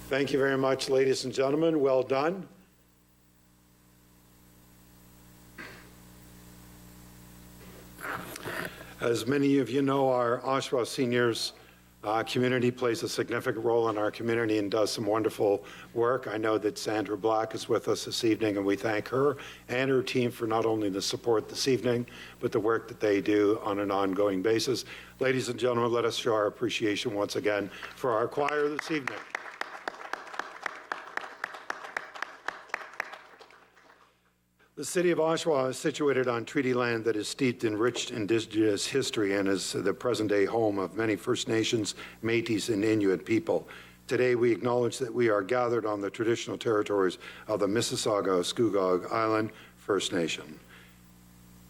Thank you very much, ladies and gentlemen. Well done. As many of you know, our Oshawa Seniors community plays a significant role in our community and does some wonderful work. I know that Sandra Black is with us this evening, and we thank her and her team for not only the support this evening, but the work that they do on an ongoing basis. Ladies and gentlemen, let us show our appreciation once again for our choir this evening. The city of Oshawa is situated on treaty land that is steeped in rich Indigenous history and is the present-day home of many First Nations, Métis, and Inuit people. Today, we acknowledge that we are gathered on the traditional territories of the Mississauga-Scugog Island First Nation.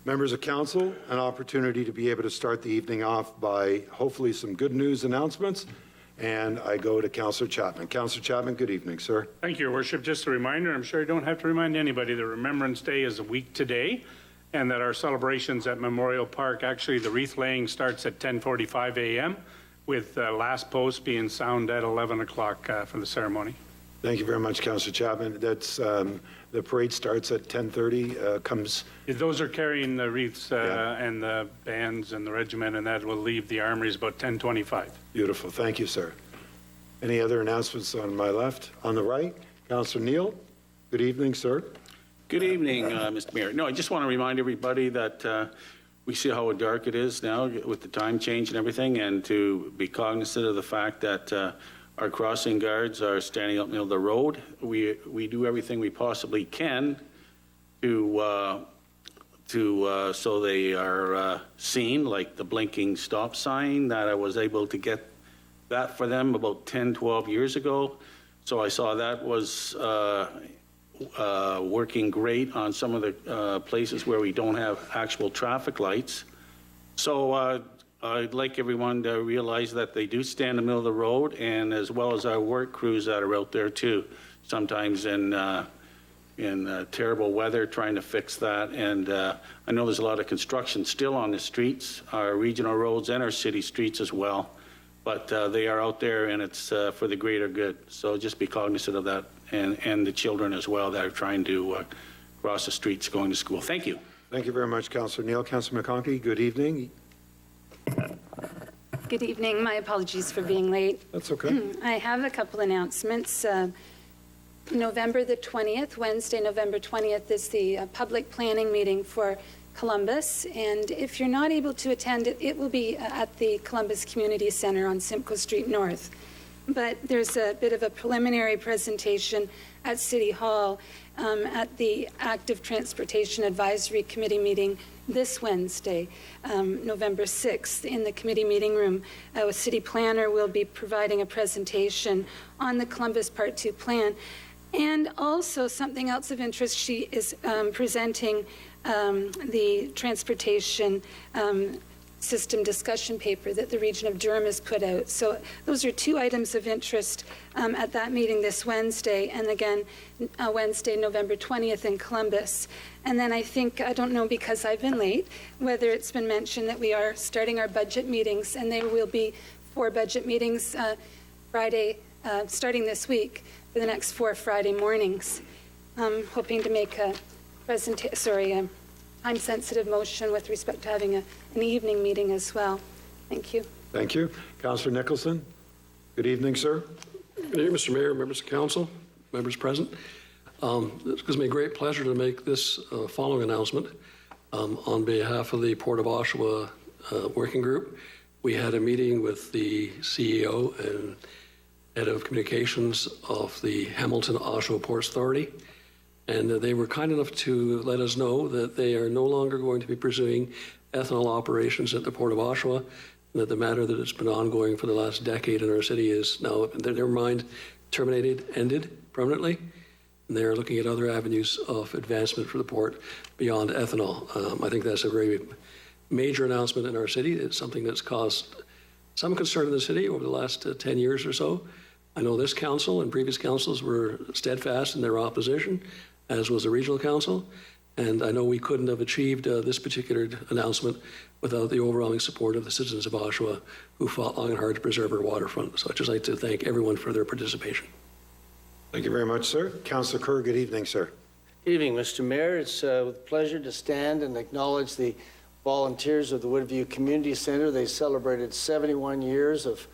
Members of Council, an opportunity to be able to start the evening off by hopefully some good news announcements. And I go to Councillor Chapman. Councillor Chapman, good evening, sir. Thank you, Your Worship. Just a reminder, I'm sure I don't have to remind anybody that Remembrance Day is a week today, and that our celebrations at Memorial Park, actually the wreath laying starts at 10:45 a.m., with last post being sound at 11 o'clock for the ceremony. Thank you very much, Councillor Chapman. That's the parade starts at 10:30. Those are carrying the wreaths and the bands and the regiment, and that will leave the armories about 10:25. Beautiful. Thank you, sir. Any other announcements on my left? On the right, Councillor Neal. Good evening, sir. Good evening, Mr. Mayor. No, I just want to remind everybody that we see how dark it is now with the time change and everything, and to be cognizant of the fact that our crossing guards are standing up in the middle of the road. We do everything we possibly can to so they are seen, like the blinking stop sign that I was able to get that for them about 10, 12 years ago. So I saw that was working great on some of the places where we don't have actual traffic lights. So I'd like everyone to realize that they do stand in the middle of the road, and as well as our work crews that are out there too, sometimes in terrible weather trying to fix that. And I know there's a lot of construction still on the streets, our regional roads and our city streets as well, but they are out there, and it's for the greater good. So just be cognizant of that, and the children as well that are trying to cross the streets going to school. Thank you. Thank you very much, Councillor Neal. Councillor McConkey, good evening. Good evening. My apologies for being late. That's okay. I have a couple announcements. November the 20th, Wednesday, November 20th, is the public planning meeting for Columbus. And if you're not able to attend it, it will be at the Columbus Community Center on Simcoe Street North. But there's a bit of a preliminary presentation at City Hall at the Active Transportation Advisory Committee meeting this Wednesday, November 6th, in the committee meeting room. A city planner will be providing a presentation on the Columbus Part 2 plan. And also something else of interest, she is presenting the transportation system discussion paper that the region of Durham has put out. So those are two items of interest at that meeting this Wednesday, and again, Wednesday, November 20th in Columbus. And then I think, I don't know because I've been late, whether it's been mentioned that we are starting our budget meetings, and there will be 4 budget meetings Friday, starting this week, for the next 4 Friday mornings. I'm hoping to make a time-sensitive motion with respect to having an evening meeting as well. Thank you. Thank you. Councillor Nicholson, good evening, sir. Good evening, Mr. Mayor, members of council, members present. It gives me great pleasure to make this following announcement on behalf of the Port of Oshawa working group. We had a meeting with the CEO and head of communications of the Hamilton Oshawa Ports Authority, and they were kind enough to let us know that they are no longer going to be pursuing ethanol operations at the Port of Oshawa, and that the matter that has been ongoing for the last decade in our city is now, in their mind, ended permanently, and they're looking at other avenues of advancement for the port beyond ethanol. I think that's a very major announcement in our city. It's something that's caused some concern in the city over the last 10 years or so. I know this council and previous councils were steadfast in their opposition, as was the regional council, and I know we couldn't have achieved this particular announcement without the overwhelming support of the citizens of Oshawa, who fought long and hard to preserve our waterfront. So I'd just like to thank everyone for their participation. Thank you very much, sir. Councillor Kerr, good evening, sir. Good evening, Mr. Mayor. It's with pleasure to stand and acknowledge the volunteers of the Woodview Community Center. They celebrated 71 years of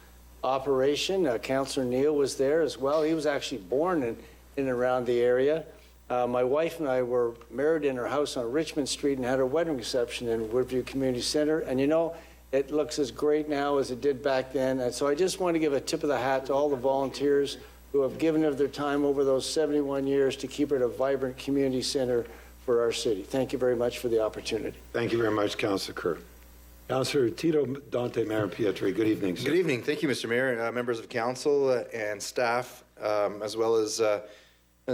operation. Councillor Neal was there as well. He was actually born in and around the area. My wife and I were married in our house on Richmond Street and had our wedding reception in Woodview Community Center. And you know, it looks as great now as it did back then. And so I just want to give a tip of the hat to all the volunteers who have given of their time over those 71 years to keep it a vibrant community center for our city. Thank you very much for the opportunity. Thank you very much, Councillor Kerr. Councillor Tito Dante Mayor Pietri, good evening, sir. Good evening. Thank you, Mr. Mayor, members of council and staff, as well as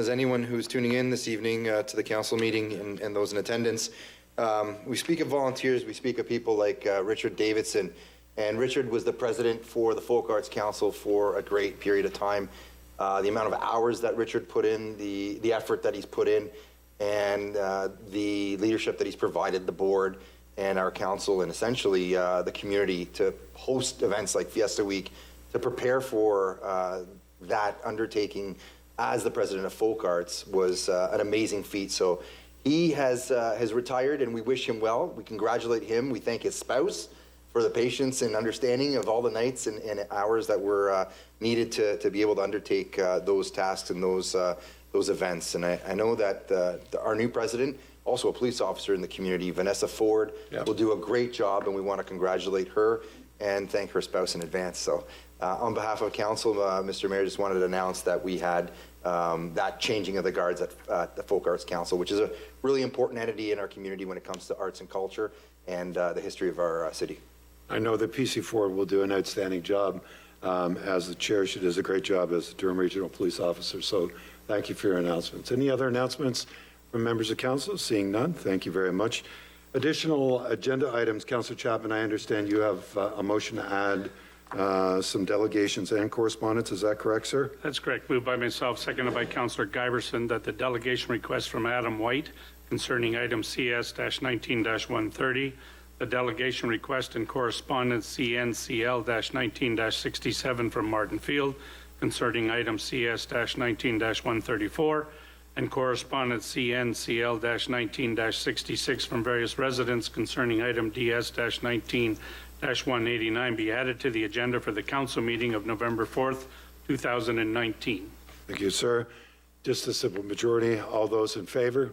anyone who's tuning in this evening to the council meeting and those in attendance. We speak of volunteers, we speak of people like Richard Davidson, and Richard was the president for the Folk Arts Council for a great period of time. The amount of hours that Richard put in, the effort that he's put in, and the leadership that he's provided the board and our council and essentially the community to host events like Fiesta Week, to prepare for that undertaking as the president of Folk Arts was an amazing feat. So he has retired, and we wish him well. We congratulate him. We thank his spouse for the patience and understanding of all the nights and hours that were needed to be able to undertake those tasks and those events. And I know that our new president, also a police officer in the community, Vanessa Ford, will do a great job, and we want to congratulate her and thank her spouse in advance. So on behalf of council, Mr. Mayor, just wanted to announce that we had that changing of the guards at the Folk Arts Council, which is a really important entity in our community when it comes to arts and culture and the history of our city. I know that PC Ford will do an outstanding job as the chair. She does a great job as the Durham Regional Police Officer. So thank you for your announcements. Any other announcements from members of council? Seeing none, thank you very much. Additional agenda items, Councillor Chapman, I understand you have a motion to add some delegations and correspondence. Is that correct, sir? That's correct. Moved by myself, seconded by Councillor Giverson, that the delegation request from Adam White concerning item CS-19-130, the delegation request and correspondence CNCL-19-67 from Martin Field concerning item CS-19-134, and correspondence CNCL-19-66 from various residents concerning item DS-19-189 be added to the agenda for the council meeting of November 4th, 2019. Thank you, sir. Just a simple majority. All those in favor?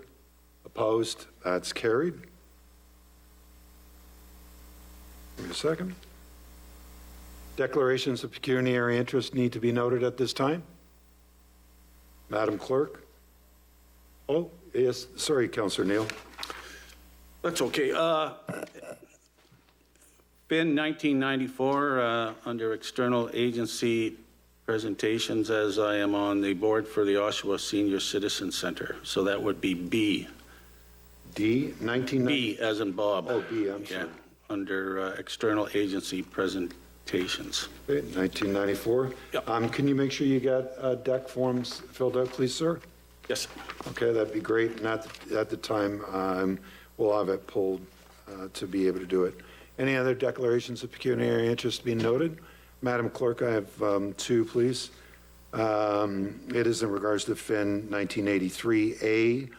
Opposed? That's carried. Give me a second. Declarations of pecuniary interest need to be noted at this time. Madam Clerk? Oh, yes. Sorry, Councillor Neal. That's okay. Been 1994 under external agency presentations, as I am on the board for the Oshawa Senior Citizen Center. So that would be B. D, 1990. B as in Bob. Oh, B, I'm sorry. Under external agency presentations. Okay, 1994. Yep. Can you make sure you got deck forms filled out, please, sir? Yes. Okay, that'd be great. And at the time, we'll have it pulled to be able to do it. Any other declarations of pecuniary interest being noted? Madam Clerk, I have two, please. It is in regards to FIN 1983A,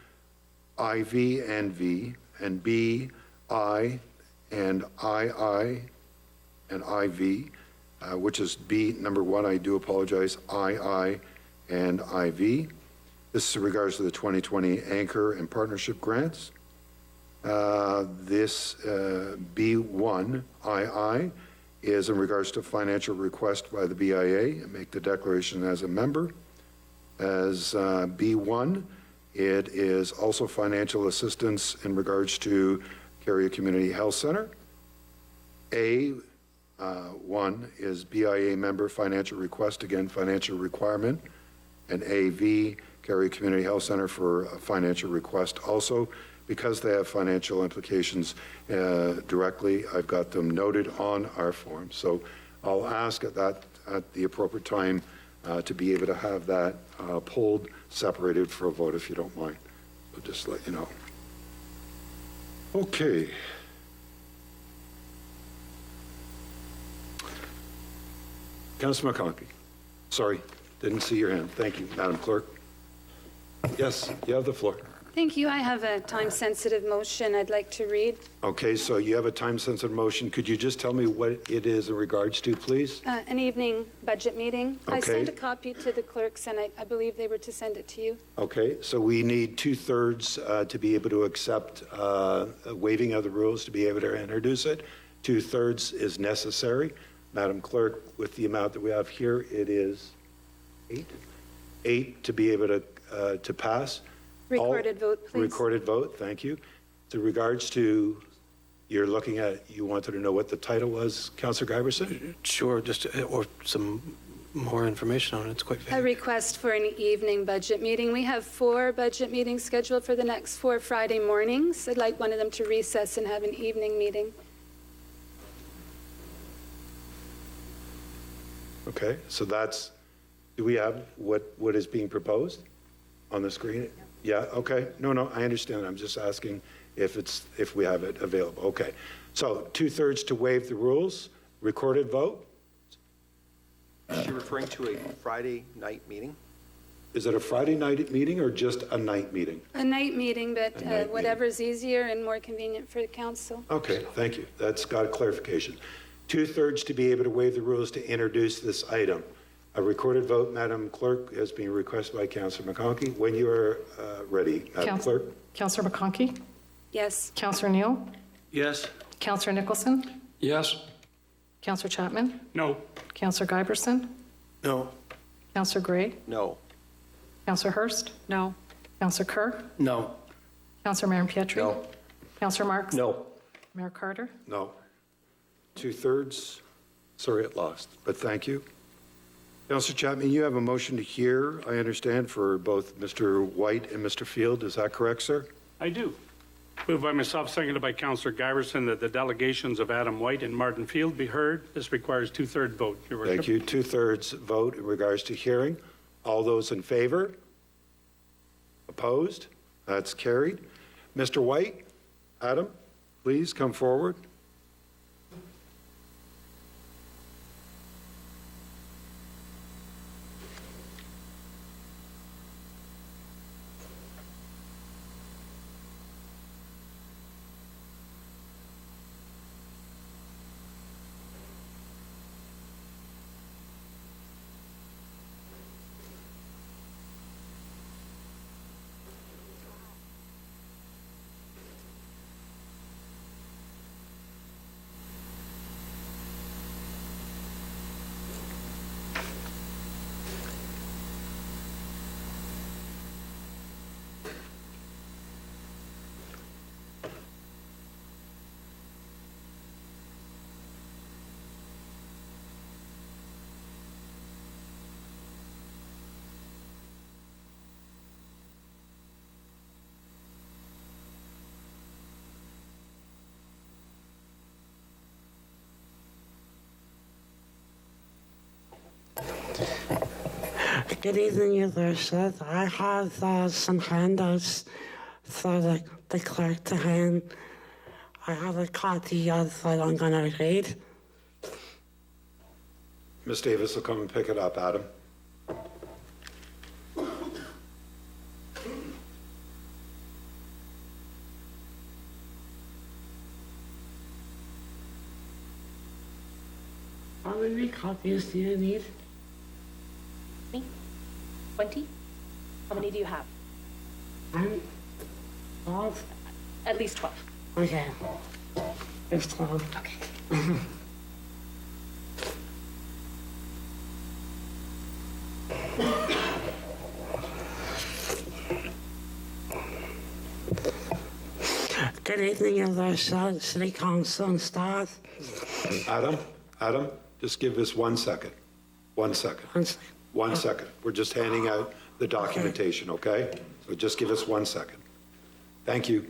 IV and V, and B, I, and II, and IV, which is B, number one, I do apologize, II and IV. This is in regards to the 2020 Anchor and Partnership Grants. This B1, II, is in regards to financial request by the BIA, and make the declaration as a member. As B1, it is also financial assistance in regards to Carrier Community Health Center. A1 is BIA member financial request, again, financial requirement. And AV, Carrier Community Health Center for a financial request also. Because they have financial implications directly, I've got them noted on our form. So I'll ask at the appropriate time to be able to have that pulled, separated for a vote, if you don't mind. So just let you know. Okay. Councilor McConkey. Sorry. Didn't see your hand. Thank you, Madam Clerk. Yes, you have the floor. Thank you. I have a time-sensitive motion I'd like to read. Okay, so you have a time-sensitive motion. Could you just tell me what it is in regards to, please? An evening budget meeting. I Okay. sent a copy to the clerks, and I believe they were to send it to you. Okay, so we need two-thirds to be able to accept a waiving of the rules to be able to introduce it. Two-thirds is necessary. Madam Clerk, with the amount that we have here, it is 8? 8 to be able to pass. Recorded vote, please. Recorded vote, thank you. In regards to, you're looking at, you wanted to know what the title was, Councillor Giberson? Sure, just, or some more information on it. It's quite A vague. request for an evening budget meeting. We have 4 budget meetings scheduled for the next 4 Friday mornings. I'd like one of them to recess and have an evening meeting. Okay, so that's, do we have what is being proposed on the screen? Yeah, okay. No, I understand. I'm just asking if we have it available. Okay. So two-thirds to waive the rules, recorded vote. Is she referring to a Friday night meeting? Is it a Friday night meeting or just a night meeting? A night meeting, but A night meeting. whatever's easier and more convenient for the council. Okay, thank you. That's got clarification. Two-thirds to be able to waive the rules to introduce this item. A recorded vote, Madam Clerk, has been requested by Councillor McConkey. When you are ready, Madam Clerk. Councillor McConkey? Yes. Councillor Neal? Yes? Councillor Nicholson? Yes. Councillor Chapman? No. Councillor Giberson? No. Councillor Gray? No. Councillor Hurst? No. Councillor Kerr? No. Councillor Marin Pietri? No. Councillor Marks? No. Mayor Carter? No. Two-thirds. Sorry, it lost, but thank you. Councillor Chapman, you have a motion to hear, I understand, for both Mr. White and Mr. Field. Is that correct, sir? I do. Moved by myself, seconded by Councillor Giberson, that the delegations of Adam White and Martin Field be heard. This requires two-third vote, Your Worship. Thank you. Two-thirds vote in regards to hearing. All those in favor? Opposed? That's carried. Mr. White, Adam, please come forward. Good evening, Your Worship. I have some handouts for the clerk to hand. I have a copy of what I'm going to read. Ms. Davis will come and pick it up, Adam. How many copies do you need? 20? How many do you have? 12? At least 12. Okay. There's 12. Okay. Good evening, Your Worship, City Council and staff. Adam, just give us 1 second. 1 second. 1 second. 1 second. We're just handing out the documentation, okay? So just give us 1 second. Thank you.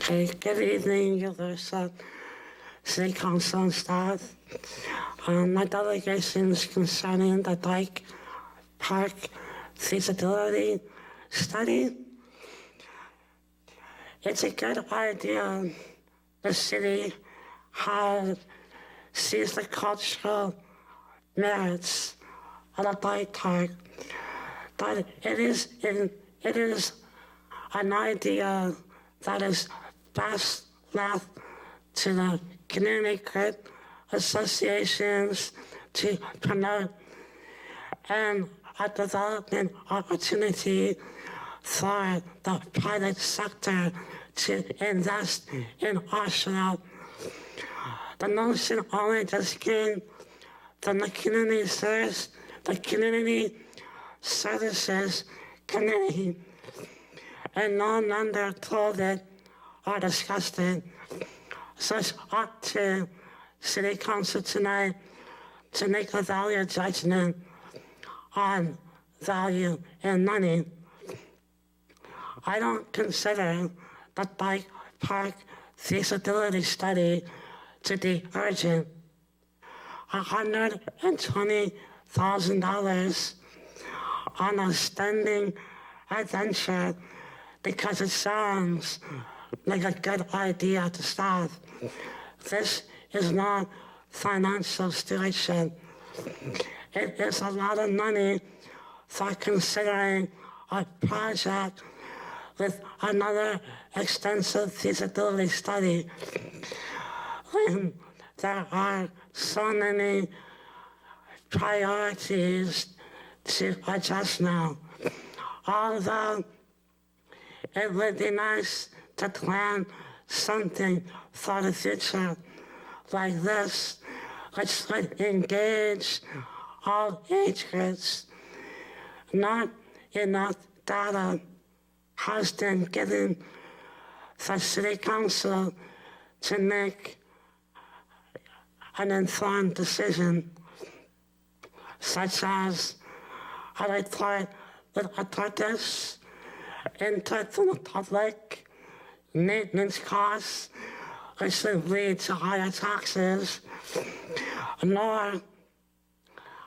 Hey, good evening, Your Worship, City Council and staff. My delegation is concerning the Dyke Park feasibility study. It's a good idea. The city sees the cultural merits of the Dyke Park, but it is an idea that is best left to the community group associations to promote, and a development opportunity for the private sector to invest in Oshawa. The notion only just came from the community services committee, and no member told it or discussed it. So it's up to City Council tonight to make a value judgment on value and money. I don't consider the Dyke Park feasibility study to be urgent. $120,000 on a spending adventure because it sounds like a good idea to start. This is not financial stewardship. It is a lot of money for considering a project with another extensive feasibility study. When there are so many priorities to adjust now. Although it would be nice to plan something for the future like this, which would engage all age groups. Not enough data has been given for City Council to make an informed decision, such as a report with a purpose, input from the public, maintenance costs, which would lead to higher taxes, nor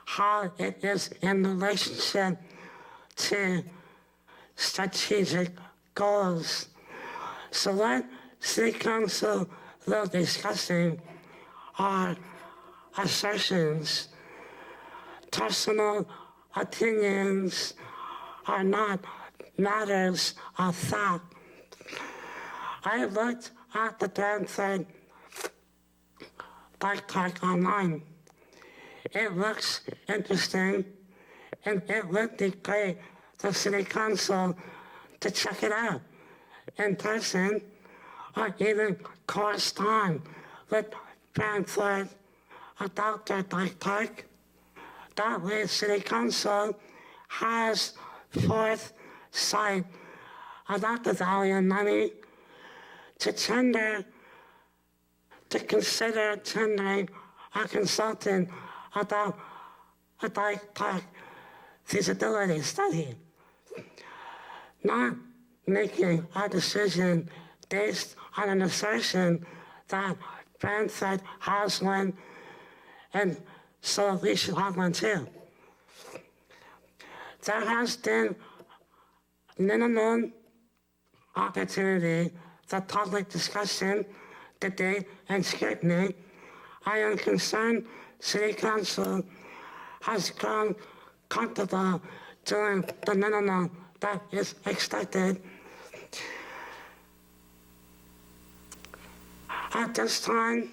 how it is in relationship to strategic goals. So what City Council will be discussing are assertions. Personal opinions are not matters of fact. I looked at the Brantford Bike Park online. It looks interesting, and it would be great for City Council to check it out in person or even correspond with Brantford about their bike park. That way, City Council has foresight about the value of money to consider tendering a consultant about a bike park feasibility study. Not making a decision based on an assertion that Brantford has one, and so we should have one too. There has been minimum opportunity for public discussion, debate, and scrutiny. I am concerned City Council has grown comfortable doing the minimum that is expected. At this time,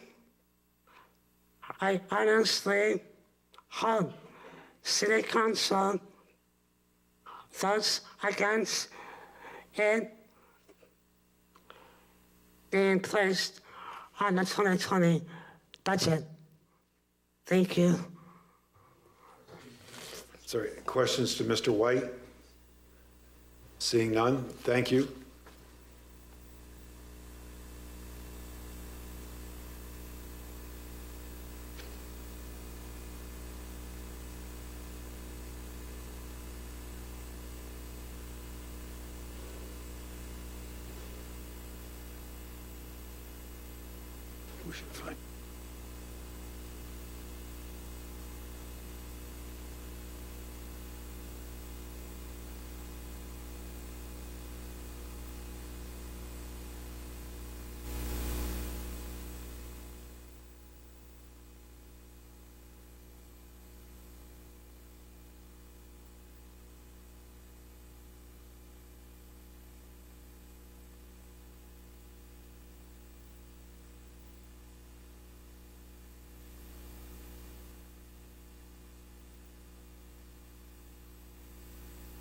I honestly hope City Council votes against it being placed on the 2020 budget. Thank you. Sorry, questions to Mr. White? Seeing none, thank you.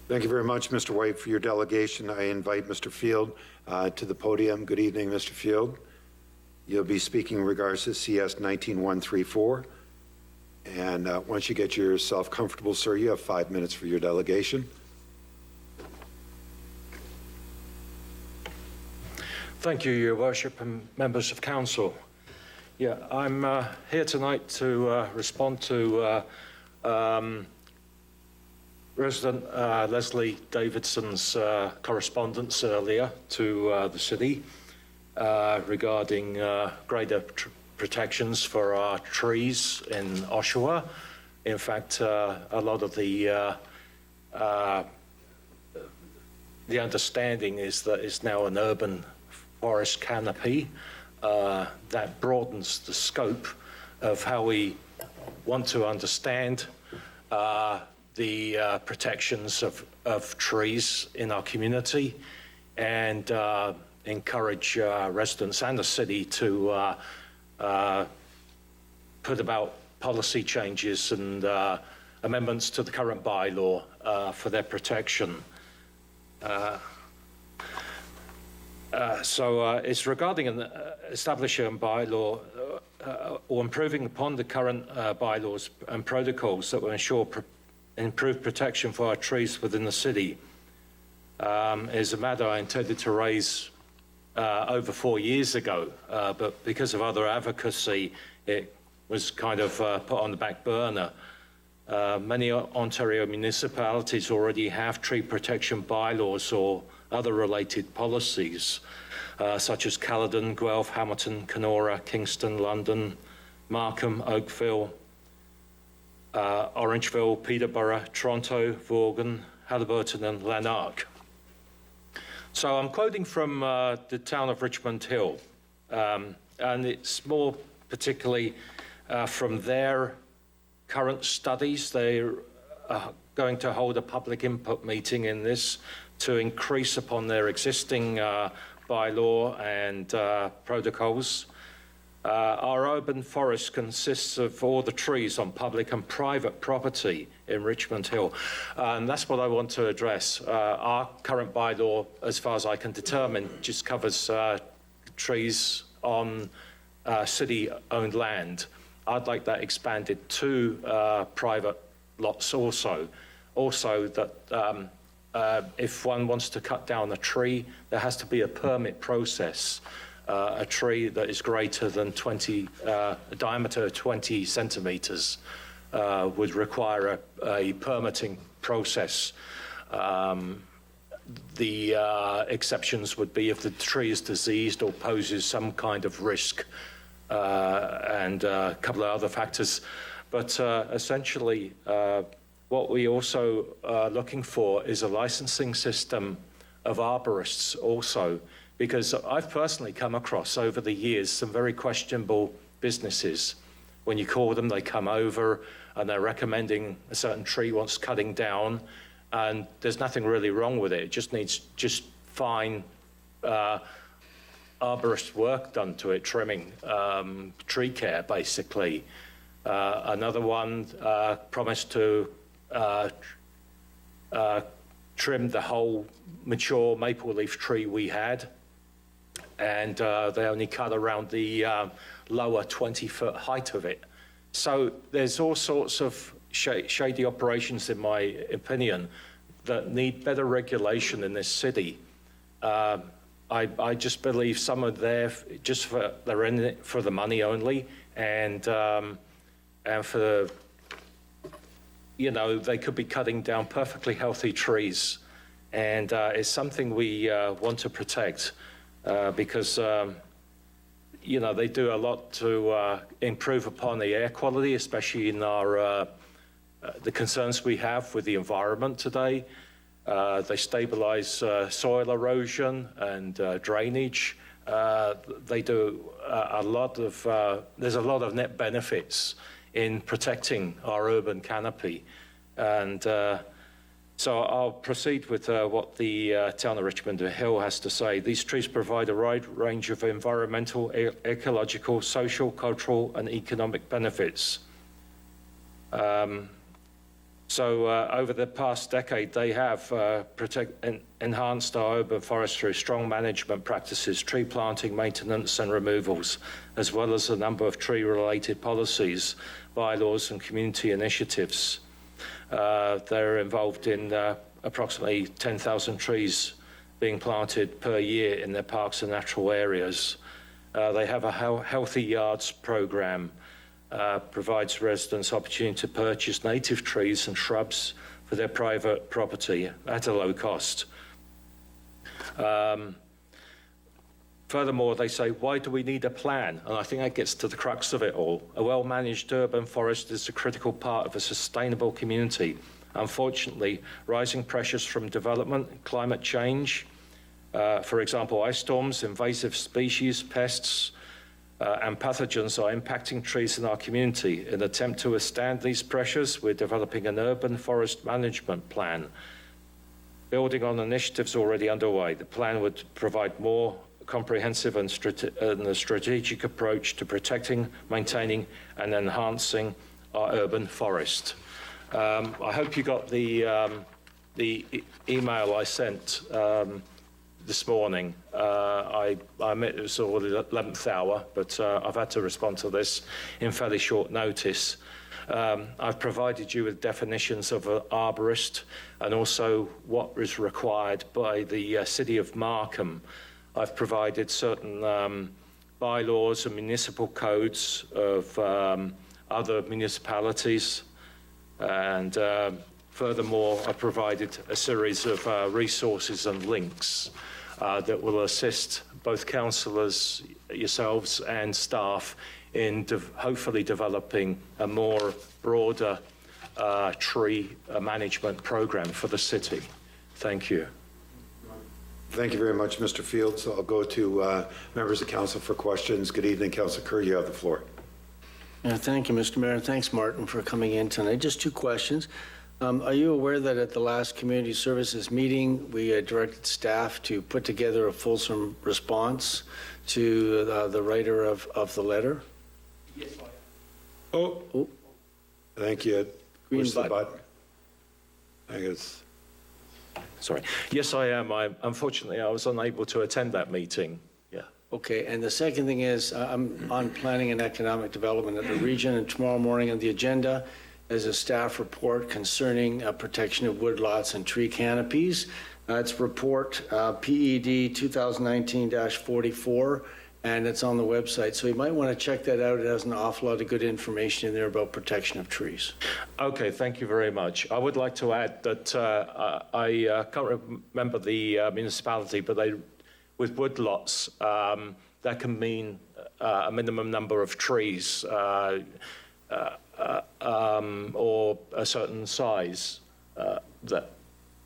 Thank you very much, Mr. White, for your delegation. I invite Mr. Field to the podium. Good evening, Mr. Field. You'll be speaking in regards to CS 19134. And once you get yourself comfortable, sir, you have 5 minutes for your delegation. Thank you, Your Worship, and members of council. Yeah, I'm here tonight to respond to Resident Leslie Davidson's correspondence earlier to the city regarding greater protections for our trees in Oshawa. In fact, a lot of the understanding is that it's now an urban forest canopy that broadens the scope of how we want to understand the protections of trees in our community and encourage residents and the city to put about policy changes and amendments to the current bylaw for their protection. So it's regarding establishing a bylaw or improving upon the current bylaws and protocols that will ensure improved protection for our trees within the city. Is a matter I intended to raise over 4 years ago, but because of other advocacy, it was kind of put on the back burner. Many Ontario municipalities already have tree protection bylaws or other related policies, such as Caledon, Guelph, Hamilton, Kenora, Kingston, London, Markham, Oakville, Orangeville, Peterborough, Toronto, Vaughan, Haliburton and Lanark. So I'm quoting from the town of Richmond Hill, and it's more particularly from their current studies. They're going to hold a public input meeting in this to increase upon their existing bylaw and protocols. Our urban forest consists of all the trees on public and private property in Richmond Hill, and that's what I want to address. Our current bylaw, as far as I can determine, just covers trees on city-owned land. I'd like that expanded to private lots also. Also that if one wants to cut down a tree, there has to be a permit process. A tree that is greater than a diameter of 20 centimeters would require a permitting process. The exceptions would be if the tree is diseased or poses some kind of risk, and a couple of other factors. But essentially, what we also are looking for is a licensing system of arborists also, because I've personally come across over the years some very questionable businesses. When you call them, they come over and they're recommending a certain tree wants cutting down, and there's nothing really wrong with it. It just needs fine arborist work done to it, trimming, tree care, basically. Another one promised to trim the whole mature maple leaf tree we had, and they only cut around the lower 20-foot height of it. So there's all sorts of shady operations, in my opinion, that need better regulation in this city. I just believe some are there they're in it for the money only, and for, they could be cutting down perfectly healthy trees, and it's something we want to protect because, they do a lot to improve upon the air quality, especially in the concerns we have with the environment today. They stabilize soil erosion and drainage. They do there's a lot of net benefits in protecting our urban canopy. And so I'll proceed with what the town of Richmond Hill has to say. These trees provide a wide range of environmental, ecological, social, cultural, and economic benefits. Over the past decade, they have enhanced our urban forest through strong management practices, tree planting, maintenance, and removals, as well as a number of tree-related policies, bylaws, and community initiatives. They're involved in approximately 10,000 trees being planted per year in their parks and natural areas. They have a Healthy Yards program, provides residents opportunity to purchase native trees and shrubs for their private property at a low cost. Furthermore, they say, why do we need a plan? And I think that gets to the crux of it all. A well-managed urban forest is a critical part of a sustainable community. Unfortunately, rising pressures from development, climate change, for example, ice storms, invasive species, pests, and pathogens are impacting trees in our community. In an attempt to withstand these pressures, we're developing an urban forest management plan. Building on initiatives already underway, the plan would provide more comprehensive and a strategic approach to protecting, maintaining, and enhancing our urban forest. I hope you got the email I sent this morning. I admit it was already the 11th hour, but I've had to respond to this in fairly short notice. I've provided you with definitions of an arborist and also what is required by the City of Markham. I've provided certain bylaws and municipal codes of other municipalities, and furthermore, I've provided a series of resources and links that will assist both councillors, yourselves, and staff in hopefully developing a more broader tree management program for the city. Thank you. Thank you very much, Mr. Fields. So I'll go to members of council for questions. Good evening, Councillor Kerr. You have the floor. Thank you, Mr. Mayor, and thanks, Martin, for coming in tonight. Just two questions. Are you aware that at the last community services meeting, we directed staff to put together a fulsome response to the writer of the letter? Yes, I am. Oh. Thank you. Push the button. I guess. Sorry. Yes, I am. Unfortunately, I was unable to attend that meeting. Yeah. Okay, and the second thing is, I'm on planning and economic development at the region, and tomorrow morning on the agenda is a staff report concerning protection of woodlots and tree canopies. It's report PED 2019-44, and it's on the website. So you might want to check that out. It has an awful lot of good information in there about protection of trees. Okay, thank you very much. I would like to add that I can't remember the municipality, but with woodlots, that can mean a minimum number of trees or a certain size that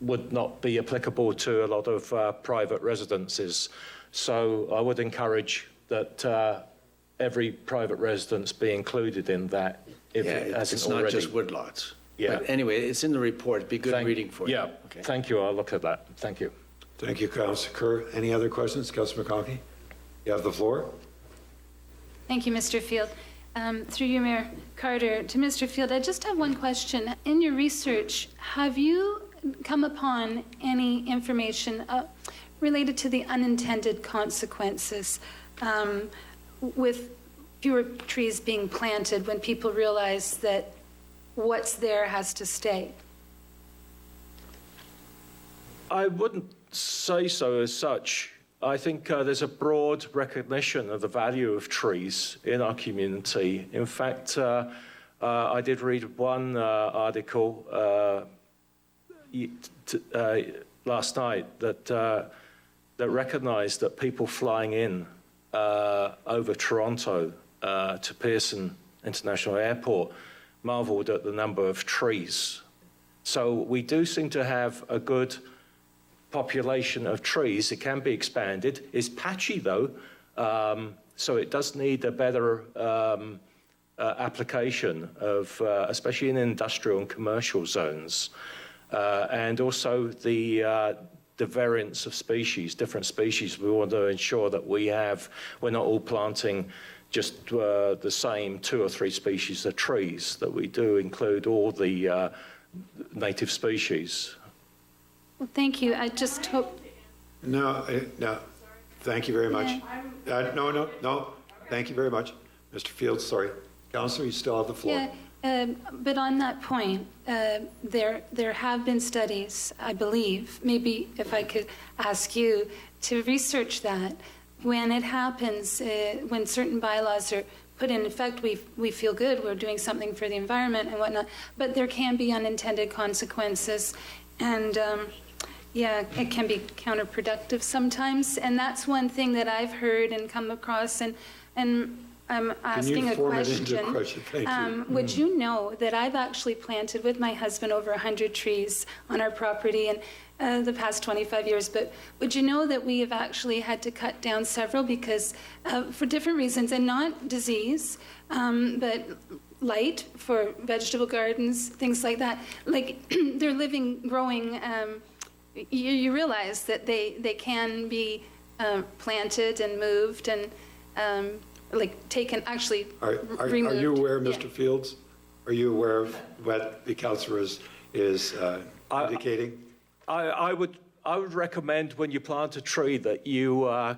would not be applicable to a lot of private residences. So I would encourage that every private residence be included in that if it hasn't already. It's not just woodlots. Yeah. But anyway, it's in the report. It'd be good reading for you. Yeah, okay. Thank you. I'll look at that. Thank you. Thank you, Councillor Kerr. Any other questions? Councillor McConkie, you have the floor. Thank you, Mr. Field. Through you, Mayor Carter, to Mr. Field, I just have one question. In your research, have you come upon any information related to the unintended consequences with fewer trees being planted when people realize that what's there has to stay? I wouldn't say so as such. I think there's a broad recognition of the value of trees in our community. In fact, I did read one article last night that recognized that people flying in over Toronto to Pearson International Airport marveled at the number of trees. So we do seem to have a good population of trees. It can be expanded. It's patchy though, so it does need a better application of, especially in industrial and commercial zones, and also the variants of species, different species. We want to ensure that we're not all planting just the same 2 or 3 species of trees, that we do include all the native species. Well, thank you. I just hope. No, thank you very much. No, thank you very much. Mr. Fields, sorry. Councillor, you still have the floor. Yeah, but on that point, there have been studies, I believe, maybe if I could ask you to research that. When it happens, when certain bylaws are put in effect, we feel good, we're doing something for the environment and whatnot, but there can be unintended consequences, and yeah, it can be counterproductive sometimes, and that's one thing that I've heard and come across, and I'm asking a question. Thank you. Would you know that I've actually planted with my husband over 100 trees on our property in the past 25 years, but would you know that we have actually had to cut down several because for different reasons, and not disease, but light for vegetable gardens, things like that. Like they're living, growing, you realize that they can be planted and moved and like taken, actually removed. Are you aware, Mr. Fields? Are you aware of what the councillor is indicating? I would recommend when you plant a tree that you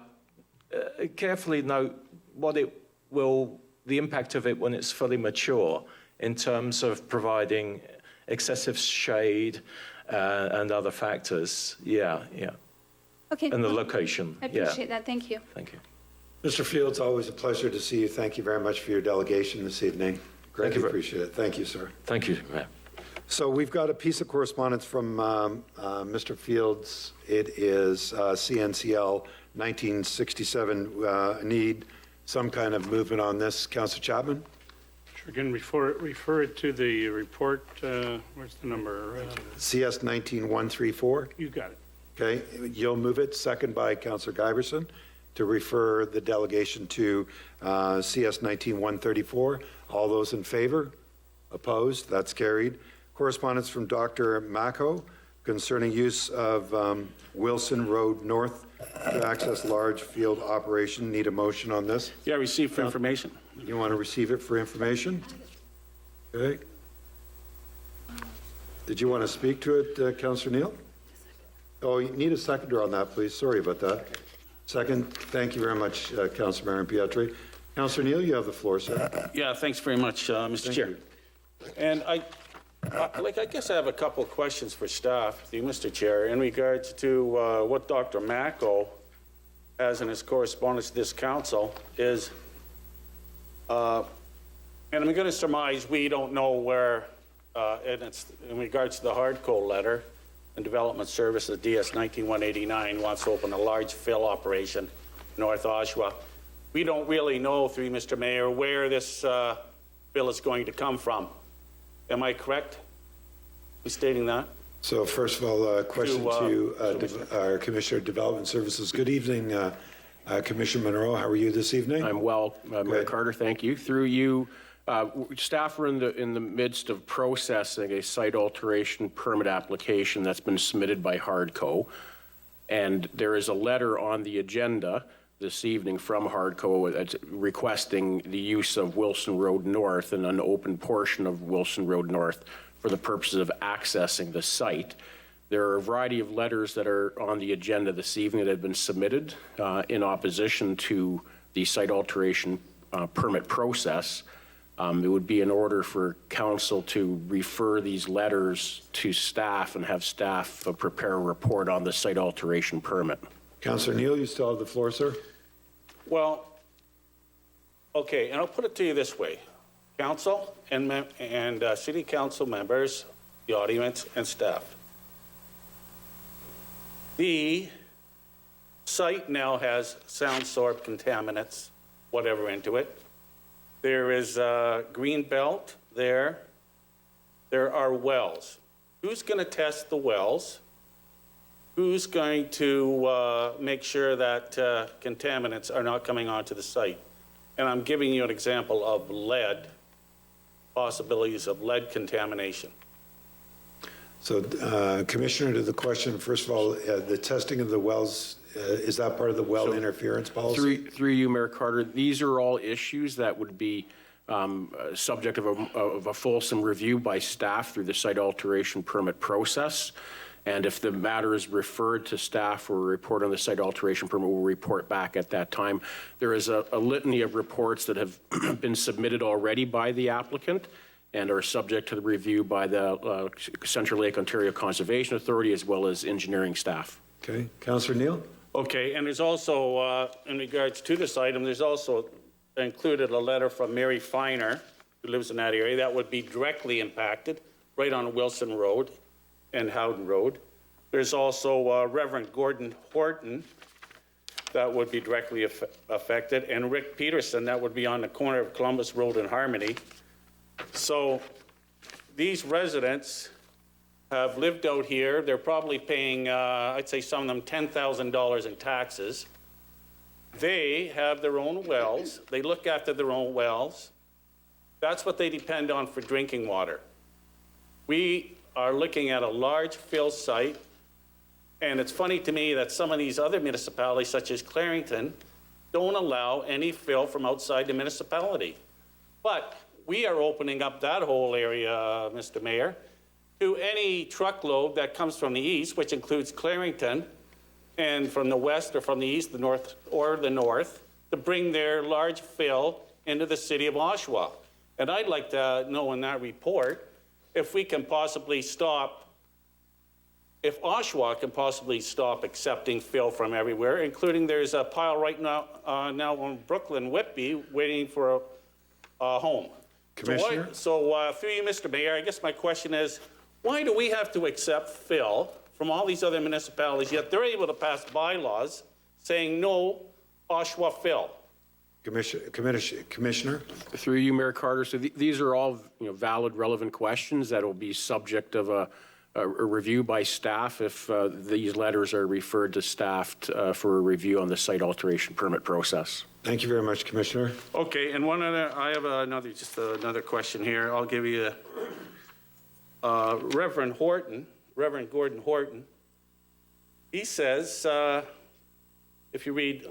carefully note what the impact of it when it's fully mature in terms of providing excessive shade and other factors. Yeah. Okay. And the location. I appreciate that. Thank you. Thank you. Mr. Fields, always a pleasure to see you. Thank you very much for your delegation this evening. Greatly appreciate it. Thank you, sir. Thank you, Mayor. So we've got a piece of correspondence from Mr. Fields. It is CNCL 1967. Need some kind of movement on this. Councillor Chapman? Sure, again, refer it to the report. Where's the number? CS 19134. You got it. Okay, you'll move it. Second by Councillor Giberson to refer the delegation to CS 19134. All those in favor? Opposed? That's carried. Correspondence from Dr. Mako concerning use of Wilson Road North to access large field operation. Need a motion on this? Yeah, received for information. You want to receive it for information? Okay. Did you want to speak to it, Councillor Neal? Oh, you need a seconder on that, please. Sorry about that. Second, thank you very much, Councillor Marion Pietri. Councillor Neal, you have the floor, sir. Yeah, thanks very much, Mr. Chair. you. And I guess I have a couple of questions for staff, to you, Mr. Chair, in regards to what Dr. Mako has in his correspondence to this council is, and I'm going to surmise we don't know where, and it's in regards to the Hardcore letter and Development Services, DS 19189, wants to open a large fill operation in North Oshawa. We don't really know, through Mr. Mayor, where this bill is going to come from. Am I correct in stating that? So first of all, a question to our Commissioner of Development Services. Good evening, Commissioner Monroe. How are you this evening? I'm well, Mayor Carter, thank you. Through you, staff are in the midst of processing a site alteration permit application that's been submitted by Hardco. And there is a letter on the agenda this evening from Hardco that's requesting the use of Wilson Road North and an open portion of Wilson Road North for the purposes of accessing the site. There are a variety of letters that are on the agenda this evening that have been submitted in opposition to the site alteration permit process. It would be in order for council to refer these letters to staff and have staff prepare a report on the site alteration permit. Councillor Neal, you still have the floor, sir. Well, okay, and I'll put it to you this way. Council and city council members, the audience and staff. The site now has sound sorb contaminants, whatever, into it. There is a green belt there. There are wells. Who's going to test the wells? Who's going to make sure that contaminants are not coming onto the site? And I'm giving you an example of lead, possibilities of lead contamination. So, Commissioner, to the question, first of all, the testing of the wells, is that part of the well interference policy? Through you, Mayor Carter, these are all issues that would be subject of a fulsome review by staff through the site alteration permit process. And if the matter is referred to staff or a report on the site alteration permit, we'll report back at that time. There is a litany of reports that have been submitted already by the applicant and are subject to the review by the Central Lake Ontario Conservation Authority as well as engineering staff. Okay, Councillor Neal? Okay, and there's also, in regards to this item, there's also included a letter from Mary Finer, who lives in that area, that would be directly impacted, right on Wilson Road and Howden Road. There's also Reverend Gordon Horton, that would be directly affected, and Rick Peterson, that would be on the corner of Columbus Road and Harmony. So these residents have lived out here. They're probably paying, I'd say some of them, $10,000 in taxes. They have their own wells. They look after their own wells. That's what they depend on for drinking water. We are looking at a large fill site, and it's funny to me that some of these other municipalities, such as Clarington, don't allow any fill from outside the municipality. But we are opening up that whole area, Mr. Mayor, to any truckload that comes from the east, which includes Clarington, and from the west or from the east, the north, or the north, to bring their large fill into the city of Oshawa. And I'd like to know in that report if we can possibly stop, if Oshawa can possibly stop accepting fill from everywhere, including there's a pile right now on Brooklyn Whitby waiting for a home. Commissioner? So through you, Mr. Mayor, I guess my question is, why do we have to accept fill from all these other municipalities, yet they're able to pass bylaws saying no Oshawa fill? Commissioner? Through you, Mayor Carter, so these are all valid, relevant questions that will be subject of a review by staff if these letters are referred to staff for a review on the site alteration permit process. Thank you very much, Commissioner. Okay, and one other, I have another question here. I'll give you Reverend Gordon Horton. He says, if you read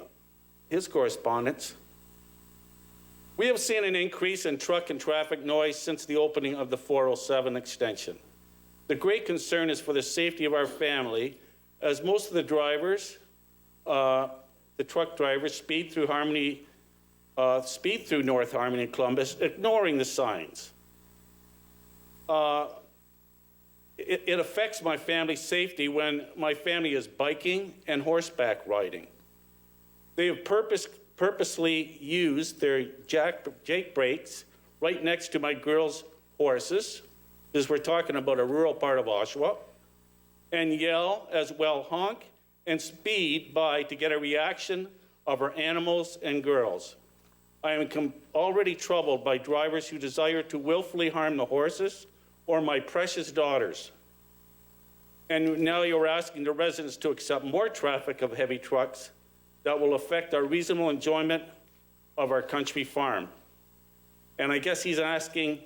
his correspondence, we have seen an increase in truck and traffic noise since the opening of the 407 extension. The great concern is for the safety of our family, as most of the drivers, the truck drivers, speed through North Harmony and Columbus, ignoring the signs. It affects my family's safety when my family is biking and horseback riding. They have purposely used their jake brakes right next to my girls' horses, because we're talking about a rural part of Oshawa, and yell as well, honk and speed by to get a reaction of our animals and girls. I am already troubled by drivers who desire to willfully harm the horses or my precious daughters. And now you're asking the residents to accept more traffic of heavy trucks that will affect our reasonable enjoyment of our country farm. And I guess he's asking,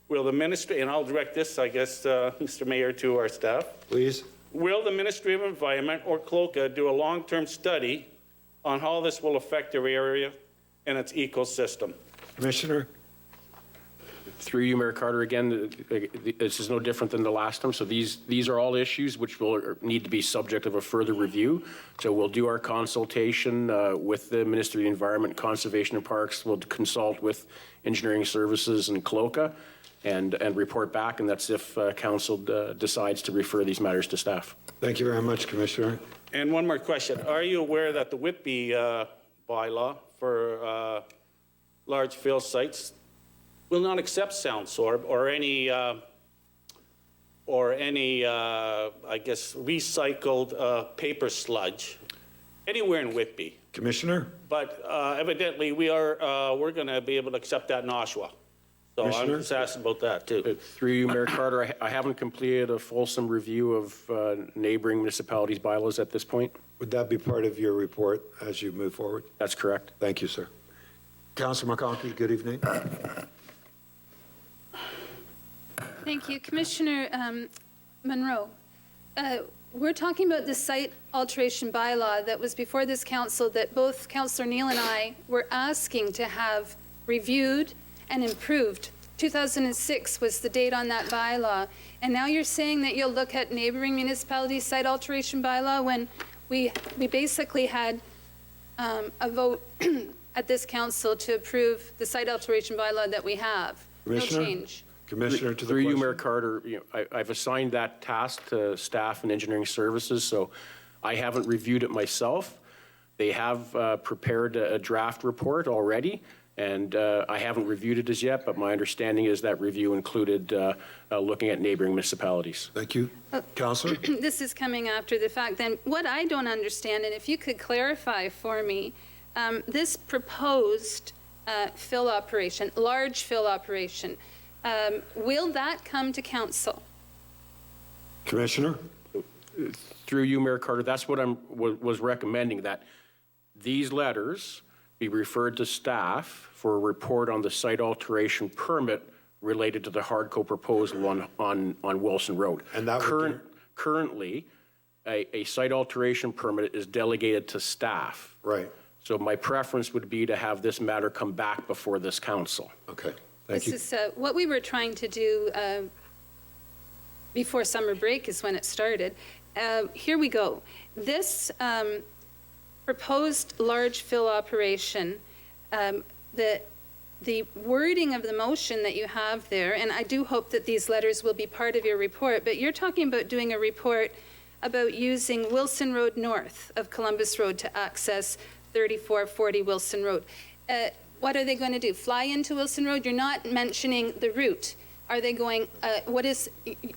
will the ministry, and I'll direct this, I guess, Mr. Mayor, to our staff. Please. Will the Ministry of Environment or CLOCA do a long-term study on how this will affect our area and its ecosystem? Commissioner? Through you, Mayor Carter, again, this is no different than the last time. So these are all issues which will need to be subject of a further review. So we'll do our consultation with the Ministry of the Environment, Conservation and Parks. We'll consult with Engineering Services and CLOCA and report back. And that's if Council decides to refer these matters to staff. Thank you very much, Commissioner. And one more question. Are you aware that the Whitby bylaw for large fill sites will not accept sound sorb or any, I guess, recycled paper sludge? anywhere in Whitby. Commissioner? But evidently, we're going to be able to accept that in Oshawa. So I'm Commissioner? just asking about that, too. Through you, Mayor Carter, I haven't completed a fulsome review of neighboring municipalities' bylaws at this point. Would that be part of your report as you move forward? That's correct. Thank you, sir. Councillor McConkey, good evening. Thank you. Commissioner Monroe, we're talking about the site alteration bylaw that was before this council that both Councillor Neal and I were asking to have reviewed and improved. 2006 was the date on that bylaw. And now you're saying that you'll look at neighboring municipalities' site alteration bylaw when we basically had a vote at this council to approve the site alteration bylaw that we have. No Commissioner? change. Commissioner to the Through you, question. Mayor Carter, I've assigned that task to staff and engineering services, so I haven't reviewed it myself. They have prepared a draft report already, and I haven't reviewed it as yet, but my understanding is that review included looking at neighboring municipalities. Thank you. Councillor? This is coming after the fact. Then what I don't understand, and if you could clarify for me, this proposed fill operation, large fill operation, will that come to council? Commissioner? Through you, Mayor Carter, that's what was recommending, that these letters be referred to staff for a report on the site alteration permit related to the hardcore proposal on Wilson Road. And that would Currently, a site alteration permit is delegated to staff. Right. So my preference would be to have this matter come back before this council. Okay. Thank you. This is what we were trying to do before summer break is when it started. Here we go. This proposed large fill operation, the wording of the motion that you have there, and I do hope that these letters will be part of your report, but you're talking about doing a report about using Wilson Road north of Columbus Road to access 3440 Wilson Road. What are they going to do? Fly into Wilson Road? You're not mentioning the route. Are they going,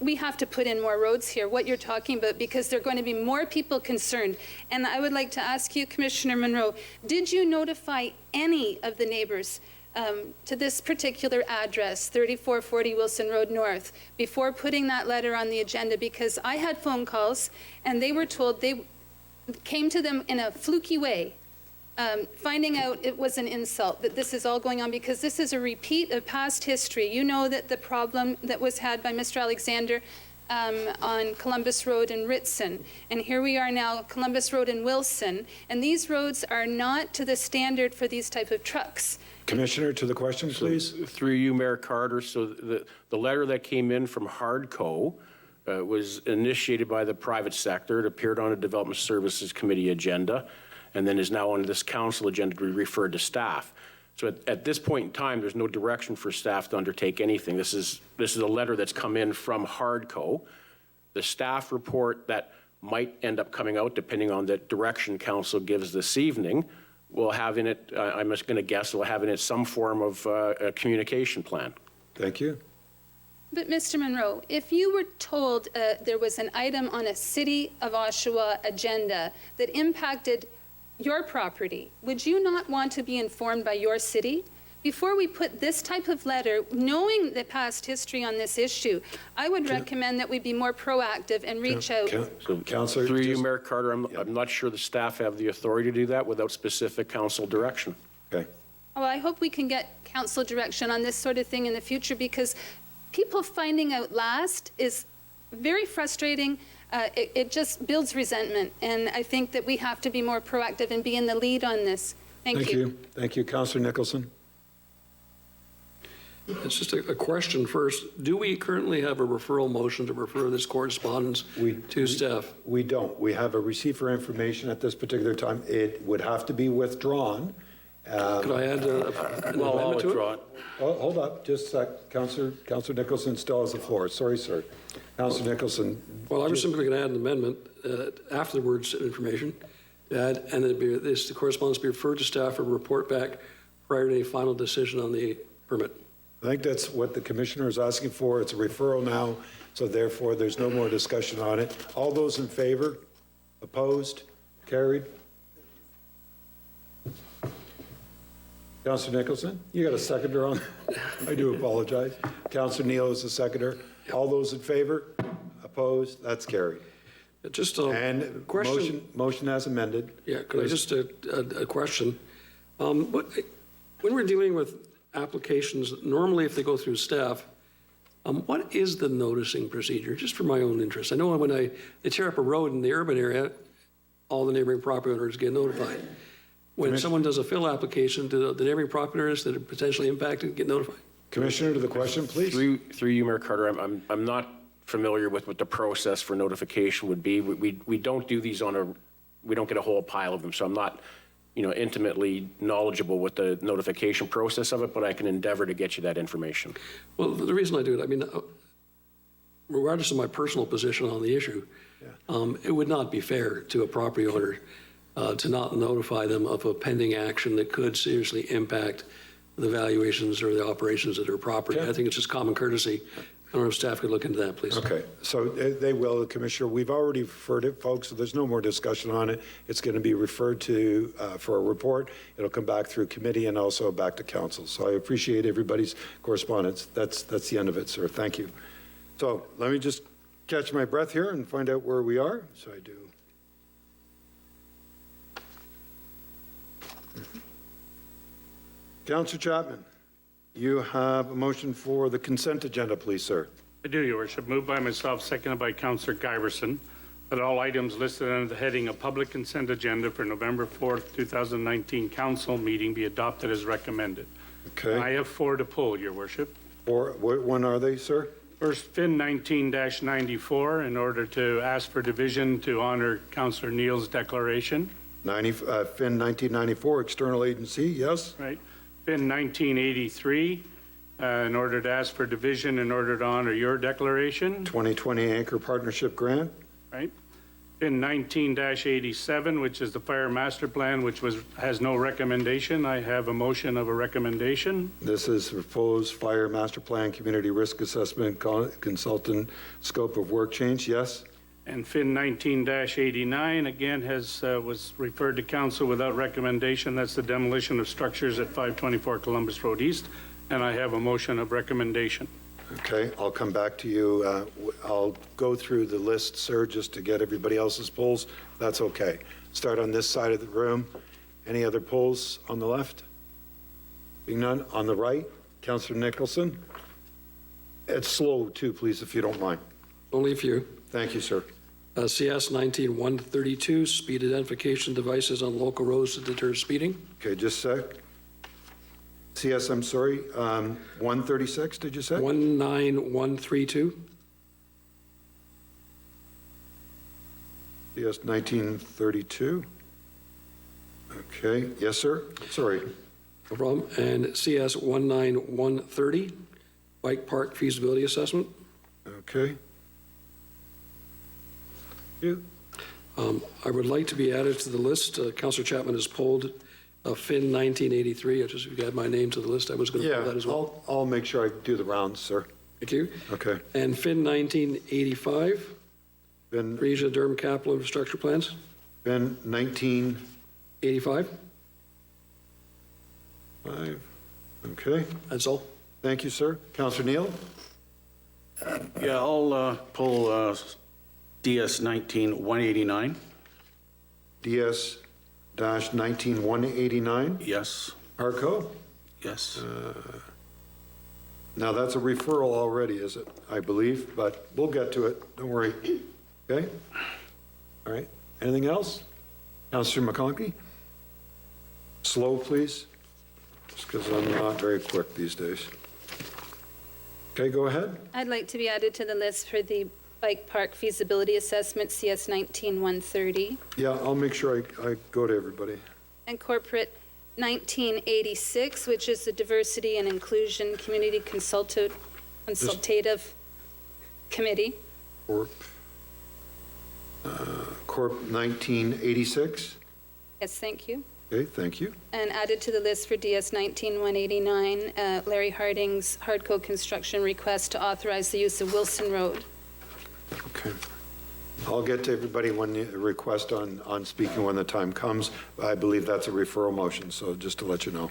we have to put in more roads here, what you're talking about, because there are going to be more people concerned. And I would like to ask you, Commissioner Monroe, did you notify any of the neighbors to this particular address, 3440 Wilson Road North, before putting that letter on the agenda? Because I had phone calls, and they were told they came to them in a fluky way, finding out it was an insult, that this is all going on, because this is a repeat of past history. You know that the problem that was had by Mr. Alexander on Columbus Road and Ritson, and here we are now, Columbus Road and Wilson, and these roads are not to the standard for these type of trucks. Commissioner, to the question, please. So, through you, Mayor Carter, so the letter that came in from Hardco was initiated by the private sector. It appeared on a Development Services Committee agenda, and then is now on this council agenda to be referred to staff. So at this point in time, there's no direction for staff to undertake anything. This is a letter that's come in from Hardco. The staff report that might end up coming out, depending on the direction council gives this evening, will have in it, I'm just going to guess, will have in it some form of a communication plan. Thank you. But Mr. Monroe, if you were told there was an item on a City of Oshawa agenda that impacted your property, would you not want to be informed by your city? Before we put this type of letter, knowing the past history on this issue, I would recommend that we be more proactive and reach out. Councillor, Through you, Mayor Carter, I'm not sure the staff have the authority to do that without specific council direction. Okay. Well, I hope we can get council direction on this sort of thing in the future, because people finding out last is very frustrating. It just builds resentment, and I think that we have to be more proactive and be in the lead on this. Thank you. Thank you. Councillor Nicholson. It's just a question first. Do we currently have a referral motion to refer this correspondence to staff? We don't. We have a receipt for information at this particular time. It would have to be withdrawn. Could I add an amendment to it? Oh, hold up, just a sec. Councillor Nicholson still has the floor. Sorry, sir. Councillor Nicholson. Well, I was simply going to add an amendment after the words information, to add, and the correspondence be referred to staff or report back prior to any final decision on the permit. I think that's what the commissioner is asking for. It's a referral now, so therefore there's no more discussion on it. All those in favor? Opposed? Carried? Councillor Nicholson, you got a seconder on? I do apologize. Councillor Neal is the seconder. All those in favor? Opposed? That's carried. Just a And question. motion as amended. Yeah, could I just, a question? When we're dealing with applications, normally if they go through staff, what is the noticing procedure, just for my own interest? I know when they tear up a road in the urban area, all the neighboring property owners get notified. When someone does a fill application, do the neighboring property owners that are potentially impacted get notified? Commissioner, to the question, please. Through you, Mayor Carter, I'm not familiar with what the process for notification would be. We don't do these we don't get a whole pile of them, so I'm not, intimately knowledgeable with the notification process of it, but I can endeavor to get you that information. Well, the reason I do it, I mean, regardless of my personal position on the issue, it would not be fair to a property owner to not notify them of a pending action that could seriously impact the valuations or the operations of their property. I think it's just common courtesy. I don't know if staff could look into that, please. Okay, so they will, Commissioner. We've already referred it, folks, so there's no more discussion on it. It's going to be referred to for a report. It'll come back through committee and also back to council. So I appreciate everybody's correspondence. That's the end of it, sir. Thank you. So let me just catch my breath here and find out where we are. So I do. Councillor Chapman, you have a motion for the consent agenda, please, sir. I do, Your Worship. Moved by myself, seconded by Councillor Giverson, that all items listed under the heading of public consent agenda for November 4th, 2019 council meeting be adopted as recommended. Okay. I have 4 to pull, Your Worship. What one are they, sir? First, FIN 19-94, in order to ask for division to honor Councillor Neal's declaration. FIN 1994, external agency, yes? Right. FIN 1983, in order to ask for division in order to honor your declaration. 2020 Anchor Partnership Grant. Right. FIN 19-87, which is the fire master plan, which has no recommendation. I have a motion of a recommendation. This is proposed fire master plan community risk assessment consultant scope of work change, yes? And FIN 19-89, again, was referred to council without recommendation. That's the demolition of structures at 524 Columbus Road East, and I have a motion of recommendation. Okay, I'll come back to you. I'll go through the list, sir, just to get everybody else's polls. That's okay. Start on this side of the room. Any other polls on the left? Being none, on the right, Councillor Nicholson. It's slow too, please, if you don't mind. Only a few. Thank you, sir. CS 19-132, speed identification devices on local roads to deter speeding. Okay, just a sec. CS, I'm sorry, 136, did you say? 19132. CS 1932. Okay, yes, sir. Sorry. No problem. And CS 19130, bike park feasibility assessment. Okay. You. I would like to be added to the list. Councillor Chapman has pulled FIN 1983. I just, if you add my name to the list, I was going to pull that as well. I'll make sure I do the rounds, sir. Thank you. Okay. And FIN 1985, FIN Regina Durham Capital Infrastructure Plans. FIN 1985. 5. Okay. That's all. Thank you, sir. Councillor Neal. Yeah, I'll pull DS 19-189. DS-19-189. Yes. Harco. Yes. Now, that's a referral already, is it? I believe, but we'll get to it. Don't worry. Okay? All right. Anything else? Councillor McConkey? Slow, please. Just because I'm not very quick these days. Okay, go ahead. I'd like to be added to the list for the bike park feasibility assessment, CS 19-130, Yeah, I'll make sure I go to everybody. and corporate 1986, which is the diversity and inclusion community consultative committee. Corp 1986. Yes, thank you. Okay, thank you. And added to the list for DS 19-189, Larry Harding's Hardco construction request to authorize the use of Wilson Road. Okay. I'll get to everybody when the request on speaking when the time comes. I believe that's a referral motion, so just to let you know.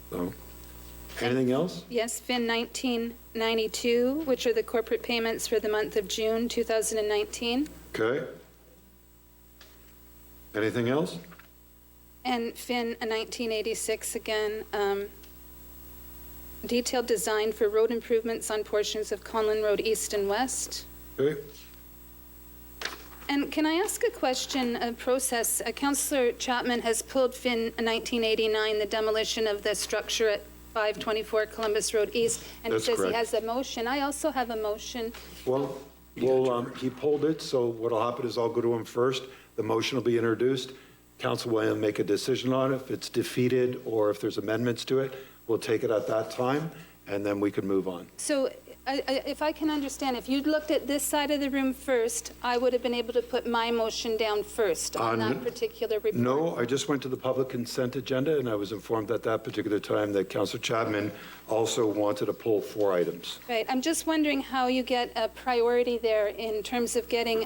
So, anything else? Yes, FIN 1992, which are the corporate payments for the month of June 2019. Okay. Anything else? And FIN 1986 again, detailed design for road improvements on portions of Conlin Road East and West. Okay. And can I ask a question of process? Councillor Chapman has pulled FIN 1989, the demolition of the structure at 524 Columbus Road East, and he That's says he correct. has a motion. I also have a motion. Well, he pulled it, so what'll happen is I'll go to him first. The motion will be introduced. Council will make a decision on it. If it's defeated or if there's amendments to it, we'll take it at that time, and then we can move on. So if I can understand, if you'd looked at this side of the room first, I would have been able to put my motion down first on that particular report. No, I just went to the public consent agenda, and I was informed at that particular time that Councillor Chapman also wanted to pull 4 items. Right, I'm just wondering how you get a priority there in terms of getting,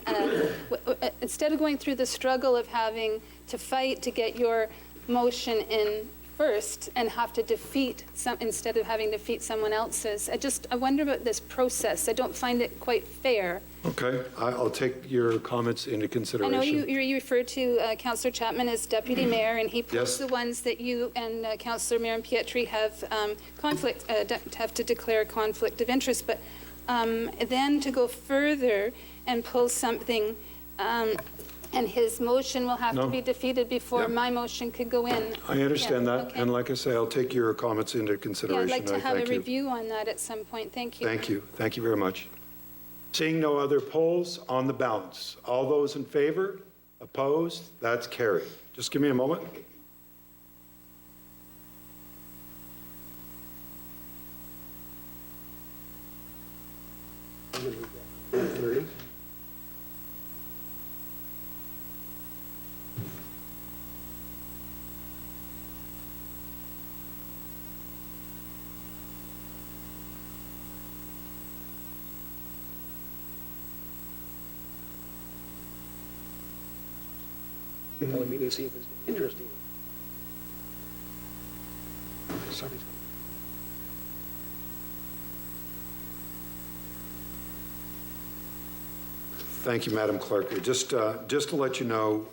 instead of going through the struggle of having to fight to get your motion in first and have to defeat instead of having to defeat someone else's. I wonder about this process. I don't find it quite fair. Okay, I'll take your comments into I consideration. know you referred to Councillor Chapman as deputy mayor, and he pulls Yes. the ones that you and Councillor Miriam Pietri have have to declare conflict of interest. But then to go further and pull something, and his motion will have to No. be defeated before Yeah. my motion could go in. I understand Yeah, that, okay. and like I say, I'll take your comments into Yeah, consideration. I'd like to I have a thank you. review on that at some point. Thank you. Thank you. Thank you very much. Seeing no other polls on the balance. All those in favor? Opposed? That's carried. Just give me a moment. Tell a meeting, see if it's interesting. Sorry. Thank you, Madam Clerk. Just to let you know,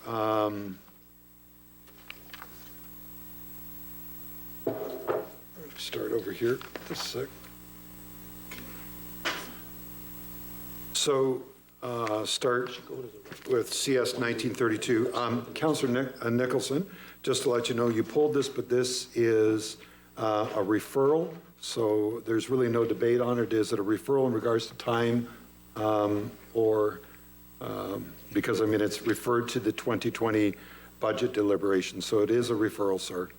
start over here, just a sec. So, start with CS 1932. Councillor Nicholson, just to let you know, you pulled this, but this is a referral, so there's really no debate on it. Is it a referral in regards to time or because, I mean, it's referred to the 2020 budget deliberation, so it is a referral, sir.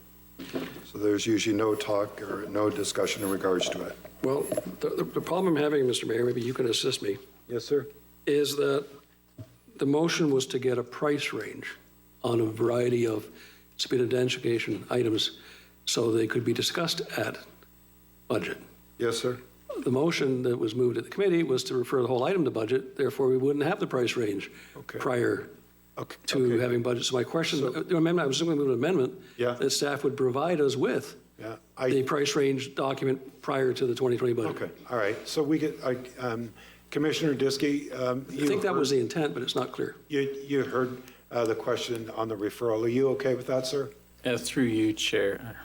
So there's usually no talk or no discussion in regards to it. Well, the problem I'm having, Mr. Mayor, maybe you can assist me, Yes, sir. is that the motion was to get a price range on a variety of speed identification items so they could be discussed at budget. Yes, sir. The motion that was moved at the committee was to refer the whole item to budget, therefore we wouldn't have the price range prior to having budget. So my question, the amendment, I was going to move an amendment Yeah. that staff would provide us with Yeah, the price range document prior to the 2020 budget. okay, all right. So we get, Commissioner Diskey, I think that was the intent, but it's not clear. You heard the question on the referral. Are you okay with that, sir? Through you, Chair,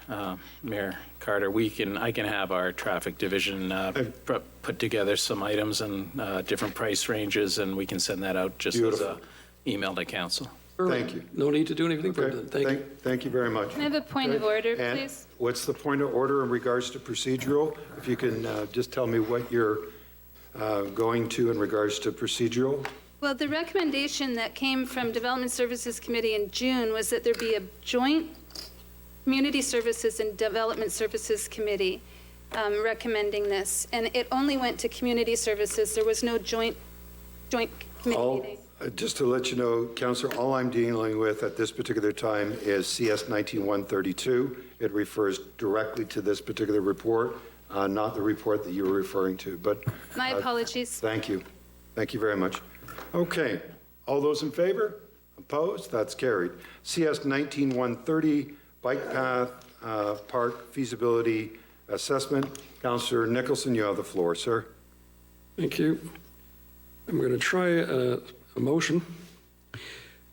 Mayor Carter, I can have our traffic division put together some items and different price ranges, and we can send that out just as an email to council. Thank you. No need to do anything Okay, further. Thank you. Thank you very much. Can I have a point of order, And please? what's the point of order in regards to procedural? If you can just tell me what you're going to in regards to procedural? Well, the recommendation that came from Development Services Committee in June was that there be a joint Community Services and Development Services Committee recommending this. And it only went to Community Services. There was no joint committee meeting. Just to let you know, Councillor, all I'm dealing with at this particular time is CS 19132. It refers directly to this particular report, not the report that you were referring to. But My apologies. thank you. Thank you very much. Okay. All those in favor? Opposed? That's carried. CS 19130, bike path Park feasibility assessment. Councillor Nicholson, you have the floor, sir. Thank you. I'm going to try a motion.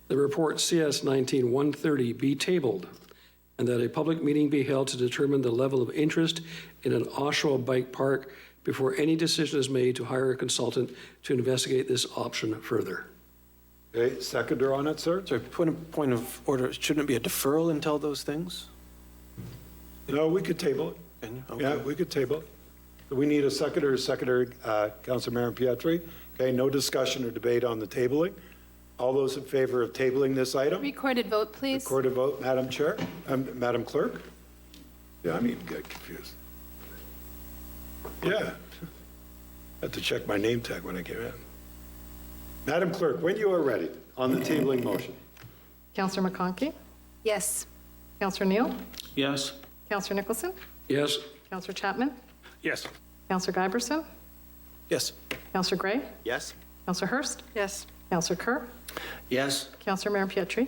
The report CS 19-130 be tabled, and that a public meeting be held to determine the level of interest in an Oshawa bike park before any decision is made to hire a consultant to investigate this option further. Okay, seconder on it, sir? Sorry, point of order, shouldn't it be a deferral until those things? No, we could table it. Okay. Yeah, we could table it. We need a seconder, Councilor Marin Pietri. Okay, no discussion or debate on the tabling. All those in favor of tabling this item? Recorded vote, please. Recorded vote, Madam Chair, Madam Clerk? Yeah, I'm even getting confused. Yeah. Had to check my name tag when I came in. Madam Clerk, when you are ready on the tabling motion. Counselor McConkey? Yes. Counselor Neal? Yes? Counselor Nicholson? Yes? Counselor Chapman? Yes. Counselor Giberson? Yes. Counselor Gray? Yes? Counselor Hurst? Yes. Counselor Kerr? Yes? Counselor Marin Pietri?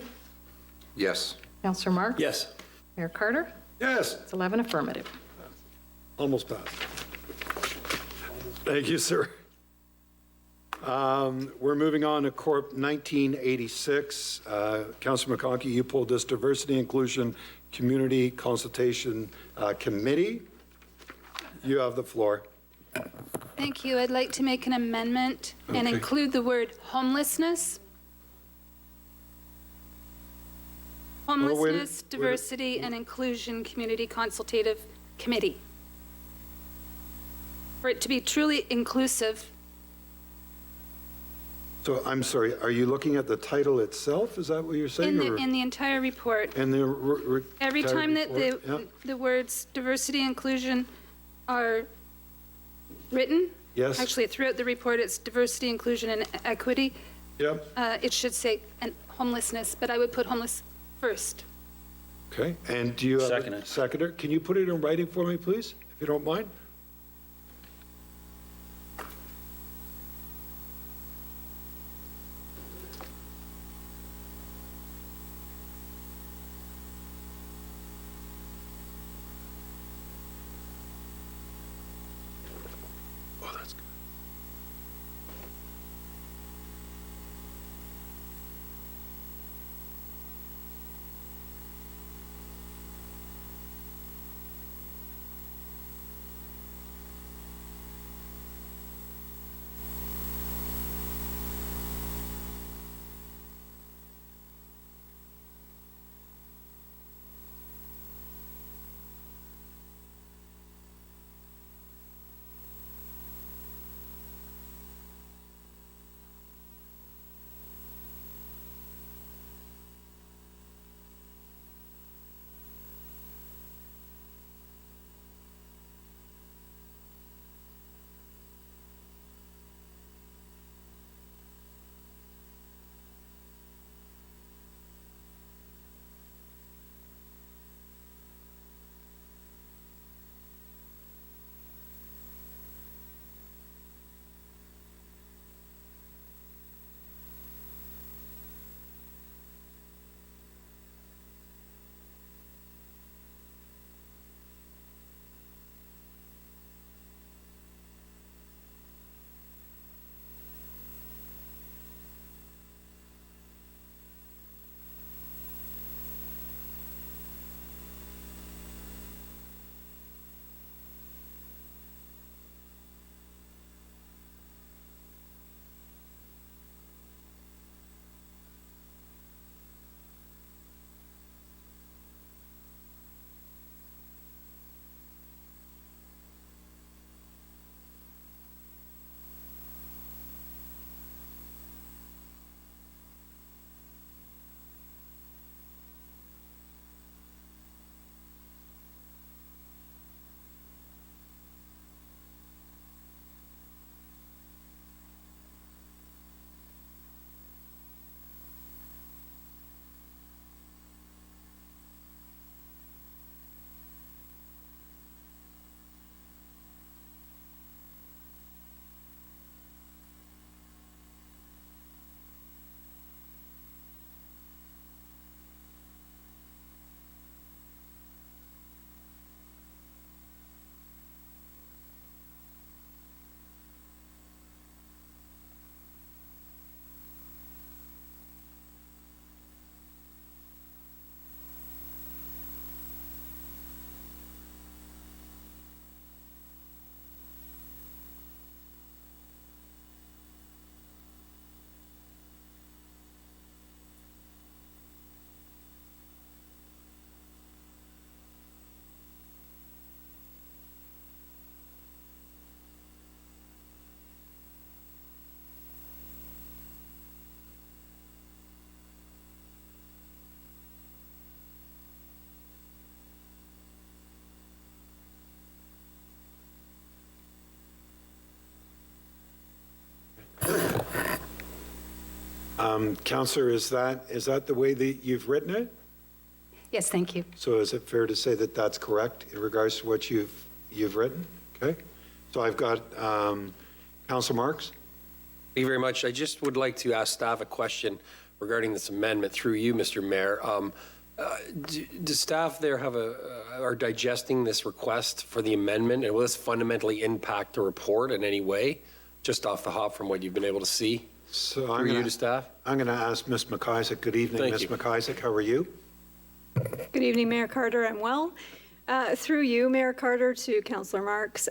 Yes. Counselor Marks? Yes. Mayor Carter? Yes, It's 11 affirmative. almost passed. Thank you, sir. We're moving on to Corp 1986. Councilor McConkey, you pulled this Diversity Inclusion Community Consultation Committee. You have the floor. Thank you. I'd like to make an amendment and Okay. include the word homelessness. Homelessness, Diversity, and Inclusion Community Consultative Committee. For it to be truly inclusive. So I'm sorry, are you looking at the title itself? Is that what you're saying? In the entire report, In the every entire time that report? Yeah. the words diversity and inclusion are written, Yes. actually throughout the report, it's diversity, inclusion, and equity, Yep, it should say and homelessness, but I would put homeless first. okay. And do you have Second a it. seconder? Can you put it in writing for me, please, if you don't mind? Oh, that's good. Counselor, is that the way that you've written it? Yes, thank you. So is it fair to say that that's correct in regards to what you've written? Okay. So I've got Counselor Marks. Thank you very much. I just would like to ask staff a question regarding this amendment through you, Mr. Mayor. Does staff there are digesting this request for the amendment, and will this fundamentally impact the report in any way, just off the hop from what you've been able to see? So through you to staff? I'm going to ask Ms. McIsaac. Good evening, Thank Ms. you. McIsaac. How are you? Good evening, Mayor Carter. I'm well. Through you, Mayor Carter, to Councillor Marks.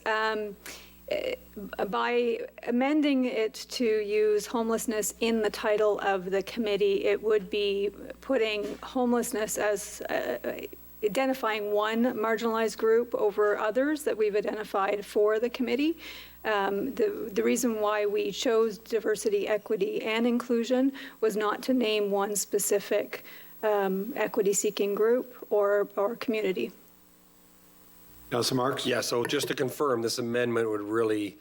By amending it to use homelessness in the title of the committee, it would be putting homelessness as identifying one marginalized group over others that we've identified for the committee. The reason why we chose diversity, equity, and inclusion was not to name one specific equity-seeking group or community. Councilor Marks? Yeah, so just to confirm, this amendment would really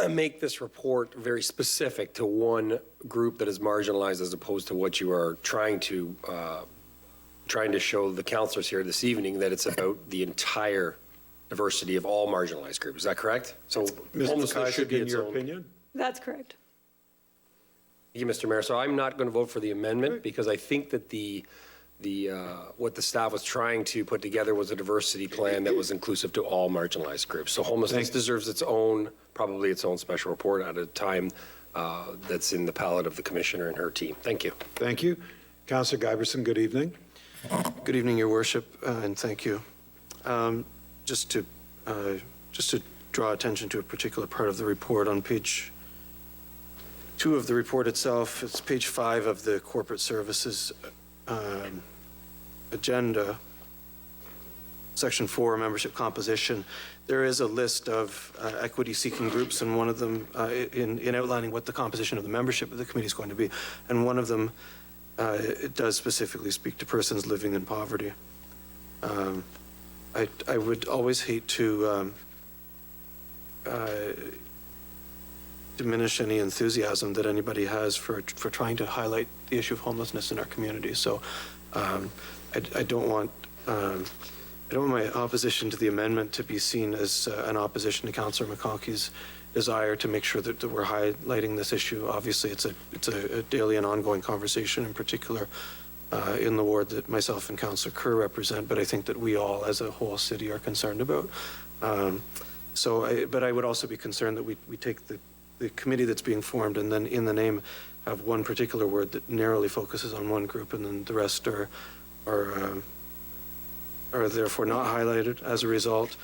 make this report very specific to one group that is marginalized, as opposed to what you are trying to show the councillors here this evening, that it's about the entire diversity of all marginalized groups. Is that correct? So Ms. homelessness should McIsaac, be in its your own. opinion? That's correct. Thank you, Mr. Mayor. So I'm not going to vote for the amendment because I think that what the staff was trying to put together was a diversity plan that was inclusive to all marginalized groups. So homelessness deserves probably its own special report at a time that's in the palette of the commissioner and her team. Thank you. Thank you. Councillor Giberson, good evening. Good evening, Your Worship, and thank you. Just to draw attention to a particular part of the report on page 2 of the report itself, it's page 5 of the corporate services agenda, section 4, membership composition. There is a list of equity-seeking groups, and one of them, in outlining what the composition of the membership of the committee is going to be, and one of them, it does specifically speak to persons living in poverty. I would always hate to diminish any enthusiasm that anybody has for trying to highlight the issue of homelessness in our community. So I don't want my opposition to the amendment to be seen as an opposition to Councillor McConkey's desire to make sure that we're highlighting this issue. Obviously, it's a daily and ongoing conversation, in particular in the ward that myself and Councillor Kerr represent, but I think that we all as a whole city are concerned about. But I would also be concerned that we take the committee that's being formed and then in the name have one particular word that narrowly focuses on one group, and then the rest are therefore not highlighted as a result.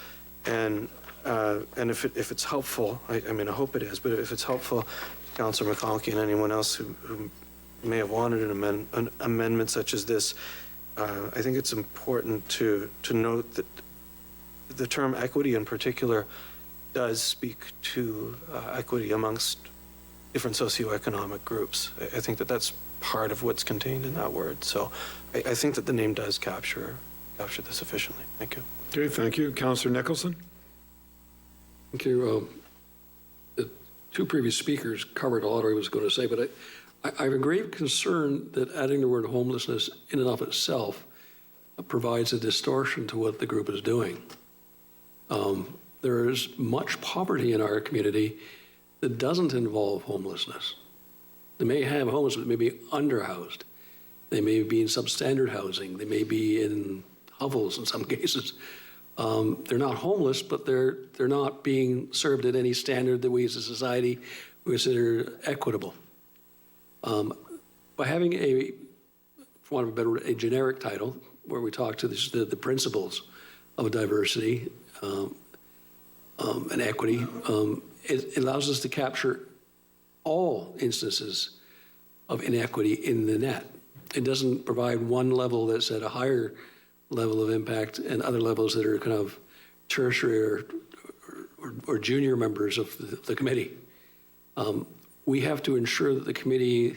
And if it's helpful, I mean, I hope it is, but if it's helpful, Councillor McConkey and anyone else who may have wanted an amendment such as this, I think it's important to note that the term equity in particular does speak to equity amongst different socioeconomic groups. I think that that's part of what's contained in that word. So I think that the name does capture this sufficiently. Thank you. Okay, thank you. Councillor Nicholson? Thank you. The two previous speakers covered a lot of what I was going to say, but I have a grave concern that adding the word homelessness in and of itself provides a distortion to what the group is doing. There is much poverty in our community that doesn't involve homelessness. They may have homelessness, but may be underhoused. They may be in substandard housing. They may be in hovels in some cases. They're not homeless, but they're not being served at any standard that we as a society consider equitable. By having for want of a better word, a generic title where we talk to the principles of diversity and equity, it allows us to capture all instances of inequity in the net. It doesn't provide one level that's at a higher level of impact and other levels that are kind of tertiary or junior members of the committee. We have to ensure that the committee,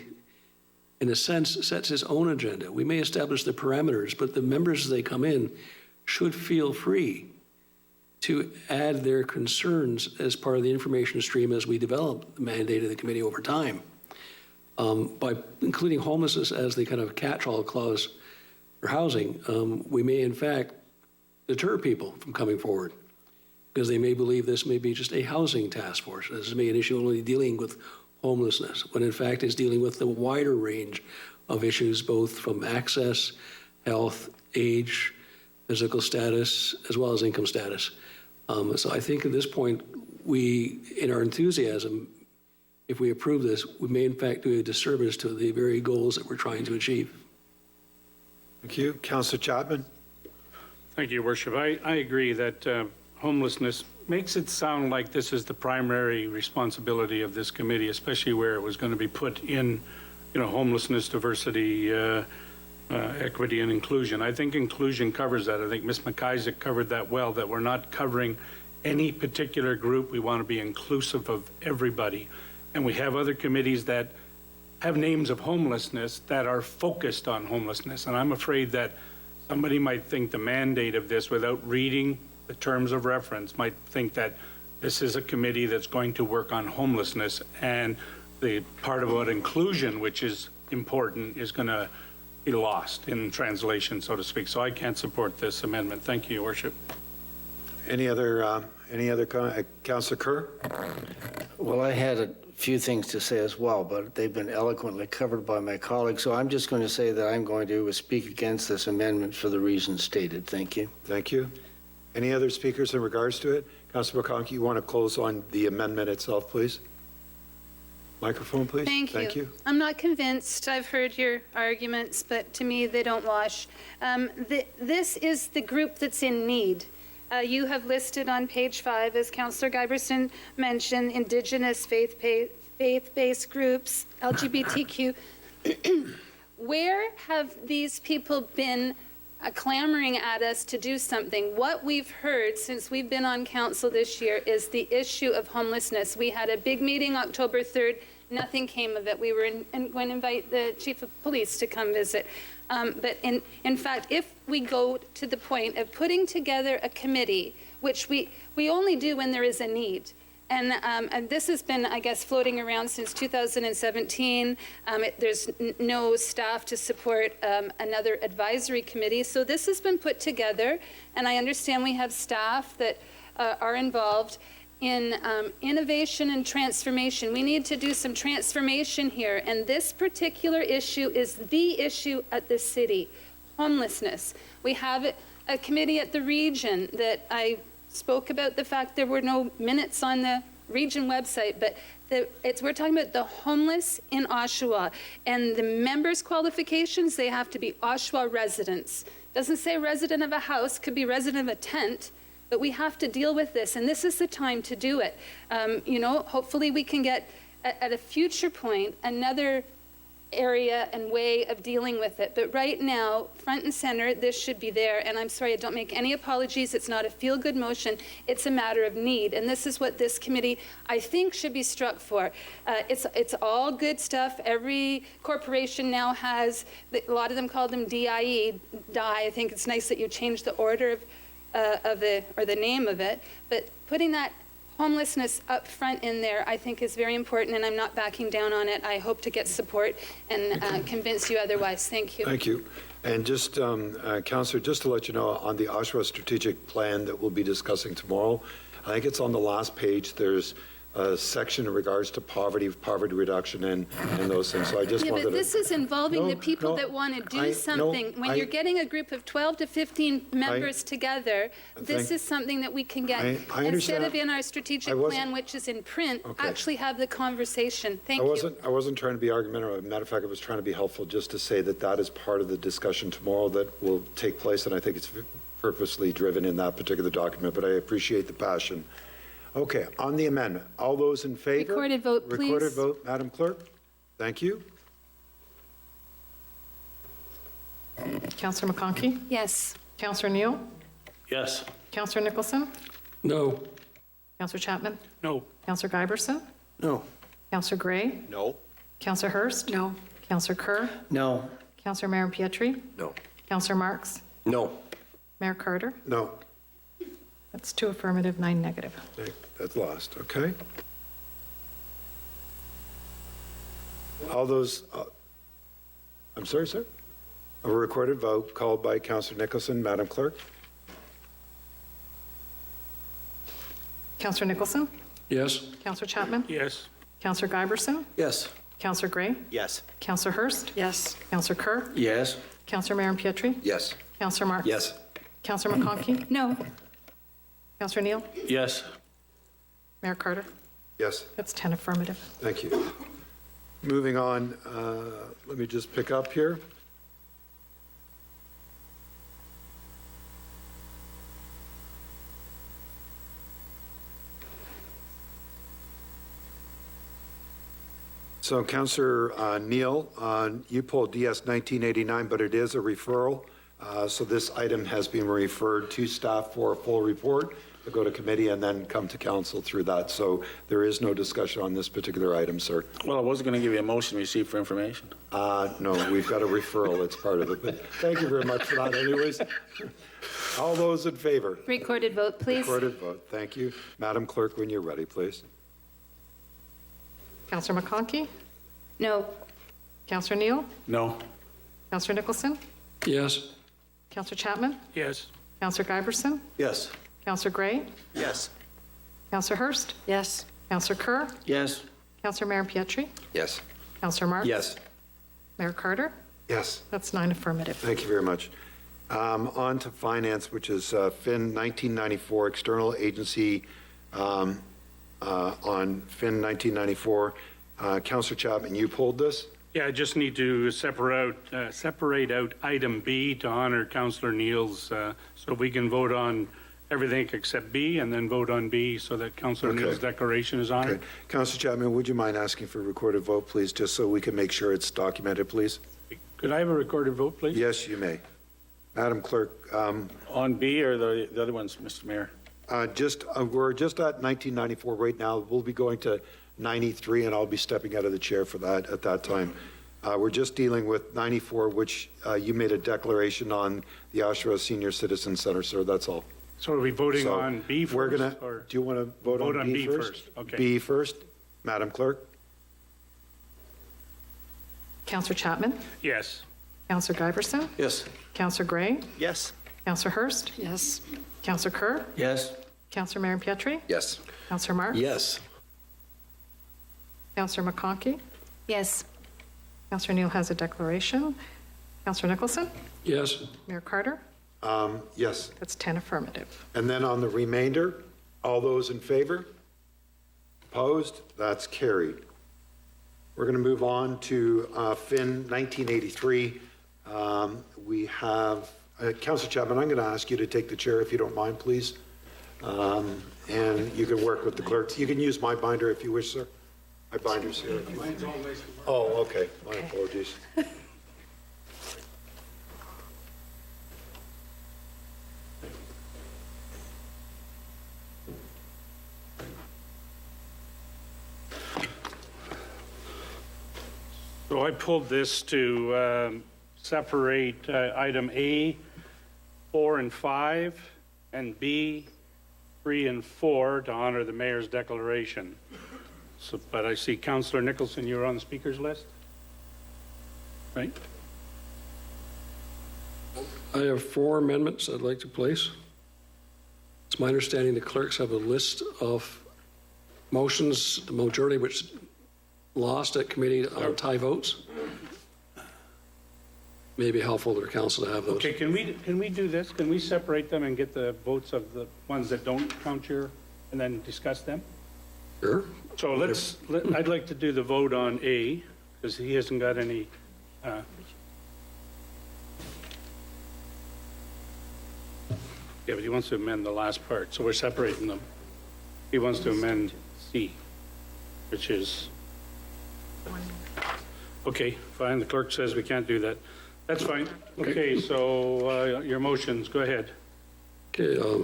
in a sense, sets its own agenda. We may establish the parameters, but the members as they come in should feel free to add their concerns as part of the information stream as we develop the mandate of the committee over time. by including homelessness as the kind of catch-all clause for housing, we may in fact deter people from coming forward because they may believe this may be just a housing task force. This may be an issue only dealing with homelessness, when in fact it's dealing with the wider range of issues, both from access, health, age, physical status, as well as income status. So I think at this point, we, in our enthusiasm, if we approve this, we may in fact do a disservice to the very goals that we're trying to achieve. Thank you. Councillor Chapman? Thank you, Your Worship. I agree that homelessness makes it sound like this is the primary responsibility of this committee, especially where it was going to be put in, homelessness, diversity, equity, and inclusion. I think inclusion covers that. I think Ms. McIsaac covered that well, that we're not covering any particular group. We want to be inclusive of everybody. And we have other committees that have names of homelessness that are focused on homelessness. And I'm afraid that somebody might think the mandate of this, without reading the terms of reference, might think that this is a committee that's going to work on homelessness, and the part about inclusion, which is important, is going to be lost in translation, so to speak. So I can't support this amendment. Thank you, Your Worship. Any other Councillor Kerr? Well, I had a few things to say as well, but they've been eloquently covered by my colleagues. So I'm just going to say that I'm going to speak against this amendment for the reasons stated. Thank you. Thank you. Any other speakers in regards to it? Councillor McConkey, you want to close on the amendment itself, please? Microphone, please. Thank you. I'm not convinced. I've heard your arguments, but to me, they don't wash. This is the group that's in need. You have listed on page 5, as Councillor Giberson mentioned, Indigenous faith-based groups, LGBTQ. Where have these people been clamoring at us to do something? What we've heard since we've been on council this year is the issue of homelessness. We had a big meeting October 3rd. Nothing came of it. We were going to invite the chief of police to come visit. But in fact, if we go to the point of putting together a committee, which we only do when there is a need, and this has been, I guess, floating around since 2017. There's no staff to support another advisory committee. So this has been put together, and I understand we have staff that are involved in innovation and transformation. We need to do some transformation here, and this particular issue is the issue at the city, homelessness. We have a committee at the region that I spoke about the fact there were no minutes on the region website, but we're talking about the homeless in Oshawa, and the members' qualifications, they have to be Oshawa residents. Doesn't say resident of a house, could be resident of a tent, but we have to deal with this, and this is the time to do it. Hopefully we can get, at a future point, another area and way of dealing with it. But right now, front and center, this should be there. And I'm sorry, I don't make any apologies. It's not a feel-good motion. It's a matter of need. And this is what this committee, I think, should be struck for. It's all good stuff. Every corporation now has, a lot of them call them DIE, DIE. I think it's nice that you changed the order of the name of it. But putting that homelessness up front in there, I think, is very important, and I'm not backing down on it. I hope to get support and convince you otherwise. Thank you. Thank you. And just, Councillor, just to let you know, on the Oshawa strategic plan that we'll be discussing tomorrow, I think it's on the last page. There's a section in regards to poverty reduction, and those things. So I just wanted to... but this is involving the people that want to do something. When you're getting a group of 12 to 15 members together, this is something that we can get. I Instead of in our strategic plan, which is in print, actually have the conversation. Thank you. I wasn't trying to be argumentative. As a matter of fact, I was trying to be helpful, just to say that that is part of the discussion tomorrow that will take place, and I think it's purposely driven in that particular document, but I appreciate the passion. Okay, on the amendment, all those in favor? Recorded vote, please. Recorded vote, Madam Clerk. Thank you. Councillor McConkey? Yes. Councillor Neal? Yes. Councillor Nicholson? No. Councillor Chapman? No. Councillor Giberson? No. Councillor Gray? No. Councillor Hurst? No. Councillor Kerr? No. Councillor Marin Pietri? No. Councillor Marks? No. Mayor Carter? No. That's 2 affirmative, 9 negative. That's lost, okay. All those, I'm sorry, sir? A recorded vote called by Councillor Nicholson. Madam Clerk? Councillor Nicholson? Yes? Councillor Chapman? Yes. Councillor Giberson? Yes. Councillor Gray? Yes. Councillor Hurst? Yes. Councillor Kerr? Yes. Councillor Marin Pietri? Yes. Councillor Marks? Yes. Councillor McConkey? No. Councillor Neal? Yes. Mayor Carter? Yes. That's 10 affirmative. Thank you. Moving on, let me just pick up here. So Councillor Neal, you pulled DS 1989, but it is a referral. So this item has been referred to staff for a full report to go to committee and then come to council through that. So there is no discussion on this particular item, sir. Well, I wasn't going to give you a motion to receive for information. No, we've got a referral. It's part of it. But thank you very much for that anyways. All those in favor? Recorded vote, please. Recorded vote. Thank you. Madam Clerk, when you're ready, please. Councillor McConkey? No. Councillor Neal? No. Councillor Nicholson? Yes? Councillor Chapman? Yes. Councillor Giberson? Yes. Councillor Gray? Yes. Councillor Hurst? Yes. Councillor Kerr? Yes. Councillor Marin Pietri? Yes. Councillor Marks? Yes. Mayor Carter? Yes. That's 9 affirmative. Thank you very much. On to finance, which is FIN 1994, external agency on FIN 1994. Councillor Chapman, you pulled this? Yeah, I just need to separate out item B to honor Councillor Neal's, so we can vote on everything except B and then vote on B so that Councillor Okay. Neal's declaration is honored. Okay. Councillor Chapman, would you mind asking for a recorded vote, please, just so we can make sure it's documented, please? Could I have a recorded vote, please? Yes, you may. Madam Clerk, On B or the other ones, Mr. Mayor? we're just at 1994 right now. We'll be going to 93, and I'll be stepping out of the chair for that at that time. We're just dealing with 94, which you made a declaration on the Oshawa Senior Citizen Center, sir. That's all. So are we voting So on B first? We're gonna. or- Do you want to vote on B first? Okay. B first, Madam Clerk. Councillor Chapman? Yes. Councillor Giberson? Yes. Councillor Gray? Yes. Councillor Hurst? Yes. Councillor Kerr? Yes. Councillor Marin Pietri? Yes. Councillor Marks? Yes. Councillor McConkey? Yes. Councillor Neal has a declaration. Councillor Nicholson? Yes? Mayor Carter? Yes. That's 10 affirmative. And then on the remainder, all those in favor? Opposed? That's carried. We're going to move on to FIN 1983. We have, Councillor Chapman, I'm going to ask you to take the chair if you don't mind, please. And you can work with the clerks. You can use my binder if you wish, sir. My binder's here. Oh, okay. My apologies. So I pulled this to separate item A, 4 and 5, and B, 3 and 4 to honor the mayor's declaration. So, but I see Councillor Nicholson, you're on the speaker's list? Right? I have 4 amendments I'd like to place. It's my understanding the clerks have a list of motions, the majority of which lost at committee on tie votes. May be helpful to the council to have those. Okay, can we do this? Can we separate them and get the votes of the ones that don't count here and then discuss them? Sure. So I'd like to do the vote on A, because he hasn't got any, yeah, but he wants to amend the last part, so we're separating them. He wants to amend C, which is, okay, fine, the clerk says we can't do that. That's fine. Okay, so your motions, go ahead. Okay, I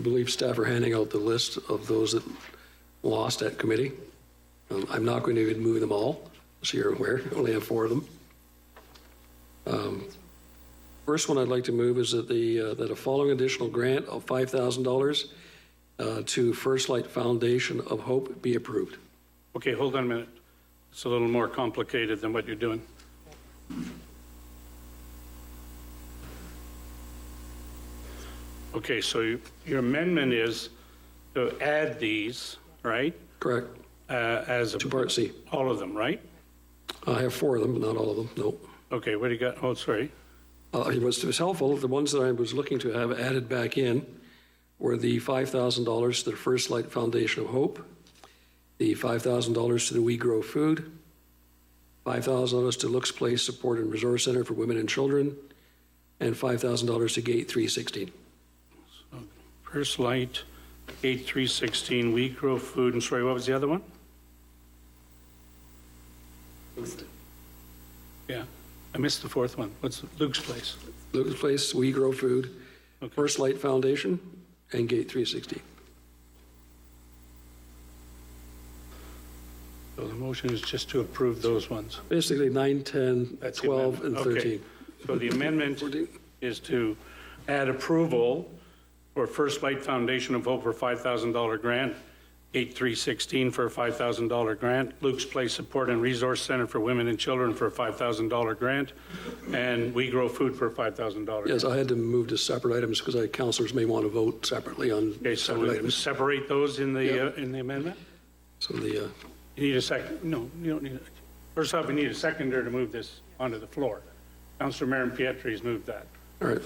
believe staff are handing out the list of those that lost at committee. I'm not going to move them all, so you're aware. I only have 4 of them. First one I'd like to move is that that a following additional grant of $5,000 to First Light Foundation of Hope be approved. Okay, hold on a minute. It's a little more complicated than what you're doing. Okay, so your amendment is to add these, right? Correct. As a. To Part C. All of them, right? I have 4 of them, but not all of them, no. Okay, what do you got? Oh, sorry. It was helpful. The ones that I was looking to have added back in were the $5,000 to the First Light Foundation of Hope, the $5,000 to the We Grow Food, $5,000 to Looks Place Support and Resource Center for Women and Children, and $5,000 to Gate 316. First Light, 8316, We Grow Food, and sorry, what was the other one? Yeah, I missed the fourth one. What's Luke's Place? Luke's Place, We Grow Food, Okay. First Light Foundation, and Gate 316. So the motion is just to approve those ones. Basically 9, 10, That's the 12, and amendment. 13. Okay. So the amendment is to add approval for First Light Foundation of Hope for $5,000 grant, 8316 for a $5,000 grant, Luke's Place Support and Resource Center for Women and Children for a $5,000 grant, and We Grow Food for a $5,000. Yes, I had to move to separate items because councilors may want to vote separately on Okay, so separate we items. separate those in the amendment? So the, You need a second, no, you don't need it. First off, we need a seconder to move this onto the floor. Councilor Marin Pietri's moved that. all right.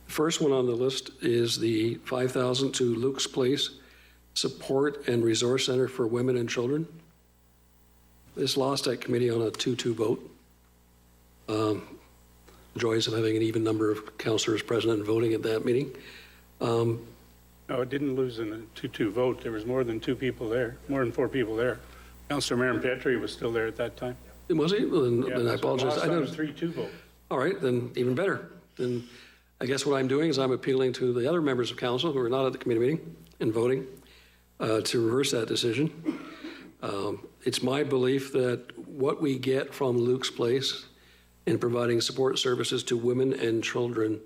First one on the list is the $5,000 to Luke's Place Support and Resource Center for Women and Children. This lost at committee on a 2-2 vote. Joys of having an even number of councilors present and voting at that meeting. No, it didn't lose in a 2-2 vote. There was more than 2 people there, more than 4 people there. Councilor Marin Pietri was still there at that time. Was he? Well, then I apologize. Last I time know. it was 3-2 vote. All right, then even better. Then I guess what I'm doing is I'm appealing to the other members of council who are not at the committee meeting and voting to reverse that decision. It's my belief that what we get from Luke's Place in providing support services to women and children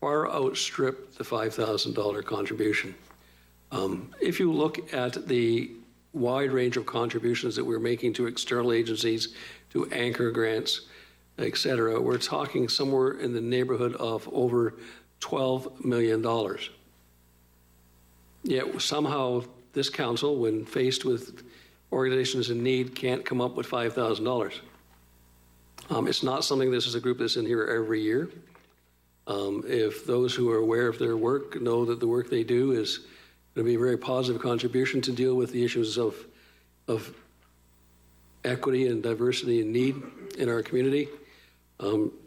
far outstrip the $5,000 contribution. If you look at the wide range of contributions that we're making to external agencies, to anchor grants, et cetera, we're talking somewhere in the neighborhood of over $12 million. Yet somehow this council, when faced with organizations in need, can't come up with $5,000. It's not something, this is a group that's in here every year. If those who are aware of their work know that the work they do is going to be a very positive contribution to deal with the issues of equity and diversity and need in our community,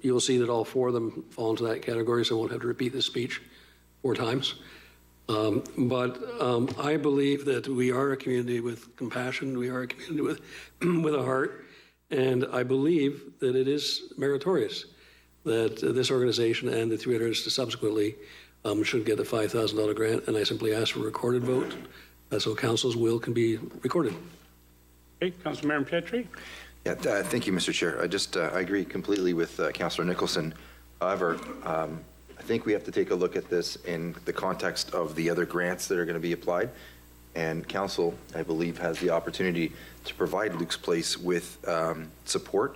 you'll see that all 4 of them fall into that category, so I won't have to repeat this speech 4 times. But I believe that we are a community with compassion, we are a community with a heart, and I believe that it is meritorious that this organization and the 3 others subsequently should get a $5,000 grant, and I simply ask for a recorded vote so council's will can be recorded. Okay, Councilor Marin Pietri? Yeah, thank you, Mr. Chair. I agree completely with Councillor Nicholson. However, I think we have to take a look at this in the context of the other grants that are going to be applied. And council, I believe, has the opportunity to provide Luke's Place with support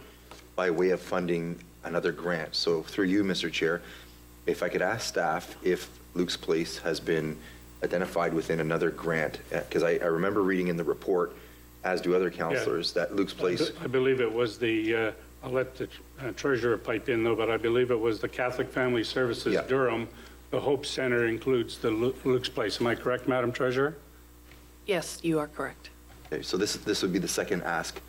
by way of funding another grant. So through you, Mr. Chair, if I could ask staff if Luke's Place has been identified within another grant, because I remember reading in the report, as do other councilors, that Luke's Place. I believe it was the, I'll let the treasurer pipe in though, but I believe it was the Catholic Family Services Durham. The Hope Center includes the Luke's Place. Am I correct, Madam Treasurer? Yes, you are correct. Okay, so this would be the second ask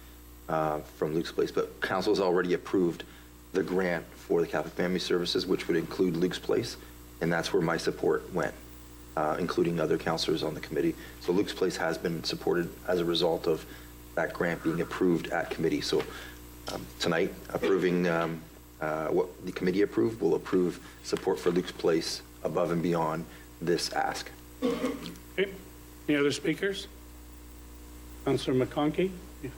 from Luke's Place, but council has already approved the grant for the Catholic Family Services, which would include Luke's Place, and that's where my support went, including other councilors on the committee. So Luke's Place has been supported as a result of that grant being approved at committee. So tonight, approving what the committee approved, will approve support for Luke's Place above and beyond this ask. Okay. Any other speakers? Councillor McConkey? You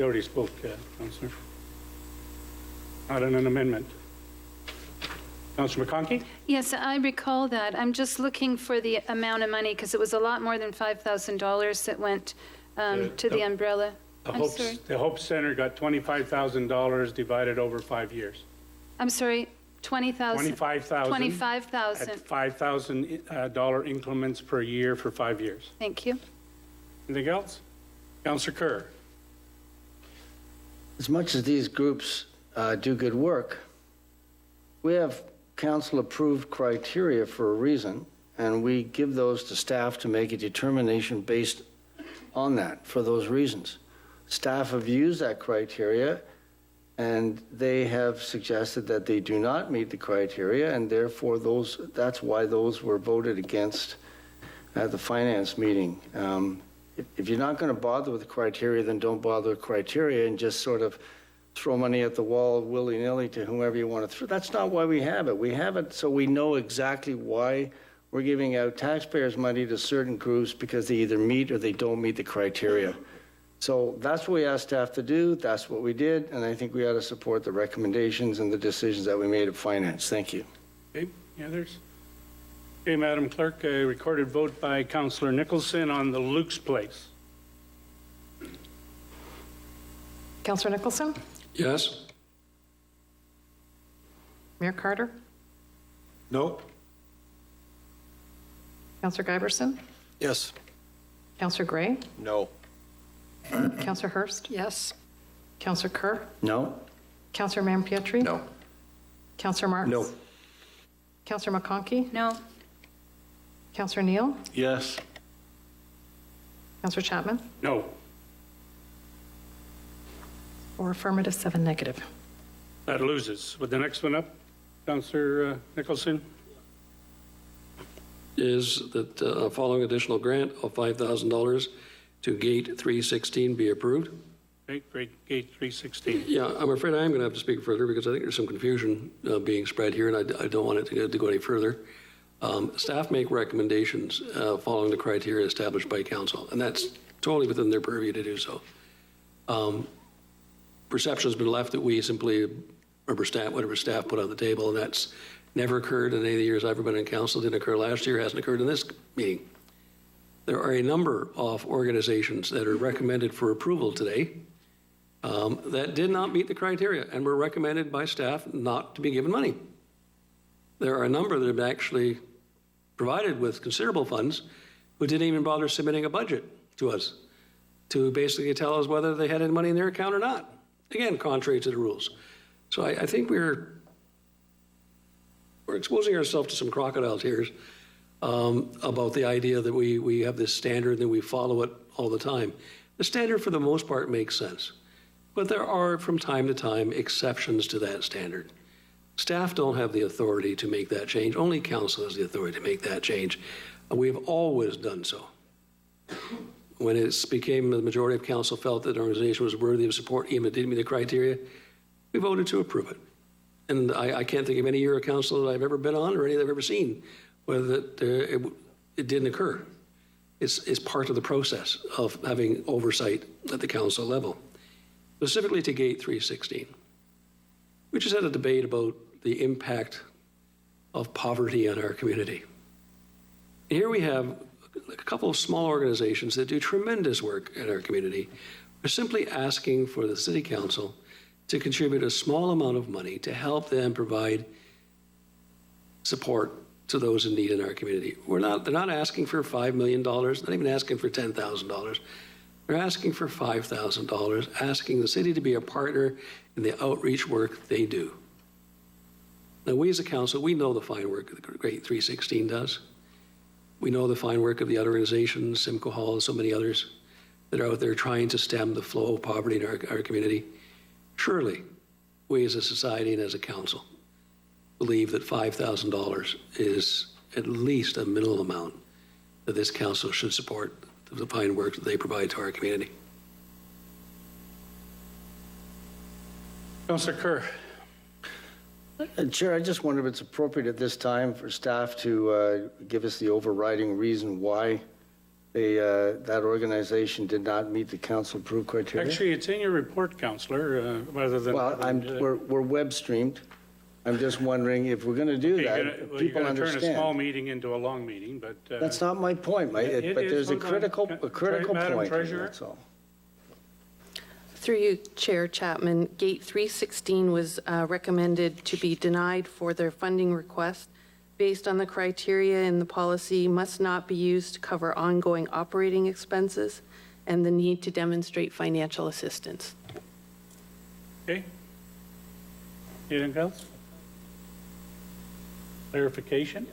already spoke, Councillor. Not in an amendment. Councillor McConkey? Yes, I recall that. I'm just looking for the amount of money because it was a lot more than $5,000 that went to the umbrella. I'm sorry. The Hope Center got $25,000 divided over 5 years. I'm sorry, 20,000? $25,000. 25,000. At $5,000 increments per year for 5 years. Thank you. Anything else? Councillor Kerr. As much as these groups do good work, we have council-approved criteria for a reason, and we give those to staff to make a determination based on that, for those reasons. Staff have used that criteria, and they have suggested that they do not meet the criteria, and therefore that's why those were voted against at the finance meeting. If you're not going to bother with the criteria, then don't bother with criteria and just sort of throw money at the wall willy-nilly to whomever you want to throw. That's not why we have it. We have it so we know exactly why we're giving out taxpayers' money to certain groups because they either meet or they don't meet the criteria. So that's what we asked staff to do. That's what we did. And I think we ought to support the recommendations and the decisions that we made at finance. Thank you. Okay, any others? Okay, Madam Clerk, a recorded vote by Councillor Nicholson on the Luke's Place. Councillor Nicholson? Yes? Mayor Carter? No? Councillor Giberson? Yes. Councillor Gray? No. Councillor Hurst? Yes. Councillor Kerr? No? Councillor Mampietri? No. Councillor Martins? No. Councillor McConkey? No. Councillor Neal? Yes. Councillor Chapman? No. Or affirmative, 7 negative. That loses. With the next one up, Councillor Nicholson. Is that following additional grant of $5,000 to Gate 316 be approved? Okay, Gate 316. Yeah, I'm afraid I am going to have to speak further because I think there's some confusion being spread here, and I don't want it to go any further. Staff make recommendations following the criteria established by council, and that's totally within their purview to do so. Perception has been left that we simply whatever staff put on the table, and that's never occurred in any of the years I've ever been in council. Didn't occur last year, hasn't occurred in this meeting. There are a number of organizations that are recommended for approval today that did not meet the criteria and were recommended by staff not to be given money. There are a number that have actually provided with considerable funds who didn't even bother submitting a budget to us to basically tell us whether they had any money in their account or not. Again, contrary to the rules. So I think we're exposing ourselves to some crocodile tears about the idea that we have this standard and we follow it all the time. The standard for the most part makes sense, but there are from time to time exceptions to that standard. Staff don't have the authority to make that change. Only council has the authority to make that change. And we have always done so. When it became the majority of council felt that an organization was worthy of support, even if it didn't meet the criteria, we voted to approve it. And I can't think of any year of council that I've ever been on or any that I've ever seen where it didn't occur. It's part of the process of having oversight at the council level. Specifically to Gate 316, we just had a debate about the impact of poverty on our community. And here we have a couple of small organizations that do tremendous work in our community. We're simply asking for the city council to contribute a small amount of money to help them provide support to those in need in our community. They're not asking for $5 million, not even asking for $10,000. They're asking for $5,000, asking the city to be a partner in the outreach work they do. Now, we as a council, we know the fine work that Gate 316 does. We know the fine work of the other organizations, Simcoe Hall and so many others that are out there trying to stem the flow of poverty in our community. Surely, we as a society and as a council believe that $5,000 is at least a minimal amount that this council should support the fine work that they provide to our community. Councillor Kerr. Chair, I just wonder if it's appropriate at this time for staff to give us the overriding reason why that organization did not meet the council-approved criteria. Actually, it's in your report, Councillor, rather than... Well, we're web streamed. I'm just wondering if we're going to do that, people You're going to turn a small understand. meeting into a long meeting, but... That's not my point, but it is there's a sometimes. critical Madam point here, Treasurer? that's all. Through you, Chair Chapman, Gate 316 was recommended to be denied for their funding request based on the criteria in the policy must not be used to cover ongoing operating expenses and the need to demonstrate financial assistance. Okay. Anything else? Clarification?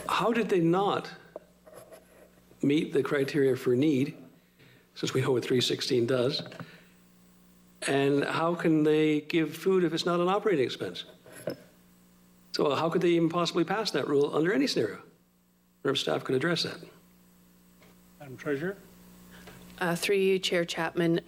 How did they not meet the criteria for need, since we know what 316 does? And how can they give food if it's not an operating expense? So how could they even possibly pass that rule under any scenario? Perhaps staff could address that. Madam Treasurer? Through you, Chair Chapman,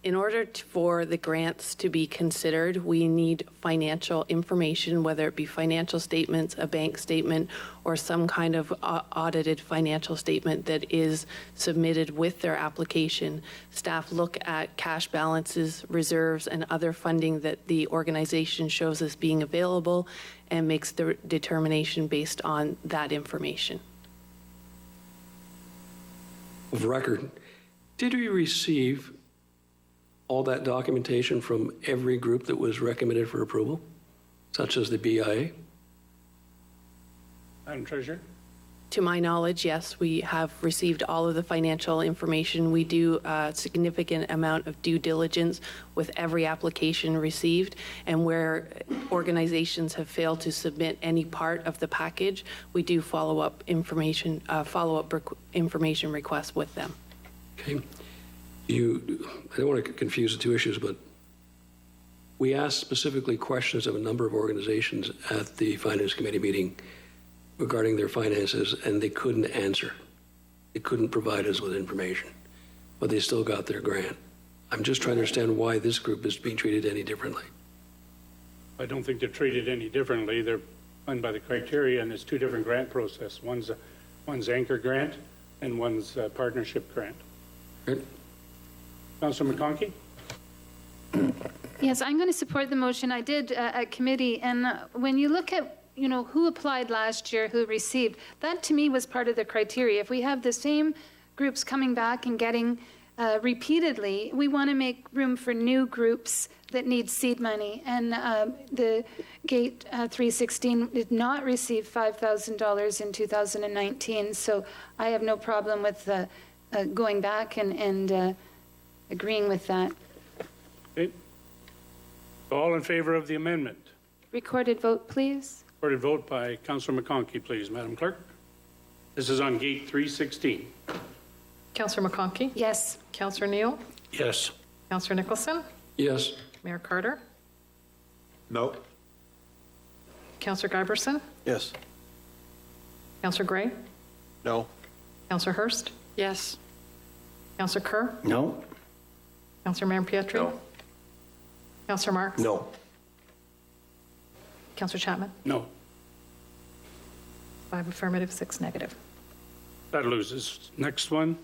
in order for the grants to be considered, we need financial information, whether it be financial statements, a bank statement, or some kind of audited financial statement that is submitted with their application. Staff look at cash balances, reserves, and other funding that the organization shows as being available and makes the determination based on that information. Of record, did we receive all that documentation from every group that was recommended for approval, such as the BIA? Madam Treasurer? To my knowledge, yes, we have received all of the financial information. We do a significant amount of due diligence with every application received, and where organizations have failed to submit any part of the package, we do follow-up information requests with them. Okay. I don't want to confuse the two issues, but we asked specifically questions of a number of organizations at the Finance Committee meeting regarding their finances, and they couldn't answer. They couldn't provide us with information, but they still got their grant. I'm just trying to understand why this group is being treated any differently. I don't think they're treated any differently. They're funded by the criteria, and it's two different grant process. One's anchor grant, and one's a partnership grant. Good. Councillor McConkey? Yes, I'm going to support the motion. I did at committee, and when you look at, who applied last year, who received, that to me was part of the criteria. If we have the same groups coming back and getting repeatedly, we want to make room for new groups that need seed money. And the Gate 316 did not receive $5,000 in 2019, so I have no problem with going back and agreeing with that. Okay. All in favor of the amendment? Recorded vote, please. Recorded vote by Councillor McConkey, please. Madam Clerk? This is on Gate 316. Councillor McConkey? Yes. Councillor Neal? Yes. Councillor Nicholson? Yes. Mayor Carter? No. Councillor Giberson? Yes. Councillor Gray? No. Councillor Hurst? Yes. Councillor Kerr? No. Councillor Marin-Pietri? No. Councillor Marks? No. Councillor Chapman? No. 5 affirmative, 6 negative. That loses. Next one,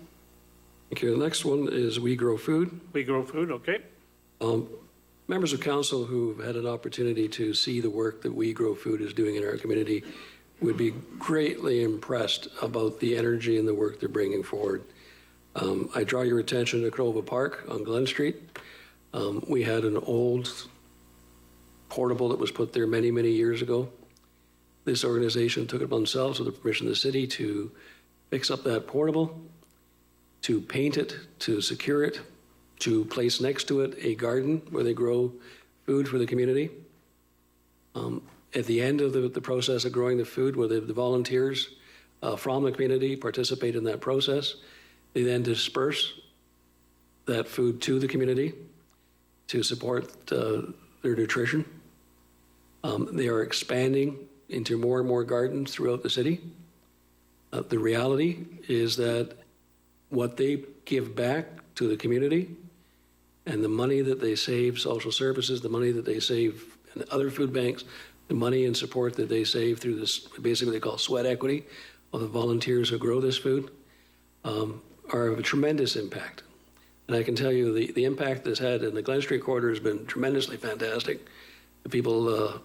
Okay, the next one is We Grow Food. We Grow Food, okay. Members of council who've had an opportunity to see the work that We Grow Food is doing in our community would be greatly impressed about the energy and the work they're bringing forward. I draw your attention to Canova Park on Glen Street. We had an old portable that was put there many, many years ago. This organization took it upon themselves with the permission of the city to fix up that portable, to paint it, to secure it, to place next to it a garden where they grow food for the community. At the end of the process of growing the food, where the volunteers from the community participate in that process, they then disperse that food to the community to support their nutrition. They are expanding into more and more gardens throughout the city. The reality is that what they give back to the community and the money that they save social services, the money that they save in other food banks, the money and support that they save through this, basically what they call sweat equity of the volunteers who grow this food, are of a tremendous impact. And I can tell you the impact this had in the Glen Street corridor has been tremendously fantastic. The people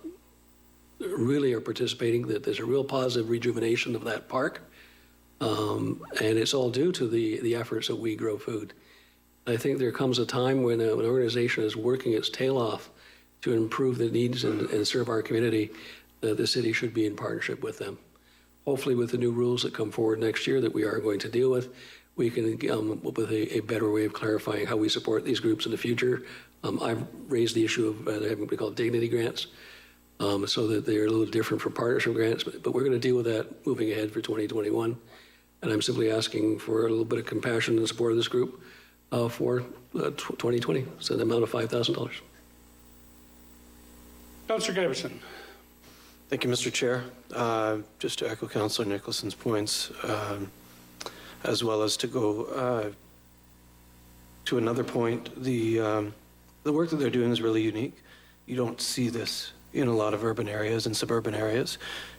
really are participating, that there's a real positive rejuvenation of that park. And it's all due to the efforts that We Grow Food. I think there comes a time when an organization is working its tail off to improve the needs and serve our community, the city should be in partnership with them. Hopefully with the new rules that come forward next year that we are going to deal with, we can come up with a better way of clarifying how we support these groups in the future. I've raised the issue of having what we call dignity grants, so that they're a little different from partnership grants, but we're going to deal with that moving ahead for 2021. And I'm simply asking for a little bit of compassion and support of this group for 2020, so the amount of $5,000. Councillor Giverson. Thank you, Mr. Chair. Just to echo Councillor Nicholson's points, as well as to go to another point, the work that they're doing is really unique. You don't see this in a lot of urban areas and suburban areas.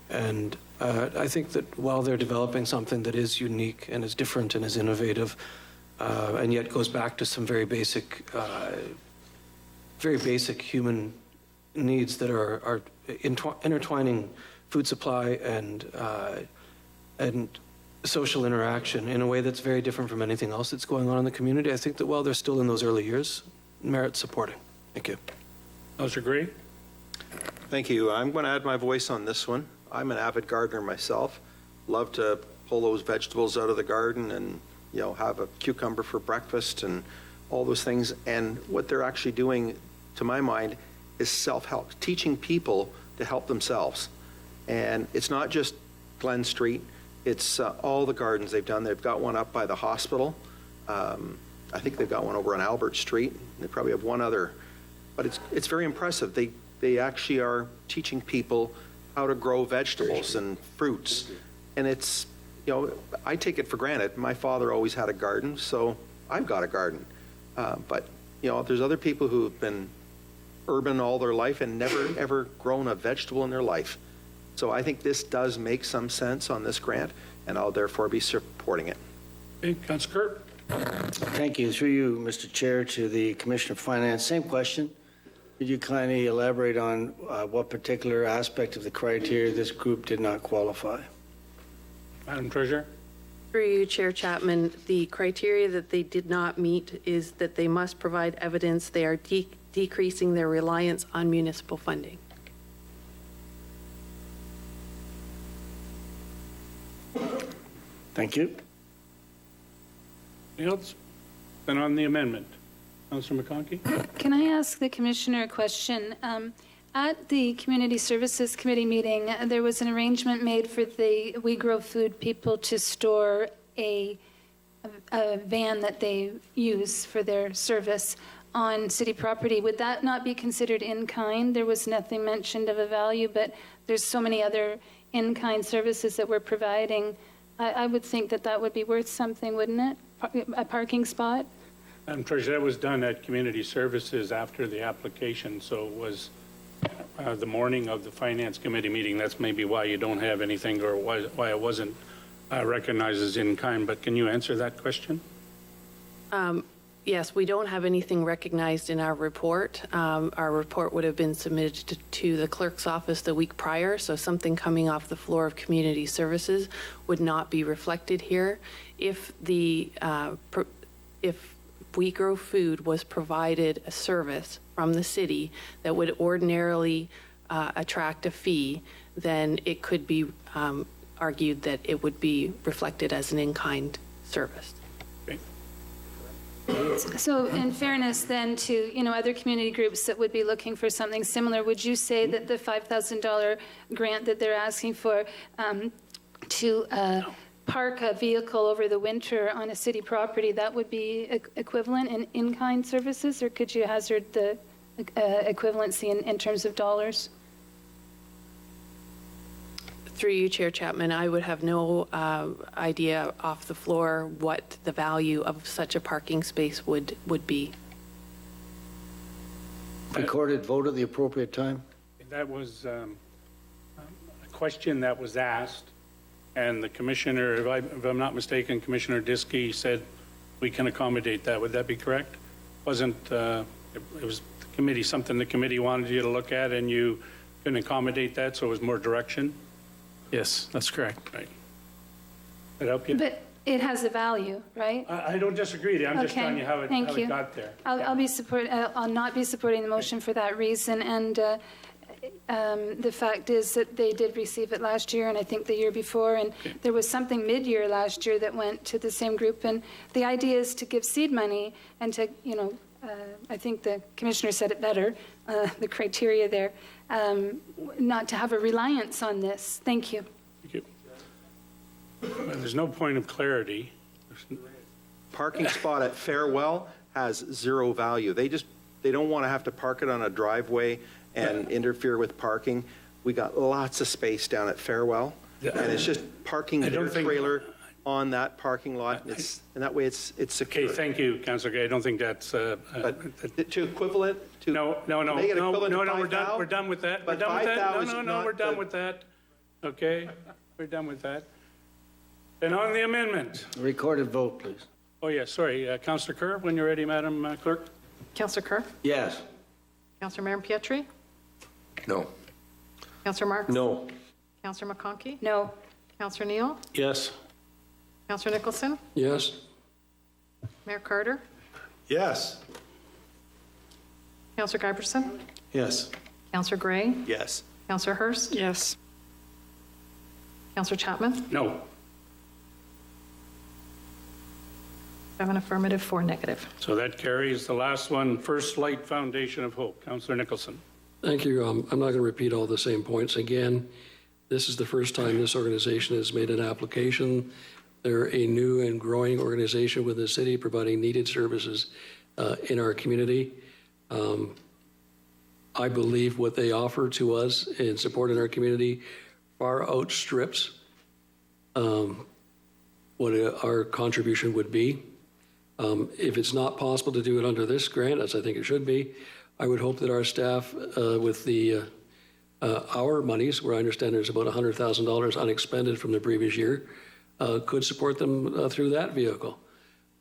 And I think that while they're developing something that is unique and is different and is innovative, and yet goes back to some very basic human needs that are intertwining food supply and social interaction in a way that's very different from anything else that's going on in the community. I think that while they're still in those early years, merits supporting. Thank you. Councillor Gray. Thank you. I'm going to add my voice on this one. I'm an avid gardener myself. Love to pull those vegetables out of the garden and, you know, have a cucumber for breakfast and all those things. And what they're actually doing, to my mind, is self-help, teaching people to help themselves. And it's not just Glen Street, it's all the gardens they've done. They've got one up by the hospital. I think they've got one over on Albert Street. They probably have one other, but it's very impressive. They actually are teaching people how to grow vegetables and fruits. And it's, you know, I take it for granted. My father always had a garden, so I've got a garden. But, you know, there's other people who have been urban all their life and never, ever grown a vegetable in their life. So I think this does make some sense on this grant, and I'll therefore be supporting it. Okay, Councillor Kurt. Thank you. Through you, Mr. Chair, to the Commissioner of Finance. Same question. Could you kindly elaborate on what particular aspect of the criteria this group did not qualify? Madam Treasurer. Through you, Chair Chapman, the criteria that they did not meet is that they must provide evidence they are decreasing their reliance on municipal funding. Thank you. Anything else? Then on the amendment. Councillor McConkey. Can I ask the Commissioner a question? At the Community Services Committee meeting, there was an arrangement made for the We Grow Food people to store a van that they use for their service on city property. Would that not be considered in-kind? There was nothing mentioned of a value, but there's so many other in-kind services that we're providing. I would think that that would be worth something, wouldn't it? A parking spot? Madam Treasurer, that was done at Community Services after the application, so it was the morning of the Finance Committee meeting. That's maybe why you don't have anything, or why it wasn't recognized as in kind, but can you answer that question? Yes, we don't have anything recognized in our report. Our report would have been submitted to the clerk's office the week prior, so something coming off the floor of Community Services would not be reflected here. If We Grow Food was provided a service from the city that would ordinarily attract a fee, then it could be argued that it would be reflected as an in-kind service. So in fairness then to, other community groups that would be looking for something similar, would you say that the $5,000 grant that they're asking for to park a vehicle over the winter on a city property, that would be equivalent in-kind services, or could you hazard the equivalency in terms of dollars? Through you, Chair Chapman, I would have no idea off the floor what the value of such a parking space would be. Recorded vote at the appropriate time? That was a question that was asked, and the commissioner, if I'm not mistaken, Commissioner Diskey said we can accommodate that. Would that be correct? It was the committee, something the committee wanted you to look at, and you can accommodate that, so it was more direction? Yes, that's correct. Right. That help you? But It has a value, right? I don't disagree. I'm just Okay, telling you how thank you. it got there. I'll not be supporting the motion for that reason, and the fact is that they did receive it last year, and I think the year before, and there was something mid-year last year that went to the same group, and the idea is to give seed money and to, I think the commissioner said it better, the criteria there, not to have a reliance on this. Thank you. Thank you. There's no point of clarity. Parking spot at Farewell has zero value. They don't want to have to park it on a driveway and interfere with parking. We got lots of space down at Farewell, and it's just parking their trailer on that parking lot, and that way it's secure. Okay, thank you, Councillor Gay. I don't think that's... But to equivalent to... No, make it equivalent to we're done. We're done with that. We're done with that. No, we're done with that. Okay, we're done with that. Then on the amendment. Recorded vote, please. Oh, yeah, sorry. Councillor Kerr, when you're ready, Madam Clerk. Councillor Kerr? Yes. Councillor Mayor Pietri? No. Councillor Marks? No. Councillor McConkey? No. Councillor Neal? Yes. Councillor Nicholson? Yes? Mayor Carter? Yes. Councillor Giberson? Yes. Councillor Gray? Yes. Councillor Hurst? Yes. Councillor Chapman? No. 7 affirmative, 4 negative. So that carries. The last one, First Light Foundation of Hope. Councillor Nicholson. Thank you. I'm not going to repeat all the same points again. This is the first time this organization has made an application. They're a new and growing organization within the city providing needed services in our community. I believe what they offer to us in support in our community far outstrips what our contribution would be. If it's not possible to do it under this grant, as I think it should be, I would hope that our staff with the our monies, where I understand there's about $100,000 unexpended from the previous year, could support them through that vehicle.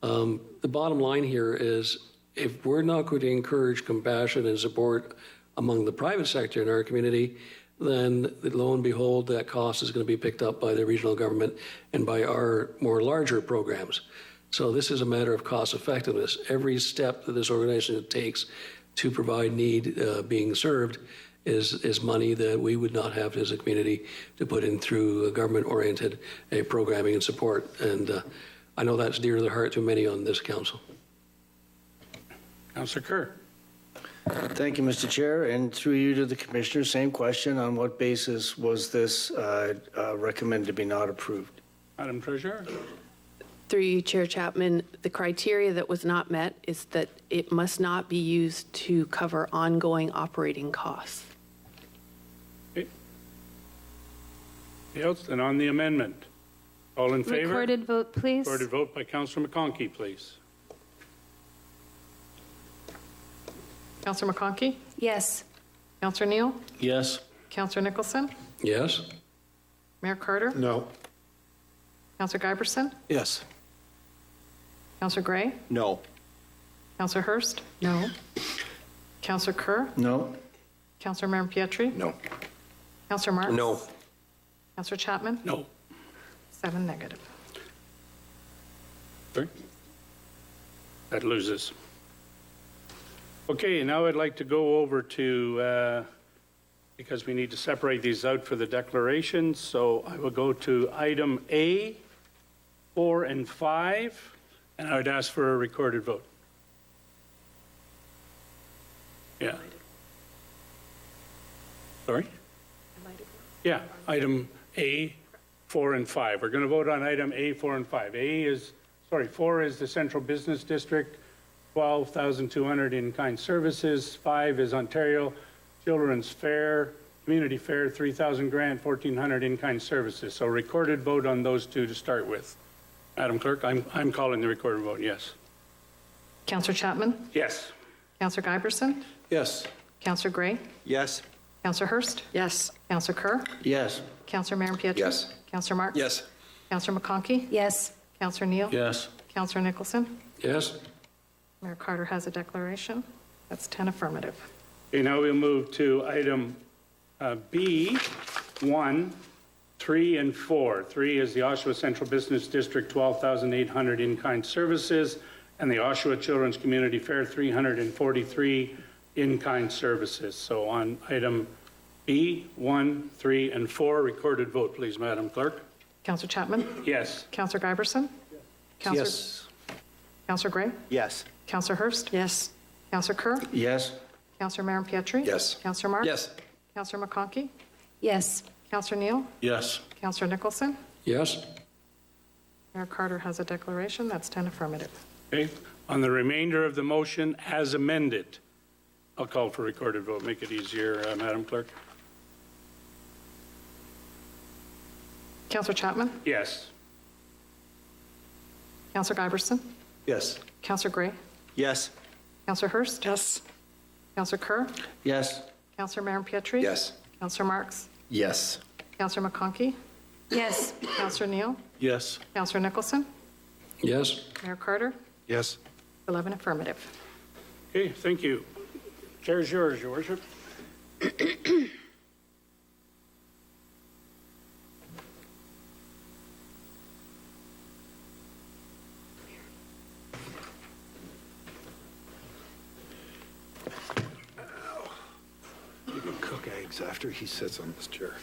The bottom line here is if we're not going to encourage compassion and support among the private sector in our community, then lo and behold, that cost is going to be picked up by the regional government and by our more larger programs. So this is a matter of cost effectiveness. Every step that this organization takes to provide need being served is money that we would not have as a community to put in through government-oriented programming and support. And I know that's dear to the heart to many on this council. Councillor Kerr. Thank you, Mr. Chair, and through you to the Commissioner, same question. On what basis was this recommended to be not approved? Madam Treasurer. Through you, Chair Chapman, the criteria that was not met is that it must not be used to cover ongoing operating costs. Okay. Else, then on the amendment. All in favor? Recorded vote, please. Recorded vote by Councillor McConkey, please. Councillor McConkey? Yes. Councillor Neal? Yes. Councillor Nicholson? Yes? Mayor Carter? No. Councillor Giberson? Yes. Councillor Gray? No. Councillor Hurst? No. Councillor Kerr? No. Councillor Mayor Pietri? No. Councillor Marks? No. Councillor Chapman? No. 7 negative. Sorry? That loses. Okay, now I'd like to go over to, because we need to separate these out for the declarations, so I will go to item A, 4 and 5, and I would ask for a recorded vote. Yeah. Sorry? Yeah, item A, 4 and 5. We're going to vote on item A, 4 and 5. 4 is the Central Business District, 12,200 in-kind services. 5 is Ontario Children's Fair, Community Fair, 3,000 grant, 1,400 in-kind services. So recorded vote on those two to start with. Madam Clerk, I'm calling the recorded vote, yes. Councillor Chapman? Yes. Councillor Giberson? Yes. Councillor Gray? Yes. Councillor Hurst? Yes. Councillor Kerr? Yes. Councillor Mayor Pietri? Yes. Councillor Marks? Yes. Councillor McConkey? Yes. Councillor Neal? Yes. Councillor Nicholson? Yes? Mayor Carter has a declaration. That's 10 affirmative. Okay, now we'll move to item B1, 3 and 4. 3 is the Oshawa Central Business District, 12,800 in-kind services, and the Oshawa Children's Community Fair, 343 in-kind services. So on item B, 1, 3, and 4, recorded vote, please, Madam Clerk. Counselor Chapman? Yes. Counselor Giberson? Yes. Counselor Gray? Yes. Counselor Hurst? Yes. Counselor Kerr? Yes. Counselor Marin Pietri? Yes. Counselor Marks? Yes. Counselor McConkey? Yes. Counselor Neal? Yes. Counselor Nicholson? Yes. Mayor Carter has a declaration. That's 10 affirmative. Okay. On the remainder of the motion as amended, I'll call for recorded vote. Make it easier, Madam Clerk. Counselor Chapman? Yes. Counselor Giberson? Yes. Counselor Gray? Yes. Counselor Hurst? Yes. Counselor Kerr? Yes. Counselor Marin Pietri? Yes. Counselor Marks? Yes. Counselor McConkey? Yes. Counselor Neal? Yes. Counselor Nicholson? Yes. Mayor Carter? Yes. 11 affirmative. Okay, thank you. Chair is yours, Your Worship. You can cook eggs after he sits on this chair.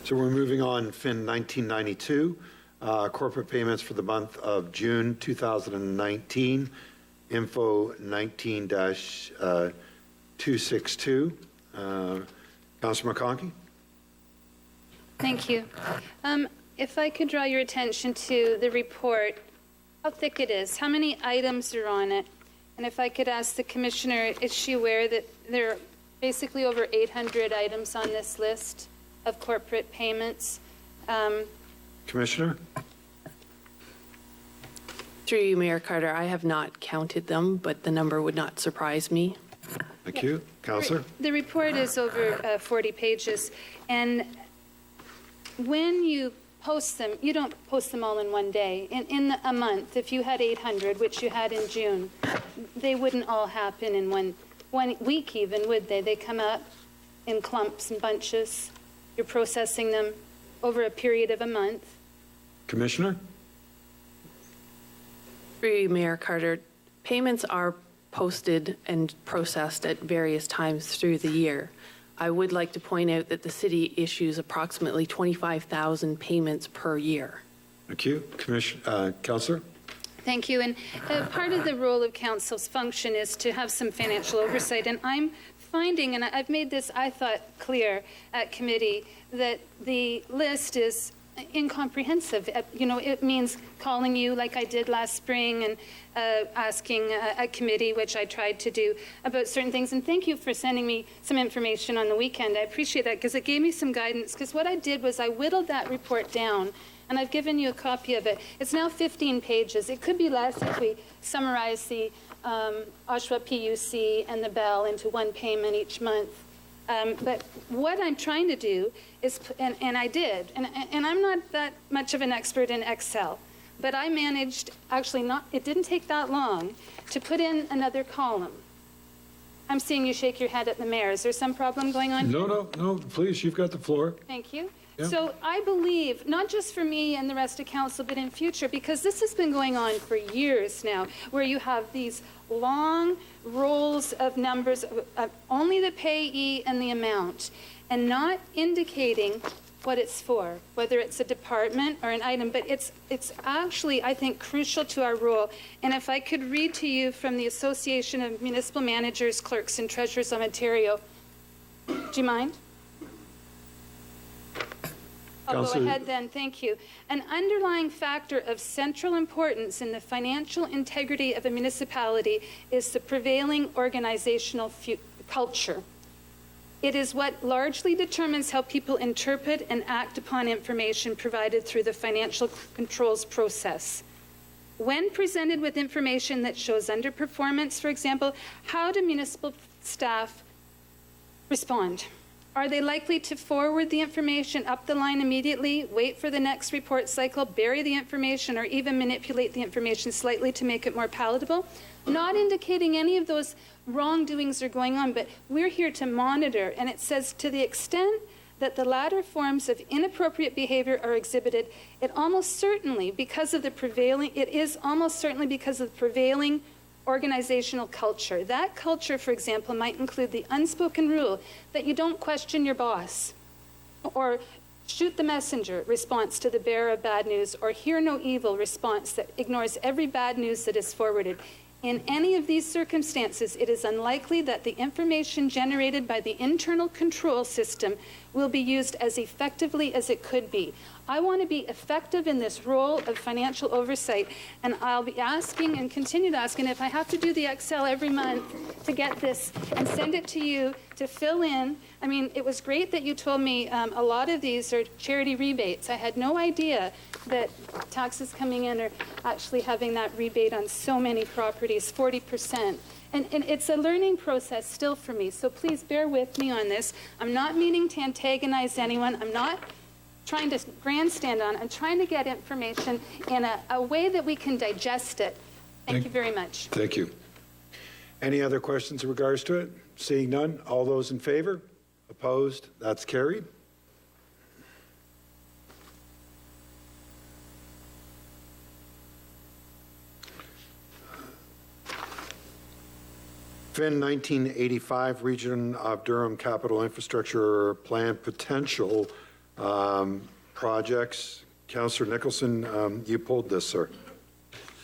So we're moving on, FIN 1992, corporate payments for the month of June 2019, info 19-262. Councilor McConkey? Thank you. If I could draw your attention to the report, how thick it is, how many items are on it, and if I could ask the Commissioner, is she aware that there are basically over 800 items on this list of corporate payments? Commissioner? Through you, Mayor Carter, I have not counted them, but the number would not surprise me. Thank you. Councilor? The report is over 40 pages, and when you post them, you don't post them all in one day. In a month, if you had 800, which you had in June, they wouldn't all happen in one week even, would they? They come up in clumps and bunches. You're processing them over a period of a month. Commissioner? Through you, Mayor Carter, payments are posted and processed at various times through the year. I would like to point out that the city issues approximately 25,000 payments per year. Thank you. Councilor? Thank you. And part of the role of council's function is to have some financial oversight. And I'm finding, and I've made this, I thought, clear at committee, that the list is incomprehensive. You know, it means calling you like I did last spring and asking a committee, which I tried to do, about certain things. And thank you for sending me some information on the weekend. I appreciate that because it gave me some guidance. Because what I did was I whittled that report down, and I've given you a copy of it. It's now 15 pages. It could be less if we summarize the Oshawa PUC and the Bell into one payment each month. But what I'm trying to do is, and I did, and I'm not that much of an expert in Excel, but I managed, actually it didn't take that long, to put in another column. I'm seeing you shake your head at the mayor. Is there some problem going on here? No, please, you've got the floor. Thank you. Yeah. So I believe, not just for me and the rest of council, but in future, because this has been going on for years now, where you have these long rolls of numbers, of only the payee and the amount, and not indicating what it's for, whether it's a department or an item, but it's actually, I think, crucial to our role. And if I could read to you from the Association of Municipal Managers, Clerks, and Treasurers of Ontario. Do you mind? I'll go ahead then, thank you. An underlying factor of central importance in the financial integrity of a municipality is the prevailing organizational culture. It is what largely determines how people interpret and act upon information provided through the financial controls process. When presented with information that shows underperformance, for example, how do municipal staff respond? Are they likely to forward the information up the line immediately, wait for the next report cycle, bury the information, or even manipulate the information slightly to make it more palatable? Not indicating any of those wrongdoings are going on, but we're here to monitor. And it says, to the extent that the latter forms of inappropriate behavior are exhibited, it is almost certainly because of the prevailing organizational culture. That culture, for example, might include the unspoken rule that you don't question your boss, or shoot the messenger response to the bearer of bad news, or hear no evil response that ignores every bad news that is forwarded. In any of these circumstances, it is unlikely that the information generated by the internal control system will be used as effectively as it could be. I want to be effective in this role of financial oversight, and I'll be asking and continue to ask, and if I have to do the Excel every month to get this and send it to you to fill in. I mean, it was great that you told me a lot of these are charity rebates. I had no idea that taxes coming in are actually having that rebate on so many properties, 40%. And it's a learning process still for me, so please bear with me on this. I'm not meaning to antagonize anyone. I'm not trying to grandstand on. I'm trying to get information in a way that we can digest it. Thank you very much. Thank you. Any other questions in regards to it? Seeing none, all those in favor? Opposed? That's carried. FIN 1985 Region of Durham Capital Infrastructure Plan Potential Projects. Councillor Nicholson, you pulled this, sir.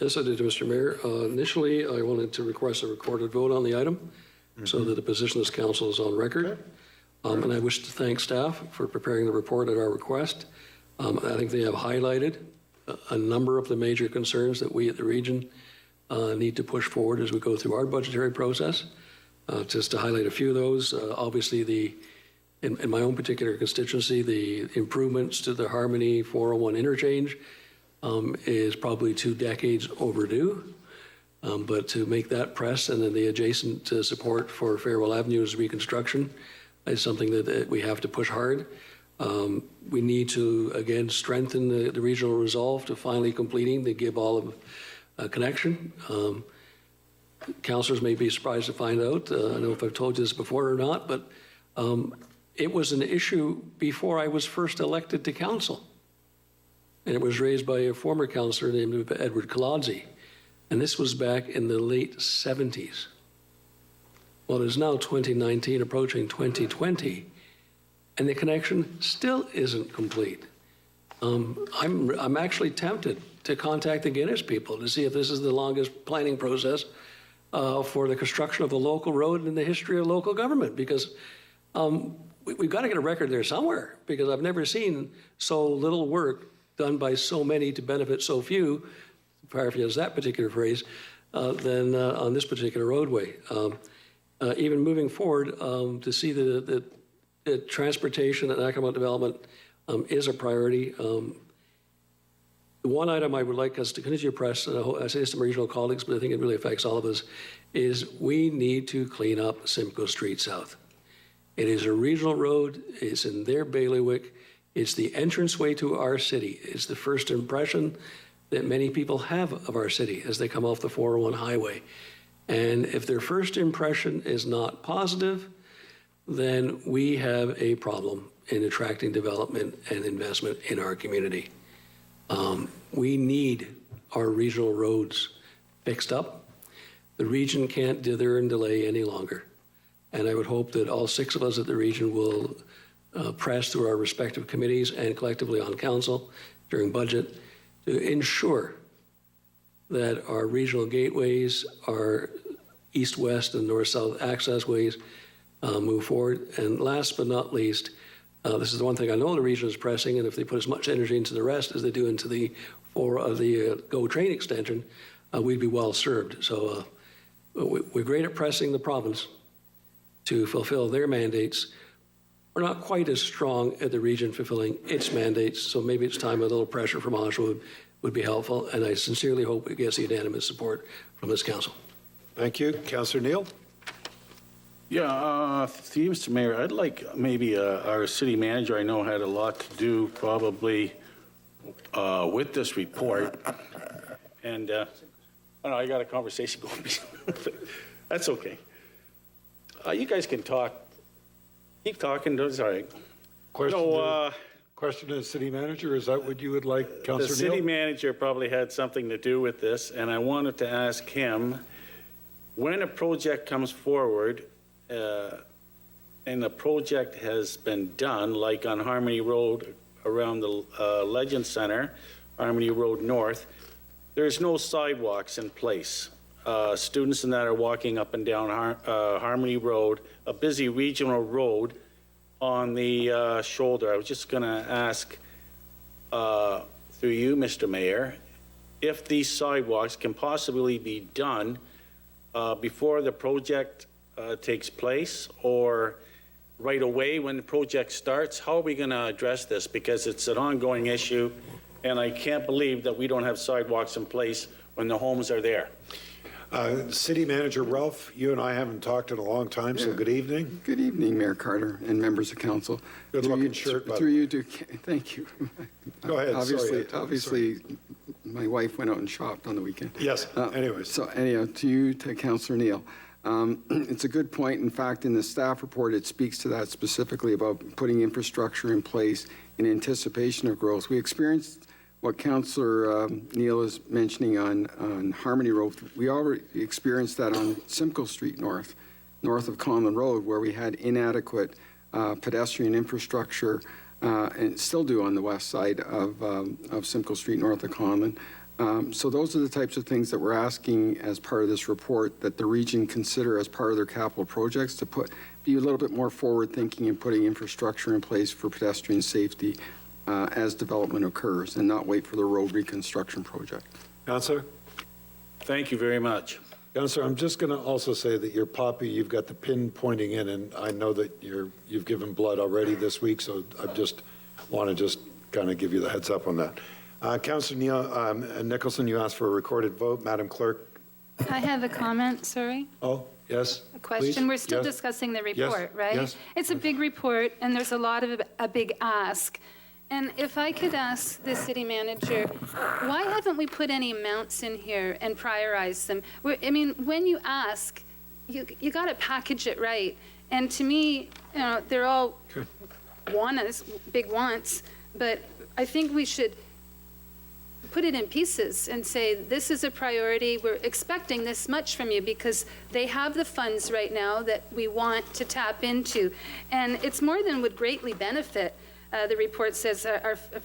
Yes, I did, Mr. Mayor. Initially, I wanted to request a recorded vote on the item so that the position as council is on record. And I wish to thank staff for preparing the report at our request. I think they have highlighted a number of the major concerns that we at the region need to push forward as we go through our budgetary process. Just to highlight a few of those, obviously in my own particular constituency, the improvements to the Harmony 401 interchange is probably 2 decades overdue. But to make that press and then the adjacent support for Farewell Avenue's reconstruction is something that we have to push hard. We need to, again, strengthen the regional resolve to finally completing the Give Olive connection. Councillors may be surprised to find out, I don't know if I've told you this before or not, but it was an issue before I was first elected to council. And it was raised by a former councillor named Edward Colodzi. And this was back in the late 70s. Well, it is now 2019, approaching 2020, and the connection still isn't complete. I'm actually tempted to contact the Guinness people to see if this is the longest planning process for the construction of a local road in the history of local government, because we've got to get a record there somewhere, because I've never seen so little work done by so many to benefit so few, paraphrase that particular phrase, than on this particular roadway. Even moving forward, to see the transportation and economic development is a priority. The one item I would like us to continue to press, and I say this to my regional colleagues, but I think it really affects all of us, is we need to clean up Simcoe Street South. It is a regional road. It's in their bailiwick. It's the entranceway to our city. It's the first impression that many people have of our city as they come off the 401 highway. And if their first impression is not positive, then we have a problem in attracting development and investment in our community. We need our regional roads fixed up. The region can't dither and delay any longer. And I would hope that all 6 of us at the region will press through our respective committees and collectively on council during budget to ensure that our regional gateways, our east-west and north-south access ways move forward. And last but not least, this is the one thing I know the region is pressing, and if they put as much energy into the rest as they do into the GO train extension, we'd be well served. So we're great at pressing the province to fulfill their mandates, are not quite as strong at the region fulfilling its mandates, so maybe it's time a little pressure from Oshawa would be helpful, and I sincerely hope it gets unanimous support from this council. Thank you. Councillor Neal? Yeah, through you, Mr. Mayor, I'd like maybe our city manager, I know, had a lot to do probably with this report. And I don't know, I got a conversation going. That's okay. You guys can talk. Keep talking, it's all right. Question to the city manager, is that what you would like, The Councillor Neal? city manager probably had something to do with this, and I wanted to ask him, when a project comes forward, and the project has been done, like on Harmony Road around the Legend Center, Harmony Road North, there's no sidewalks in place. Students and that are walking up and down Harmony Road, a busy regional road on the shoulder. I was just going to ask, through you, Mr. Mayor, if these sidewalks can possibly be done before the project takes place, or right away when the project starts. How are we going to address this? Because it's an ongoing issue, and I can't believe that we don't have sidewalks in place when the homes are there. City Manager Ralph, you and I haven't talked in a long time, so good evening. Good evening, Mayor Carter and members of council. Good looking shirt, by the Through way. you to, thank you. Go ahead, Obviously, my wife went out and shopped on the weekend. Yes, anyways. So anyhow, to you, to Councillor Neal. It's a good point. In fact, in the staff report, it speaks to that specifically about putting infrastructure in place in anticipation of growth. We experienced what Councillor Neal is mentioning on Harmony Road. We already experienced that on Simcoe Street north of Conlon Road, where we had inadequate pedestrian infrastructure, and still do on the west side of Simcoe Street north of Conlon. So those are the types of things that we're asking as part of this report that the region consider as part of their capital projects to be a little bit more forward-thinking in putting infrastructure in place for pedestrian safety as development occurs, and not wait for the road reconstruction project. Councillor? Thank you very much. Councillor, I'm just going to also say that your poppy, you've got the pin pointing in, and I know that you've given blood already this week, so I just want to just kind of give you the heads up on that. Councillor Nicholson, you asked for a recorded vote. Madam Clerk? I have a comment, sorry. Oh, yes. A question. Please? We're still Yes. discussing the Yes. report, right? Yes. It's a big report, and there's a lot of a big ask. And if I could ask the city manager, why haven't we put any amounts in here and prioritized them? I mean, when you ask, you got to package it right. And to me, they're all big wants, but I think we should put it in pieces and say, this is a priority. We're expecting this much from you because they have the funds right now that we want to tap into. And it's more than would greatly benefit, the report says,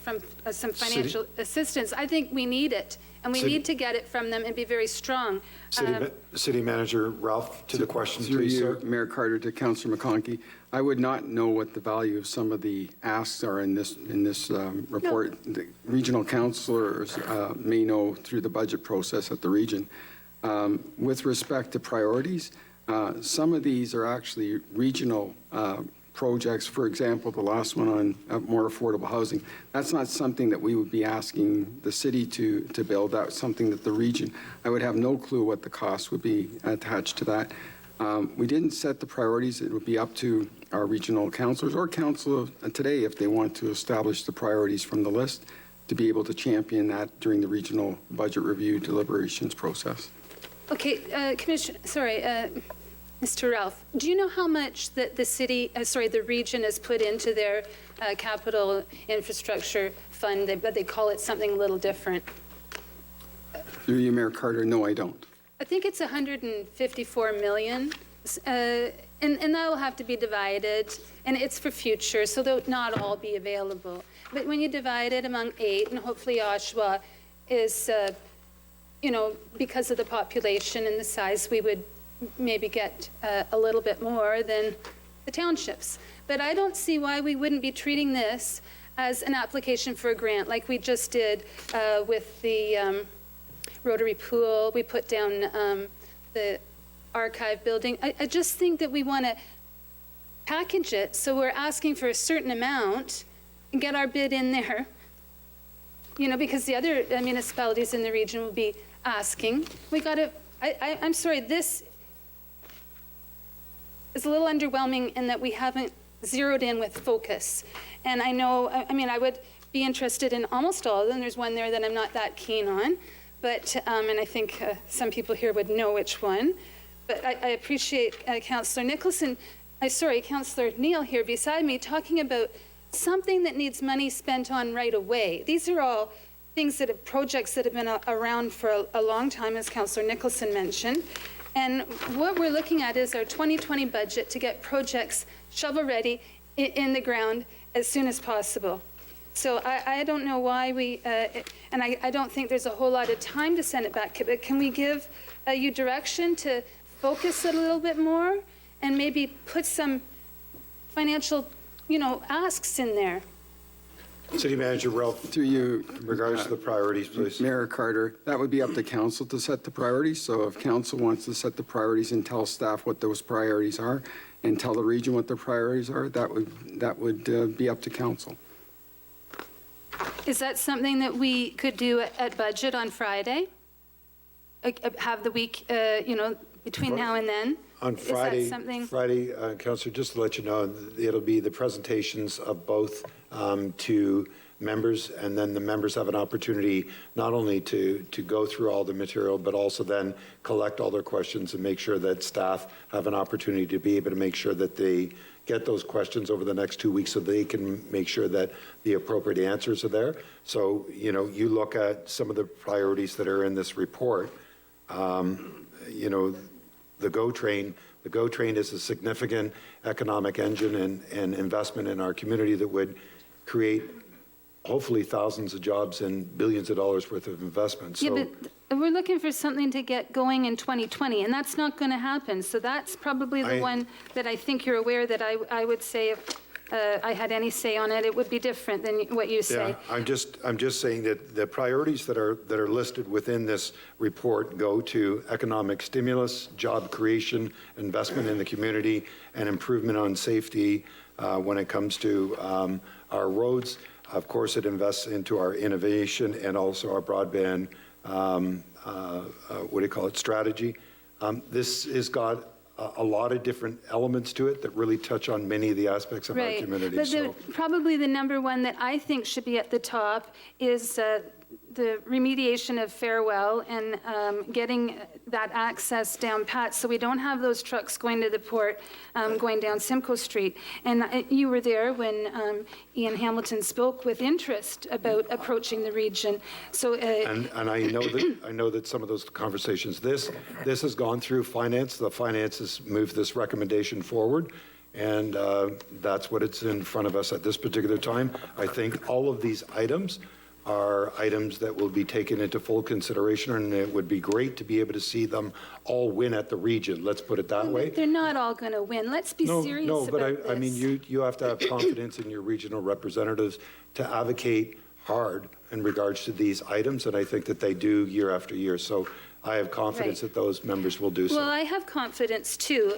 from some financial assistance. I think we need it, and we need to get it from them and be very strong. City Manager Ralph, to the question, Through please, you, sir. Mayor Carter, to Councillor McConkey, I would not know what the value of some of the asks are in this report. The regional councillors may know through the budget process at the region. With respect to priorities, some of these are actually regional projects. For example, the last one on more affordable housing, that's not something that we would be asking the city to build. That's something that the region, I would have no clue what the cost would be attached to that. We didn't set the priorities. It would be up to our regional councillors or council today if they want to establish the priorities from the list to be able to champion that during the regional budget review deliberations process. Okay, Commissioner, sorry, Mr. Ralph, do you know how much that the region has put into their capital infrastructure fund, but they call it something a little different? Through you, Mayor Carter, no, I don't. I think it's 154 million, and that will have to be divided, and it's for future, so they'll not all be available. But when you divide it among 8, and hopefully Oshawa is, because of the population and the size, we would maybe get a little bit more than the townships. But I don't see why we wouldn't be treating this as an application for a grant like we just did with the Rotary Pool. We put down the archive building. I just think that we want to package it, so we're asking for a certain amount and get our bid in there, because the other municipalities in the region will be asking. We got to, I'm sorry, this is a little underwhelming in that we haven't zeroed in with focus. And I know, I would be interested in almost all of them. There's one there that I'm not that keen on, but, and I think some people here would know which one. But I appreciate Councillor Neil here beside me talking about something that needs money spent on right away. These are all things projects that have been around for a long time, as Councillor Nicholson mentioned. And what we're looking at is our 2020 budget to get projects shovel-ready in the ground as soon as possible. So I don't know why and I don't think there's a whole lot of time to send it back, but can we give you direction to focus it a little bit more and maybe put some financial, asks in there? City Manager Ralph, To you, in regards to the priorities, please. Mayor Carter, that would be up to council to set the priorities. So if council wants to set the priorities and tell staff what those priorities are and tell the region what their priorities are, that would be up to council. Is that something that we could do at budget on Friday? Have the week, between now and then? On Friday, Councillor, just to let you know, it'll be the presentations of both to members, and then the members have an opportunity not only to go through all the material, but also then collect all their questions and make sure that staff have an opportunity to be able to make sure that they get those questions over the next 2 weeks so they can make sure that the appropriate answers are there. So, you look at some of the priorities that are in this report, the GO Train is a significant economic engine and investment in our community that would create hopefully thousands of jobs and billions of dollars worth of investment. So, yeah, but we're looking for something to get going in 2020, and that's not going to happen. So that's probably the one that I think you're aware that I would say if I had any say on it, it would be different than what you say. yeah, I'm just saying that the priorities that are listed within this report go to economic stimulus, job creation, investment in the community, and improvement on safety when it comes to our roads. Of course, it invests into our innovation and also our broadband, strategy. This has got a lot of different elements to it that really touch on many of the aspects of our community. But probably the number one that I think should be at the top is the remediation of Farewell and getting that access down pat so we don't have those trucks going to the port, going down Simcoe Street. And you were there when Ian Hamilton spoke with interest about approaching the region. So and I know that some of those conversations, this has gone through finance. The finance has moved this recommendation forward. And that's what it's in front of us at this particular time. I think all of these items are items that will be taken into full consideration, and it would be great to be able to see them all win at the region. Let's put it that way. They're not all going to win. Let's be serious about this. I mean, you have to have confidence in your regional representatives to advocate hard in regards to these items, and I think that they do year after year. So I have confidence that those members will do so. Well, I have confidence too,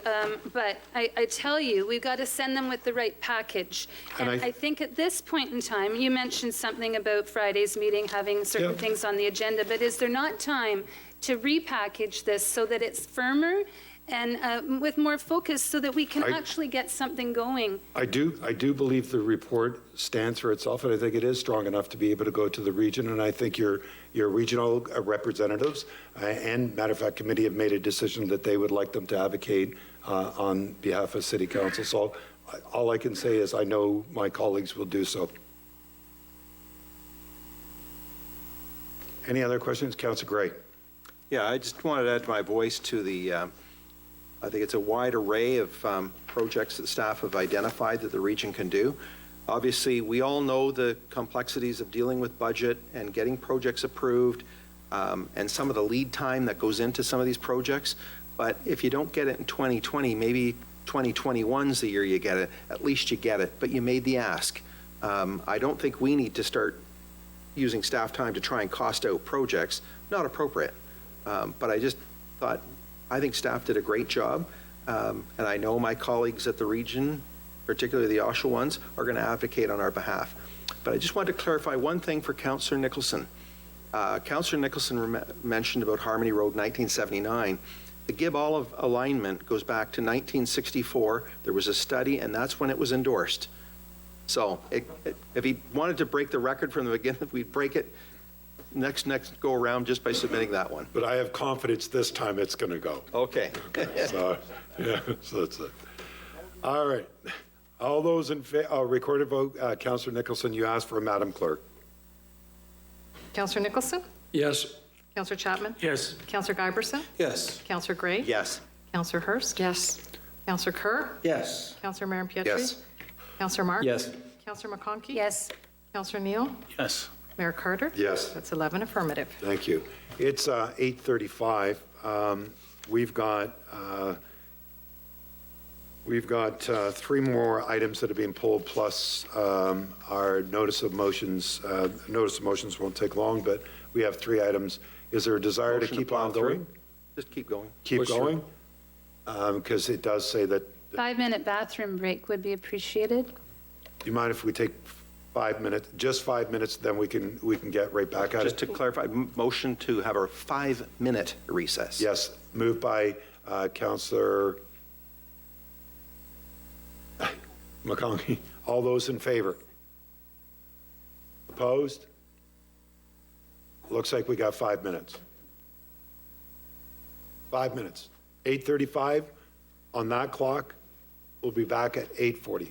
but I tell you, we've got to send them with the right package. And I think at this point in time, you mentioned something about Friday's meeting having certain things on the agenda, but is there not time to repackage this so that it's firmer and with more focus so that we can actually get something going? I do believe the report stands for itself, and I think it is strong enough to be able to go to the region. And I think your regional representatives and, matter of fact, committee have made a decision that they would like them to advocate on behalf of City Council. So all I can say is I know my colleagues will do so. Any other questions? Councillor Gray. Yeah, I just wanted to add my voice to the, I think it's a wide array of projects that staff have identified that the region can do. Obviously, we all know the complexities of dealing with budget and getting projects approved and some of the lead time that goes into some of these projects. But if you don't get it in 2020, maybe 2021's the year you get it. At least you get it, but you made the ask. I don't think we need to start using staff time to try and cost out projects. Not appropriate. But I just thought, I think staff did a great job. And I know my colleagues at the region particularly the Oshawa ones, are going to advocate on our behalf. But I just wanted to clarify one thing for Councillor Nicholson. Councillor Nicholson mentioned about Harmony Road 1979. The Gibb Olive alignment goes back to 1964. There was a study, and that's when it was endorsed. So if he wanted to break the record from the beginning, we'd break it next go around just by submitting that one. But I have confidence this time it's going to go. Okay. So, yeah, so that's it. All right. All those in favor, recorded vote, Councillor Nicholson, you asked for Madam Clerk. Councillor Nicholson? Yes. Councillor Chapman? Yes. Councillor Giberson? Yes. Councillor Gray? Yes. Councillor Hurst? Yes. Councillor Kerr? Yes. Councillor Marin-Pietri? Yes. Councillor Mark? Yes. Councillor McConkey? Yes. Councillor Neal? Yes. Mayor Carter? Yes. That's 11 affirmative. Thank you. It's 8:35. We've got three more items that are being pulled, plus our notice of motions. Notice of motions won't take long, but we have three items. Is there a desire Motion to keep plow on through. going? Just keep going. Keep going? Because it does say that, 5-minute bathroom break would be appreciated. do you mind if we take 5 minutes, just 5 minutes, then we can get right back at it? Just to clarify, motion to have our 5-minute recess. Yes, moved by Councillor McConkey. All those in favor? Opposed? Looks like we got 5 minutes. 5 minutes. 8:35 on that clock. We'll be back at 8:40.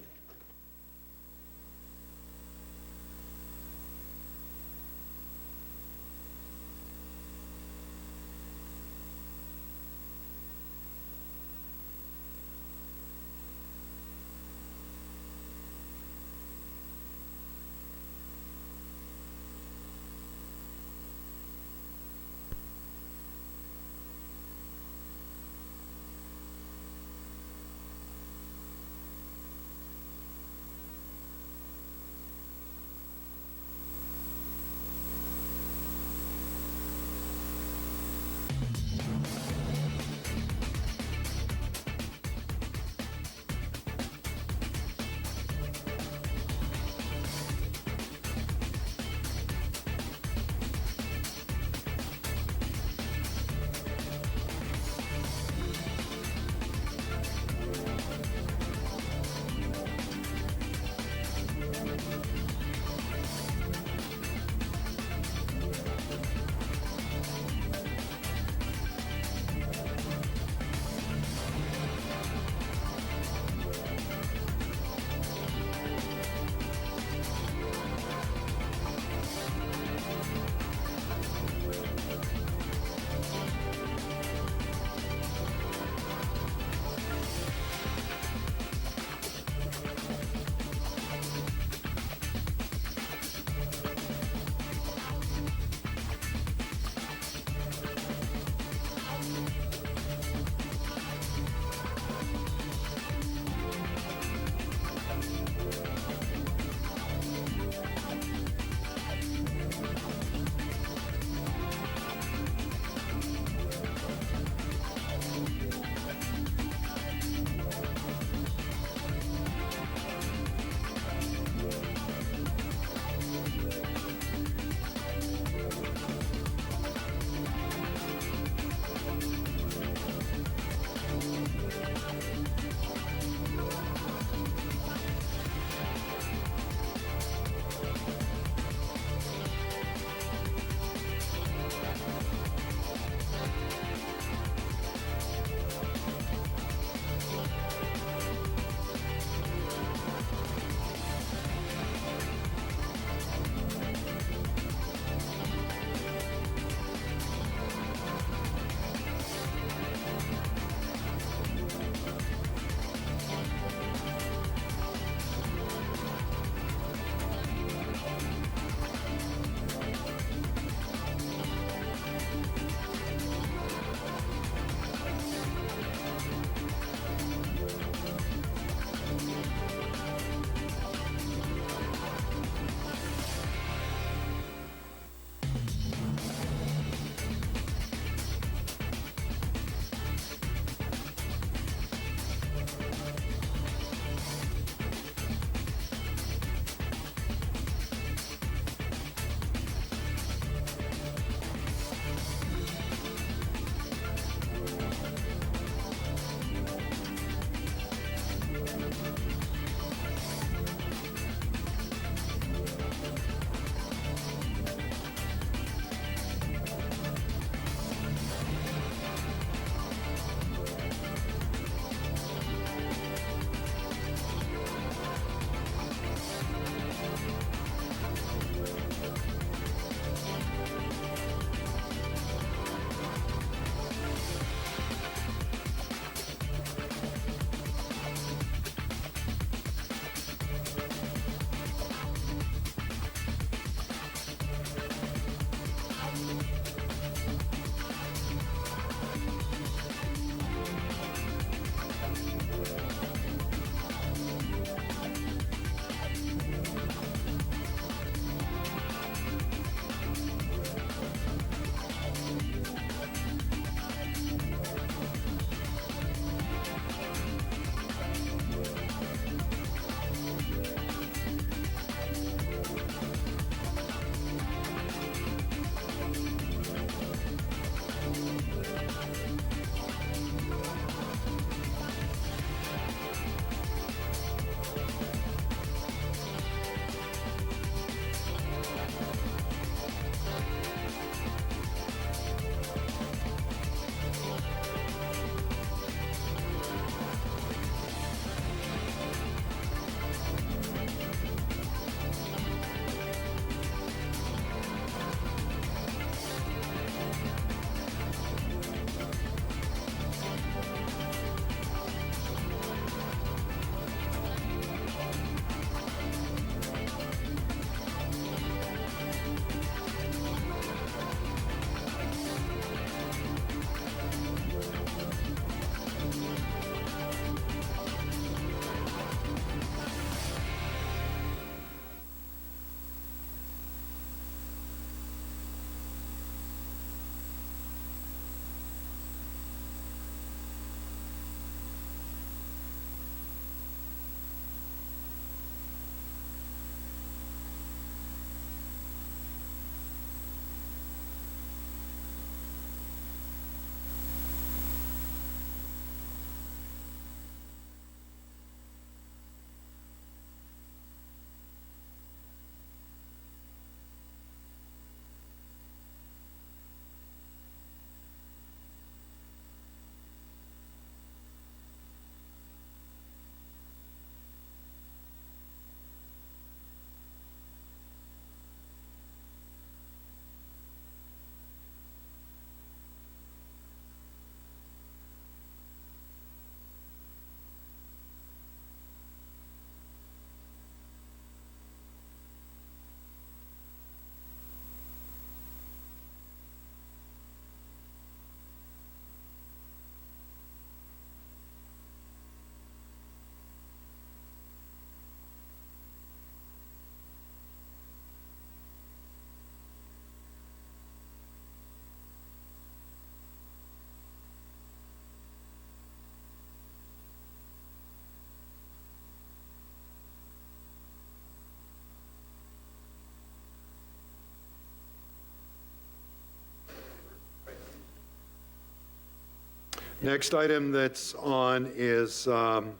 Next item that's on is bin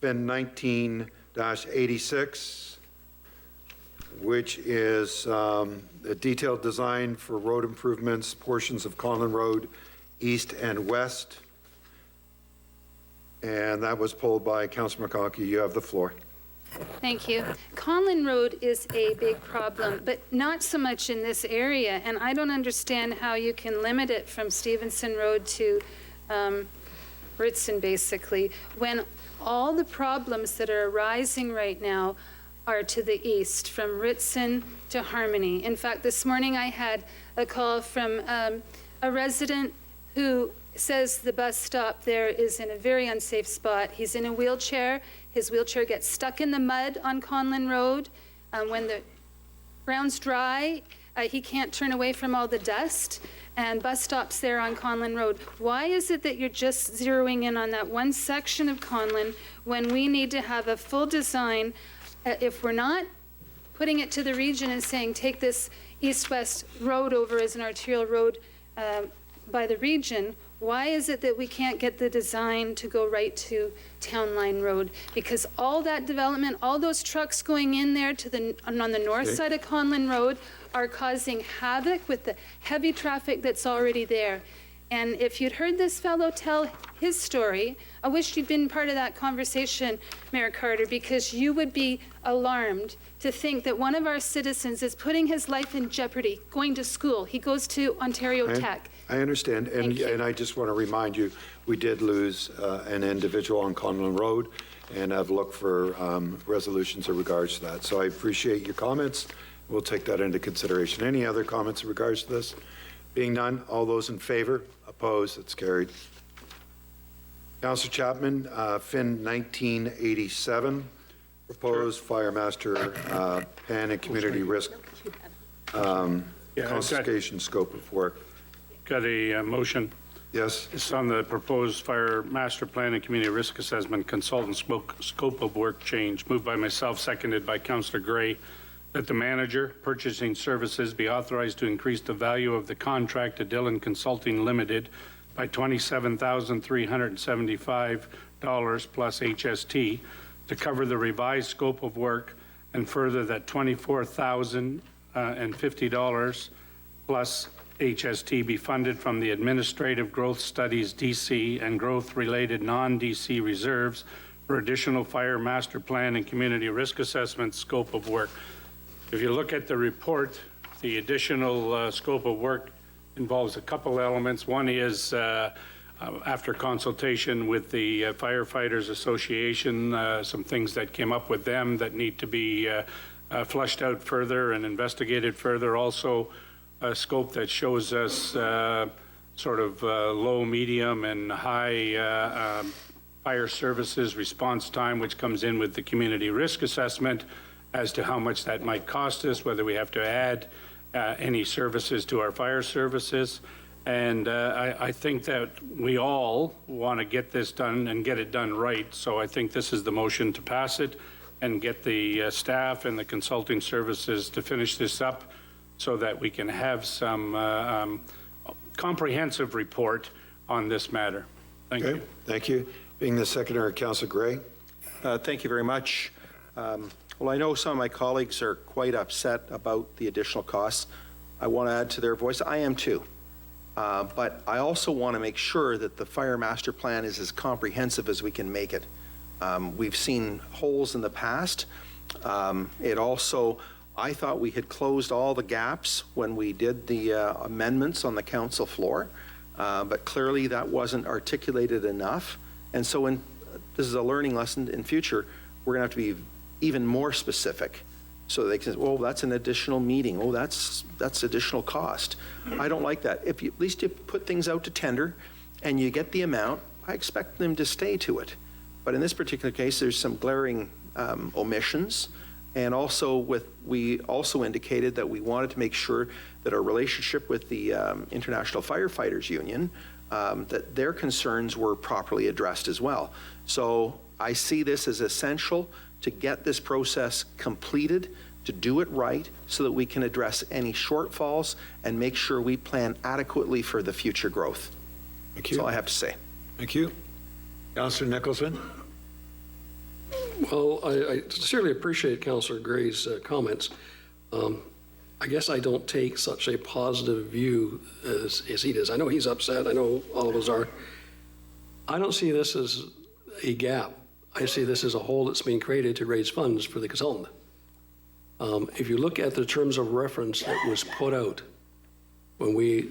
19-86, which is a detailed design for road improvements, portions of Conlin Road, east and west. And that was pulled by Councillor McConkey. You have the floor. Thank you. Conlin Road is a big problem, but not so much in this area. And I don't understand how you can limit it from Stevenson Road to Ritson, basically, when all the problems that are arising right now are to the east, from Ritson to Harmony. In fact, this morning I had a call from a resident who says the bus stop there is in a very unsafe spot. He's in a wheelchair. His wheelchair gets stuck in the mud on Conlin Road. When the ground's dry, he can't turn away from all the dust, and bus stops there on Conlin Road. Why is it that you're just zeroing in on that one section of Conlin when we need to have a full design? If we're not putting it to the region and saying, take this east-west road over as an arterial road by the region, why is it that we can't get the design to go right to Town Line Road? Because all that development, all those trucks going in there to on the north side of Conlin Road are causing havoc with the heavy traffic that's already there. And if you'd heard this fellow tell his story, I wish you'd been part of that conversation, Mayor Carter, because you would be alarmed to think that one of our citizens is putting his life in jeopardy going to school. He goes to Ontario Tech. I understand, and I just want to remind you, we did lose an individual on Conlin Road, and I've looked for resolutions in regards to that. So I appreciate your comments. We'll take that into consideration. Any other comments in regards to this? Being none, all those in favor? Opposed? It's carried. Councillor Chapman, Fin 1987, proposed Fire Master Plan and Community Risk Confiscation Scope of Work. Got a motion. Yes. It's on the proposed Fire Master Plan and Community Risk Assessment Consultant Scope of Work change, moved by myself, seconded by Councillor Gray, that the manager, purchasing services, be authorized to increase the value of the contract to Dillon Consulting Limited by $27,375 plus HST to cover the revised scope of work, and further that $24,050 plus HST be funded from the Administrative Growth Studies DC and growth-related non-DC reserves for additional Fire Master Plan and Community Risk Assessment scope of work. If you look at the report, the additional scope of work involves a couple elements. One is after consultation with the Firefighters Association, some things that came up with them that need to be flushed out further and investigated further. Also, a scope that shows us sort of low, medium, and high fire services response time, which comes in with the community risk assessment, as to how much that might cost us, whether we have to add any services to our fire services. And I think that we all want to get this done and get it done right. So I think this is the motion to pass it and get the staff and the consulting services to finish this up so that we can have some comprehensive report on this matter. Thank you. Thank you. Being the seconder, Councillor Gray. Thank you very much. Well, I know some of my colleagues are quite upset about the additional costs. I want to add to their voice. I am too. But I also want to make sure that the Fire Master Plan is as comprehensive as we can make it. We've seen holes in the past. It also, I thought we had closed all the gaps when we did the amendments on the council floor, but clearly that wasn't articulated enough. And so this is a learning lesson in future. We're going to have to be even more specific so they can say, oh, that's an additional meeting. Oh, that's additional cost. I don't like that. If you, at least you put things out to tender and you get the amount, I expect them to stay to it. But in this particular case, there's some glaring omissions. And also we also indicated that we wanted to make sure that our relationship with the International Firefighters Union, that their concerns were properly addressed as well. So I see this as essential to get this process completed, to do it right, so that we can address any shortfalls and make sure we plan adequately for the future growth. Thank you. That's all I have to say. Thank you. Councillor Nicholson? Well, I sincerely appreciate Councillor Gray's comments. I guess I don't take such a positive view as he does. I know he's upset. I know all of us are. I don't see this as a gap. I see this as a hole that's being created to raise funds for the consultant. If you look at the terms of reference that was put out when we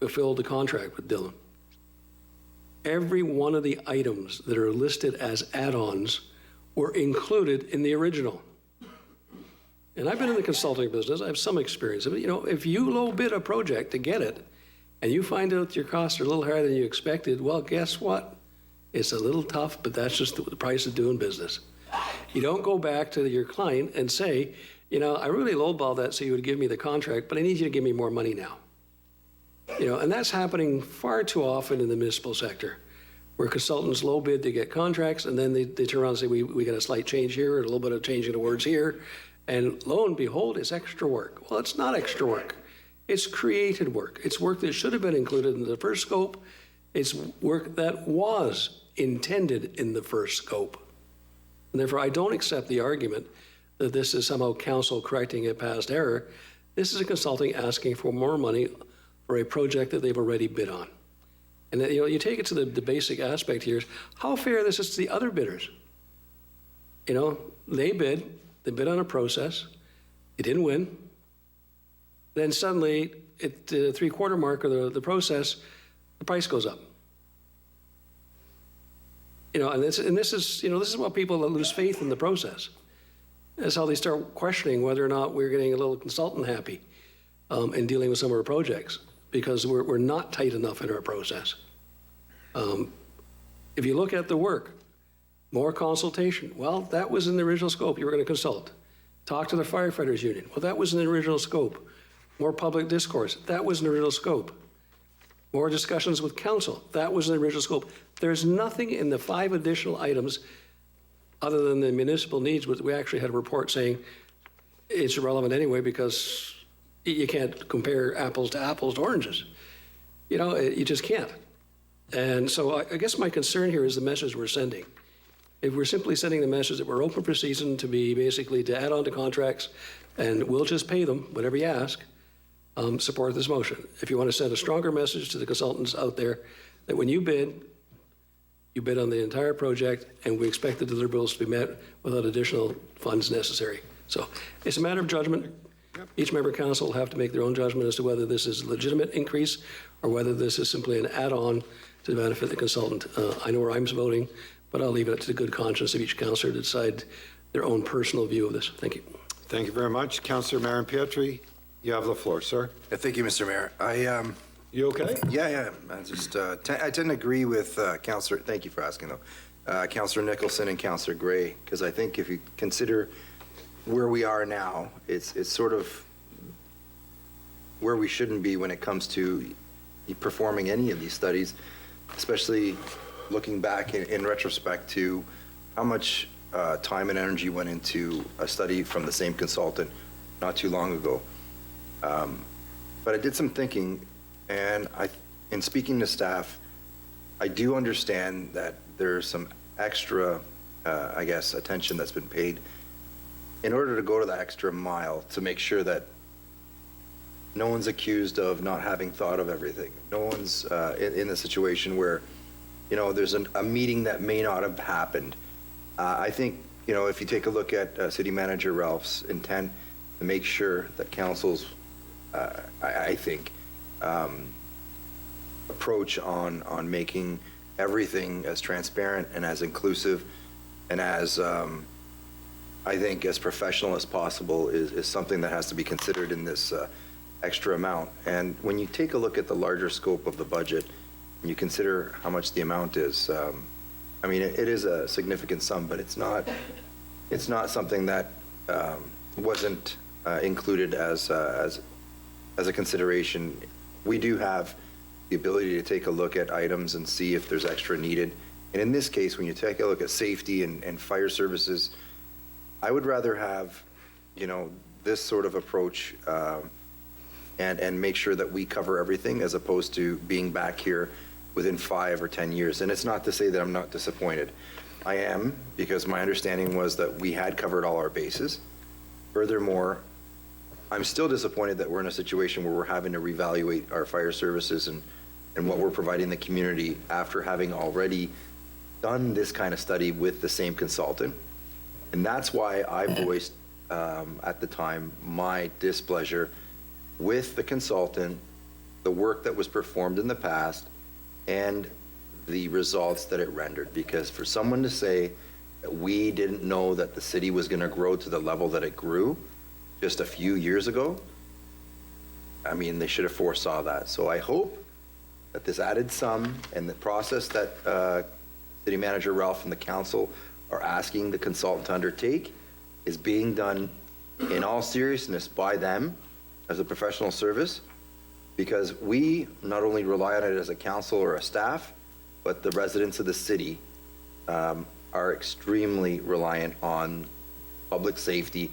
fulfilled the contract with Dillon, every one of the items that are listed as add-ons were included in the original. And I've been in the consulting business. I have some experience of it. You know, if you low bid a project to get it and you find out your costs are a little higher than you expected, well, guess what? It's a little tough, but that's just the price of doing business. You don't go back to your client and say, you know, I really lowballed that so you would give me the contract, but I need you to give me more money now. You know, and that's happening far too often in the municipal sector, where consultants low bid to get contracts, and then they turn around and say, we got a slight change here, a little bit of changing the words here, and lo and behold, it's extra work. Well, it's not extra work. It's created work. It's work that should have been included in the first scope. It's work that was intended in the first scope. And therefore, I don't accept the argument that this is somehow council correcting a past error. This is a consulting asking for more money for a project that they've already bid on. And you know, you take it to the basic aspect here is how fair this is to the other bidders. You know, they bid on a process, they didn't win. Then suddenly, at the three-quarter mark of the process, the price goes up. You know, and this is what people that lose faith in the process. That's how they start questioning whether or not we're getting a little consultant happy in dealing with some of our projects, because we're not tight enough in our process. If you look at the work, more consultation. Well, that was in the original scope. You were going to consult. Talk to the firefighters union. Well, that was in the original scope. More public discourse. That was in the original scope. More discussions with council. That was in the original scope. There's nothing in the 5 additional items other than the municipal needs, but we actually had a report saying it's irrelevant anyway because you can't compare apples to oranges. You know, you just can't. And so I guess my concern here is the message we're sending. If we're simply sending the message that we're open for season to be basically to add on to contracts and we'll just pay them, whatever you ask, support this motion. If you want to send a stronger message to the consultants out there that when you bid on the entire project and we expect the deliverables to be met without additional funds necessary. So it's a matter of judgment. Each member council will have to make their own judgment as to whether this is a legitimate increase or whether this is simply an add-on to benefit the consultant. I know where I'm voting, but I'll leave it to the good conscience of each councillor to decide their own personal view of this. Thank you. Thank you very much. Councillor Marin Pietri, you have the floor, sir. Thank you, Mr. Mayor. You okay? Yeah. I just I tend to agree with Councillor. Thank you for asking, though. Councillor Nicholson and Councillor Gray, because I think if you consider where we are now, it's sort of where we shouldn't be when it comes to performing any of these studies, especially looking back in retrospect to how much time and energy went into a study from the same consultant not too long ago. But I did some thinking, and in speaking to staff, I do understand that there's some extra, attention that's been paid in order to go to that extra mile to make sure that no one's accused of not having thought of everything. No one's in a situation where, there's a meeting that may not have happened. I think, if you take a look at City Manager Ralph's intent to make sure that council's, approach on making everything as transparent and as inclusive and as, as professional as possible is something that has to be considered in this extra amount. And when you take a look at the larger scope of the budget, and you consider how much the amount is, it is a significant sum, but it's not something that wasn't included as a consideration. We do have the ability to take a look at items and see if there's extra needed. And in this case, when you take a look at safety and fire services, I would rather have, this sort of approach and make sure that we cover everything as opposed to being back here within 5 or 10 years. And it's not to say that I'm not disappointed. I am, because my understanding was that we had covered all our bases. Furthermore, I'm still disappointed that we're in a situation where we're having to reevaluate our fire services and what we're providing the community after having already done this kind of study with the same consultant. And that's why I voiced at the time my displeasure with the consultant, the work that was performed in the past, and the results that it rendered. Because for someone to say that we didn't know that the city was going to grow to the level that it grew just a few years ago, I mean, they should have foresaw that. So I hope that this added sum and the process that City Manager Ralph and the council are asking the consultant to undertake is being done in all seriousness by them as a professional service, because we not only rely on it as a council or a staff, but the residents of the city are extremely reliant on public safety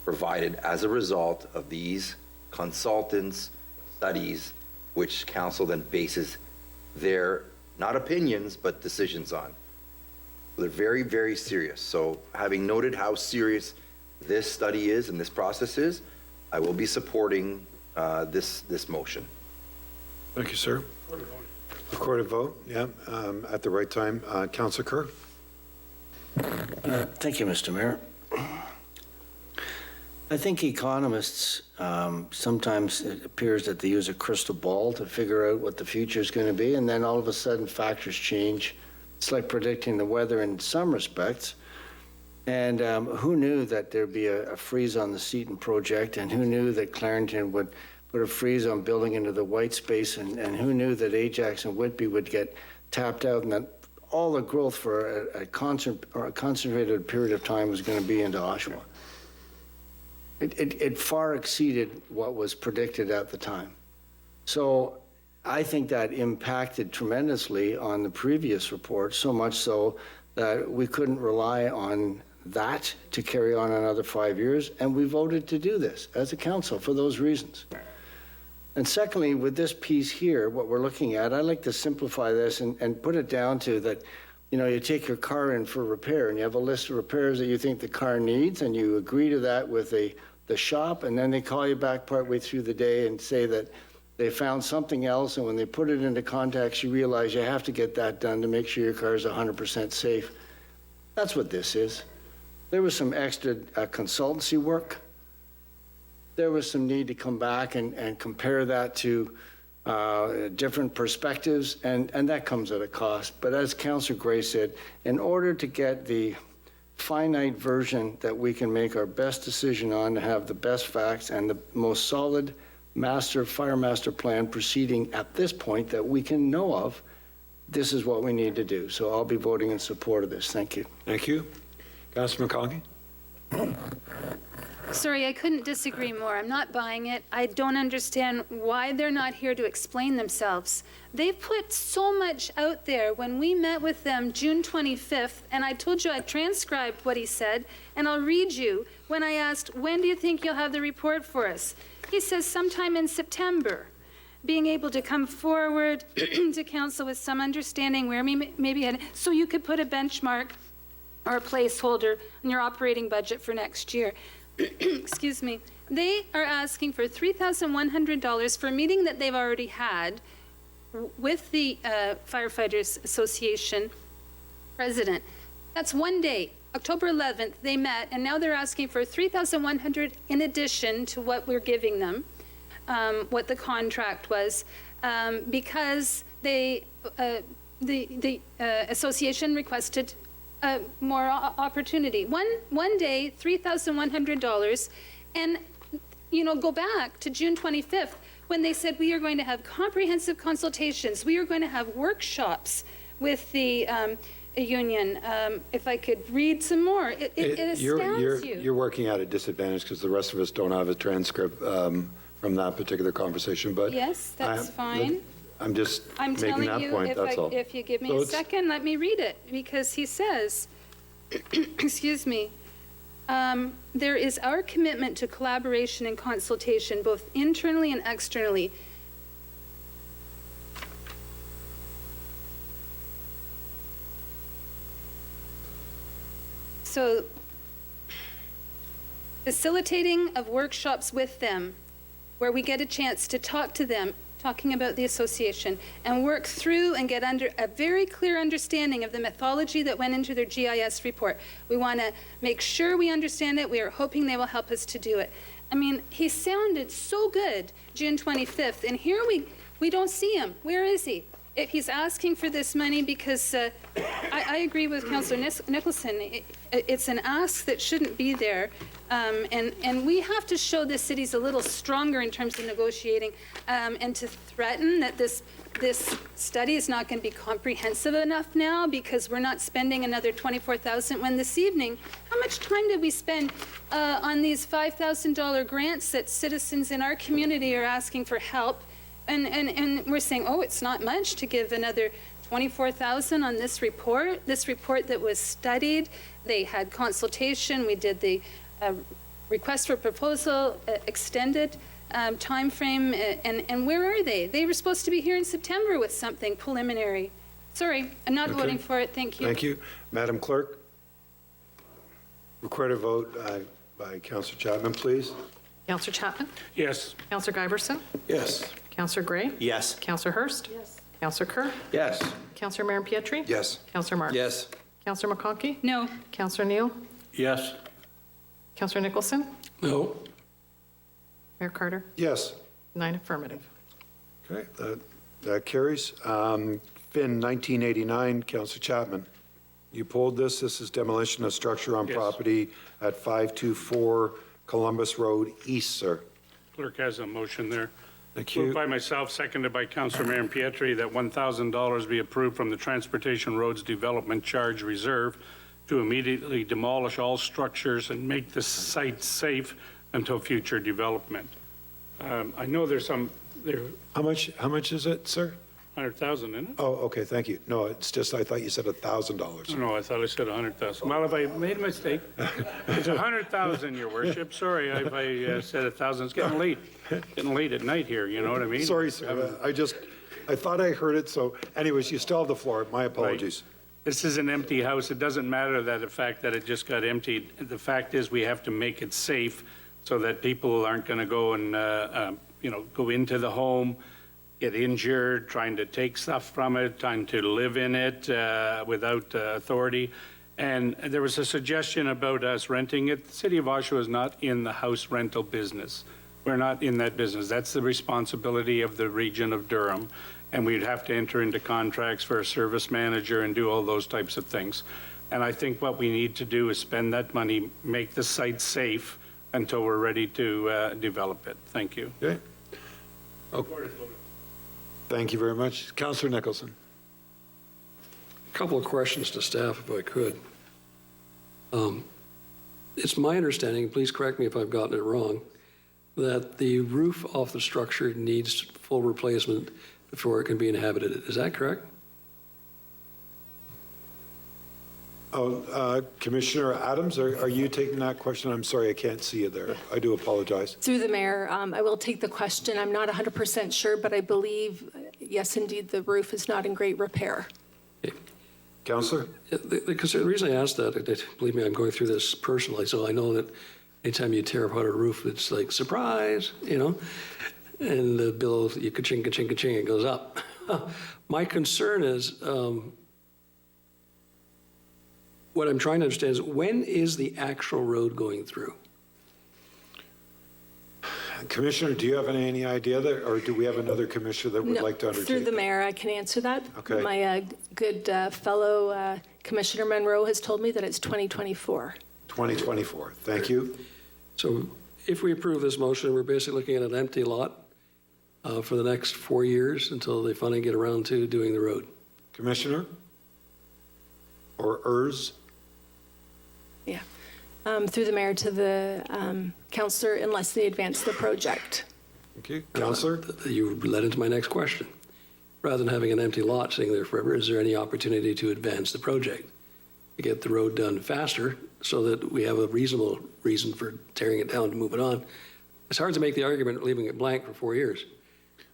provided as a result of these consultants' studies, which council then bases their, not opinions, but decisions on. They're very, very serious. So having noted how serious this study is and this process is, I will be supporting this motion. Thank you, sir. Recorded vote, yeah, at the right time. Councillor Kerr? Thank you, Mr. Mayor. I think economists, sometimes it appears that they use a crystal ball to figure out what the future is going to be, and then all of a sudden factors change. It's like predicting the weather in some respects. And who knew that there'd be a freeze on the Seaton project, and who knew that Clarington would put a freeze on building into the white space, and who knew that Ajax and Whitby would get tapped out, and that all the growth for a concentrated period of time was going to be into Oshawa. It far exceeded what was predicted at the time. So I think that impacted tremendously on the previous report, so much so that we couldn't rely on that to carry on another 5 years, and we voted to do this as a council for those reasons. And secondly, with this piece here, what we're looking at, I like to simplify this and put it down to that, you know, you take your car in for repair and you have a list of repairs that you think the car needs, and you agree to that with the shop, and then they call you back partway through the day and say that they found something else, and when they put it into context, you realize you have to get that done to make sure your car is 100% safe. That's what this is. There was some extra consultancy work. There was some need to come back and compare that to different perspectives, and that comes at a cost. But as Councillor Gray said, in order to get the finite version that we can make our best decision on, to have the best facts and the most solid fire master plan proceeding at this point that we can know of, this is what we need to do. So I'll be voting in support of this. Thank you. Thank you. Councillor McConkie? Sorry, I couldn't disagree more. I'm not buying it. I don't understand why they're not here to explain themselves. They've put so much out there. When we met with them June 25th, and I told you I transcribed what he said, and I'll read you when I asked, when do you think you'll have the report for us? He says sometime in September. Being able to come forward to council with some understanding where we maybe had, so you could put a benchmark or a placeholder in your operating budget for next year. Excuse me. They are asking for $3,100 for a meeting that they've already had with the Firefighters Association president. That's one day. October 11th, they met, and now they're asking for $3,100 in addition to what we're giving them, what the contract was, because the association requested more opportunity. One day, $3,100, and go back to June 25th when they said we are going to have comprehensive consultations, we are going to have workshops with the union. If I could read some more, it astounds you. You're working at a disadvantage because the rest of us don't have a transcript from that particular conversation. But yes, that's fine. I'm just making that point, that's all. If you give me a second, let me read it, because he says, excuse me, there is our commitment to collaboration and consultation, both internally and externally. So facilitating of workshops with them where we get a chance to talk to them, talking about the association, and work through and get under a very clear understanding of the mythology that went into their GIS report. We want to make sure we understand it. We are hoping they will help us to do it. I mean, he sounded so good June 25th, and here we don't see him. Where is he? If he's asking for this money because I agree with Councillor Nicholson. It's an ask that shouldn't be there. And we have to show the city's a little stronger in terms of negotiating, and to threaten that this study is not going to be comprehensive enough now because we're not spending another $24,000 when this evening, how much time did we spend on these $5,000 grants that citizens in our community are asking for help? And we're saying, oh, it's not much to give another $24,000 on this report that was studied. They had consultation. We did the request for proposal, extended time frame, and where are they? They were supposed to be here in September with something preliminary. Sorry, I'm not voting for it. Thank you. Thank you. Madam Clerk, recorded vote by Councillor Chapman, please. Councillor Chapman? Yes. Councillor Giberson? Yes. Councillor Gray? Yes. Councillor Hurst? Yes. Councillor Kerr? Yes. Councillor Marin Pietri? Yes. Councillor Marks? Yes. Councillor McConkey? No. Councillor Neal? Yes. Councillor Nicholson? No. Mayor Carter? Yes. 9 affirmative. Okay, that carries. Finn, 1989, Councillor Chapman. You pulled this. This is demolition of structure on Yes. property at 524 Columbus Road East, sir. Clerk has a motion there. Thank Moved you. by myself, seconded by Councillor Marin Pietri, that $1,000 be approved from the Transportation Roads Development Charge Reserve to immediately demolish all structures and make the site safe until future development. I know there's some, How much is it, sir? 100,000 in it? Oh, okay, thank you. No, it's just, I thought you said $1,000. No, I thought I said 100,000. Well, if I made a mistake, it's 100,000, your worship. Sorry if I said 1,000. It's getting late. Getting late at night here, you know what I mean? Sorry, sir. I thought I heard it, so anyways, you still have the floor. My apologies. This is an empty house. It doesn't matter that the fact that it just got emptied. The fact is we have to make it safe so that people aren't going to go and, go into the home, get injured, trying to take stuff from it, trying to live in it without authority. And there was a suggestion about us renting it. The city of Oshawa is not in the house rental business. We're not in that business. That's the responsibility of the region of Durham. And we'd have to enter into contracts for a service manager and do all those types of things. And I think what we need to do is spend that money, make the site safe until we're ready to develop it. Thank you. Okay. Thank you very much. Councillor Nicholson. A couple of questions to staff, if I could. It's my understanding, please correct me if I've gotten it wrong, that the roof off the structure needs full replacement before it can be inhabited. Is that correct? Commissioner Adams, are you taking that question? I'm sorry, I can't see you there. I do apologize. Through the mayor, I will take the question. I'm not 100% sure, but I believe, yes, indeed, the roof is not in great repair. Councillor? The reason I asked that, believe me, I'm going through this personally, so I know that anytime you tear apart a roof, it's like, surprise, and the bill, you ka-ching, ka-ching, ka-ching, it goes up. My concern is, what I'm trying to understand is, when is the actual road going through? Commissioner, do you have any idea there, or do we have another commissioner that would like to undertake? Through the mayor, I can answer that. Okay. My good fellow Commissioner Monroe has told me that it's 2024. 2024. Thank you. So if we approve this motion, we're basically looking at an empty lot for the next 4 years until they finally get around to doing the road. Commissioner? Or ERS? Yeah. Through the mayor to the councillor, unless they advance the project. Thank you. Councillor? You led into my next question. Rather than having an empty lot sitting there forever, is there any opportunity to advance the project? To get the road done faster so that we have a reasonable reason for tearing it down to move it on. It's hard to make the argument leaving it blank for 4 years.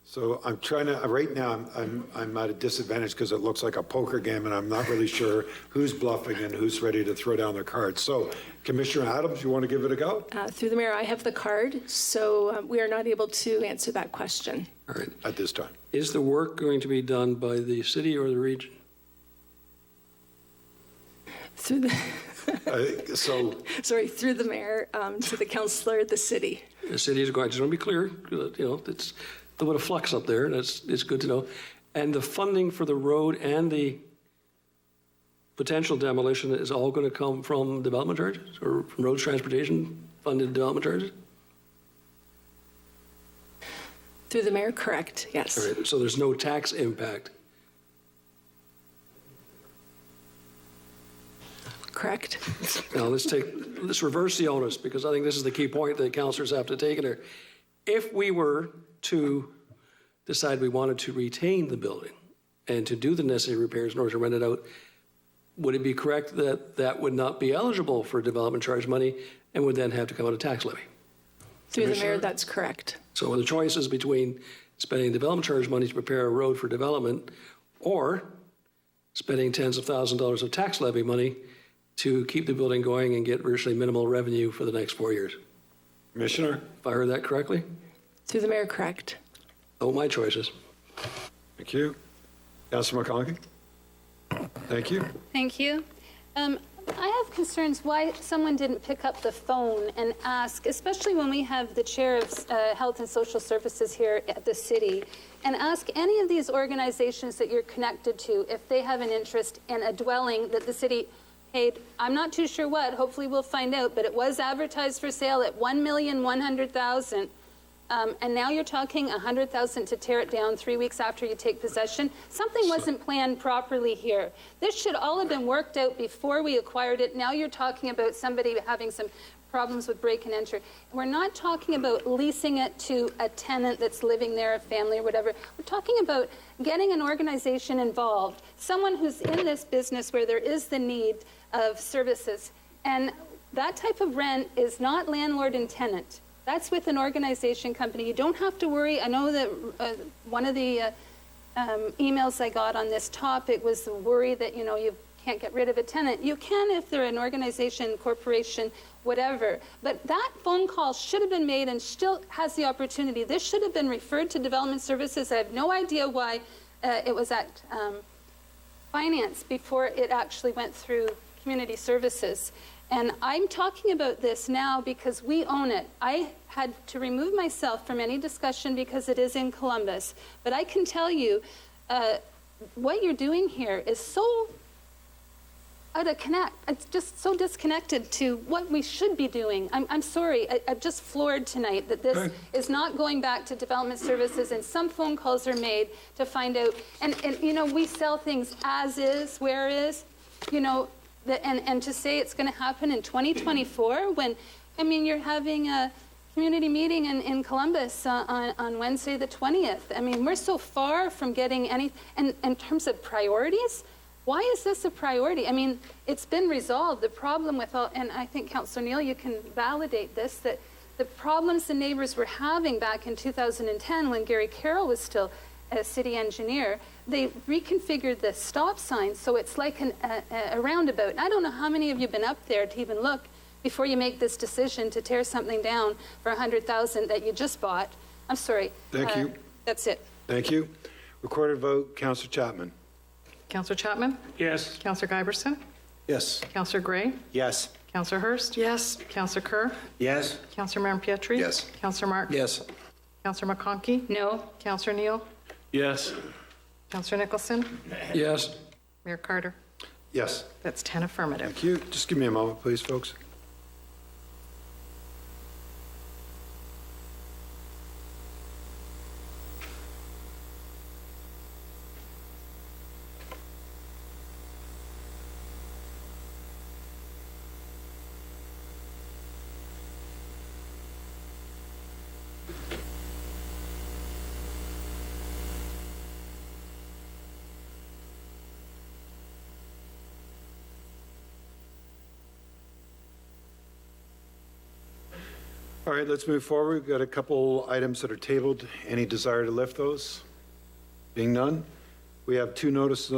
So I'm trying to, right now, I'm at a disadvantage because it looks like a poker game and I'm not really sure who's bluffing and who's ready to throw down their cards. So Commissioner Adams, you want to give it a go? Through the mayor, I have the card, so we are not able to answer that question. All right. At this time. Is the work going to be done by the city or the region? Through the, So through the mayor, to the councillor, the city. The city is going, I just want to be clear, it's a little bit of flux up there, it's good to know. And the funding for the road and the potential demolition is all going to come from development charges or from roads transportation funded development charges? Through the mayor, correct, yes. All right, so there's no tax impact. Correct. Now, let's reverse the onus, because I think this is the key point that councillors have to take in there. If we were to decide we wanted to retain the building and to do the necessary repairs in order to rent it out, would it be correct that that would not be eligible for development charge money and would then have to come out of tax levy? Through the mayor, that's correct. So the choice is between spending development charge money to prepare a road for development or spending tens of thousands of dollars of tax levy money to keep the building going and get virtually minimal revenue for the next 4 years. Commissioner? If I heard that correctly? Through the mayor, correct. Oh, my choices. Thank you. Councilor McConaughey? Thank you. Thank you. I have concerns why someone didn't pick up the phone and ask, especially when we have the chair of Health and Social Services here at the city, and ask any of these organizations that you're connected to if they have an interest in a dwelling that the city paid. I'm not too sure what, hopefully we'll find out, but it was advertised for sale at $1,100,000. And now you're talking $100,000 to tear it down 3 weeks after you take possession. Something wasn't planned properly here. This should all have been worked out before we acquired it. Now you're talking about somebody having some problems with break and enter. We're not talking about leasing it to a tenant that's living there, a family or whatever. We're talking about getting an organization involved, someone who's in this business where there is the need of services. And that type of rent is not landlord and tenant. That's with an organization company. You don't have to worry. I know that one of the emails I got on this topic was the worry that, you can't get rid of a tenant. You can if they're an organization, corporation, whatever. But that phone call should have been made and still has the opportunity. This should have been referred to Development Services. I have no idea why it was at Finance before it actually went through Community Services. And I'm talking about this now because we own it. I had to remove myself from any discussion because it is in Columbus. But I can tell you, what you're doing here is so out of connect. It's just so disconnected to what we should be doing. I'm sorry. I'm just floored tonight that this is not going back to Development Services, and some phone calls are made to find out. And we sell things as is, where is, and to say it's going to happen in 2024 when, you're having a community meeting in Columbus on Wednesday the 20th. We're so far from getting any, and in terms of priorities, why is this a priority? It's been resolved. The problem with all, and I think Councillor Neal, you can validate this, that the problems the neighbors were having back in 2010 when Gary Carroll was still a city engineer, they reconfigured the stop sign so it's like a roundabout. I don't know how many of you have been up there to even look before you make this decision to tear something down for $100,000 that you just bought. I'm sorry. Thank you. That's it. Thank you. Recorded vote, Councillor Chapman. Councillor Chapman? Yes. Councillor Giberson? Yes. Councillor Gray? Yes. Councillor Hurst? Yes. Councillor Kerr? Yes. Councillor Marin-Pietri? Yes. Councillor Martin? Yes. Councillor McConkey? No. Councillor Neal? Yes. Councillor Nicholson? Yes. Mayor Carter? Yes. That's 10 affirmative. Thank you. Just give me a moment, please, folks. All right, let's move forward. We've got a couple items that are tabled. Any desire to lift those? Being none, we have a few notices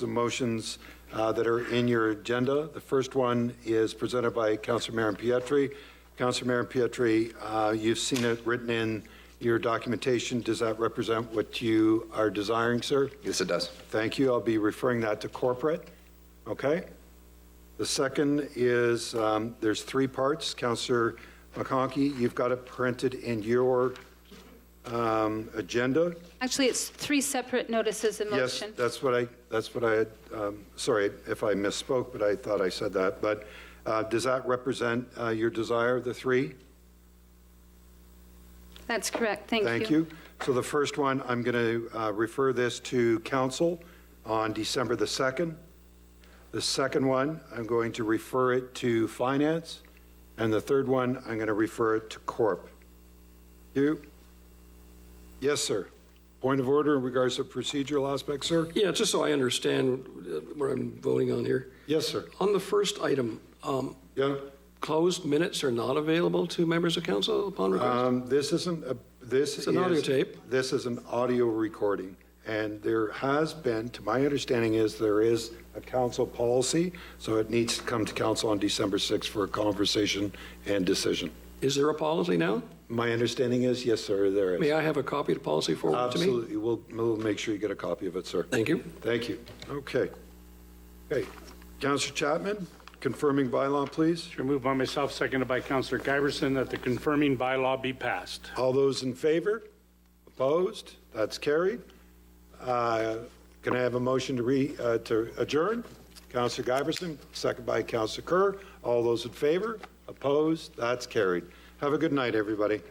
of motions that are in your agenda. The first one is presented by Councillor Marin Pietri. Councillor Marin Pietri, you've seen it written in your documentation. Does that represent what you are desiring, sir? Yes, it does. Thank you. I'll be referring that to corporate. Okay. The second is, there's three parts. Councillor McConkey, you've got it printed in your agenda. Actually, it's three separate notices of Yes, motion. that's what I had, sorry if I misspoke, but I thought I said that. But does that represent your desire, the three? That's correct. Thank you. Thank you. So the first one, I'm going to refer this to council on December the 2nd. The second one, I'm going to refer it to finance. And the third one, I'm going to refer it to corp. You? Yes, sir. Point of order in regards to procedural aspects, sir? Yeah, just so I understand what I'm voting on here. Yes, sir. On the first item, Yeah. closed minutes are not available to members of council upon request? This isn't, It's an audio tape. This is an audio recording. And there has been, to my understanding is, there is a council policy, so it needs to come to council on December 6th for a conversation and decision. Is there a policy now? My understanding is, yes, sir, there is. May I have a copy of the policy forwarded to me? Absolutely. We'll make sure you get a copy of it, sir. Thank you. Thank you. Okay. Okay. Councillor Chapman, confirming bylaw, please. Sure, moved by myself, seconded by Councillor Giberson, that the confirming bylaw be passed. All those in favor? Opposed? That's carried. Can I have a motion to adjourn? Councillor Giberson, second by Councillor Kerr. All those in favor? Opposed? That's carried. Have a good night, everybody.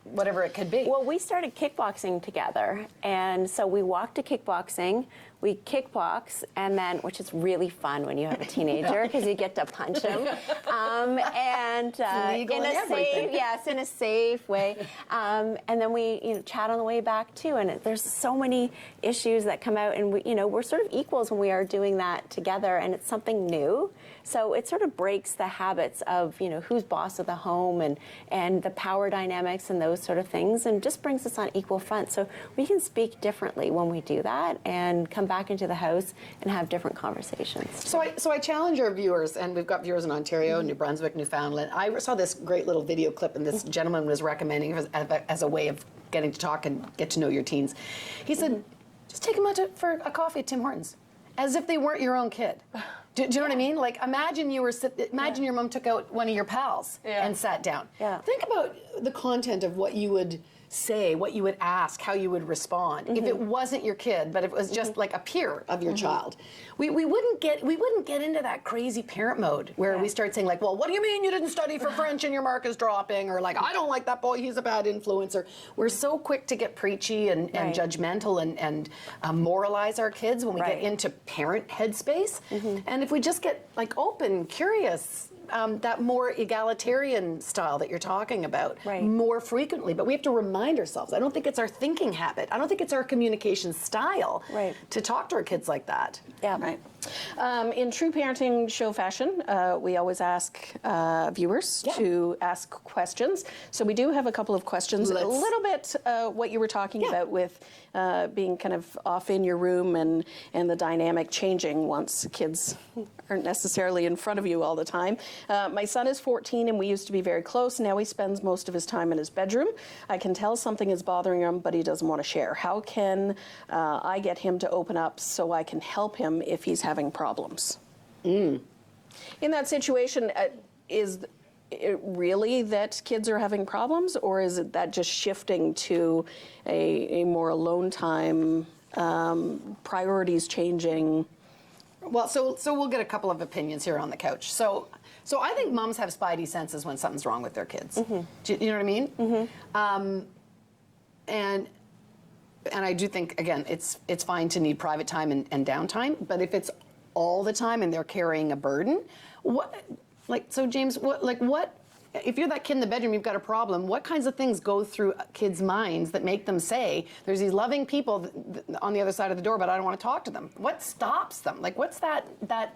Whatever it could be. Well, we started kickboxing together, and so we walked to kickboxing, we kickbox, and then, which is really fun when you have a teenager because you get to punch him, and in a safe way, and then we chat on the way back too. And there's so many issues that come out, and we're sort of equals when we are doing that together, and it's something new. So it sort of breaks the habits of, who's boss of the home and the power dynamics and those sort of things, and just brings us on equal front. So we can speak differently when we do that and come back into the house and have different conversations. So I challenge our viewers, and we've got viewers in Ontario, New Brunswick, Newfoundland. I saw this great little video clip, and this gentleman was recommending as a way of getting to talk and get to know your teens. He said, just take them out for a coffee at Tim Hortons, as if they weren't your own kid. Do you know what I mean? Like, imagine your mom took out one of your pals and sat down. Yeah. Think about the content of what you would say, what you would ask, how you would respond if it wasn't your kid, but if it was just like a peer of your child. We wouldn't get into that crazy parent mode where we start saying like, well, what do you mean you didn't study for French and your mark is dropping? Or like, I don't like that boy, he's a bad influencer. We're so quick to get preachy and judgmental and moralize our kids when we get into parent headspace. And if we just get like open, curious, that more egalitarian style that you're talking about more frequently. But we have to remind ourselves. I don't think it's our thinking habit. I don't think it's our communication style to talk to our kids like that. Yeah. Right. In true parenting show fashion, we always ask viewers to ask questions. So we do have a couple of questions. A little bit what you were talking about with being kind of off in your room and the dynamic changing once kids aren't necessarily in front of you all the time. My son is 14 and we used to be very close. Now he spends most of his time in his bedroom. I can tell something is bothering him, but he doesn't want to share. How can I get him to open up so I can help him if he's having problems? In that situation, is it really that kids are having problems, or is it that just shifting to a more alone time, priorities changing? Well, so we'll get a couple of opinions here on the couch. So I think moms have spidey senses when something's wrong with their kids. Do you know what I mean? And I do think, again, it's fine to need private time and downtime, but if it's all the time and they're carrying a burden, so James, what, if you're that kid in the bedroom, you've got a problem, what kinds of things go through kids' minds that make them say, there's these loving people on the other side of the door, but I don't want to talk to them? What stops them? Like, what's that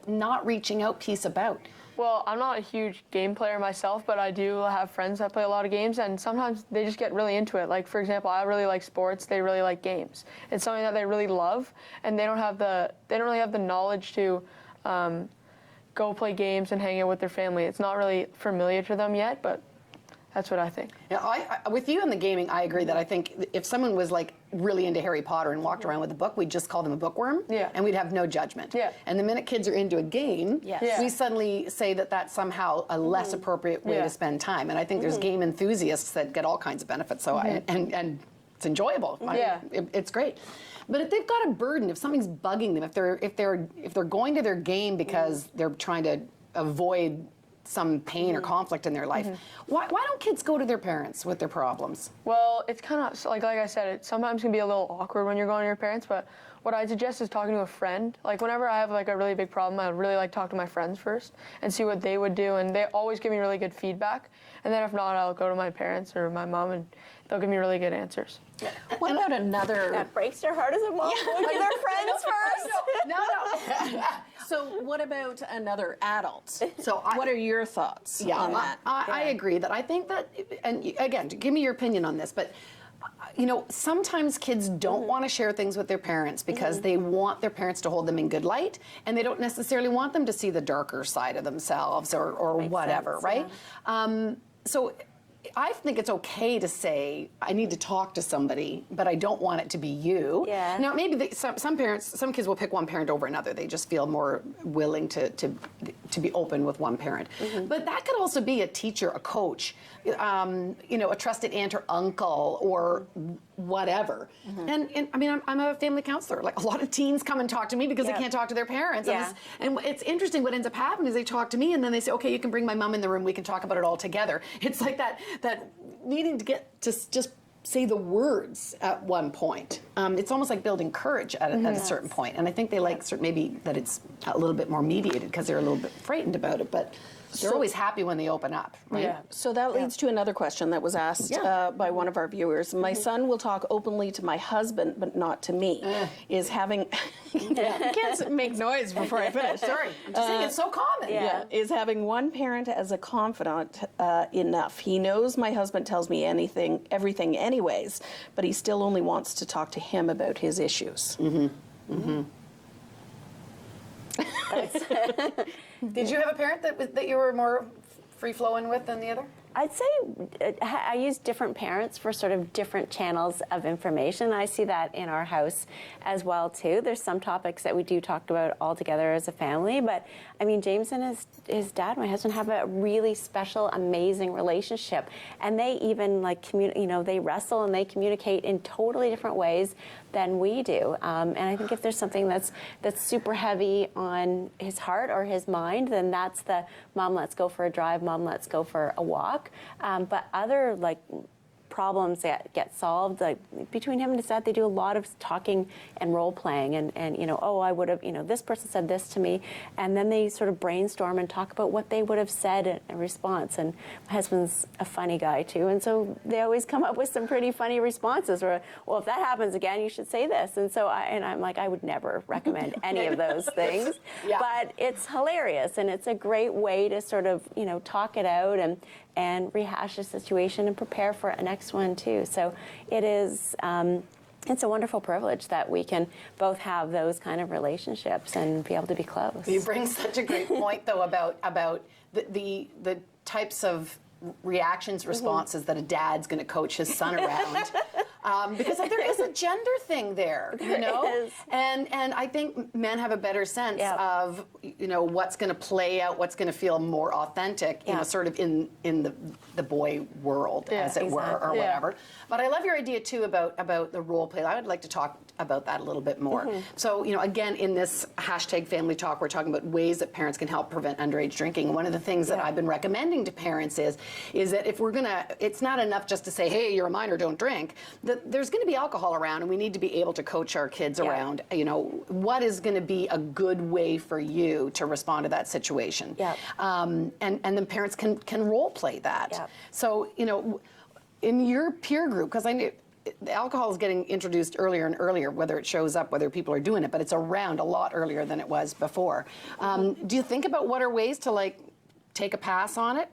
not reaching out piece about? Well, I'm not a huge game player myself, but I do have friends that play a lot of games, and sometimes they just get really into it. Like, for example, I really like sports, they really like games. It's something that they really love, and they don't really have the knowledge to go play games and hang out with their family. It's not really familiar to them yet, but that's what I think. Yeah, I with you in the gaming, I agree that I think if someone was like really into Harry Potter and walked around with a book, we'd just call them a bookworm, and we'd have no judgment. And the minute kids are into a game, we suddenly say that that's somehow a less appropriate way to spend time. And I think there's game enthusiasts that get all kinds of benefits. So and it's enjoyable. It's great. But if they've got a burden, if something's bugging them, if they're going to their game because they're trying to avoid some pain or conflict in their life, why don't kids go to their parents with their problems? Well, it's kind of like I said, it sometimes can be a little awkward when you're going to your parents, but what I suggest is talking to a friend. Like, whenever I have like a really big problem, I would really like to talk to my friends first and see what they would do, and they always give me really good feedback. And then if not, I'll go to my parents or my mom, and they'll give me really good answers. What about another? That breaks their heart as a mom. Go to their friends first. No. So what about another adult? So what are your thoughts on that? I agree that I think that, and again, give me your opinion on this, but sometimes kids don't want to share things with their parents because they want their parents to hold them in good light, and they don't necessarily want them to see the darker side of themselves or whatever, right? So I think it's okay to say, I need to talk to somebody, but I don't want it to be you. Now, maybe some kids will pick one parent over another. They just feel more willing to be open with one parent. But that could also be a teacher, a coach, a trusted aunt or uncle or whatever. And I mean, I'm a family counselor. Like, a lot of teens come and talk to me because they can't talk to their parents. And it's interesting, what ends up happening is they talk to me and then they say, okay, you can bring my mom in the room, we can talk about it all together. It's like that needing to get to just say the words at one point. It's almost like building courage at a certain point. And I think they like maybe that it's a little bit more mediated because they're a little bit frightened about it, but they're always happy when they open up, right? So that leads to another question that was asked by one of our viewers. My son will talk openly to my husband, but not to me. Is having... You can't make noise before I finish. Sorry, I'm just saying it's so common. Is having one parent as a confidant enough? He knows my husband tells me everything anyways, but he still only wants to talk to him about his issues. Did you have a parent that you were more free-flowing with than the other? I'd say I use different parents for sort of different channels of information. I see that in our house as well, too. There's some topics that we do talk about all together as a family, but I mean, James and his dad, my husband, have a really special, amazing relationship, and they even they wrestle and they communicate in totally different ways than we do. And I think if there's something that's super heavy on his heart or his mind, then that's the mom, let's go for a drive, mom, let's go for a walk. But other problems that get solved, like between him and his dad, they do a lot of talking and role playing and I would have, this person said this to me, and then they sort of brainstorm and talk about what they would have said in response. And my husband's a funny guy too, and so they always come up with some pretty funny responses where, well, if that happens again, you should say this. And so I'm like, I would never recommend any of those things, but it's hilarious, and it's a great way to sort of talk it out and rehash the situation and prepare for a next one too. So it is it's a wonderful privilege that we can both have those kind of relationships and be able to be close. You bring such a great point, though, about the types of reactions, responses that a dad's going to coach his son around. Because there is a gender thing there, you know? is. And I think men have a better sense of, you know, what's going to play out, what's going to feel more authentic, you know, sort of in the boy world, as it were, or whatever. But I love your idea, too, about the role play. I would like to talk about that a little bit more. So, you know, again, in this hashtag family talk, we're talking about ways that parents can help prevent underage drinking. One of the things that I've been recommending to parents is that if we're gonna, it's not enough just to say, hey, you're a minor, don't drink. There's gonna be alcohol around, and we need to be able to coach our kids around, you know, what is gonna be a good way for you to respond to that situation. And then parents can role play that. So, you know, in your peer group, because I knew, the alcohol is getting introduced earlier and earlier, whether it shows up, whether people are doing it, but it's around a lot earlier than it was before. Do you think about what are ways to, like, take a pass on it?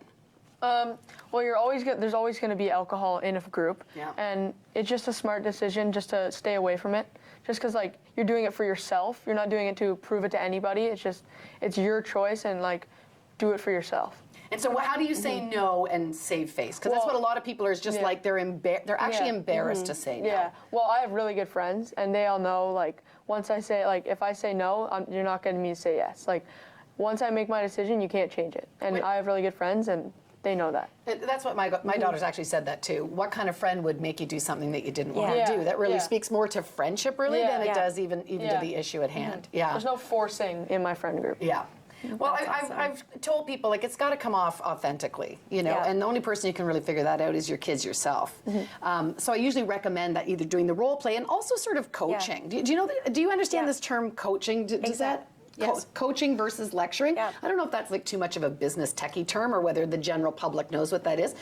Well, there's always going to be alcohol in a group, and it's just a smart decision just to stay away from it. Just because, like, you're doing it for yourself, you're not doing it to prove it to anybody. It's your choice, and, like, do it for yourself. And so how do you say no and save face? Because that's what a lot of people are just like, they're actually embarrassed to say no. Yeah, well, I have really good friends, and they all know, like, once I say, like, if I say no, you're not getting me to say yes. Like, once I make my decision, you can't change it. And I have really good friends, and they know that. That's what my daughter's actually said that too. What kind of friend would make you do something that you didn't want to do? That really speaks more to friendship, really, than it does even to the issue at hand. There's no forcing in my friend group. Well, I've told people, like, it's got to come off authentically, you know, and the only person you can really figure that out is your kids yourself. So I usually recommend that either doing the role play and also sort of coaching. Do you know? Do you understand this term coaching? Does that? Yes. Coaching versus lecturing. I don't know if that's like too much of a business techie term or whether the general public knows what that is.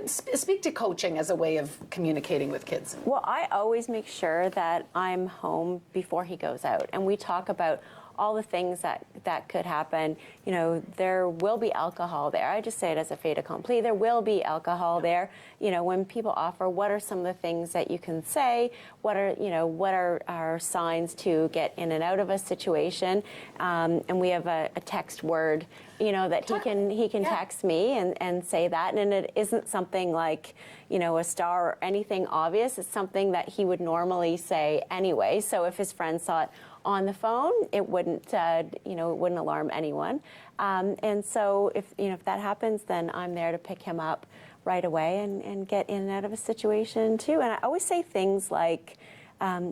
Speak to coaching as a way of communicating with kids. Well, I always make sure that I'm home before he goes out, and we talk about all the things that could happen. You know, there will be alcohol there. I just say it as a fait accompli. There will be alcohol there. You know, when people offer, what are some of the things that you can say? What are our signs to get in and out of a situation? And we have a text word, you know, that he can text me and say that. And it isn't something like, you know, a star or anything obvious. It's something that he would normally say anyway. So if his friend saw it on the phone, it wouldn't, it wouldn't alarm anyone. And so if that happens, then I'm there to pick him up right away and get in and out of a situation too. And I always say things like,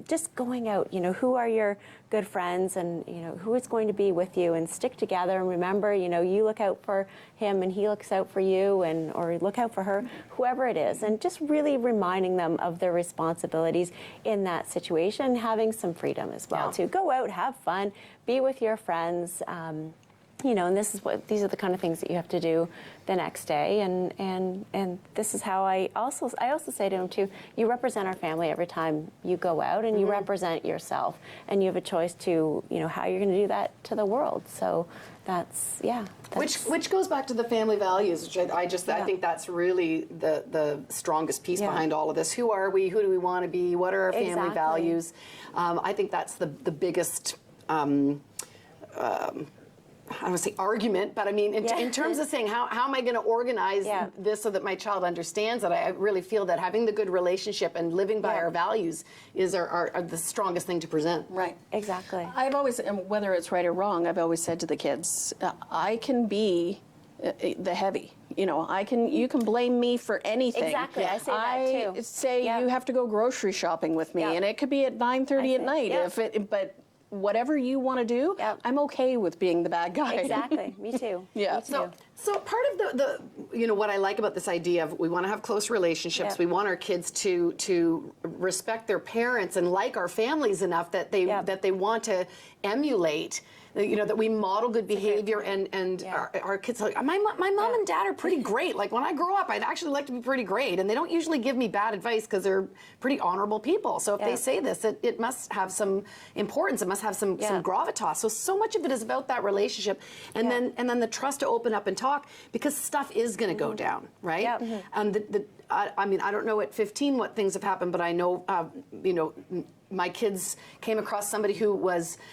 just going out, you know, who are your good friends and, you know, who is going to be with you, and stick together and remember, you know, you look out for him and he looks out for you, and or look out for her, whoever it is, and just really reminding them of their responsibilities in that situation, having some freedom as well to go out, have fun, be with your friends. You know, and these are the kind of things that you have to do the next day, and this is how I also say to him too, you represent our family every time you go out, and you represent yourself, and you have a choice to, you know, how you're going to do that to the world. So that's which goes back to the family values, which I think that's really the strongest piece behind all of this. Who are we? Who do we want to be? What are our family values? I think that's the biggest. I don't want to say argument, but I mean, in terms of saying, how am I going to organize this so that my child understands that? I really feel that having the good relationship and living by our values is are the strongest thing to present. Right. Exactly. I've always, whether it's right or wrong, I've always said to the kids, I can be the heavy. You know, you can blame me for anything. Exactly, I say that too. I say you have to go grocery shopping with me, and it could be at 9:30 at night. But whatever you want to do, I'm okay with being the bad guy. Exactly, me too. Yeah. Me too. So part of the what I like about this idea of we want to have close relationships, we want our kids to respect their parents and like our families enough that they want to emulate. You know, that we model good behavior, and our kids are like, my mom and dad are pretty great. Like, when I grow up, I'd actually like to be pretty great. And they don't usually give me bad advice because they're pretty honorable people. So if they say this, it must have some importance. It must have some gravitas. So much of it is about that relationship. And then the trust to open up and talk, because stuff is going to go down, right? I mean, I don't know at 15 what things have happened, but I know, my kids came across somebody who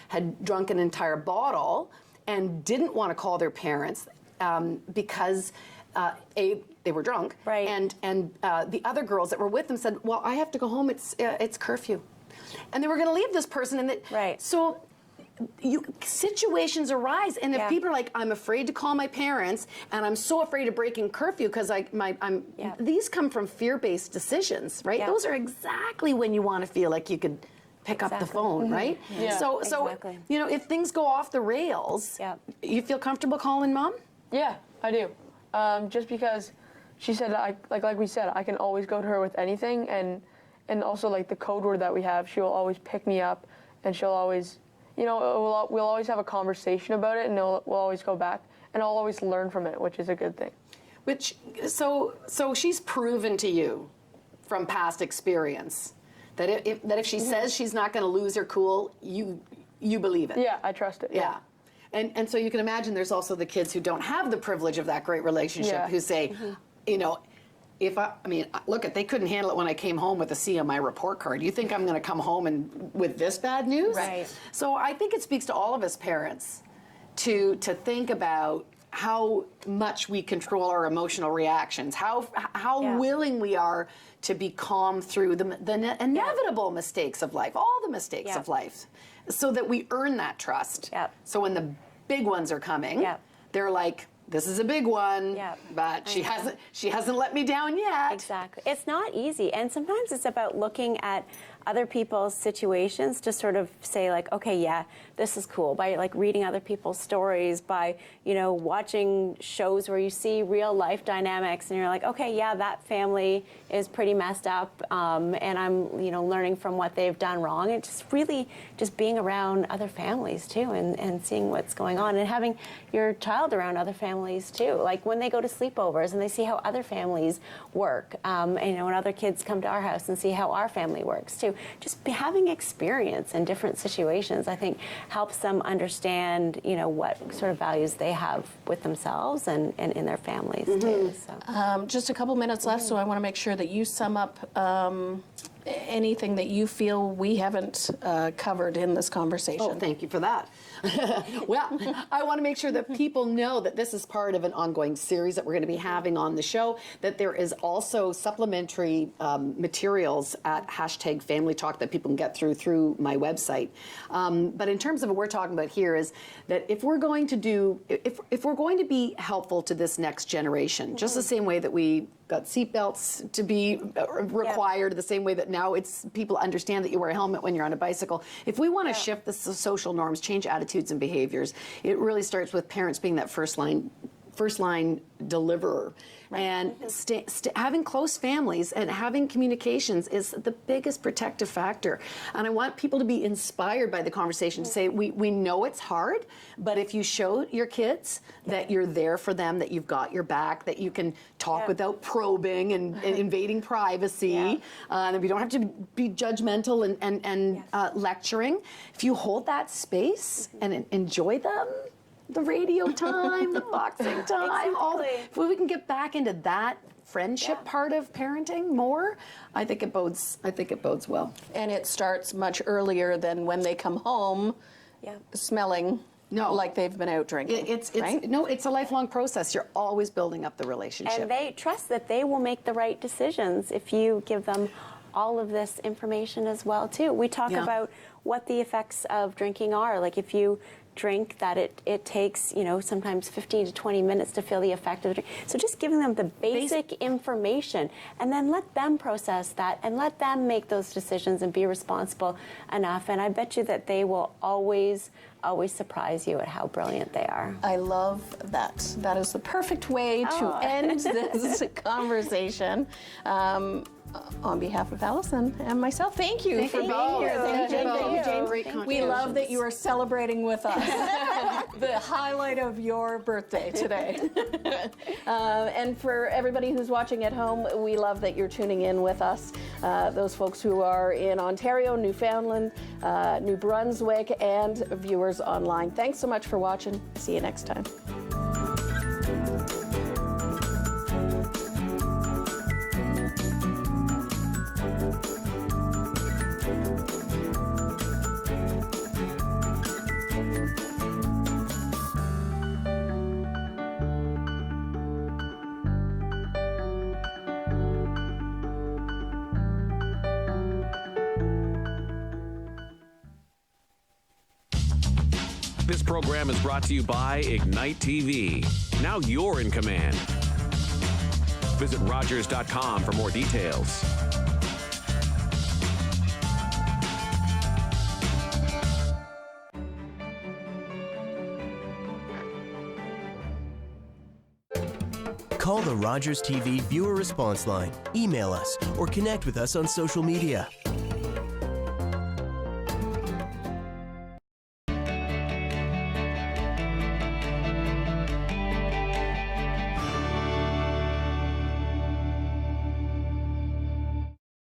had drunk an entire bottle and didn't want to call their parents because they were drunk, right? And the other girls that were with them said, "Well, I have to go home. It's curfew," and they were going to leave this person, and right. So situations arise, and if people are like, "I'm afraid to call my parents, and I'm so afraid of breaking curfew because these come from fear-based decisions, right? Those are exactly when you want to feel like you could pick up the phone, right? Yeah. So if things go off the rails, you feel comfortable calling mom? Yeah, I do. Just because she said, like we said, I can always go to her with anything, and also like the code word that we have, she will always pick me up, and she'll always, we'll always have a conversation about it, and we'll always go back, and I'll always learn from it, which is a good thing. So she's proven to you from past experience that if she says she's not going to lose her cool, you believe it. Yeah, I trust it. Yeah. And so you can imagine there's also the kids who don't have the privilege of that great relationship who say, look, they couldn't handle it when I came home with a C on my report card. You think I'm going to come home with this bad news? Right. So I think it speaks to all of us parents to think about how much we control our emotional reactions, how willing we are to be calm through the inevitable mistakes of life, all the mistakes of life, so that we earn that trust. So when the big ones are coming, they're like, this is a big one, but she hasn't let me down yet. Exactly. It's not easy, and sometimes it's about looking at other people's situations to sort of say like, okay, yeah, this is cool, by like reading other people's stories, by watching shows where you see real life dynamics, and you're like, okay, yeah, that family is pretty messed up, and I'm learning from what they've done wrong, and just really just being around other families too, and seeing what's going on, and having your child around other families too, like when they go to sleepovers and they see how other families work, and when other kids come to our house and see how our family works too. Just having experience in different situations, I think, helps them understand, what sort of values they have with themselves and in their families too. So. Just a couple minutes left, so I want to make sure that you sum up anything that you feel we haven't covered in this conversation. Oh, thank you for that. Well, I want to make sure that people know that this is part of an ongoing series that we're going to be having on the show, that there is also supplementary materials at #FamilyTalk that people can get through my website. But in terms of what we're talking about here is that if we're going to be helpful to this next generation, just the same way that we got seatbelts to be required, the same way that now people understand that you wear a helmet when you're on a bicycle. If we want to shift the social norms, change attitudes and behaviors, it really starts with parents being that first line deliverer. Right. And having close families and having communications is the biggest protective factor. And I want people to be inspired by the conversation to say, we know it's hard, but if you show your kids that you're there for them, that you've got your back, that you can talk without probing and invading privacy, and we don't have to be judgmental and lecturing. If you hold that space and enjoy them, the radio time, the boxing time, if we can get back into that friendship part of parenting more, I think it bodes well. And it starts much earlier than when they come home smelling like they've been out drinking. It's a lifelong process. You're always building up the relationship. And they trust that they will make the right decisions if you give them all of this information as well too. We talk about what the effects of drinking are. Like if you drink, that it takes sometimes 15 to 20 minutes to feel the effect of the drink. So just giving them the basic information, and then let them process that and let them make those decisions and be responsible enough. And I bet you that they will always surprise you at how brilliant they are. I love that. That is the perfect way to end this conversation. On behalf of Allison and myself, thank you for being here. Thank you, Jane. We love that you are celebrating with us the highlight of your birthday today. And for everybody who's watching at home, we love that you're tuning in with us. Those folks who are in Ontario, Newfoundland, New Brunswick, and viewers online. Thanks so much for watching. See you next time. This program is brought to you by Ignite TV. Now you're in command. Visit Rogers.com for more details. Call the Rogers TV viewer response line, email us, or connect with us on social media.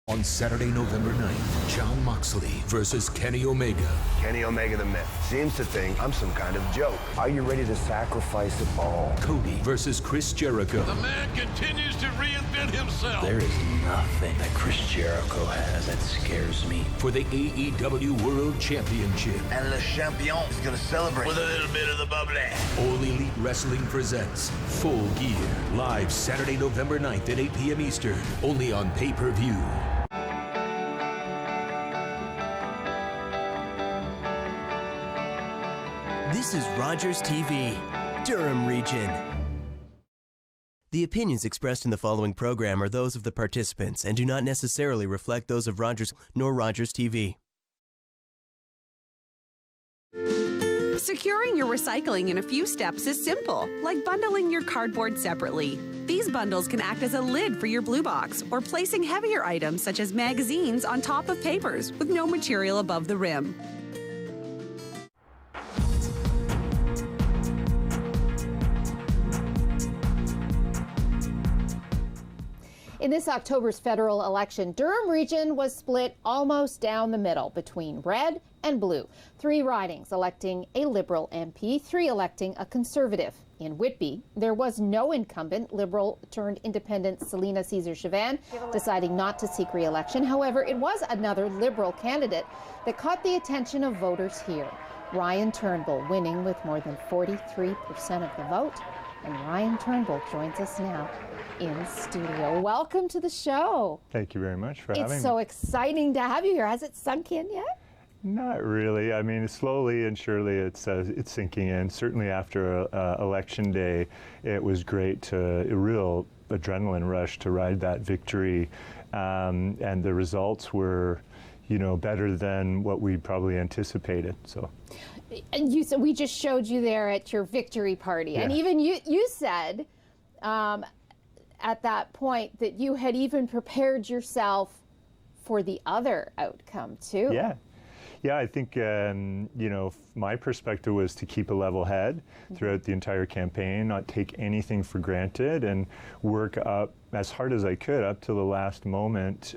On Saturday, November 9th, Jon Moxley versus Kenny Omega. Kenny Omega the Myth seems to think I'm some kind of joke. Are you ready to sacrifice it all? Cody versus Chris Jericho. The man continues to reinvent himself. There is nothing that Chris Jericho has that scares me. For the AEW World Championship. And Le Champion is going to celebrate with a little bit of the bubbly. All Elite Wrestling presents Full Gear. Live Saturday, November 9th at 8 p.m. Eastern. Only on pay-per-view. This is Rogers TV, Durham Region. The opinions expressed in the following program are those of the participants and do not necessarily reflect those of Rogers nor Rogers TV. Securing your recycling in a few steps is simple, like bundling your cardboard separately. These bundles can act as a lid for your blue box or placing heavier items such as magazines on top of papers with no material above the rim. In this October's federal election, Durham Region was split almost down the middle between red and blue. 3 ridings electing a Liberal MP, 3 electing a Conservative. In Whitby, there was no incumbent. Liberal turned independent Selina Caesar-Chavan deciding not to seek re-election. However, it was another Liberal candidate that caught the attention of voters here. Ryan Turnbull winning with more than 43% of the vote. And Ryan Turnbull joins us now in studio. Welcome to the show. Thank you very much for having me. It's so exciting to have you here. Has it sunk in yet? Not really. I mean, slowly and surely it's sinking in. Certainly after Election Day, it was great a real adrenaline rush to ride that victory. And the results were, better than what we probably anticipated. So. And you said we just showed you there at your victory party, yeah. And even you said at that point that you had even prepared yourself for the other outcome too. Yeah, I think my perspective was to keep a level head throughout the entire campaign, not take anything for granted, and work up as hard as I could up to the last moment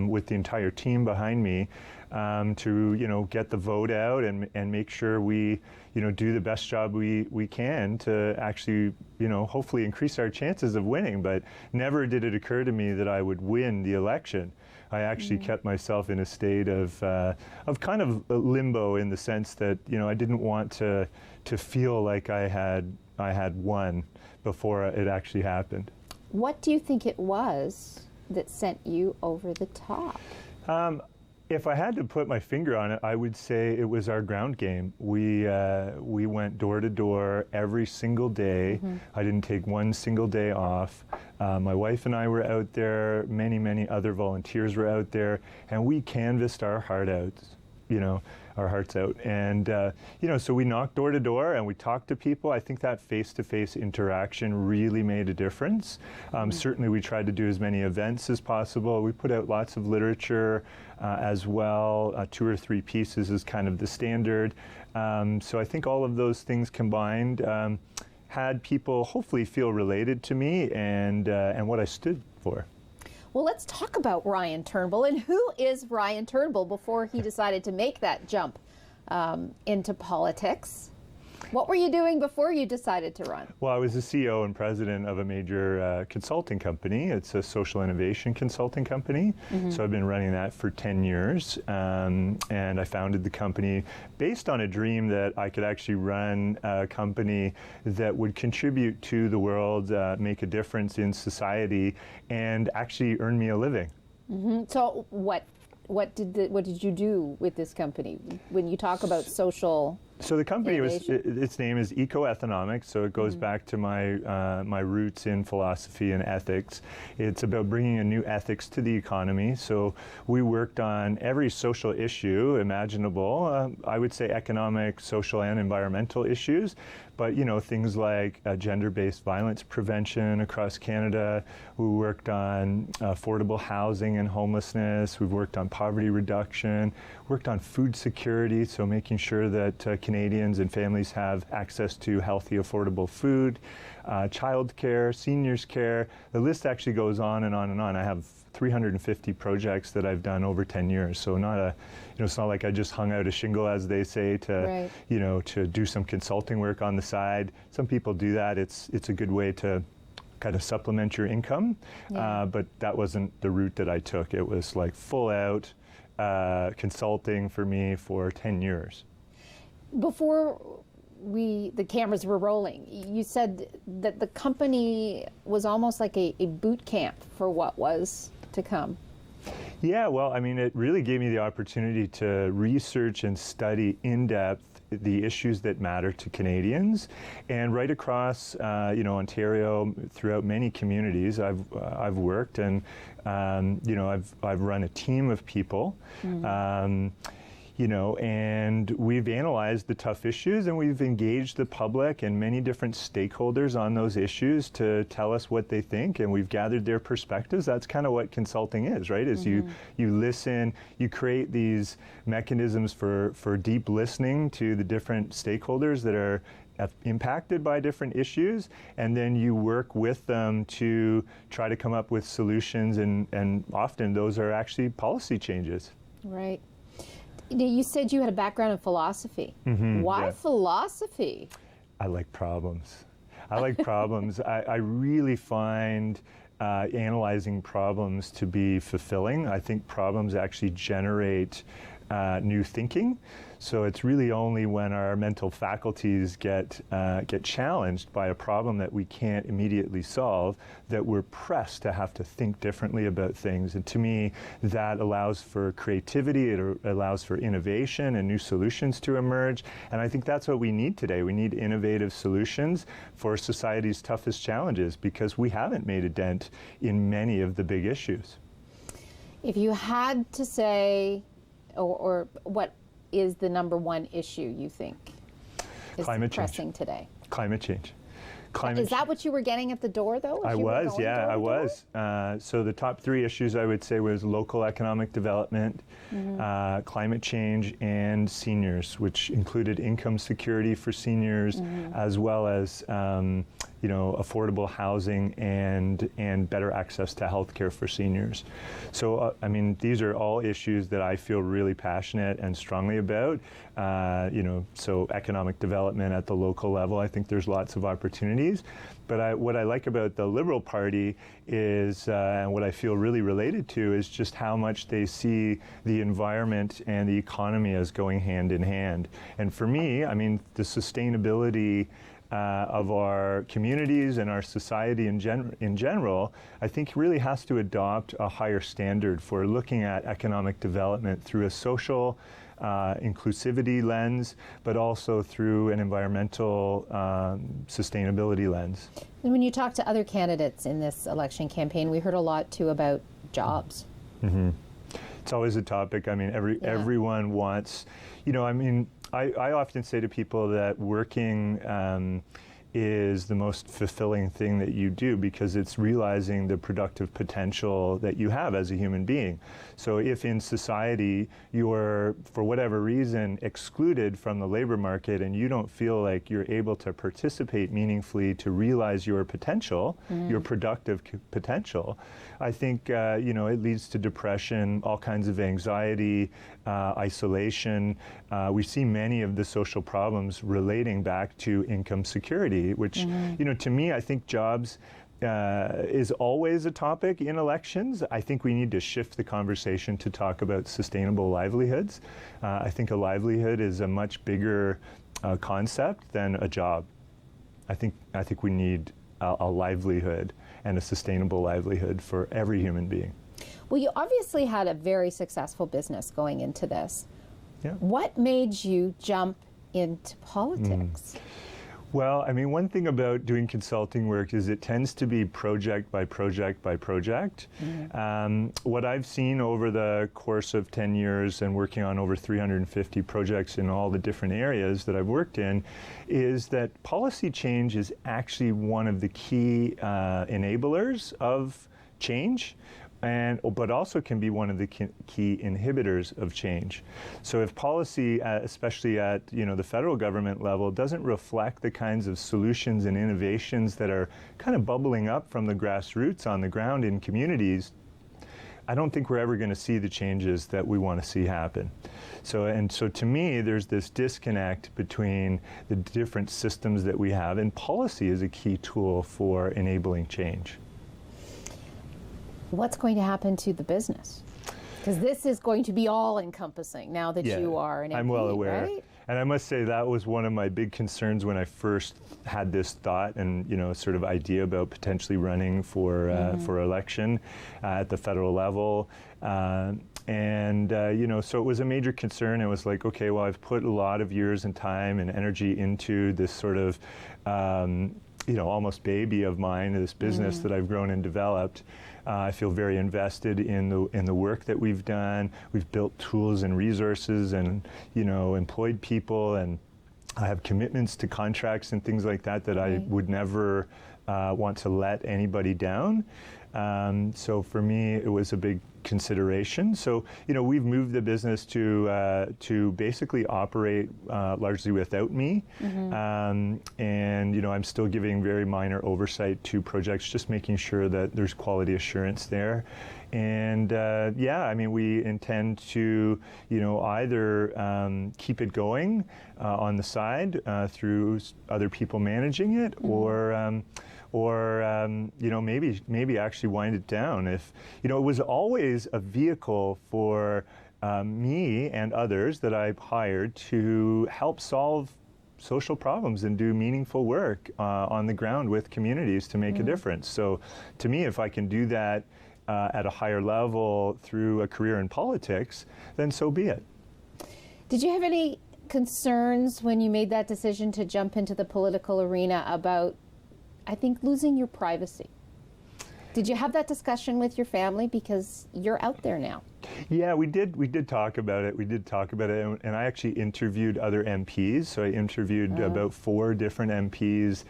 with the entire team behind me to get the vote out and make sure we do the best job we can to actually hopefully increase our chances of winning. But never did it occur to me that I would win the election. I actually kept myself in a state of kind of limbo in the sense that I didn't want to feel like I had won before it actually happened. What do you think it was that sent you over the top? If I had to put my finger on it, I would say it was our ground game. We went door to door every single day. I didn't take one single day off. My wife and I were out there. Many other volunteers were out there, and we canvassed our hearts out. And so we knocked door to door and we talked to people. I think that face-to-face interaction really made a difference. Certainly we tried to do as many events as possible. We put out lots of literature as well. 2 or 3 pieces is kind of the standard. So I think all of those things combined had people hopefully feel related to me and what I stood for. Well, let's talk about Ryan Turnbull. And who is Ryan Turnbull before he decided to make that jump into politics? What were you doing before you decided to run? Well, I was the CEO and president of a major consulting company. It's a social innovation consulting company. So I've been running that for 10 years. And I founded the company based on a dream that I could actually run a company that would contribute to the world, make a difference in society, and actually earn me a living. So what did you do with this company when you talk about social So the company was, innovation? its name is Eco-Ethonomics, so it goes back to my roots in philosophy and ethics. It's about bringing a new ethics to the economy. So we worked on every social issue imaginable, I would say economic, social, and environmental issues, but things like gender-based violence prevention across Canada. We worked on affordable housing and homelessness. We've worked on poverty reduction, worked on food security, so making sure that Canadians and families have access to healthy, affordable food, child care, seniors care. The list actually goes on and on and on. I have 350 projects that I've done over 10 years. So it's not like I just hung out a shingle, as they say, to, to do some consulting work on the side. Some people do that. It's a good way to kind of supplement your income. But that wasn't the route that I took. It was like full out consulting for me for 10 years. Before the cameras were rolling, you said that the company was almost like a boot camp for what was to come. Yeah, well, I mean, it really gave me the opportunity to research and study in depth the issues that matter to Canadians, and right across, Ontario, throughout many communities, I've worked, and I've run a team of people. And we've analyzed the tough issues, and we've engaged the public and many different stakeholders on those issues to tell us what they think, and we've gathered their perspectives. That's kind of what consulting is, right? Is you listen, you create these mechanisms for deep listening to the different stakeholders that are impacted by different issues, and then you work with them to try to come up with solutions, and often those are actually policy changes. Right. You said you had a background in philosophy. Why philosophy? I like problems. I really find analyzing problems to be fulfilling. I think problems actually generate new thinking. So it's really only when our mental faculties get challenged by a problem that we can't immediately solve that we're pressed to have to think differently about things. And to me, that allows for creativity, it allows for innovation and new solutions to emerge. And I think that's what we need today. We need innovative solutions for society's toughest challenges, because we haven't made a dent in many of the big issues. If you had to say, or what is the number one issue you think is pressing today? Climate change. Is that what you were getting at the door, though? I was. So the top three issues I would say was local economic development, climate change, and seniors, which included income security for seniors, as well as affordable housing and better access to health care for seniors. So, these are all issues that I feel really passionate and strongly about. So economic development at the local level, I think there's lots of opportunities. But what I like about the Liberal Party is, and what I feel really related to, is just how much they see the environment and the economy as going hand in hand. And for me, the sustainability of our communities and our society in general, I think really has to adopt a higher standard for looking at economic development through a social inclusivity lens, but also through an environmental sustainability lens. And when you talk to other candidates in this election campaign, we heard a lot too about jobs. It's always a topic. Everyone wants, I often say to people that working is the most fulfilling thing that you do, because it's realizing the productive potential that you have as a human being. So if in society you're, for whatever reason, excluded from the labor market and you don't feel like you're able to participate meaningfully to realize your potential, your productive potential, I think it leads to depression, all kinds of anxiety, isolation. We see many of the social problems relating back to income security, which, to me, I think jobs is always a topic in elections. I think we need to shift the conversation to talk about sustainable livelihoods. I think a livelihood is a much bigger concept than a job. I think we need a livelihood and a sustainable livelihood for every human being. Well, you obviously had a very successful business going into this. Yeah. What made you jump into politics? Well, I mean, one thing about doing consulting work is it tends to be project by project by project. What I've seen over the course of 10 years and working on over 350 projects in all the different areas that I've worked in is that policy change is actually one of the key enablers of change. But also can be one of the key inhibitors of change. So if policy, especially at the federal government level, doesn't reflect the kinds of solutions and innovations that are kind of bubbling up from the grassroots on the ground in communities, I don't think we're ever going to see the changes that we want to see happen. So to me, there's this disconnect between the different systems that we have, and policy is a key tool for enabling change. What's going to happen to the business? Because this is going to be all-encompassing now that you are an MP, I'm well aware. right? And I must say that was one of my big concerns when I first had this thought and sort of idea about potentially running for election at the federal level. So it was a major concern. It was like, okay, well, I've put a lot of years and time and energy into this sort of almost baby of mine, this business that I've grown and developed. I feel very invested in the work that we've done. We've built tools and resources and, employed people, and I have commitments to contracts and things like that I would never want to let anybody down. So for me, it was a big consideration. So, we've moved the business to basically operate largely without me. I'm still giving very minor oversight to projects, just making sure that there's quality assurance there. And we intend to, either keep it going on the side through other people managing it, or maybe actually wind it down. If it was always a vehicle for me and others that I've hired to help solve social problems and do meaningful work on the ground with communities to make a difference. So to me, if I can do that at a higher level through a career in politics, then so be it. Did you have any concerns when you made that decision to jump into the political arena about, I think, losing your privacy? Did you have that discussion with your family, because you're out there now? Yeah, we did talk about it. And I actually interviewed other MPs. So I interviewed about 4 different MPs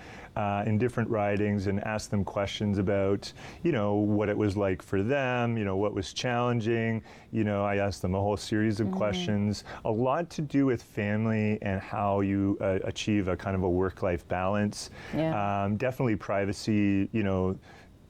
in different ridings and asked them questions about, what it was like for them, what was challenging. I asked them a whole series of questions, a lot to do with family and how you achieve a kind of a work-life balance. Definitely privacy,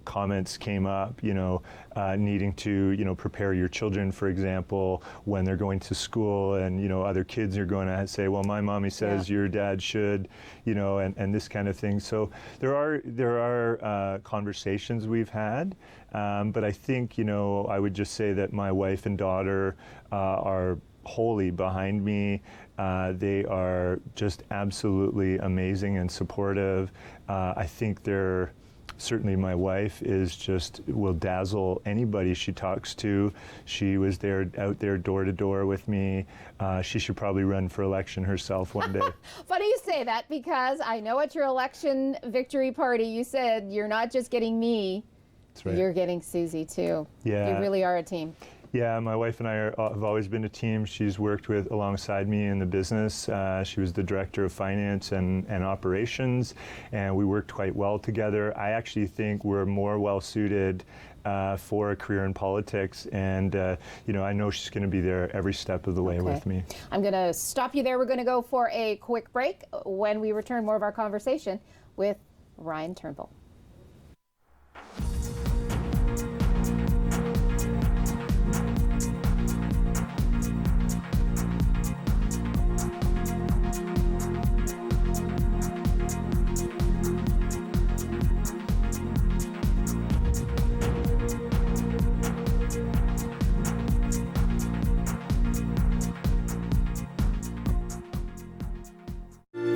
comments came up, needing to, prepare your children, for example, when they're going to school, and, other kids are going to say, well, my mommy says your dad should, and this kind of thing. So there are conversations we've had, but I think, I would just say that my wife and daughter are wholly behind me. They are just absolutely amazing and supportive. I think they're certainly my wife will dazzle anybody she talks to. She was out there door to door with me. She should probably run for election herself one day. Funny you say that, because I know at your election victory party you said you're not just getting me, That's right. You're getting Susie too. Yeah. You really are a team. Yeah, my wife and I have always been a team. She's worked alongside me in the business. She was the director of finance and operations, and we worked quite well together. I actually think we're more well-suited for a career in politics, and I know she's going to be there every step of the way with me. I'm going to stop you there. We're going to go for a quick break. When we return, more of our conversation with Ryan Turnbull.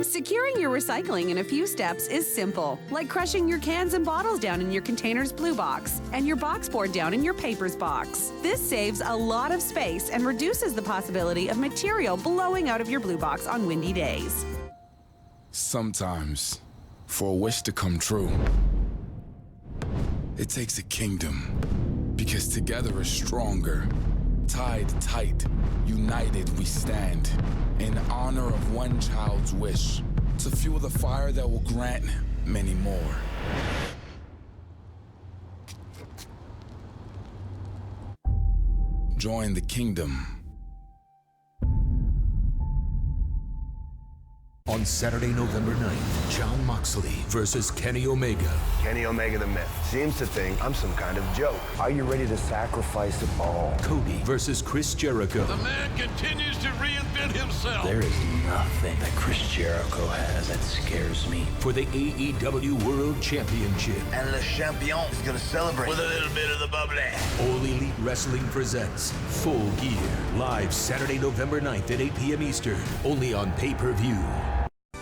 Securing your recycling in a few steps is simple, like crushing your cans and bottles down in your container's blue box and your box board down in your papers box. This saves a lot of space and reduces the possibility of material blowing out of your blue box on windy days. Sometimes, for a wish to come true, it takes a kingdom, because together is stronger. Tied tight, united we stand, in honor of one child's wish, to fuel the fire that will grant many more. Join the kingdom. On Saturday, November 9th, Jon Moxley versus Kenny Omega. Kenny Omega the Myth seems to think I'm some kind of joke. Are you ready to sacrifice it all? Cody versus Chris Jericho. The man continues to reinvent himself. There is nothing that Chris Jericho has that scares me. For the AEW World Championship. And Le Champion is going to celebrate with a little bit of the bubbly. All Elite Wrestling presents Full Gear. Live Saturday, November 9th at 8 p.m. Eastern. Only on pay-per-view.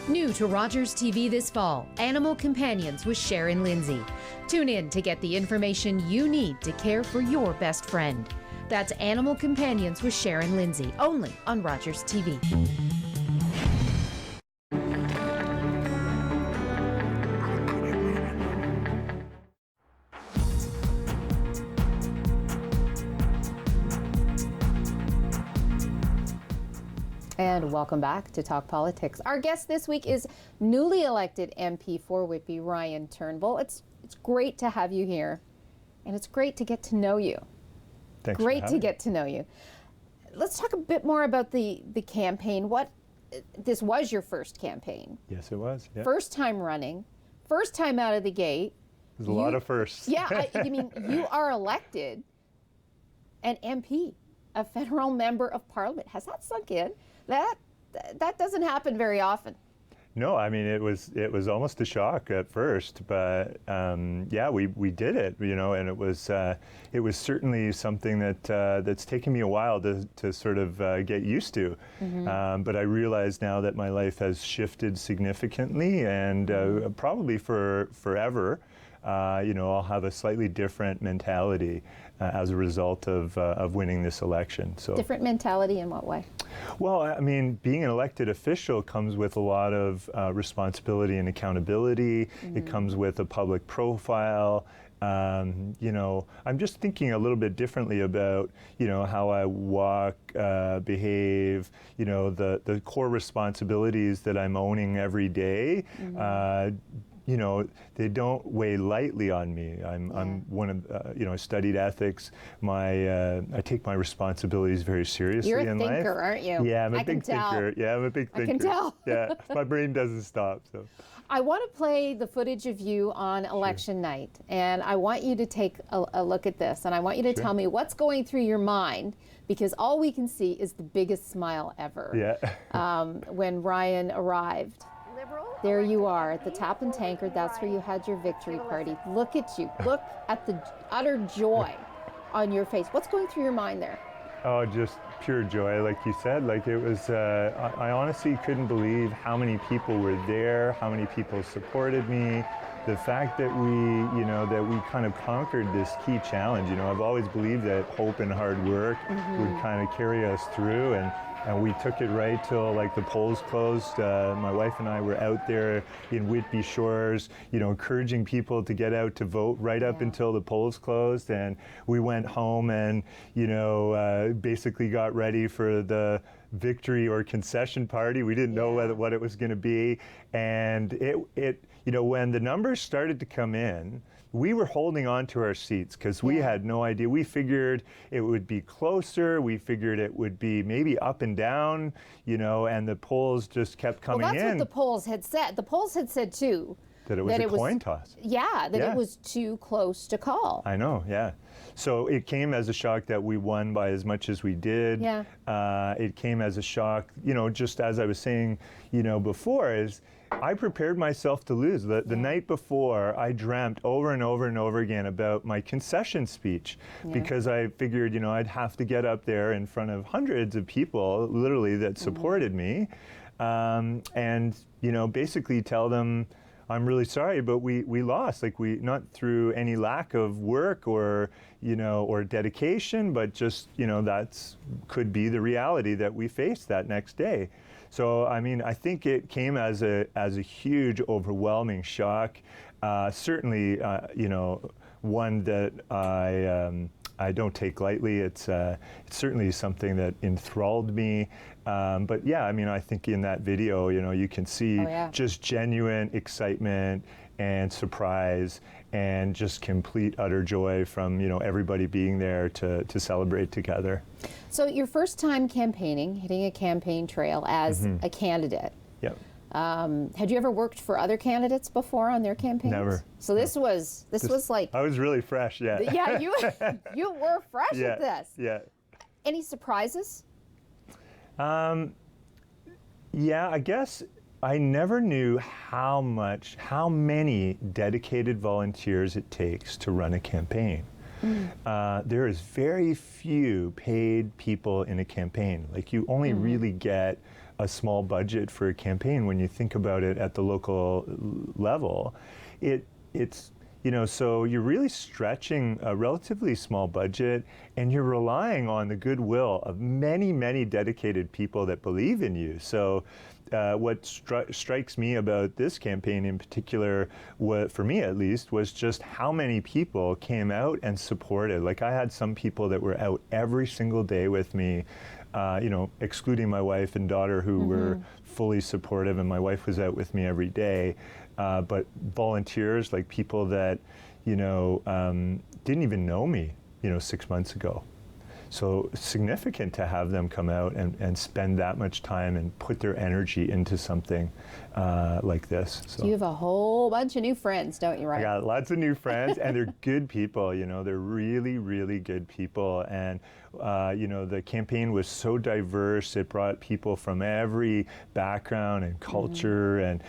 New to Rogers TV this fall, Animal Companions with Sharon Lindsay. Tune in to get the information you need to care for your best friend. That's Animal Companions with Sharon Lindsay, only on Rogers TV. And welcome back to Talk Politics. Our guest this week is newly elected MP for Whitby, Ryan Turnbull. It's great to have you here, and it's great to get to know you. Thanks. Great to get to know you. Let's talk a bit more about the campaign. This was your first campaign. Yes, it was. Yeah. First time running, first time out of the gate. There's a lot of firsts. Yeah, I mean, you are elected an MP, a federal member of Parliament. Has that sunk in? That doesn't happen very often. No, I mean, it was almost a shock at first, but yeah, we did it, you know, and it was certainly something that's taken me a while to sort of get used to. Mm-hmm. But I realize now that my life has shifted significantly, and probably for forever. You know, I'll have a slightly different mentality as a result of winning this election. So different mentality in what way? Well, I mean, being an elected official comes with a lot of responsibility and accountability. Mm-hmm. It comes with a public profile. You know, I'm just thinking a little bit differently about, you know, how I walk, behave, you know, the core responsibilities that I'm owning every day. Mm-hmm. You know, they don't weigh lightly on me. I'm one of, you know, I studied ethics. I take my responsibilities very seriously in life. You're a thinker, aren't you? Yeah, I'm a I big can tell. thinker. Yeah, I'm a big thinker. I can tell. Yeah, my brain doesn't stop. So. I want to play the footage of you on election night, and I want you to take a look at this, and I want you to tell me what's going through your mind, because all we can see is the biggest smile ever. Yeah. When Ryan arrived. There you are at the Tap and Tankard. That's where you had your victory party. Look at you. Look at the utter joy on your face. What's going through your mind there? Oh, just pure joy, like you said. Like it was, I honestly couldn't believe how many people were there, how many people supported me. The fact that we kind of conquered this key challenge. You know, I've always believed that hope and hard work would kind of carry us through, and we took it right till like the polls closed. My wife and I were out there in Whitby Shores, you know, encouraging people to get out to vote right up until the polls closed. And we went home and, you know, basically got ready for the victory or concession party. We didn't know what it was going to be. And it, you know, when the numbers started to come in, we were holding on to our seats because we had no idea. We figured it would be closer. We figured it would be maybe up and down, you know, and the polls just kept coming in. Well, that's what the polls had said. The polls had said, too. That it was a coin toss. Yeah, that it was too close to call. I know, yeah. So it came as a shock that we won by as much as we did. Yeah. It came as a shock, you know, just as I was saying, you know, before, is I prepared myself to lose. The night before, I dreamt over and over and over again about my concession speech because I figured, you know, I'd have to get up there in front of hundreds of people, literally, that supported me. and, basically tell them, I'm really sorry, but we lost. Like not through any lack of work or dedication, but just, that's could be the reality that we faced that next day. So, I think it came as a huge, overwhelming shock. Certainly, one that I don't take lightly. It's certainly something that enthralled me. But yeah, I think in that video, you can see just genuine excitement and surprise and just complete utter joy from, everybody being there to celebrate together. So your first time campaigning, hitting a campaign trail as a candidate. Yep. Had you ever worked for other candidates before on their campaigns? Never. So this was like. I was really fresh, yeah. Yeah, you were fresh at this. Yeah. Any surprises? Yeah, I guess I never knew how many dedicated volunteers it takes to run a campaign. There is very few paid people in a campaign. Like you only really get a small budget for a campaign when you think about it at the local level. It's so you're really stretching a relatively small budget, and you're relying on the goodwill of many, many dedicated people that believe in you. So what strikes me about this campaign in particular, for me at least, was just how many people came out and supported. Like I had some people that were out every single day with me, excluding my wife and daughter who were fully supportive, and my wife was out with me every day. But volunteers, like people that, didn't even know me, 6 months ago. So significant to have them come out and spend that much time and put their energy into something like this. So you have a whole bunch of new friends, don't you, Ryan? I got lots of new friends, and they're good people. They're really, really good people. And the campaign was so diverse. It brought people from every background and culture, and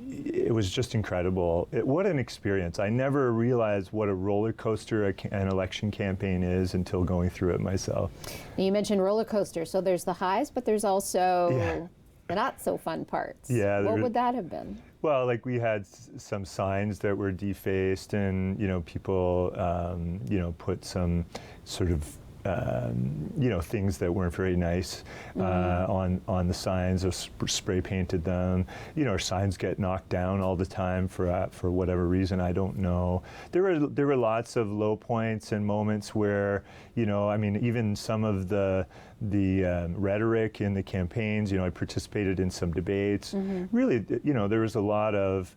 it was just incredible. What an experience. I never realized what a roller coaster an election campaign is until going through it myself. You mentioned roller coaster, so there's the highs, but there's also the not so fun parts. Yeah. What would that have been? Well, like we had some signs that were defaced, and people put some sort of things that weren't very nice on the signs, or spray painted them. Our signs get knocked down all the time for whatever reason, I don't know. There were lots of low points and moments where, even some of the rhetoric in the campaigns, I participated in some debates. Really, there was a lot of,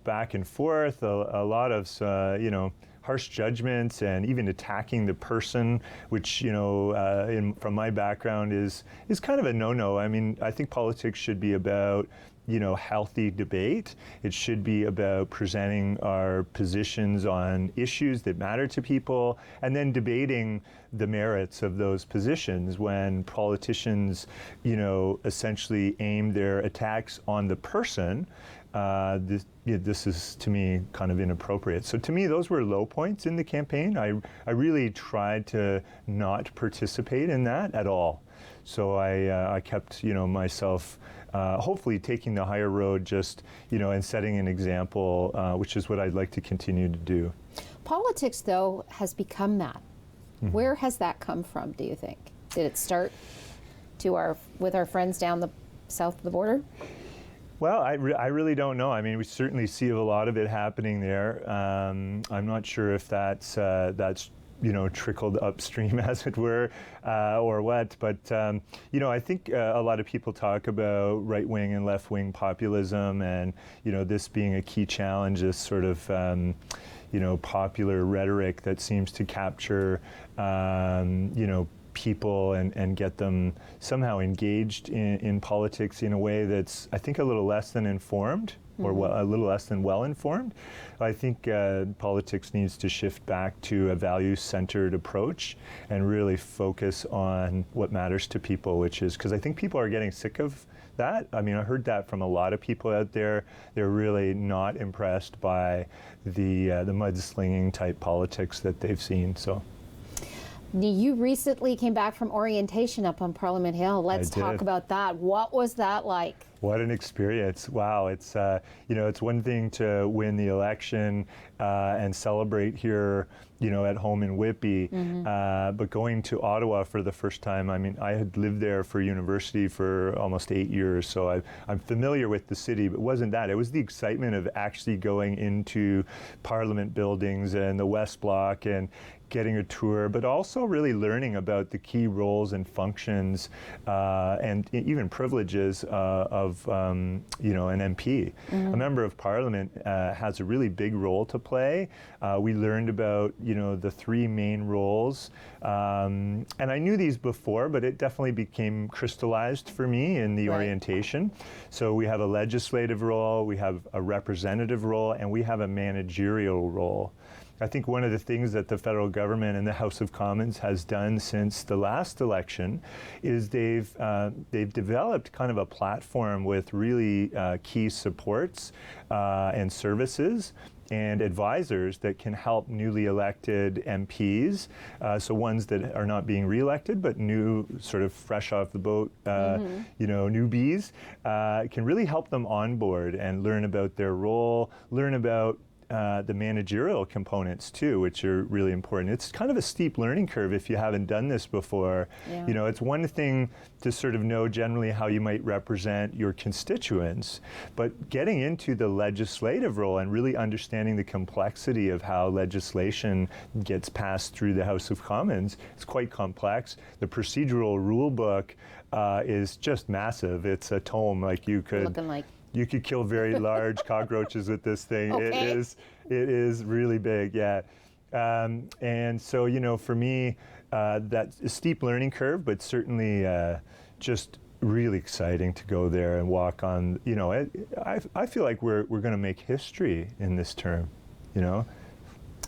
back and forth, a lot of, harsh judgments, and even attacking the person, which, from my background is kind of a no-no. I think politics should be about, healthy debate. It should be about presenting our positions on issues that matter to people, and then debating the merits of those positions. When politicians, essentially aim their attacks on the person, this is, to me, kind of inappropriate. So to me, those were low points in the campaign. I really tried to not participate in that at all. So I kept, myself, hopefully taking the higher road, just, and setting an example, which is what I'd like to continue to do. Politics, though, has become that. Where has that come from, do you think? Did it start with our friends down the south of the border? Well, I really don't know. We certainly see a lot of it happening there. I'm not sure if that's trickled upstream, as it were, or what. But I think a lot of people talk about right-wing and left-wing populism, and this being a key challenge. This sort of popular rhetoric that seems to capture people and get them somehow engaged in politics in a way that's, I think, a little less than informed, or a little less than well-informed. I think politics needs to shift back to a value-centered approach and really focus on what matters to people, which is, because I think people are getting sick of that. I heard that from a lot of people out there. They're really not impressed by the mudslinging type politics that they've seen. So. You recently came back from orientation up on Parliament Hill. Let's talk about that. What was that like? What an experience. Wow. It's, it's one thing to win the election and celebrate here, at home in Whitby, but going to Ottawa for the first time, I mean, I had lived there for university for almost 8 years, so I'm familiar with the city, but it wasn't that. It was the excitement of actually going into Parliament buildings and the West Block and getting a tour, but also really learning about the key roles and functions and even privileges of an MP. A member of Parliament has a really big role to play. We learned about the three main roles, and I knew these before, but it definitely became crystallized for me in the orientation. So we have a legislative role, we have a representative role, and we have a managerial role. I think one of the things that the federal government and the House of Commons has done since the last election is they've developed kind of a platform with really key supports and services and advisors that can help newly elected MPs, so ones that are not being reelected, but new, sort of fresh off the boat, newbies, can really help them on board and learn about their role, learn about the managerial components too, which are really important. It's kind of a steep learning curve if you haven't done this before. Yeah. It's one thing to sort of know generally how you might represent your constituents, but getting into the legislative role and really understanding the complexity of how legislation gets passed through the House of Commons is quite complex. The procedural rule book is just massive. It's a tome, like you could... Looking like. You could kill very large cockroaches with this thing. Okay. It is really big, yeah. And so, for me, that's a steep learning curve, but certainly just really exciting to go there and walk on. I feel like we're going to make history in this term.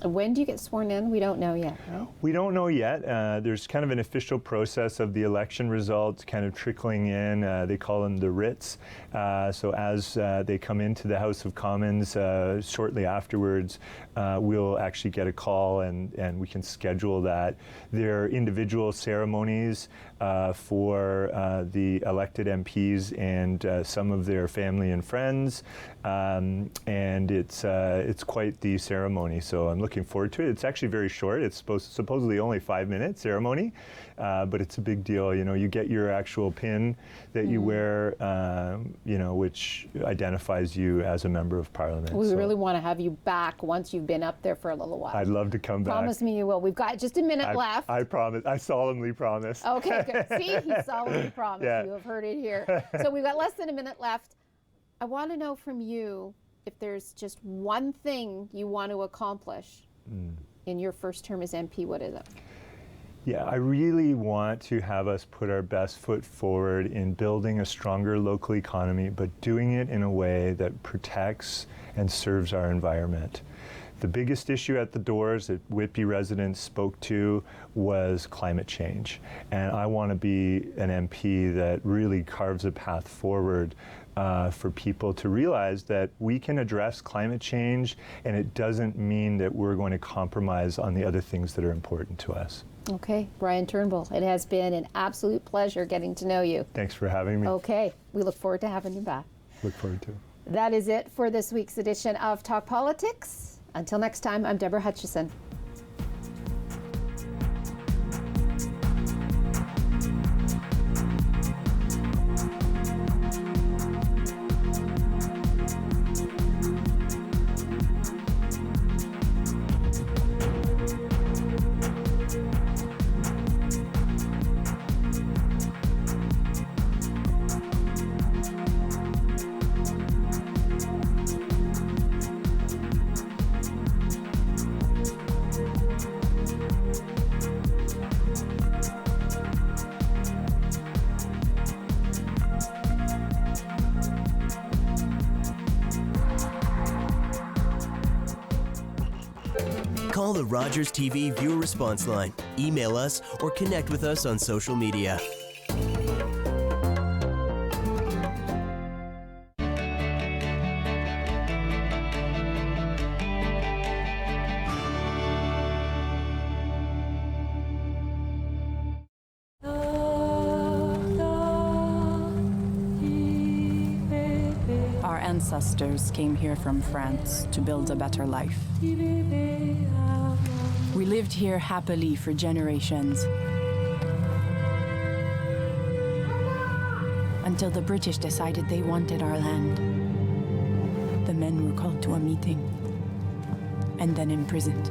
When do you get sworn in? We don't know yet, right? We don't know yet. There's kind of an official process of the election results kind of trickling in. They call them the writs. So as they come into the House of Commons shortly afterwards, we'll actually get a call and we can schedule that. There are individual ceremonies for the elected MPs and some of their family and friends. And it's quite the ceremony. So I'm looking forward to it. It's actually very short. It's supposedly only 5-minute ceremony, but it's a big deal. You get your actual pin that you wear, which identifies you as a member of Parliament. We really want to have you back once you've been up there for a little while. I'd love to come back. Promise me you will. We've got just a minute left. I promise. I solemnly promise. Okay, good. See, he solemnly promised. Yeah. You have heard it here. So we've got less than a minute left. I want to know from you if there's just one thing you want to accomplish in your first term as MP. What is it? Yeah, I really want to have us put our best foot forward in building a stronger local economy, but doing it in a way that protects and serves our environment. The biggest issue at the doors that Whitby residents spoke to was climate change. And I want to be an MP that really carves a path forward for people to realize that we can address climate change, and it doesn't mean that we're going to compromise on the other things that are important to us. Okay, Brian Turnbull, it has been an absolute pleasure getting to know you. Thanks for having me. Okay, we look forward to having you back. Look forward to it. That is it for this week's edition of Talk Politics. Until next time, I'm Deborah Hutchison. Call the Rogers TV viewer response line, email us, or connect with us on social media. ancestors came here from France to build a better life. We lived here happily for generations. Until the British decided they wanted our land. The men were called to a meeting and then imprisoned.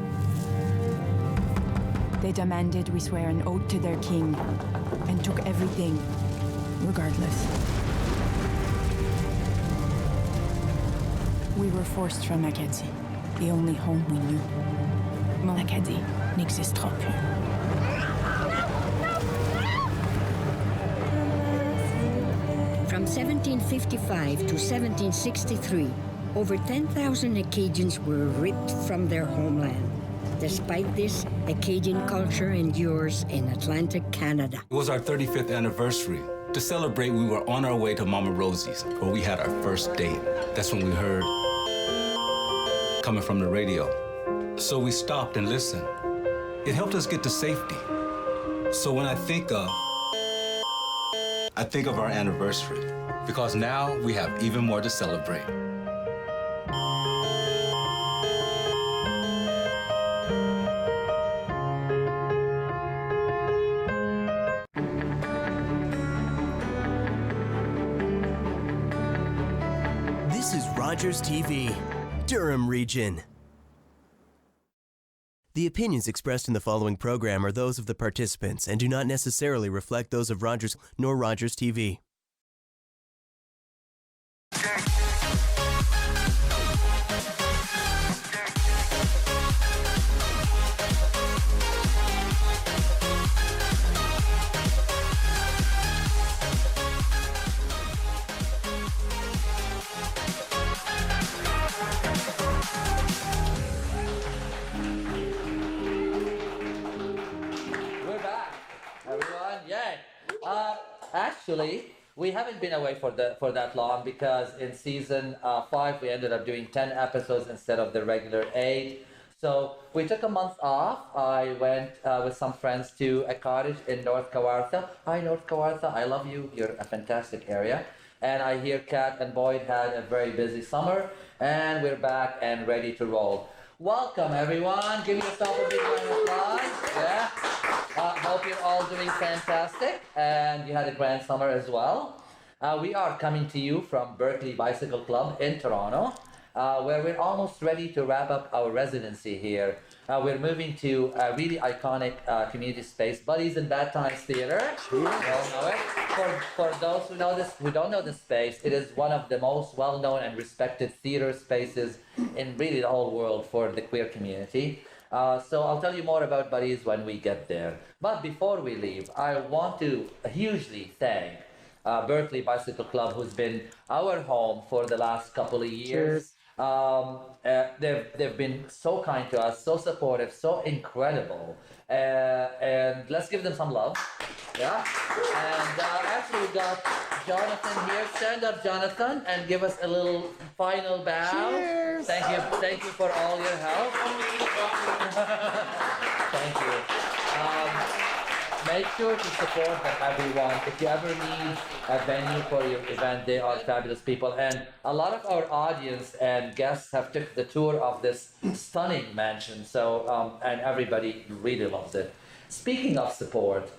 They demanded we swear an oath to their king and took everything, regardless. We were forced from Acadie, the only home we knew. Mon Acadie n'existera plus. From 1755 to 1763, over 10,000 Acadians were ripped from their homeland. Despite this, Acadian culture endures in Atlantic Canada. It was our 35th anniversary. To celebrate, we were on our way to Mama Rosie's, where we had our first date. That's when we heard coming from the radio. So we stopped and listened. It helped us get to safety. So when I think of our anniversary, because now we have even more to celebrate. This is Rogers TV, Durham Region. The opinions expressed in the following program are those of the participants and do not necessarily reflect those of Rogers nor Rogers TV. Actually, we haven't been away for that long because in season 5 we ended up doing 10 episodes instead of the regular 8. So we took a month off. I went with some friends to a cottage in North Kawartha. Hi, North Kawartha. I love you. You're a fantastic area. And I hear Kat and Boyd had a very busy summer, and we're back and ready to roll. Welcome, everyone. Give yourself a big round of applause. Yeah. Hope you're all doing fantastic and you had a grand summer as well. We are coming to you from Berkeley Bicycle Club in Toronto, where we're almost ready to wrap up our residency here. We're moving to a really iconic community space, Buddies in Bad Times Theater. You all know it. For those who don't know this space, it is one of the most well-known and respected theater spaces in really the whole world for the queer community. So I'll tell you more about Buddies when we get there. But before we leave, I want to hugely thank Berkeley Bicycle Club, who's been our home for the last couple of years. They've been so kind to us, so supportive, so incredible. And let's give them some love. Yeah. And actually, we've got Jonathan here. Stand up, Jonathan, and give us a little final bow. Cheers. Thank you for all your help. Thank you. Make sure to support them, everyone. If you ever need a venue for your event, they are fabulous people. And a lot of our audience and guests have took the tour of this stunning mansion. So, and everybody really loves it. Speaking of support,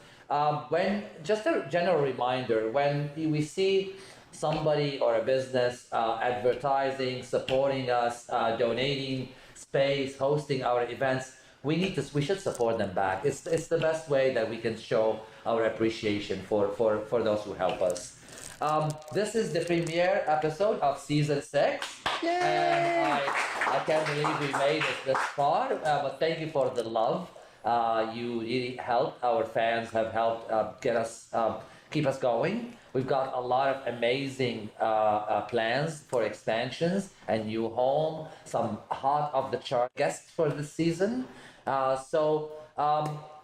just a general reminder, when we see somebody or a business advertising, supporting us, donating space, hosting our events, we should support them back. It's the best way that we can show our appreciation for those who help us. This is the premiere episode of season 6. Yay! And I can't believe we made it this far, but thank you for the love. You really helped. Our fans have helped keep us going. We've got a lot of amazing plans for expansions, a new home, some hot off the chart guests for this season. So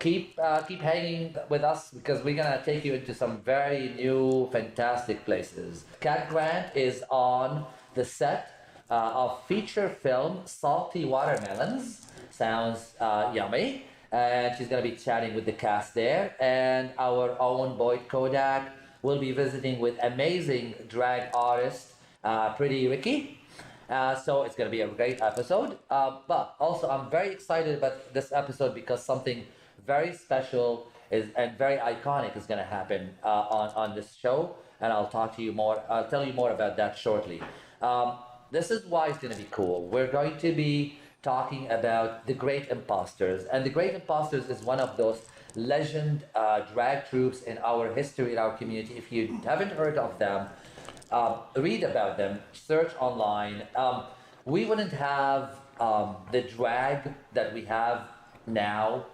keep hanging with us because we're gonna take you into some very new, fantastic places. Kat Grant is on the set of feature film Salty Watermelons. Sounds yummy. And she's going to be chatting with the cast there. And our own Boyd Kodak will be visiting with amazing drag artist Pretty Ricky. So it's going to be a great episode. But also, I'm very excited about this episode because something very special and very iconic is going to happen on this show. And I'll tell you more about that shortly. This is why it's going to be cool. We're going to be talking about the Great Imposters. And the Great Imposters is one of those legend drag troupes in our history, in our community. If you haven't heard of them, read about them, search online. We wouldn't have the drag that we have now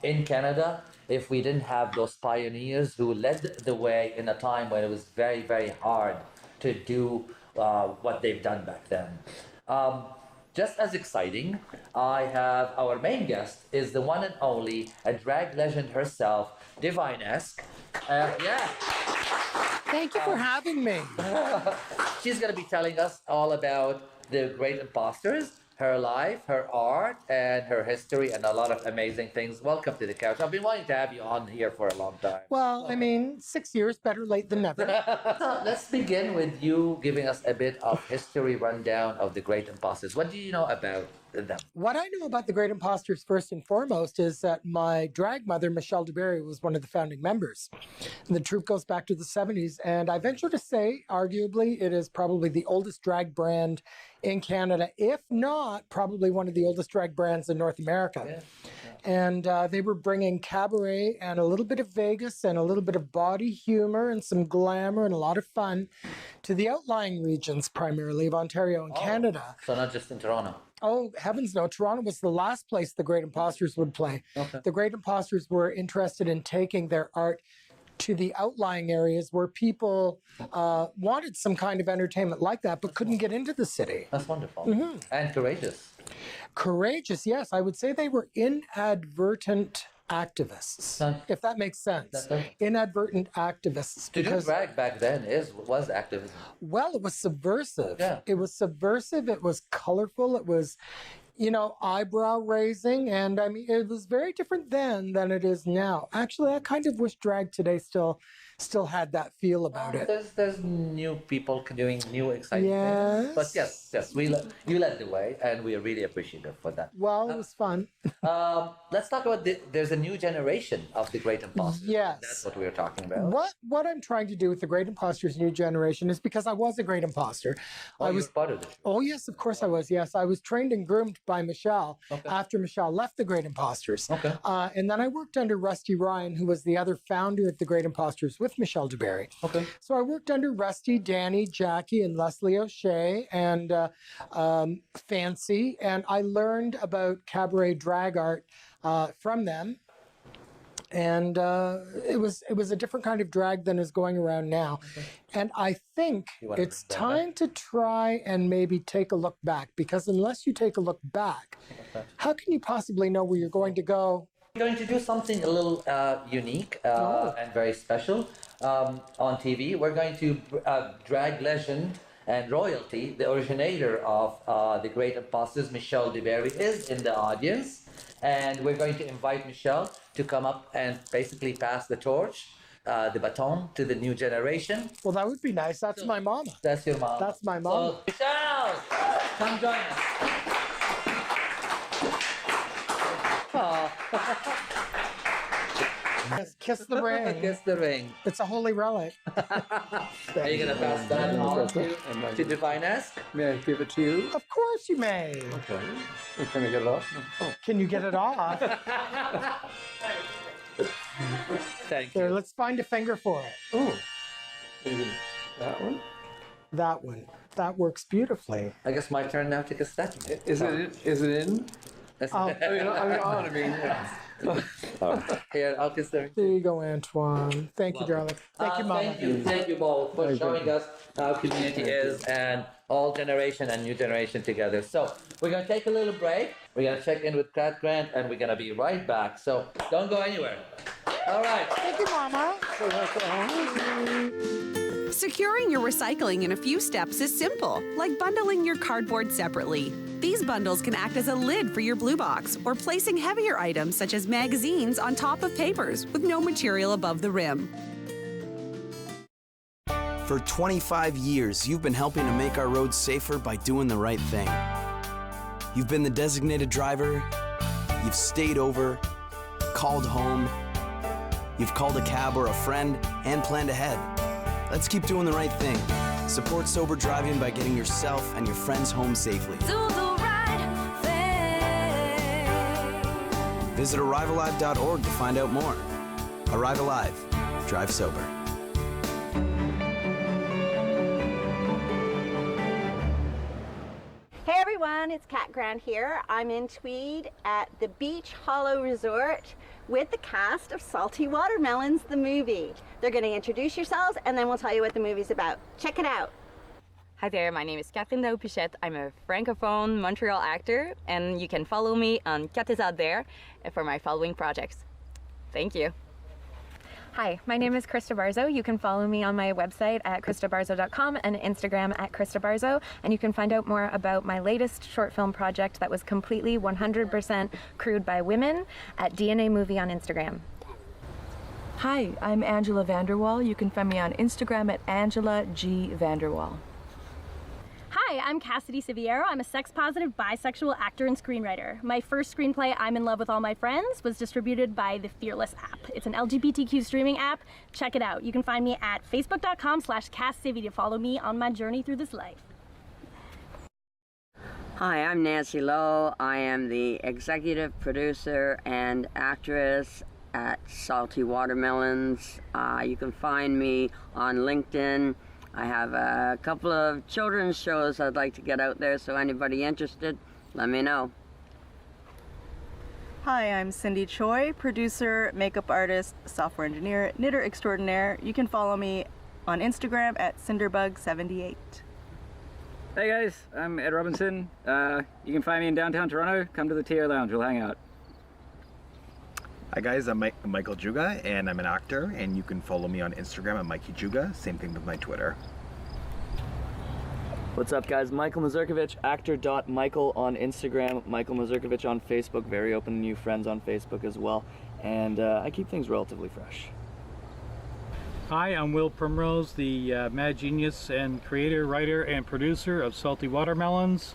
in Canada if we didn't have those pioneers who led the way in a time when it was very, very hard to do what they've done back then. Just as exciting, I have our main guest is the one and only, a drag legend herself, Divine-esque. Yeah. Thank you for having me. She's going to be telling us all about the Great Imposters, her life, her art, and her history, and a lot of amazing things. Welcome to the couch. I've been wanting to have you on here for a long time. Well, I mean, 6 years, better late than never. So let's begin with you giving us a bit of history rundown of the Great Imposters. What do you know about them? What I know about the Great Imposters, first and foremost, is that my drag mother, Michelle DeBerry, was one of the founding members. And the troupe goes back to the 70s, and I venture to say, arguably, it is probably the oldest drag brand in Canada, if not probably one of the oldest drag brands in North America. Yeah. And they were bringing cabaret and a little bit of Vegas and a little bit of body humor and some glamour and a lot of fun to the outlying regions, primarily of Ontario and Canada. So not just in Toronto. Oh, heavens no. Toronto was the last place the Great Imposters would play. Okay. The Great Imposters were interested in taking their art to the outlying areas where people wanted some kind of entertainment like that, but couldn't get into the city. That's wonderful. Mm-hmm. And courageous. Courageous, yes. I would say they were inadvertent activists, if that makes sense. Inadvertent activists. To do drag back then was activism. Well, it was subversive. Yeah. It was subversive. It was colorful. It was, eyebrow raising. And I mean, it was very different then than it is now. Actually, I kind of wish drag today still had that feel about it. There's new people doing new exciting things. But yes, you led the way, and we are really appreciative for that. Well, it was fun. Let's talk about there's a new generation of the Great Imposters. Yes. That's what we were talking about. What I'm trying to do with the Great Imposters new generation is because I was a Great Imposter. I was part of the show. Oh, yes, of course I was. Yes, I was trained and groomed by Michelle after Michelle left the Great Imposters. Okay. And then I worked under Rusty Ryan, who was the other founder of the Great Imposters with Michelle DeBerry. Okay. So I worked under Rusty, Danny, Jackie, and Leslie O'Shea, and Fancy, and I learned about cabaret drag art from them. And it was a different kind of drag than is going around now. And I think it's time to try and maybe take a look back, because unless you take a look back, how can you possibly know where you're going to go? We're going to do something a little unique and very special on TV. We're going to drag legend and royalty, the originator of the Great Imposters, Michelle DeBerry, is in the audience. And we're going to invite Michelle to come up and basically pass the torch, the baton, to the new generation. Well, that would be nice. That's my mama. That's your mom. That's my mama. So, Michelle, come join us. Yes, kiss the ring. Kiss the ring. It's a holy relic. Are you going to pass that on to Divine-esque? May I give it to you? Of course you may. Okay. Can I get it off? Oh. Can you get it off? Thank you. There, let's find a finger for it. Oh. That one? That one. That works beautifully. I guess my turn now to kiss that. Is it in? I mean, Here, I'll kiss the ring. There you go, Antoine. Thank you, darling. Thank you, Mama. Thank you both for showing us how community is and all generation and new generation together. So we're going to take a little break. We're going to check in with Cat Grant, and we're going to be right back. So don't go anywhere. All right. Thank you, Mama. Securing your recycling in a few steps is simple, like bundling your cardboard separately. These bundles can act as a lid for your blue box or placing heavier items such as magazines on top of papers with no material above the rim. For 25 years, you've been helping to make our roads safer by doing the right thing. You've been the designated driver, you've stayed over, called home, you've called a cab or a friend, and planned ahead. Let's keep doing the right thing. Support sober driving by getting yourself and your friends home safely. Do the right thing. Visit ArriveAlive.org to find out more. Arrive Alive. Drive sober. Hey everyone, it's Kat Grant here. I'm in Tweed at the Beach Hollow Resort with the cast of Salty Watermelons, the movie. They're going to introduce yourselves and then we'll tell you what the movie's about. Check it out. Hi there, my name is Catherine Daupichette. I'm a francophone Montreal actor, and you can follow me on Cat is Out There for my following projects. Thank you. Hi, my name is Krista Barzo. You can follow me on my website at kristabarzo.com and Instagram at Krista Barzo, and you can find out more about my latest short film project that was completely 100% crewed by women at DNA Movie on Instagram. Hi, I'm Angela Vanderwall. You can find me on Instagram at Angela G. Vanderwall. Hi, I'm Cassidy Siviero. I'm a sex-positive bisexual actor and screenwriter. My first screenplay, I'm in Love with All My Friends, was distributed by the Fearless app. It's an LGBTQ streaming app. Check it out. You can find me at facebook.com/CassSivi to follow me on my journey through this life. Hi, I'm Nancy Lowe. I am the executive producer and actress at Salty Watermelons. You can find me on LinkedIn. I have a couple of children's shows I'd like to get out there, so anybody interested, let me know. Hi, I'm Cindy Choi, producer, makeup artist, software engineer, knitter extraordinaire. You can follow me on Instagram at Cinderbug78. Hey guys, I'm Ed Robinson. You can find me in downtown Toronto. Come to the TR Lounge, we'll hang out. Hi guys, I'm Michael Juga, and I'm an actor, and you can follow me on Instagram at Mikey Juga. Same thing with my Twitter. What's up guys, Michael Mazurkovich, actor.Michael on Instagram, Michael Mazurkovich on Facebook, very open to new friends on Facebook as well, and I keep things relatively fresh. Hi, I'm Will Primrose, the mad genius and creator, writer, and producer of Salty Watermelons.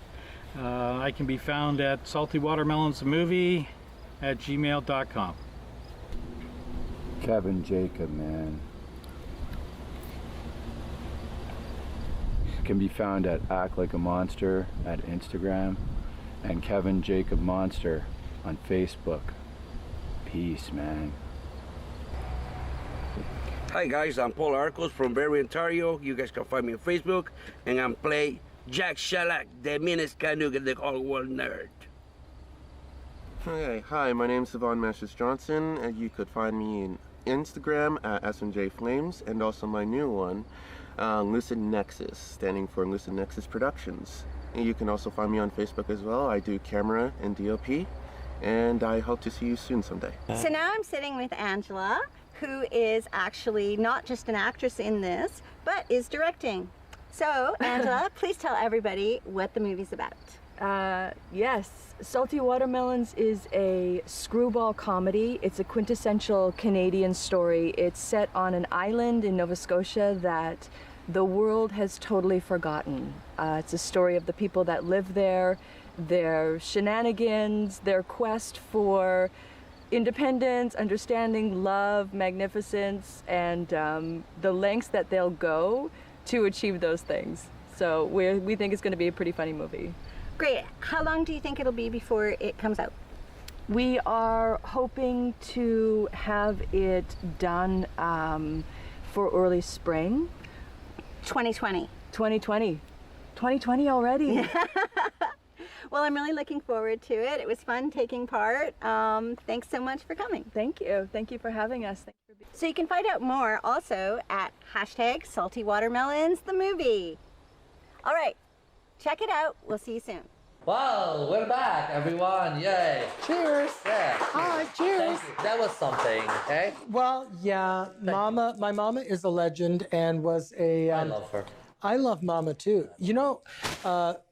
I can be found at saltywatermelonsmovie@gmail.com. Kevin Jacob, man. Can be found at Act Like a Monster at Instagram and Kevin Jacob Monster on Facebook. Peace, man. Hi guys, I'm Paul Arcos from Barrie, Ontario. You guys can find me on Facebook, and I'm play Jack Shellac, the meanest Canuga, the whole world nerd. Hi, my name's Savon Masters Johnson, and you could find me in Instagram at SMJ Flames, and also my new one, Lucid Nexus, standing for Lucid Nexus Productions. And you can also find me on Facebook as well. I do camera and DOP, and I hope to see you soon someday. So now I'm sitting with Angela, who is actually not just an actress in this, but is directing. So, Angela, please tell everybody what the movie's about. Yes, Salty Watermelons is a screwball comedy. It's a quintessential Canadian story. It's set on an island in Nova Scotia that the world has totally forgotten. It's a story of the people that live there, their shenanigans, their quest for independence, understanding, love, magnificence, and the lengths that they'll go to achieve those things. So we think it's going to be a pretty funny movie. Great. How long do you think it'll be before it comes out? We are hoping to have it done for early spring. 2020. 2020. 2020 already. Well, I'm really looking forward to it. It was fun taking part. Thanks so much for coming. Thank you. Thank you for having us. So you can find out more also at #SaltyWatermelons, the movie. All right, check it out. We'll see you soon. Wow, we're back, everyone. Yay. Cheers. Yeah. Hi, cheers. Thank you. That was something, okay? Well, yeah, my mama is a legend and was a... I love her. I love Mama too. You know,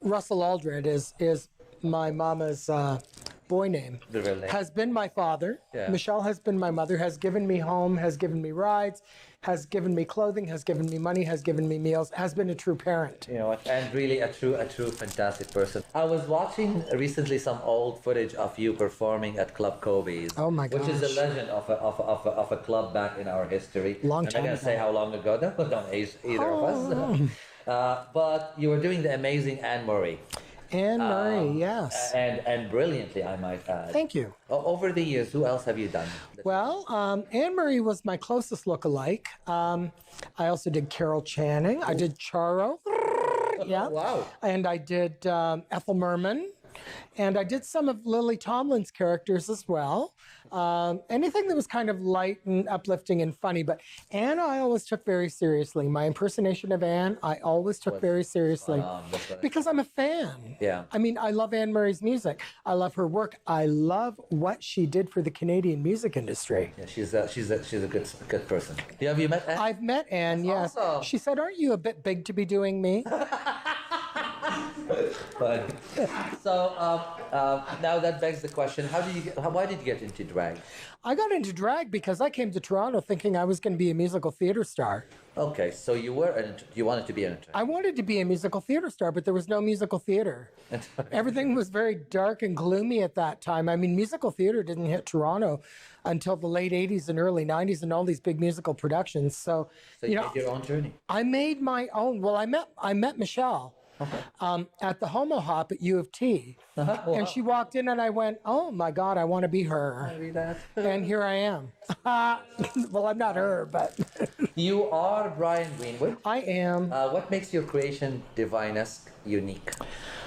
Russell Aldred is my mama's boy name, The real name. has been my father. Yeah. Michelle has been my mother, has given me home, has given me rides, has given me clothing, has given me money, has given me meals, has been a true parent. You know what? And really a true fantastic person. I was watching recently some old footage of you performing at Club Kobe's. Oh my Which is a gosh. legend of a club back in our history. Long I'm time not going to say ago. how long ago. That don't age either of us. But you were doing the amazing Anne Murray. Anne Murray, yes. And brilliantly, I might add. Thank you. Over the years, who else have you done? Well, Anne Murray was my closest lookalike. I also did Carol Channing. I did Charo. Yeah. Wow. And I did Ethel Merman. And I did some of Lily Tomlin's characters as well. Anything that was kind of light and uplifting and funny. But Anne, I always took very seriously. My impersonation of Anne, I always took very seriously. Because I'm a fan. Yeah. I mean, I love Anne Murray's music. I love her work. I love what she did for the Canadian music industry. Yeah, she's a good person. Have you met Anne? I've met Anne, yes. awesome. She said, "Aren't you a bit big to be doing me?" But so now that begs the question: why did you get into drag? I got into drag because I came to Toronto thinking I was going to be a musical theater star. Okay, so you wanted to be an entertainer. I wanted to be a musical theater star, but there was no musical theater. Everything was very dark and gloomy at that time. I mean, musical theater didn't hit Toronto until the late 80s and early 90s and all these big musical productions. So you made your own journey. I made my own. Well, I met Michelle. At the Homo Hop at U of T. And she walked in and I went, oh my God, I want to be her. And here I am. Well, I'm not her, but. You are Brian Greenwood. I am. What makes your creation Divine-esque unique?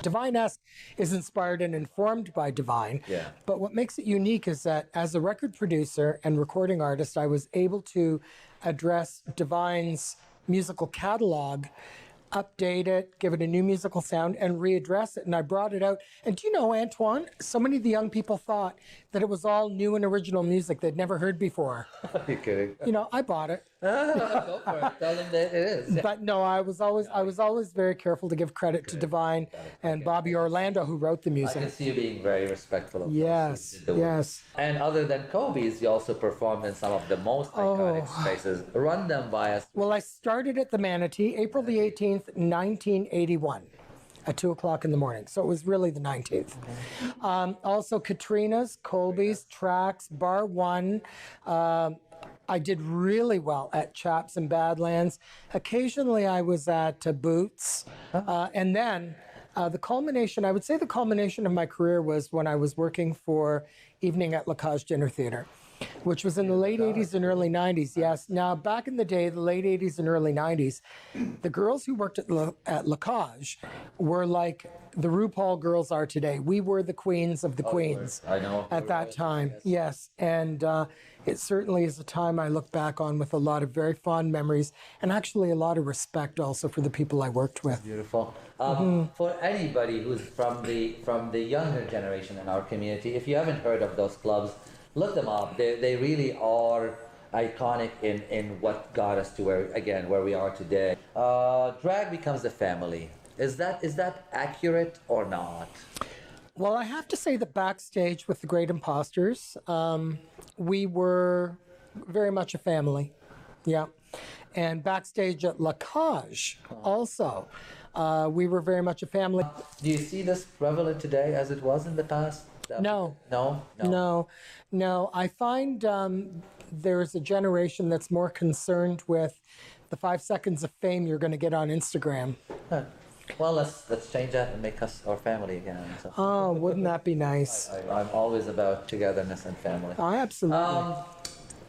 Divine-esque is inspired and informed by Divine. Yeah. But what makes it unique is that as a record producer and recording artist, I was able to address Divine's musical catalog, update it, give it a new musical sound, and readdress it. And I brought it out. And do you know, Antoine, so many of the young people thought that it was all new and original music they'd never heard before. Are you kidding? You know, I bought it. Go for it. Tell them that it is. But no, I was always very careful to give credit to Divine and Bobby Orlando, who wrote the I music. can see you being very respectful of Yes, those. yes. And other than Kobe's, you also performed in some of the most iconic spaces. Run them by us. Well, I started at the Manatee, April the 18th, 1981. At 2 o'clock in the morning. So it was really the 19th. Also Katrina's, Colby's, Trax, Bar 1. I did really well at Chaps and Badlands. Occasionally I was at Boots. And then the culmination, I would say the culmination of my career was when I was working for Evening at Lacage Dinner Theatre, which was in the late 80s and early 90s. Yes. Now, back in the day, the late 80s and early 90s, the girls who worked at Lacage were like the RuPaul girls are today. We were the queens of the queens I know. at that time. Yes. And it certainly is a time I look back on with a lot of very fond memories and actually a lot of respect also for the people I worked with. Beautiful. For anybody who's from the younger generation in our community, if you haven't heard of those clubs, look them up. They really are iconic in what got us to where we are today. Drag becomes a family. Is that accurate or not? Well, I have to say that backstage with the Great Imposters, we were very much a family. Yeah. And backstage at Lacage also, we were very much a family. Do you see this prevalent today as it was in the past? No. No? I find there's a generation that's more concerned with the 5 seconds of fame you're going to get on Instagram. Huh. Well, let's change that and make us our family again. So. Oh, wouldn't that be nice? I'm always about togetherness and family. Oh, absolutely.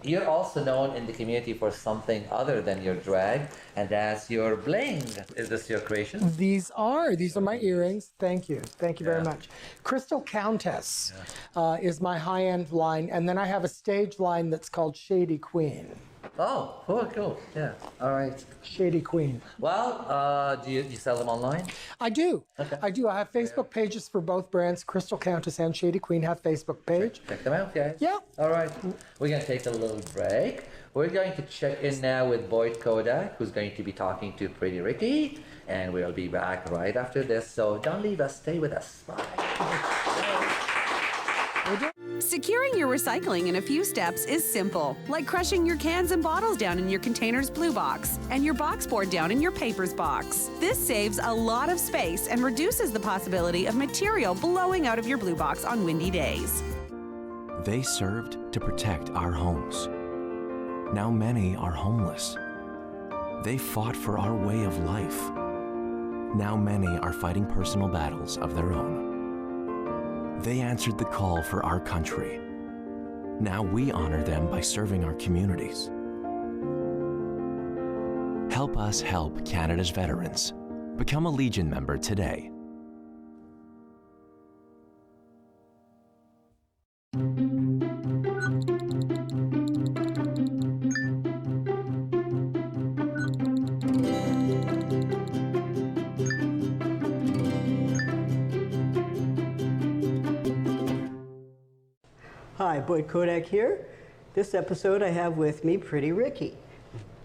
You're also known in the community for something other than your drag, and that's your bling. Is this your creation? These are my earrings. Thank you very much. Crystal Countess is my high-end line, and then I have a stage line that's called Shady Queen. Oh, cool. Yeah. All right. Shady Queen. Well, do you sell them online? I do. Okay. I do. I have Facebook pages for both brands. Crystal Countess and Shady Queen have Facebook page. Check them out, guys. Yeah. All right. We're going to take a little break. We're going to check in now with Boyd Kodak, who's going to be talking to Pretty Ricky, and we'll be back right after this. So don't leave us. Stay with us. Bye. Securing your recycling in a few steps is simple, like crushing your cans and bottles down in your container's blue box and your box board down in your papers box. This saves a lot of space and reduces the possibility of material blowing out of your blue box on windy days. They served to protect our homes. Now many are homeless. They fought for our way of life. Now many are fighting personal battles of their own. They answered the call for our country. Now we honor them by serving our communities. Help us help Canada's veterans. Become a Legion member today. Hi, Boyd Kodak here. This episode I have with me Pretty Ricky.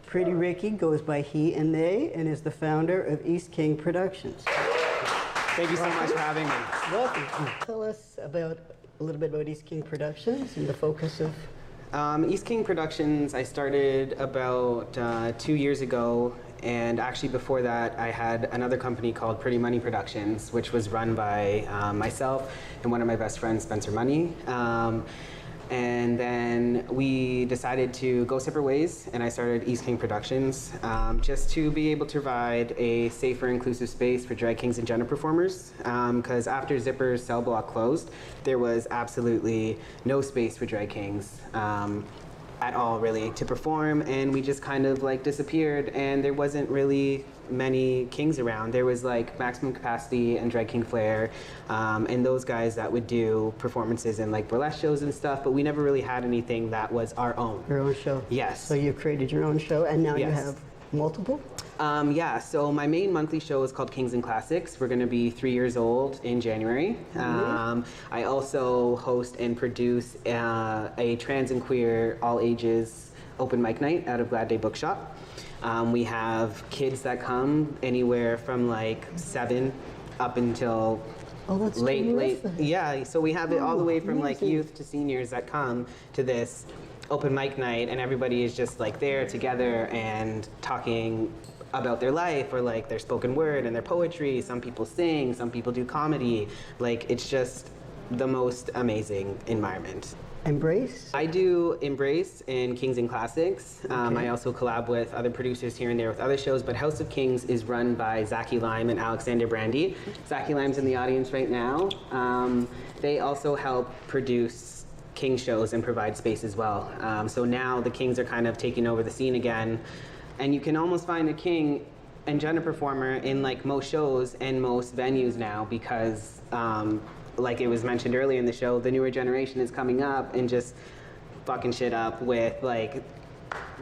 Pretty Ricky goes by he and they and is the founder of East King Productions. Thank you so much for having me. Welcome. Tell us about a little bit about East King Productions and the focus of... East King Productions, I started about 2 years ago, and actually before that I had another company called Pretty Money Productions, which was run by myself and one of my best friends, Spencer Money. And then we decided to go separate ways, and I started East King Productions just to be able to provide a safer, inclusive space for drag kings and gender performers. Because after Zipper's cell block closed, there was absolutely no space for drag kings at all, really, to perform, and we just kind of like disappeared, and there wasn't really many kings around. There was like Maximum Capacity and Drag King Flair, and those guys that would do performances in like burlesque shows and stuff, but we never really had anything that was our own. Your own show? Yes. So you created your own show, and now Yes. you have multiple? Yeah, so my main monthly show is called Kings and Classics. We're going to be 3 years old in January. I also host and produce a trans and queer all ages open mic night out of Glad Day Bookshop. We have kids that come anywhere from like 7 up until late. Yeah, so we have it all the way from like youth to seniors that come to this open mic night, and everybody is just like there together and talking about their life or like their spoken word and their poetry. Some people sing, some people do comedy. Like, it's just the most amazing environment. Embrace? I do Embrace and Kings and Classics. I also collab with other producers here and there with other shows, but House of Kings is run by Zachy Lime and Alexander Brandy. Zachy Lime's in the audience right now. They also help produce King shows and provide space as well. So now the Kings are kind of taking over the scene again, and you can almost find a King and gender performer in like most shows and most venues now, because like it was mentioned earlier in the show, the newer generation is coming up and just fucking shit up with like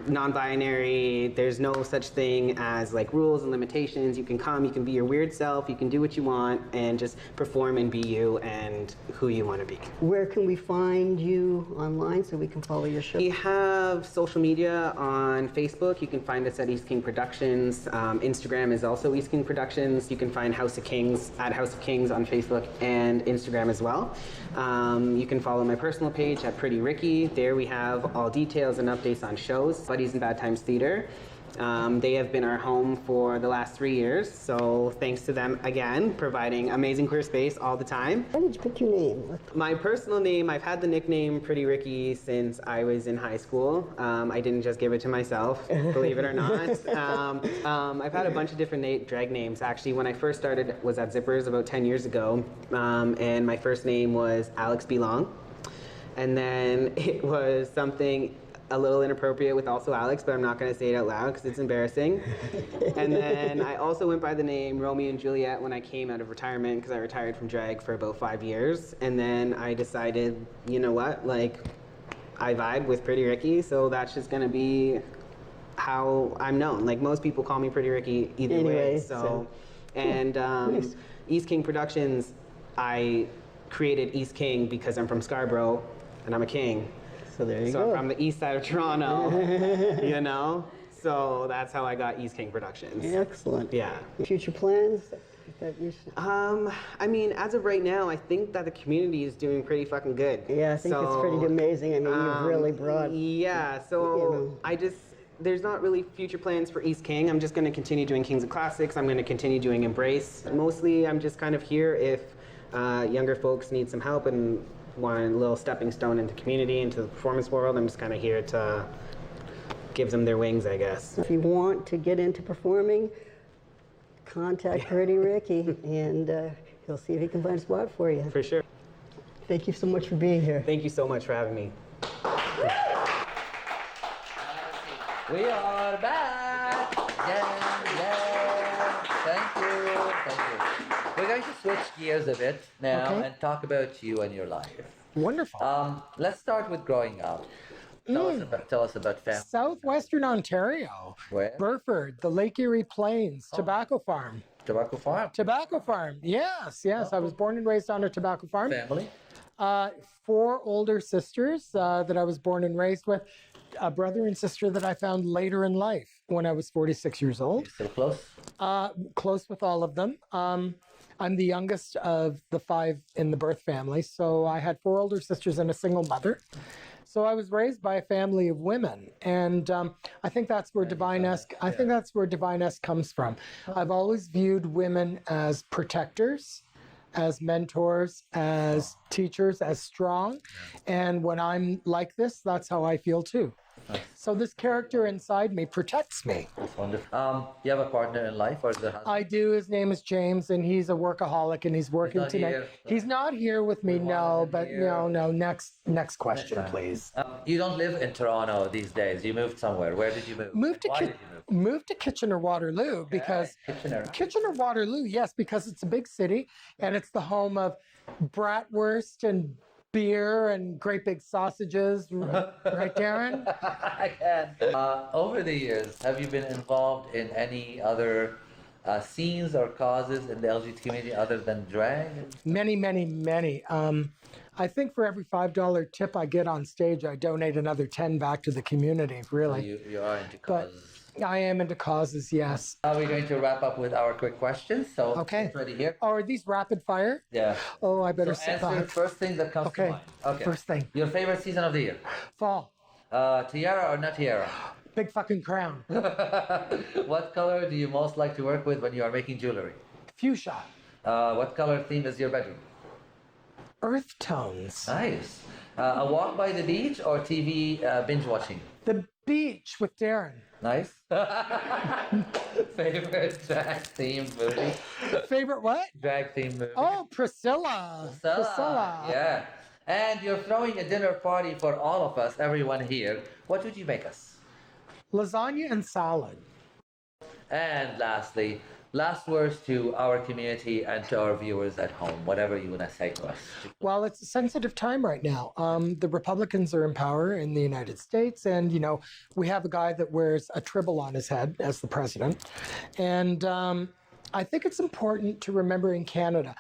non-binary. There's no such thing as like rules and limitations. You can come, you can be your weird self, you can do what you want and just perform and be you and who you want to be. Where can we find you online so we can follow your show? We have social media on Facebook. You can find us at East King Productions. Instagram is also East King Productions. You can find House of Kings at House of Kings on Facebook and Instagram as well. You can follow my personal page at Pretty Ricky. There we have all details and updates on shows. Buddies in Bad Times Theater. They have been our home for the last 3 years, so thanks to them again, providing amazing queer space all the time. Why did you pick your name? My personal name, I've had the nickname Pretty Ricky since I was in high school. I didn't just give it to myself, believe it or not. I've had a bunch of different drag names. Actually, when I first started was at Zippers about 10 years ago, and my first name was Alex Belong. And then it was something a little inappropriate with also Alex, but I'm not going to say it out loud because it's embarrassing. And then I also went by the name Romeo and Juliet when I came out of retirement, because I retired from drag for about 5 years. And then I decided, you know what, like, I vibe with Pretty Ricky, so that's just going to be how I'm known. Like, most people call me Pretty Ricky either way. So. And Nice. East King Productions, I created East King because I'm from Scarborough and I'm a king. So there you So go. I'm from the east side of Toronto, you know? So that's how I got East King Productions. Excellent. Yeah. Future plans? that you should... I mean, as of right now, I think that the community is doing pretty fucking good. Yeah, I think it's pretty amazing. I mean, you've really brought... Yeah, so there's not really future plans for East King. I'm just going to continue doing Kings of Classics. I'm going to continue doing Embrace. Mostly, I'm just kind of here if younger folks need some help and want a little stepping stone into community, into the performance world. I'm just kind of here to give them their wings, I guess. If you want to get into performing, contact Pretty Ricky, and he'll see if he can find a spot for you. For sure. Thank you so much for being here. Thank you so much for having me. We are back! Yeah. Thank you. We're going to switch gears a bit now and talk about you and your life. Wonderful. Let's start with growing up. Tell us about family. Southwestern Ontario. Where? Burford, the Lake Erie Plains, Tobacco Farm. Tobacco Farm? Tobacco Farm, yes. I was born and raised on a tobacco farm. Family? 4 older sisters that I was born and raised with. A brother and sister that I found later in life when I was 46 years old. You still close? Close with all of them. I'm the youngest of the 5 in the birth family, so I had 4 older sisters and a single mother. So I was raised by a family of women, and I think that's where Divine-esque. I think that's where Divine-esque comes from. I've always viewed women as protectors, as mentors, as teachers, as strong, and when I'm like this, that's how I feel too. So this character inside me protects me. That's wonderful. You have a partner in life, or is it? I do. His name is James, and he's a workaholic, and he's working tonight. Here. He's not here with me, no. But no. Next question, please. You don't live in Toronto these days. You moved somewhere. Where did you move? Why did you move? Moved to Kitchener-Waterloo because Kitchener-Waterloo, yes, because it's a big city and it's the home of bratwurst and beer and great big sausages, right, Darren? I can. Over the years, have you been involved in any other scenes or causes in the LGBT community other than drag? Many. I think for every $5 tip I get on stage, I donate another 10 back to the community, really. You are into causes. I am into causes, yes. Now we're going to wrap up with our quick questions. So it's ready here. Oh, are these rapid fire? Yeah. Oh, I better sit down. First thing that comes to mind. Okay. First thing. Your favorite season of the year? Fall. Tiara or not tiara? Big fucking crown. What color do you most like to work with when you are making jewelry? Fuchsia. What color theme is your bedroom? Earth tones. Nice. A walk by the beach or TV binge watching? The beach with Darren. Nice. Favorite drag theme movie? Favorite what? Drag theme movie. Oh, Priscilla. Yeah. And you're throwing a dinner party for all of us, everyone here. What would you make us? Lasagna and salad. And lastly, last words to our community and to our viewers at home, whatever you want to say to us. Well, it's a sensitive time right now. The Republicans are in power in the United States, and, we have a guy that wears a tribble on his head as the president. And I think it's important to remember in Canada,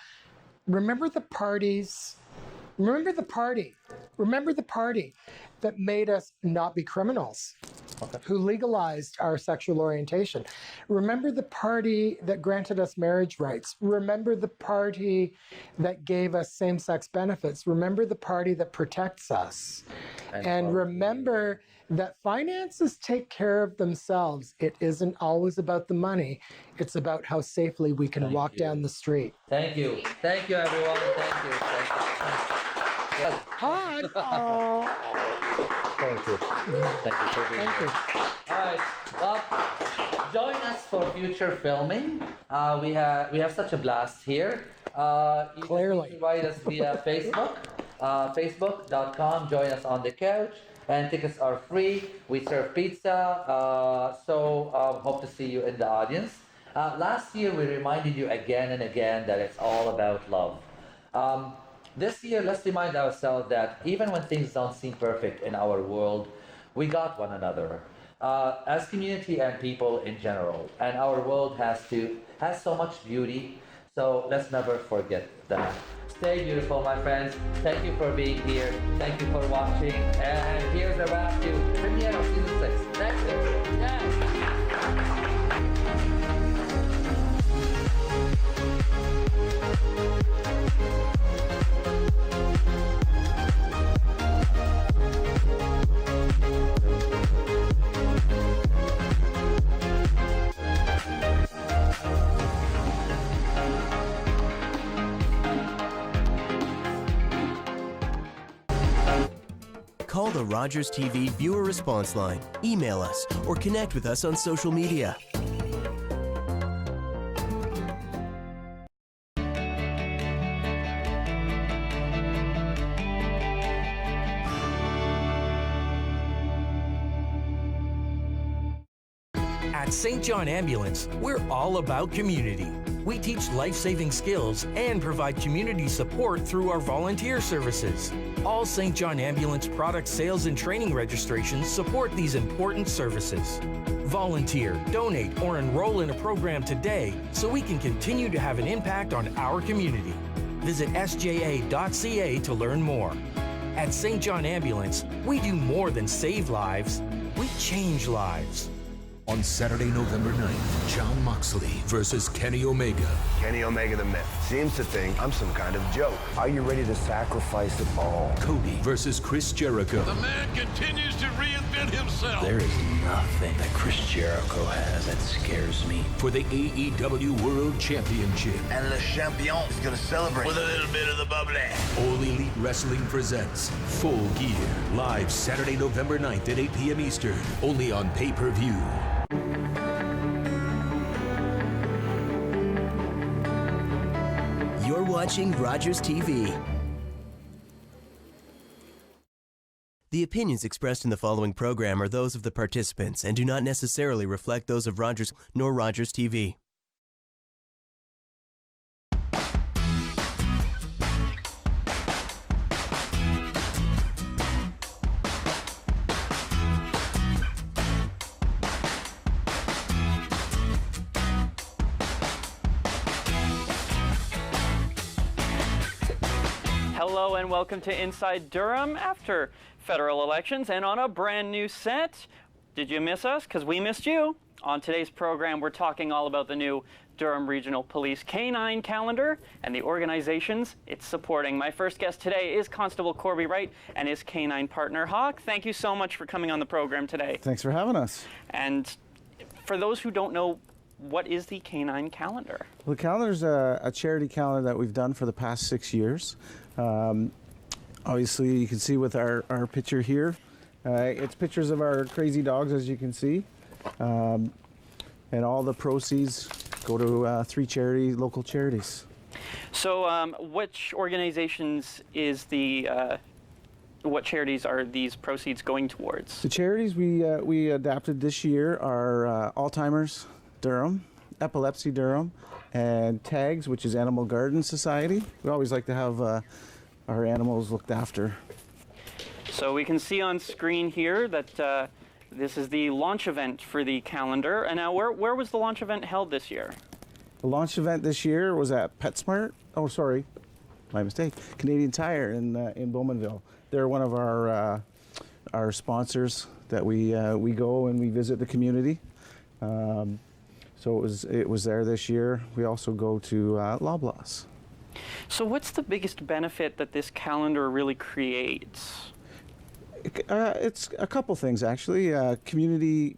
remember the party that made us not be criminals. Okay. Who legalized our sexual orientation. Remember the party that granted us marriage rights. Remember the party that gave us same-sex benefits. Remember the party that protects us. And remember that finances take care of themselves. It isn't always about the money. It's about how safely we can walk down the street. Thank you. Thank you, everyone. Thank you. Yes. Hi. Thank you. Thank you. All right. Well, join us for future filming. We have such a blast here. You can write us via Facebook, facebook.com. Join us on the couch. And tickets are free. We serve pizza. So hope to see you in the audience. Last year, we reminded you again and again that it's all about love. This year, let's remind ourselves that even when things don't seem perfect in our world, we got one another as community and people in general. And our world has so much beauty, so let's never forget that. Stay beautiful, my friends. Thank you for being here. Thank you for watching. And here's a wrap to premiere of season 6. Thank you. Yes. Call the Rogers TV viewer response line, email us, or connect with us on social media. At St. John Ambulance, we're all about community. We teach life-saving skills and provide community support through our volunteer services. All St. John Ambulance product sales and training registrations support these important services. Volunteer, donate, or enroll in a program today so we can continue to have an impact on our community. Visit sja.ca to learn more. At St. John Ambulance, we do more than save lives, we change lives. On Saturday, November 9th, Jon Moxley versus Kenny Omega. Kenny Omega the Myth seems to think I'm some kind of joke. Are you ready to sacrifice it all? Cody versus Chris Jericho. The man continues to reinvent himself. There is nothing that Chris Jericho has that scares me. For the AEW World Championship. And Le Champion is going to celebrate with a little bit of the bubbly. All Elite Wrestling presents Full Gear. Live Saturday, November 9th at 8 p.m. Eastern. Only on pay-per-view. You're watching Rogers TV. The opinions expressed in the following program are those of the participants and do not necessarily reflect those of Rogers nor Rogers TV. Hello and welcome to Inside Durham after federal elections and on a brand new set. Did you miss us? Because we missed you. On today's program, we're talking all about the new Durham Regional Police K-9 calendar and the organizations it's supporting. My first guest today is Constable Corby Wright and his K-9 partner, Hawk. Thank you so much for coming on the program today. Thanks for having us. And for those who don't know, what is the K-9 calendar? Well, the calendar is a charity calendar that we've done for the past 6 years. Obviously, you can see with our picture here, it's pictures of our crazy dogs, as you can see. And all the proceeds go to 3 local charities. So which organizations is what charities are these proceeds going towards? The charities we adapted this year are Alzheimer's Durham, Epilepsy Durham, and TAGS, which is Animal Garden Society. We always like to have our animals looked after. So we can see on screen here that this is the launch event for the calendar. And now where was the launch event held this year? The launch event this year was at PetSmart. Oh, sorry, my mistake. Canadian Tire in Bowmanville. They're one of our sponsors that we go and we visit the community. So it was there this year. We also go to Loblaws. So what's the biggest benefit that this calendar really creates? It's a couple things actually. Community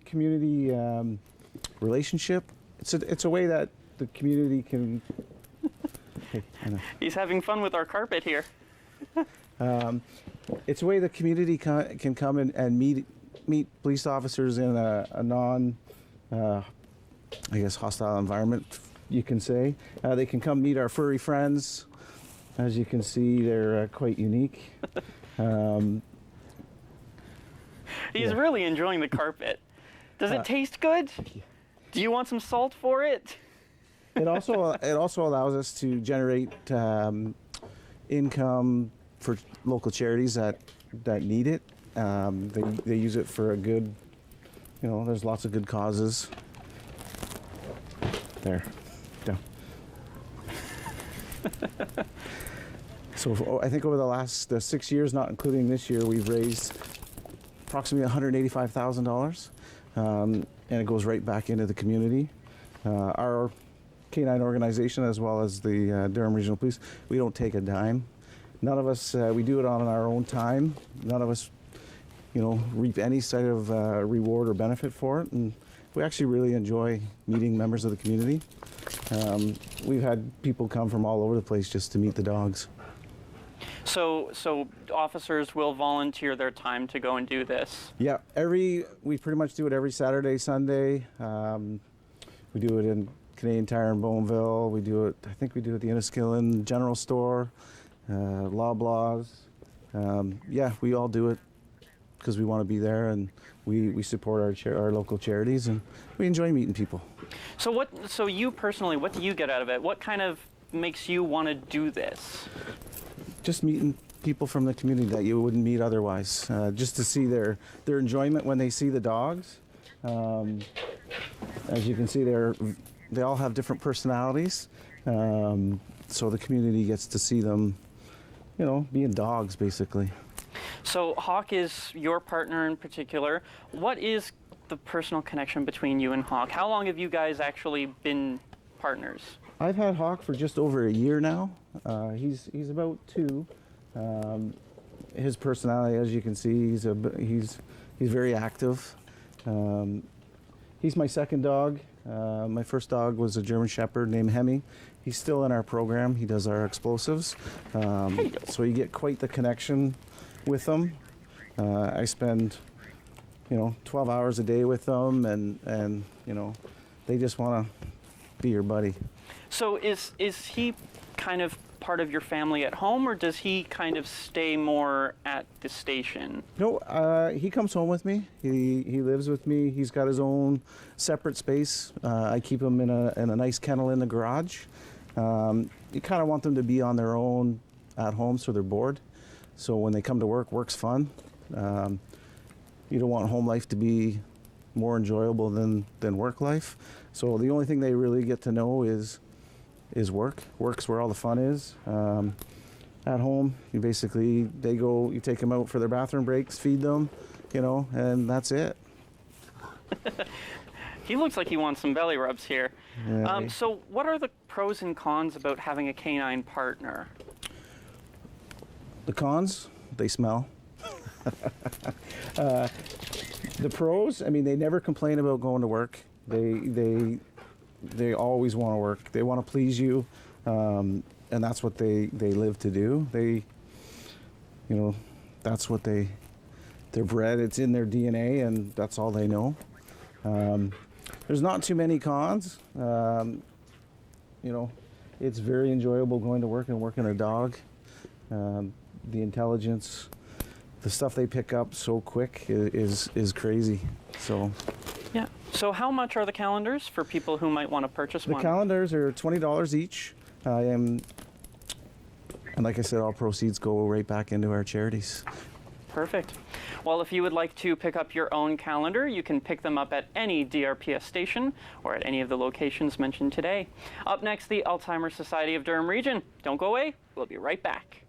relationship. It's a way that the community can. Hey, I know. He's having fun with our carpet here. It's a way the community can come and meet police officers in a non, I guess, hostile environment, you can say. They can come meet our furry friends. As you can see, they're quite unique. He's really enjoying the carpet. Does it taste good? Do you want some salt for it? It also allows us to generate income for local charities that need it. They use it for a good, there's lots of good causes. There, down. So I think over the last 6 years, not including this year, we've raised approximately $185,000, and it goes right back into the community. Our canine organization as well as the Durham Regional Police, we don't take a dime. None of us, we do it on our own time. None of us, reap any sort of reward or benefit for it. And we actually really enjoy meeting members of the community. We've had people come from all over the place just to meet the dogs. So officers will volunteer their time to go and do this? Yeah, we pretty much do it every Saturday, Sunday. We do it in Canadian Tire in Bowmanville. I think we do it at the Enniskillen General Store, Loblaws. Yeah, we all do it because we want to be there, and we support our local charities, and we enjoy meeting people. So you personally, what do you get out of it? What kind of makes you want to do this? Just meeting people from the community that you wouldn't meet otherwise. Just to see their enjoyment when they see the dogs. As you can see, they all have different personalities. So the community gets to see them, being dogs, basically. So Hawk is your partner in particular. What is the personal connection between you and Hawk? How long have you guys actually been partners? I've had Hawk for just over a year now. He's about 2. His personality, as you can see, he's very active. He's my second dog. My first dog was a German Shepherd named Hemi. He's still in our program. He does our explosives. So you get quite the connection with them. I spend, 12 hours a day with them, and they just want to be your buddy. So is he kind of part of your family at home, or does he kind of stay more at the station? No, he comes home with me. He lives with me. He's got his own separate space. I keep him in a nice kennel in the garage. You kind of want them to be on their own at home so they're bored. So when they come to work, work's fun. You don't want home life to be more enjoyable than work life. So the only thing they really get to know is work. Work's where all the fun is. At home, you take them out for their bathroom breaks, feed them, and that's it. He looks like he wants some belly rubs here. Yeah. So what are the pros and cons about having a canine partner? The cons, they smell. The pros, they never complain about going to work. They always want to work. They want to please you, and that's what they live to do. That's what they're bred. It's in their DNA, and that's all they know. There's not too many cons. It's very enjoyable going to work and working a dog. The intelligence, the stuff they pick up so quick is crazy. So. Yeah. So how much are the calendars for people who might want to purchase one? The calendars are $20 each. And like I said, all proceeds go right back into our charities. Perfect. Well, if you would like to pick up your own calendar, you can pick them up at any DRPS station or at any of the locations mentioned today. Up next, the Alzheimer's Society of Durham Region. Don't go away. We'll be right back.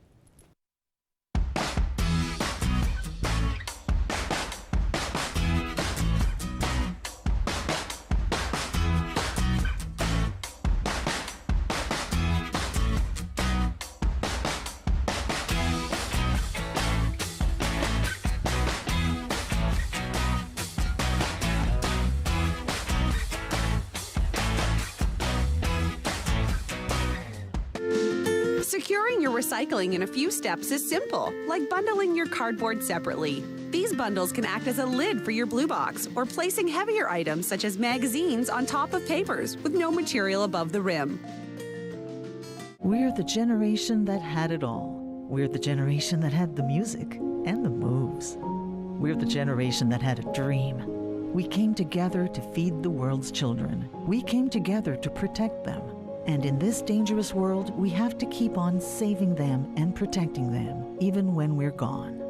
Securing your recycling in a few steps is simple, like bundling your cardboard separately. These bundles can act as a lid for your blue box or placing heavier items such as magazines on top of papers with no material above the rim. We're the generation that had it all. We're the generation that had the music and the moves. We're the generation that had a dream. We came together to feed the world's children. We came together to protect them. And in this dangerous world, we have to keep on saving them and protecting them, even when we're gone.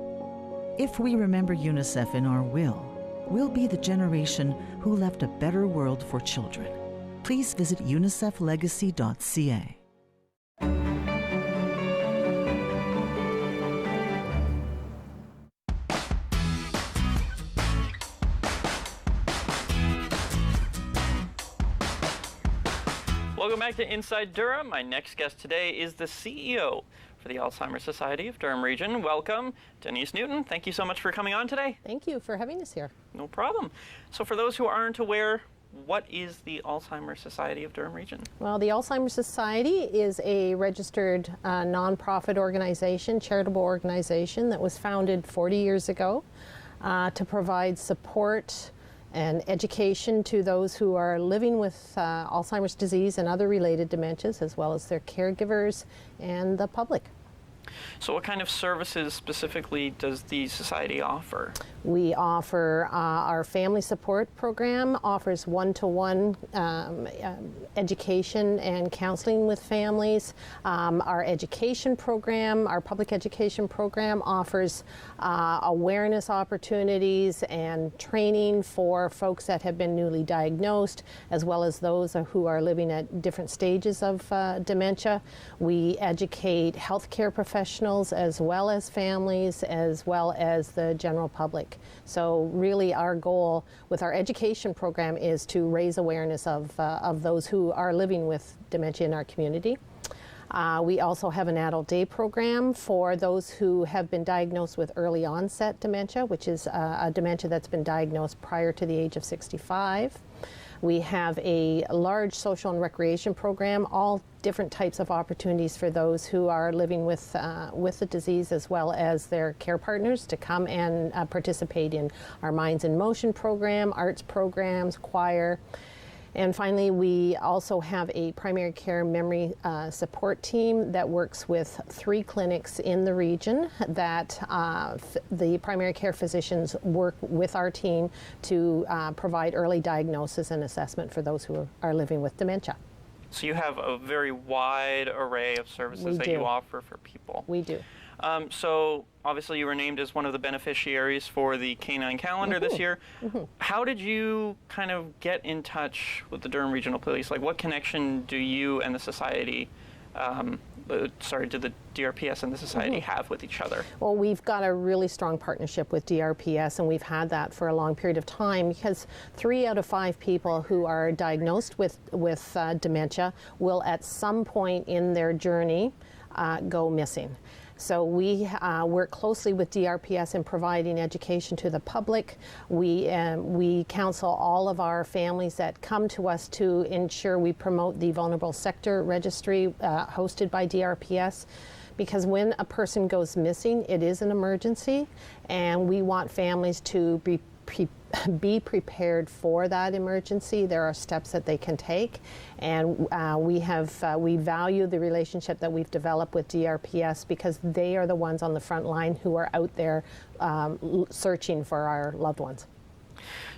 If we remember UNICEF in our will, we'll be the generation who left a better world for children. Please visit uniceflegacy.ca. Welcome back to Inside Durham. My next guest today is the CEO for the Alzheimer's Society of Durham Region. Welcome, Denise Newton. Thank you so much for coming on today. Thank you for having us here. No problem. So for those who aren't aware, what is the Alzheimer's Society of Durham Region? Well, the Alzheimer's Society is a registered nonprofit organization, charitable organization that was founded 40 years ago to provide support and education to those who are living with Alzheimer's disease and other related dementias, as well as their caregivers and the public. So what kind of services specifically does the society offer? We offer our family support program, offers one-to-one education and counseling with families. Our education program, our public education program, offers awareness opportunities and training for folks that have been newly diagnosed, as well as those who are living at different stages of dementia. We educate healthcare professionals as well as families, as well as the general public. So really our goal with our education program is to raise awareness of those who are living with dementia in our community. We also have an adult day program for those who have been diagnosed with early onset dementia, which is a dementia that's been diagnosed prior to the age of 65. We have a large social and recreation program, all different types of opportunities for those who are living with the disease, as well as their care partners, to come and participate in our Minds in Motion program, arts programs, choir. And finally, we also have a primary care memory support team that works with 3 clinics in the region that the primary care physicians work with our team to provide early diagnosis and assessment for those who are living with dementia. So you have a very wide array of services that you offer for people. We do. So obviously you were named as one of the beneficiaries for the Canine Calendar this year. How did you kind of get in touch with the Durham Regional Police? Like, what connection do you and the society, do the DRPS and the society have with each other? Well, we've got a really strong partnership with DRPS, and we've had that for a long period of time, because 3 out of 5 people who are diagnosed with dementia will at some point in their journey go missing. So we work closely with DRPS in providing education to the public. We counsel all of our families that come to us to ensure we promote the Vulnerable Sector Registry hosted by DRPS. Because when a person goes missing, it is an emergency, and we want families to be prepared for that emergency. There are steps that they can take, and we value the relationship that we've developed with DRPS, because they are the ones on the front line who are out there searching for our loved ones.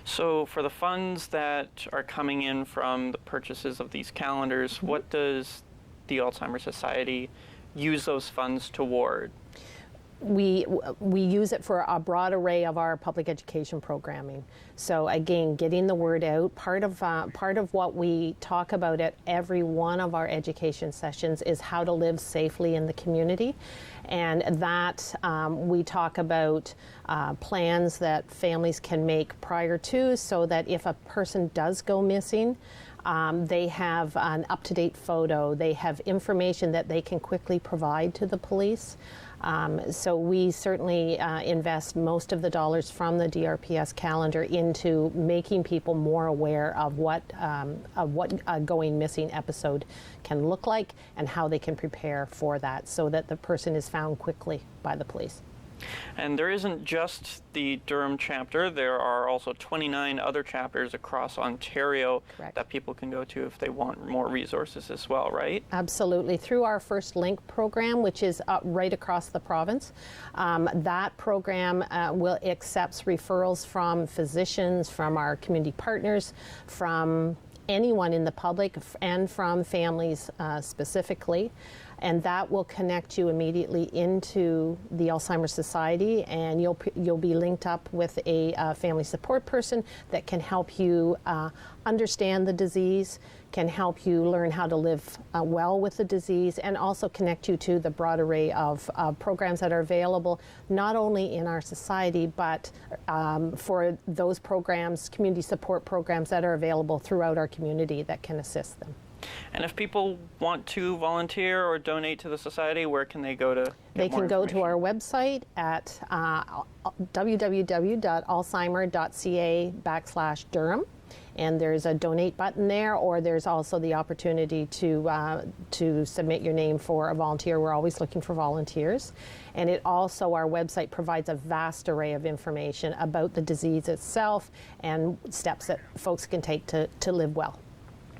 So for the funds that are coming in from the purchases of these calendars, what does the Alzheimer's Society use those funds toward? We use it for a broad array of our public education programming. So again, getting the word out. Part of what we talk about at every one of our education sessions is how to live safely in the community, and that we talk about plans that families can make prior to, so that if a person does go missing, they have an up-to-date photo. They have information that they can quickly provide to the police. So we certainly invest most of the dollars from the DRPS calendar into making people more aware of what a going missing episode can look like, and how they can prepare for that, so that the person is found quickly by the police. And there isn't just the Durham chapter, there are also 29 other chapters across Ontario that people can go to if they want more resources as well, right? Absolutely. Through our First Link program, which is right across the province, that program accepts referrals from physicians, from our community partners, from anyone in the public, and from families specifically. And that will connect you immediately into the Alzheimer's Society, and you'll be linked up with a family support person that can help you understand the disease, can help you learn how to live well with the disease, and also connect you to the broad array of programs that are available, not only in our society, but for those programs, community support programs that are available throughout our community that can assist them. And if people want to volunteer or donate to the society, where can they go to get They more can go to information? our website at www.alzheimer.ca/Durham. And there's a donate button there, or there's also the opportunity to submit your name for a volunteer. We're always looking for volunteers. And it also, our website provides a vast array of information about the disease itself and steps that folks can take to live well.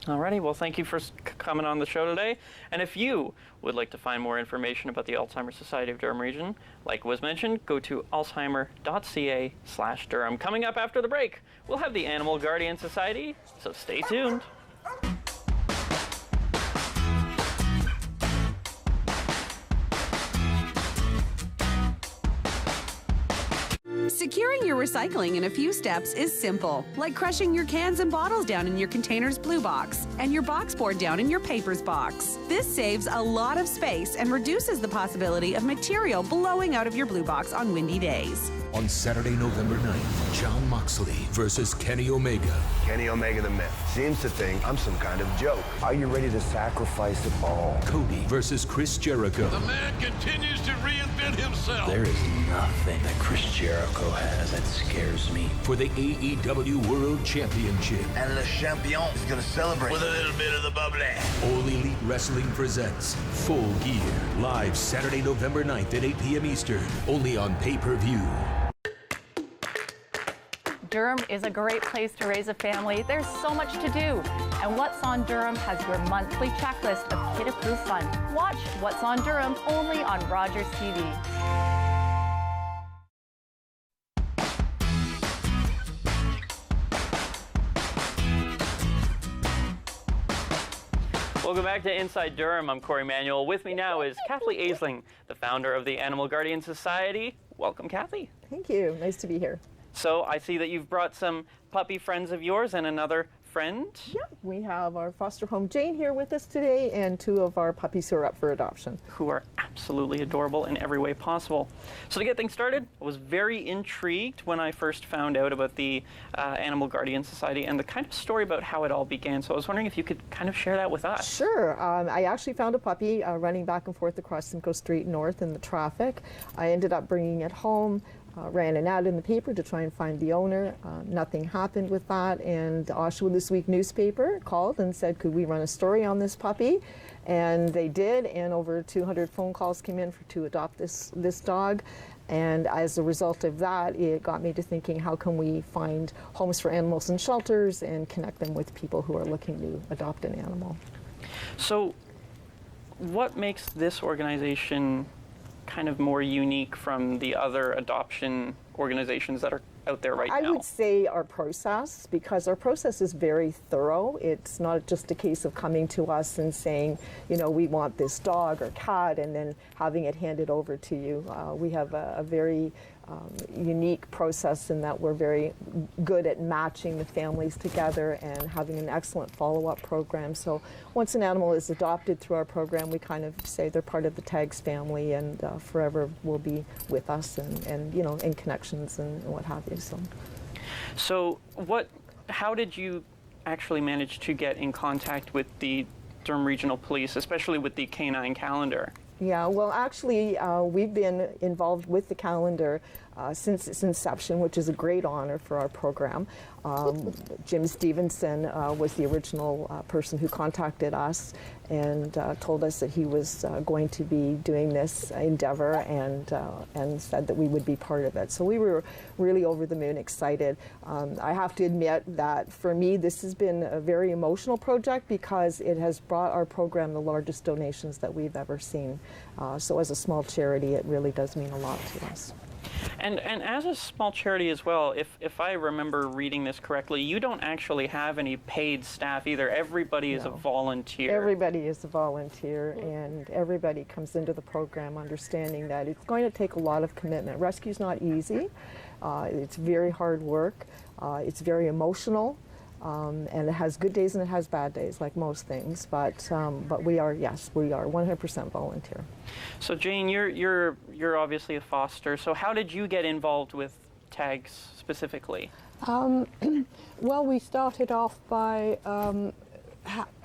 Alrighty, well, thank you for coming on the show today. And if you would like to find more information about the Alzheimer's Society of Durham Region, like was mentioned, go to alzheimer.ca/Durham. Coming up after the break, we'll have the Animal Guardian Society, so stay tuned. Securing your recycling in a few steps is simple, like crushing your cans and bottles down in your container's blue box and your box board down in your papers box. This saves a lot of space and reduces the possibility of material blowing out of your blue box on windy days. On Saturday, November 9th, Jon Moxley versus Kenny Omega. Kenny Omega the Myth seems to think I'm some kind of joke. Are you ready to sacrifice it all? Cody versus Chris Jericho. The man continues to reinvent himself. There is nothing that Chris Jericho has that scares me. For the AEW World Championship. And Le Champion is gonna celebrate with a little bit of the bubbly. All Elite Wrestling presents Full Gear, live Saturday, November 9th at 8 p.m. Eastern, only on pay-per-view. Durham is a great place to raise a family. There's so much to do. And What's on Durham has your monthly checklist of kid-approved fun. Watch What's on Durham only on Rogers TV. Welcome back to Inside Durham. I'm Corey Manuel. With me now is Kathleen Aisling, the founder of the Animal Guardian Society. Welcome, Kathy. Thank you. Nice to be here. So I see that you've brought some puppy friends of yours and another friend. Yeah, we have our foster home Jane here with us today and two of our puppies who are up for adoption. Who are absolutely adorable in every way possible. So to get things started, I was very intrigued when I first found out about the Animal Guardian Society and the kind of story about how it all began. So I was wondering if you could kind of share that with us. Sure. I actually found a puppy running back and forth across Simcoe Street North in the traffic. I ended up bringing it home. Ran an ad in the paper to try and find the owner. Nothing happened with that, and the Oshawa This Week newspaper called and said, could we run a story on this puppy? And they did, and over 200 phone calls came in to adopt this dog. And as a result of that, it got me to thinking, how can we find homes for animals in shelters and connect them with people who are looking to adopt an animal? So what makes this organization kind of more unique from the other adoption organizations that are out there right now? I would say our process, because our process is very thorough. It's not just a case of coming to us and saying, you know, we want this dog or cat and then having it handed over to you. We have a very unique process in that we're very good at matching the families together and having an excellent follow-up program. So once an animal is adopted through our program, we kind of say they're part of the TAGS family and forever will be with us and you know, in connections and what have you. So how did you actually manage to get in contact with the Durham Regional Police, especially with the Canine Calendar? Yeah, well, actually, we've been involved with the calendar since its inception, which is a great honor for our program. Jim Stevenson was the original person who contacted us and told us that he was going to be doing this endeavor and said that we would be part of it. So we were really over the moon excited. I have to admit that for me, this has been a very emotional project because it has brought our program the largest donations that we've ever seen. So as a small charity, it really does mean a lot to us. And as a small charity as well, if I remember reading this correctly, you don't actually have any paid staff either. Everybody is a volunteer. Everybody is a volunteer, and everybody comes into the program understanding that it's going to take a lot of commitment. Rescue's not easy. It's very hard work. It's very emotional. And it has good days and it has bad days, like most things. But we are 100% volunteer. So Jane, you're obviously a foster. So how did you get involved with TAGS specifically? Well, we started off by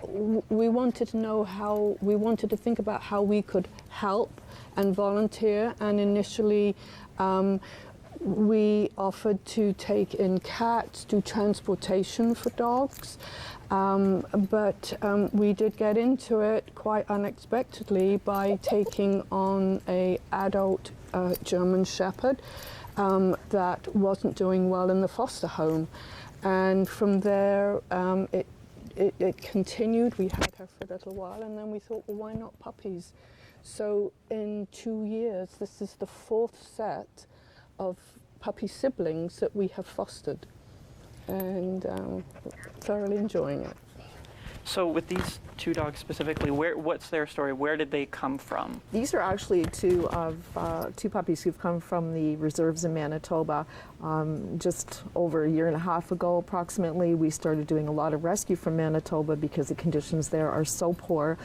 we wanted to know we wanted to think about how we could help and volunteer, and initially we offered to take in cats, do transportation for dogs, but we did get into it quite unexpectedly by taking on an adult German Shepherd that wasn't doing well in the foster home. And from there, it continued. We had her for a little while, and then we thought, well, why not puppies? So in 2 years, this is the 4th set of puppy siblings that we have fostered, and thoroughly enjoying it. So with these 2 dogs specifically, what's their story? Where did they come from? These are actually two puppies who've come from the reserves in Manitoba. Just over a year and a half ago, approximately, we started doing a lot of rescue from Manitoba because the conditions there are so poor.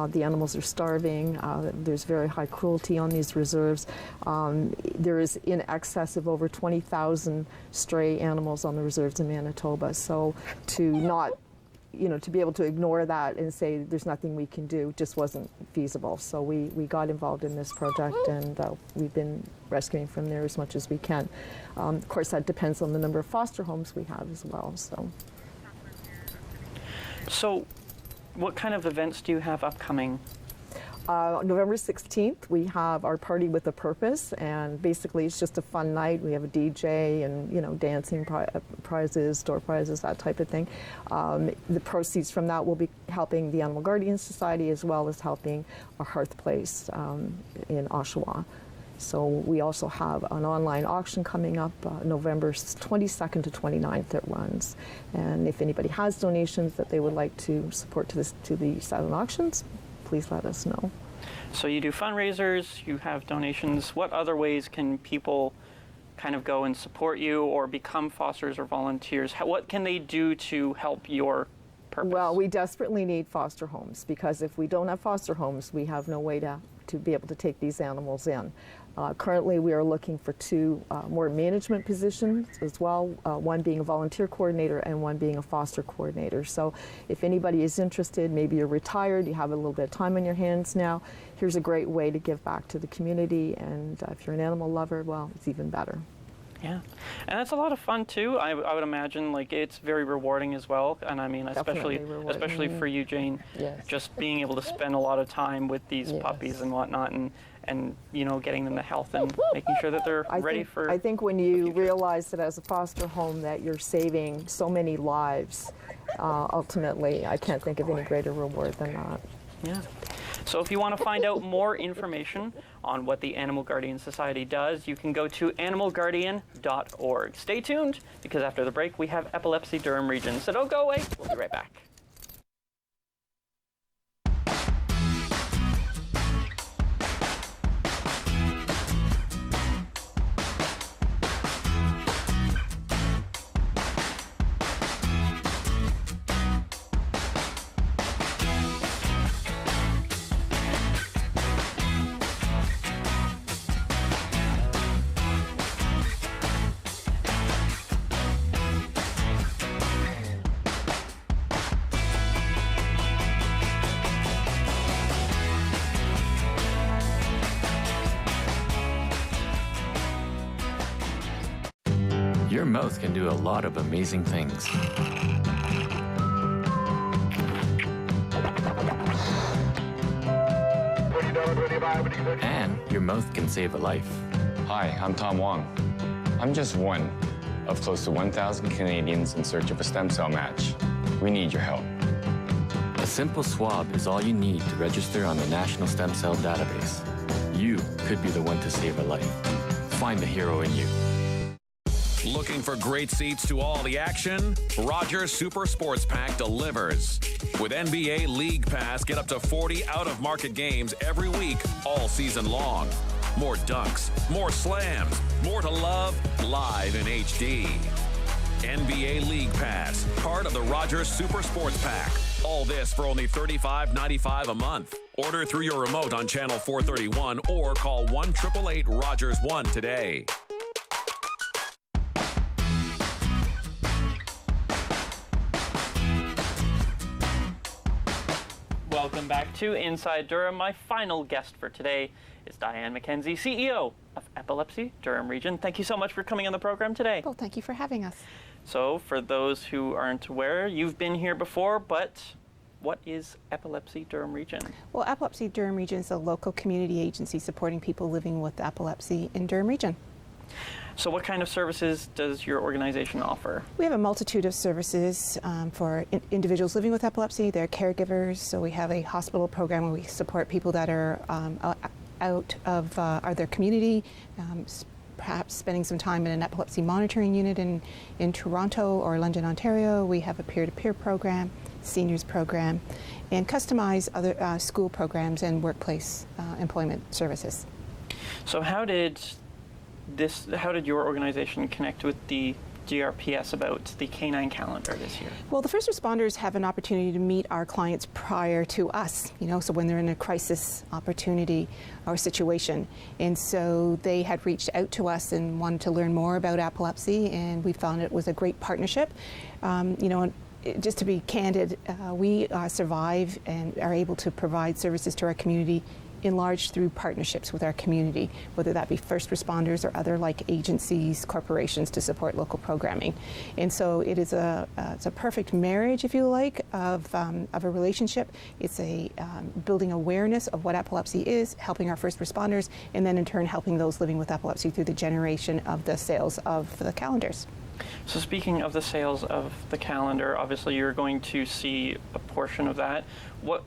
The animals are starving. There's very high cruelty on these reserves. There is in excess of over 20,000 stray animals on the reserves in Manitoba. So to be able to ignore that and say there's nothing we can do just wasn't feasible. So we got involved in this project, and we've been rescuing from there as much as we can. Of course, that depends on the number of foster homes we have as well. So what kind of events do you have upcoming? November 16th, we have our Party with a Purpose, and basically it's just a fun night. We have a DJ and, dancing prizes, door prizes, that type of thing. The proceeds from that will be helping the Animal Guardian Society as well as helping our Hearth Place in Oshawa. So we also have an online auction coming up November 22nd to 29th it runs. And if anybody has donations that they would like to support to the silent auctions, please let us know. So you do fundraisers, you have donations. What other ways can people kind of go and support you or become fosters or volunteers? What can they do to help your purpose? Well, we desperately need foster homes, because if we don't have foster homes, we have no way to be able to take these animals in. Currently, we are looking for 2 more management positions as well, one being a volunteer coordinator and one being a foster coordinator. So if anybody is interested, maybe you're retired, you have a little bit of time on your hands now, here's a great way to give back to the community, and if you're an animal lover, well, it's even better. Yeah, and that's a lot of fun too. I would imagine it's very rewarding as well. And I mean, especially for you, Jane, yes. Just being able to spend a lot of time with these puppies and whatnot, and getting them the health and making sure that they're ready for. I think when you realize that as a foster home that you're saving so many lives, ultimately, I can't think of any greater reward than that. Yeah. So if you want to find out more information on what the Animal Guardian Society does, you can go to animalguardian.org. Stay tuned, because after the break, we have Epilepsy Durham Region. So don't go away. We'll be right back. Your mouth can do a lot of amazing things. And your mouth can save a life. Hi, I'm Tom Wong. I'm just one of close to 1,000 Canadians in search of a stem cell match. We need your help. A simple swab is all you need to register on the National Stem Cell Database. You could be the one to save a life. Find the hero in you. Looking for great seats to all the action? Rogers Super Sports Pack delivers. With NBA League Pass, get up to 40 out-of-market games every week, all season long. More dunks, more slams, more to love, live in HD. NBA League Pass, part of the Rogers Super Sports Pack. All this for only $35.95 a month. Order through your remote on Channel 431 or call 1-888-ROGERS-1 today. Welcome back to Inside Durham. My final guest for today is Diane McKenzie, CEO of Epilepsy Durham Region. Thank you so much for coming on the program today. Well, thank you for having us. So, for those who aren't aware, you've been here before, but what is Epilepsy Durham Region? Well, Epilepsy Durham Region is a local community agency supporting people living with epilepsy in Durham Region. So what kind of services does your organization offer? We have a multitude of services for individuals living with epilepsy, their caregivers. So we have a hospital program where we support people that are out of their community, perhaps spending some time in an epilepsy monitoring unit in Toronto or London, Ontario. We have a peer-to-peer program, seniors program, and customized other school programs and workplace employment services. So how did your organization connect with the GRPS about the Canine Calendar this year? Well, the first responders have an opportunity to meet our clients prior to us, so when they're in a crisis opportunity or situation. And so they had reached out to us and wanted to learn more about epilepsy, and we found it was a great partnership. Just to be candid, we survive and are able to provide services to our community enlarged through partnerships with our community, whether that be first responders or other like agencies, corporations to support local programming. And so it is it's a perfect marriage, if you like, of a relationship. It's a building awareness of what epilepsy is, helping our first responders, and then in turn helping those living with epilepsy through the generation of the sales of the calendars. So speaking of the sales of the calendar, obviously you're going to see a portion of that.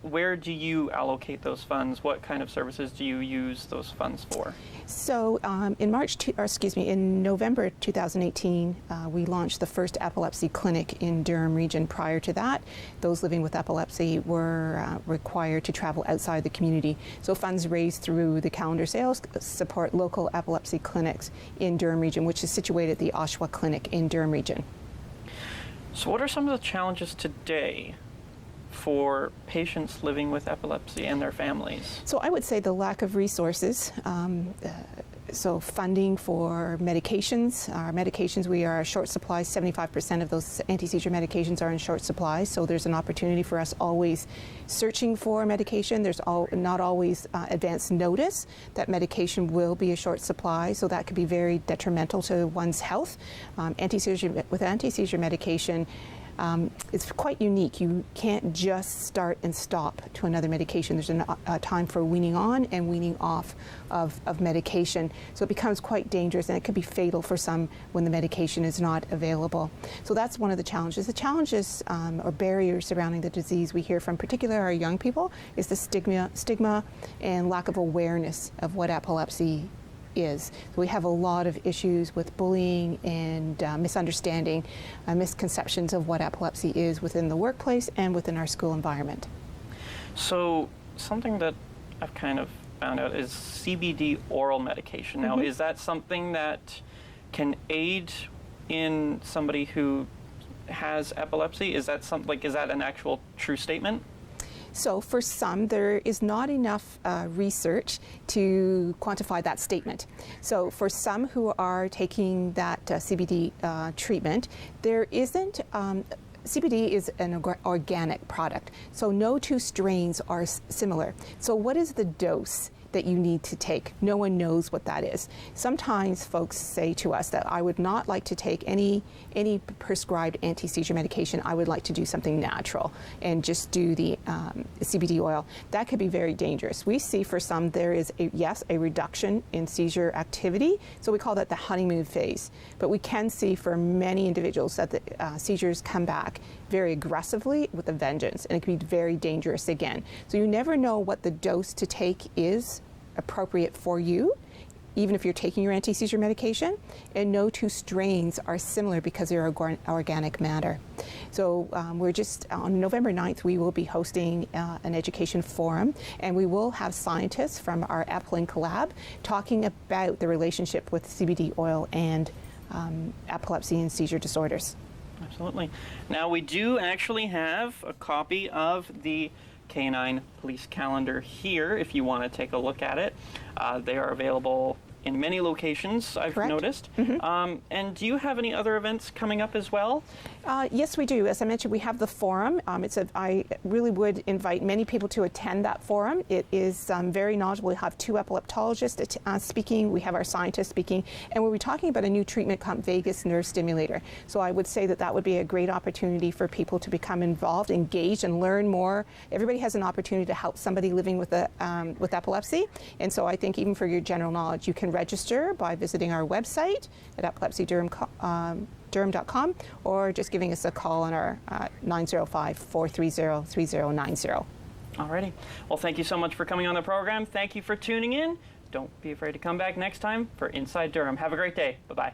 Where do you allocate those funds? What kind of services do you use those funds for? So in November 2018, we launched the first epilepsy clinic in Durham Region. Prior to that, those living with epilepsy were required to travel outside the community. So funds raised through the calendar sales support local epilepsy clinics in Durham Region, which is situated at the Oshawa Clinic in Durham Region. So what are some of the challenges today for patients living with epilepsy and their families? So I would say the lack of resources. So funding for medications. Our medications, we are short supply. 75% of those anti-seizure medications are in short supply. So there's an opportunity for us always searching for medication. There's not always advance notice that medication will be a short supply. So that could be very detrimental to one's health. With anti-seizure medication, it's quite unique. You can't just start and stop to another medication. There's a time for weaning on and weaning off of medication. So it becomes quite dangerous, and it could be fatal for some when the medication is not available. So that's one of the challenges. The challenges or barriers surrounding the disease we hear from particularly our young people is the stigma and lack of awareness of what epilepsy is. So we have a lot of issues with bullying and misunderstanding, misconceptions of what epilepsy is within the workplace and within our school environment. So something that I've kind of found out is CBD oral medication. Now, is that something that can aid in somebody who has epilepsy? Is that is that an actual true statement? So for some, there is not enough research to quantify that statement. So for some who are taking that CBD treatment, there isn't, CBD is an organic product, so no two strains are similar. So what is the dose that you need to take? No one knows what that is. Sometimes folks say to us that I would not like to take any prescribed anti-seizure medication. I would like to do something natural and just do the CBD oil. That could be very dangerous. We see for some there is a reduction in seizure activity, so we call that the honeymoon phase. But we can see for many individuals that the seizures come back very aggressively with a vengeance, and it can be very dangerous again. So you never know what the dose to take is appropriate for you, even if you're taking your anti-seizure medication, and no two strains are similar because they're organic matter. So we're just, on November 9th, we will be hosting an education forum, and we will have scientists from our EPLINK lab talking about the relationship with CBD oil and epilepsy and seizure disorders. Absolutely. Now, we do actually have a copy of the Canine Police Calendar here if you want to take a look at it. They are available in many locations, I've noticed. And do you have any other events coming up as well? Yes, we do. As I mentioned, we have the forum. I really would invite many people to attend that forum. It is very knowledgeable. We have 2 epileptologists speaking. We have our scientists speaking. And we'll be talking about a new treatment called vagus nerve stimulator. So I would say that that would be a great opportunity for people to become involved, engaged, and learn more. Everybody has an opportunity to help somebody living with epilepsy. And so I think even for your general knowledge, you can register by visiting our website at epilepsydurham.com or just giving us a call on our 905-430-3090. Alrighty. Well, thank you so much for coming on the program. Thank you for tuning in. Don't be afraid to come back next time for Inside Durham. Have a great day. Bye-bye.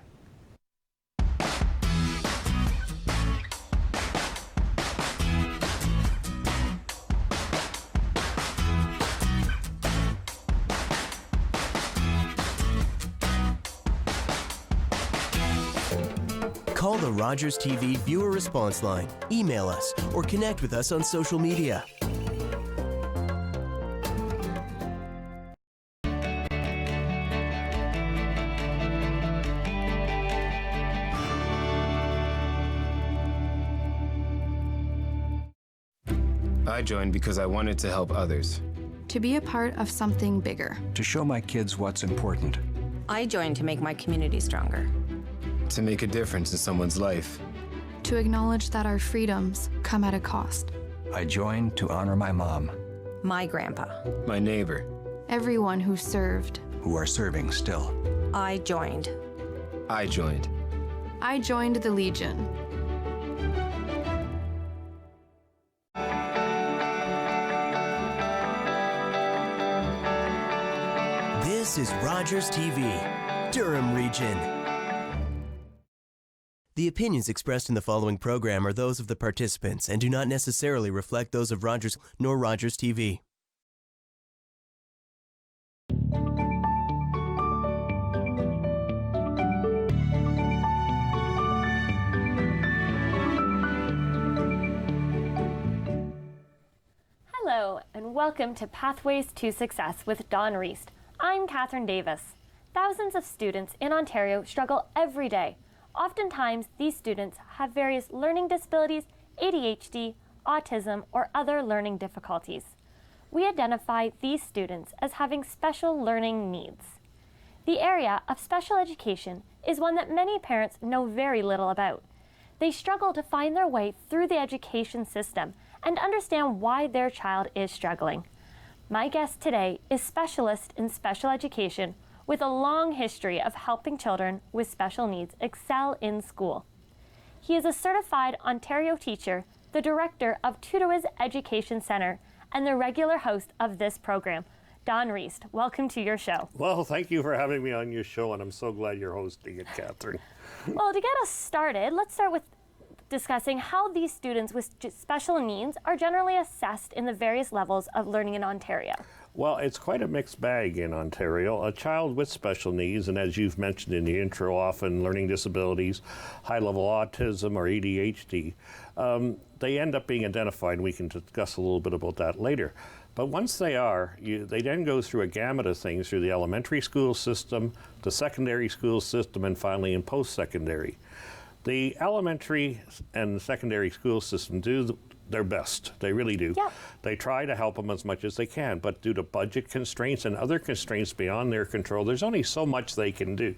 Call the Rogers TV viewer response line, email us, or connect with us on social media. I joined because I wanted to help others. To be a part of something bigger. To show my kids what's important. I joined to make my community stronger. To make a difference in someone's life. To acknowledge that our freedoms come at a cost. I joined to honor my mom. My grandpa. My neighbor. Everyone who served. Who are serving still. I joined. I joined. I joined the Legion. This is Rogers TV, Durham Region. The opinions expressed in the following program are those of the participants and do not necessarily reflect those of Rogers nor Rogers TV. Hello, and welcome to Pathways to Success with Dawn Reist. I'm Catherine Davis. Thousands of students in Ontario struggle every day. Oftentimes, these students have various learning disabilities, ADHD, autism, or other learning difficulties. We identify these students as having special learning needs. The area of special education is one that many parents know very little about. They struggle to find their way through the education system and understand why their child is struggling. My guest today is specialist in special education with a long history of helping children with special needs excel in school. He is a certified Ontario teacher, the director of Tutora's Education Centre, and the regular host of this program. Dawn Reist, welcome to your show. Well, thank you for having me on your show, and I'm so glad you're hosting it, Catherine. Well, to get us started, let's start with discussing how these students with special needs are generally assessed in the various levels of learning in Ontario. Well, it's quite a mixed bag in Ontario. A child with special needs, and as you've mentioned in the intro, often learning disabilities, high-level autism or ADHD, they end up being identified, and we can discuss a little bit about that later. But once they are, they then go through a gamut of things through the elementary school system, the secondary school system, and finally in post-secondary. The elementary and secondary school system do their best. They really do. Yep. They try to help them as much as they can, but due to budget constraints and other constraints beyond their control, there's only so much they can do.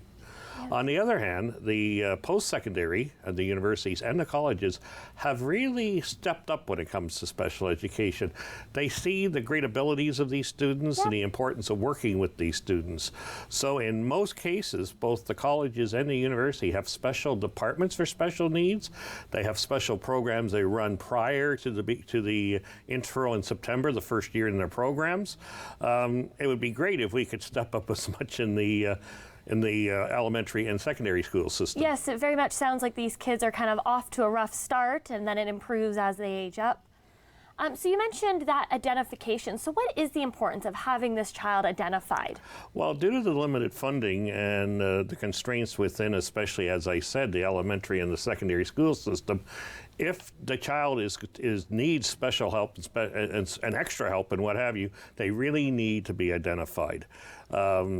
On the other hand, the post-secondary, the universities and the colleges have really stepped up when it comes to special education. They see the great abilities of these students and the importance of working with these students. So in most cases, both the colleges and the university have special departments for special needs. They have special programs they run prior to the intro in September, the first year in their programs. It would be great if we could step up as much in the elementary and secondary school system. Yes, it very much sounds like these kids are kind of off to a rough start and then it improves as they age up. So you mentioned that identification. So what is the importance of having this child identified? Well, due to the limited funding and the constraints within, especially as I said, the elementary and the secondary school system, if the child needs special help and extra help and what have you, they really need to be identified.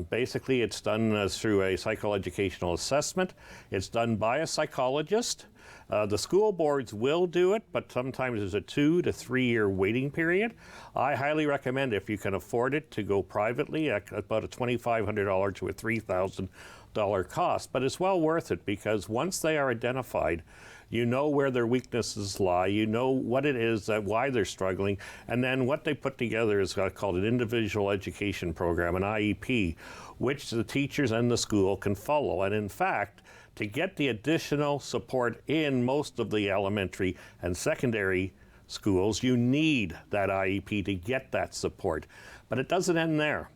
Basically, it's done through a psychoeducational assessment. It's done by a psychologist. The school boards will do it, but sometimes there's a 2 to 3 year waiting period. I highly recommend, if you can afford it, to go privately at about a $2,500 to a $3,000 cost. But it's well worth it, because once they are identified, you know where their weaknesses lie, you know what it is, why they're struggling, and then what they put together is called an individual education program, an IEP, which the teachers and the school can follow. And in fact, to get the additional support in most of the elementary and secondary schools, you need that IEP to get that support. But it doesn't end there.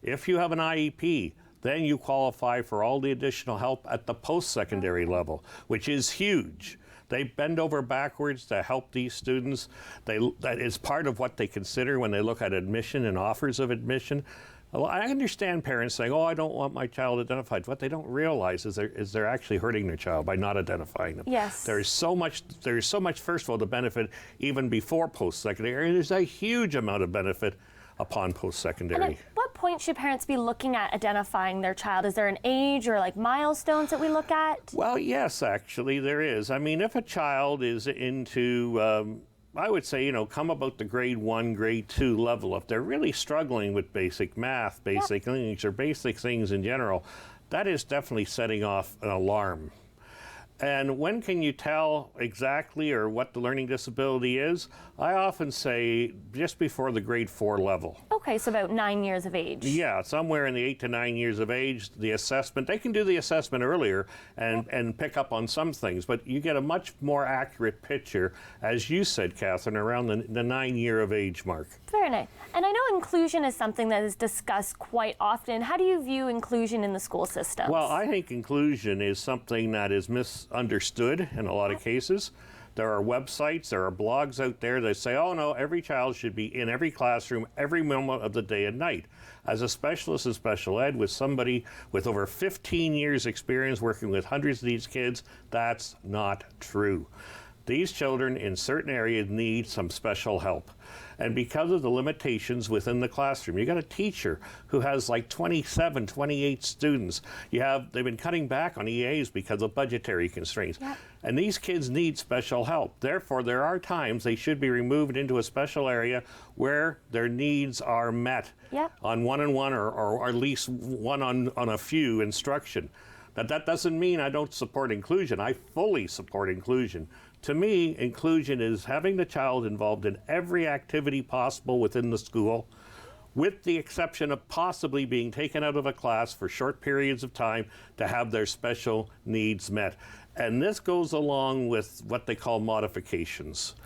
If you have an IEP, then you qualify for all the additional help at the post-secondary level, which is huge. They bend over backwards to help these students. That is part of what they consider when they look at admission and offers of admission. Well, I understand parents saying, oh, I don't want my child identified. What they don't realize is they're actually hurting their child by not identifying them. Yes. There's so much, first of all, to benefit even before post-secondary. There's a huge amount of benefit upon post-secondary. And at what point should parents be looking at identifying their child? Is there an age or like milestones that we look at? Well, yes, actually there is. I mean, if a child is into I would say, come about the grade 1, grade 2 level. If they're really struggling with basic math, basic English, or basic things in general, that is definitely setting off an alarm. And when can you tell exactly or what the learning disability is? I often say just before the grade 4 level. Okay, so about 9 years of age. Yeah, somewhere in the 8 to 9 years of age, the assessment, they can do the assessment earlier and pick up on some things, but you get a much more accurate picture, as you said, Catherine, around the 9 year of age mark. Very nice. And I know inclusion is something that is discussed quite often. How do you view inclusion in the school system? Well, I think inclusion is something that is misunderstood in a lot of cases. There are websites, there are blogs out there that say, oh no, every child should be in every classroom every moment of the day and night. As a specialist in special ed, with somebody with over 15 years experience working with hundreds of these kids, that's not true. These children in certain areas need some special help. And because of the limitations within the classroom, you got a teacher who has like 27, 28 students. They've been cutting back on EAs because of budgetary constraints. Yep. And these kids need special help. Therefore, there are times they should be removed into a special area where their needs are met. Yep. On one-on-one or at least one on a few instruction. That doesn't mean I don't support inclusion. I fully support inclusion. To me, inclusion is having the child involved in every activity possible within the school, with the exception of possibly being taken out of a class for short periods of time to have their special needs met. And this goes along with what they call modifications.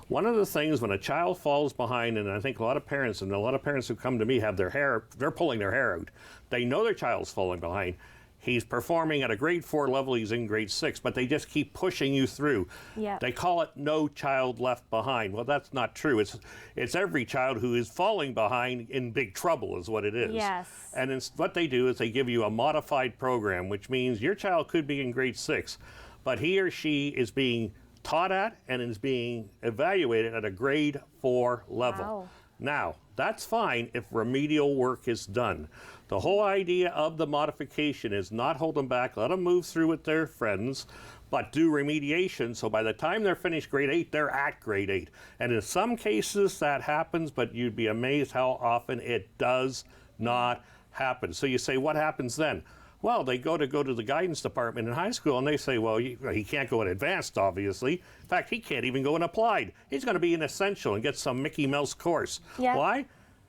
One of the things when a child falls behind, and I think a lot of parents who come to me have they're pulling their hair out. They know their child's falling behind. He's performing at a grade 4 level, he's in grade 6, but they just keep pushing you through. Yep. They call it no child left behind. Well, that's not true. It's every child who is falling behind in big trouble is what it is. Yes. And what they do is they give you a modified program, which means your child could be in grade 6, but he or she is being taught at and is being evaluated at a grade 4 level. Wow. Now, that's fine if remedial work is done. The whole idea of the modification is not hold them back, let them move through with their friends, but do remediation so by the time they're finished grade 8, they're at grade 8. And in some cases that happens, but you'd be amazed how often it does not happen. So you say, what happens then? Well, they go to the guidance department in high school and they say, well, he can't go in advanced, obviously. In fact, he can't even go in applied. He's going to be in essential and get some Mickey Mouse course. Yeah. Why?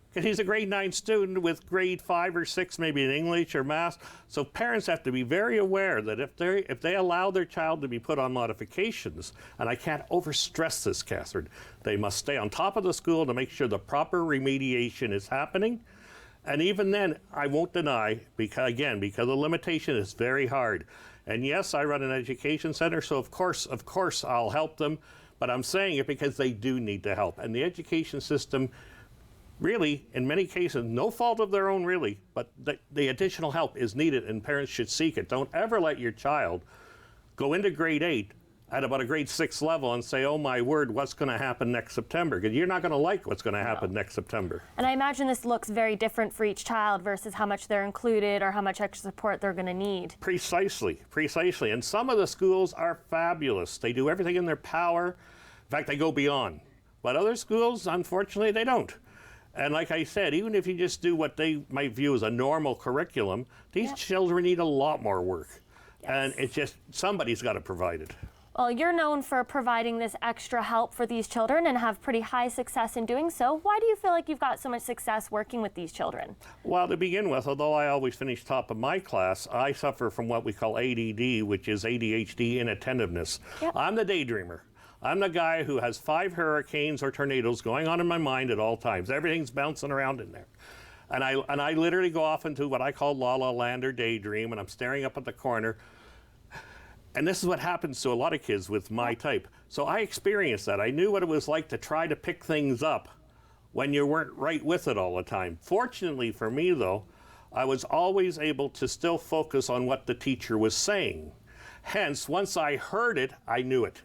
Because he's a grade 9 student with grade 5 or 6 maybe in English or math. So parents have to be very aware that if they allow their child to be put on modifications, and I can't overstress this, Catherine, they must stay on top of the school to make sure the proper remediation is happening. And even then, I won't deny, because of limitation, it's very hard. And yes, I run an education center, so of course I'll help them. But I'm saying it because they do need the help. And the education system, really, in many cases, no fault of their own really, but the additional help is needed and parents should seek it. Don't ever let your child go into grade 8 at about a grade 6 level and say, oh my word, what's going to happen next September? Because you're not going to like what's going to happen next September. And I imagine this looks very different for each child versus how much they're included or how much extra support they're going to need. Precisely. And some of the schools are fabulous. They do everything in their power. In fact, they go beyond. But other schools, unfortunately, they don't. And like I said, even if you just do what they might view as a normal curriculum, these children need a lot more work. Yes. And it's just, somebody's got to provide it. Well, you're known for providing this extra help for these children and have pretty high success in doing so. Why do you feel like you've got so much success working with these children? Well, to begin with, although I always finish top of my class, I suffer from what we call ADD, which is ADHD inattentiveness. Yep. I'm the daydreamer. I'm the guy who has 5 hurricanes or tornadoes going on in my mind at all times. Everything's bouncing around in there. And I literally go off into what I call la-la land or daydream, and I'm staring up at the corner. And this is what happens to a lot of kids with my type. So I experienced that. I knew what it was like to try to pick things up when you weren't right with it all the time. Fortunately for me, though, I was always able to still focus on what the teacher was saying. Hence, once I heard it, I knew it.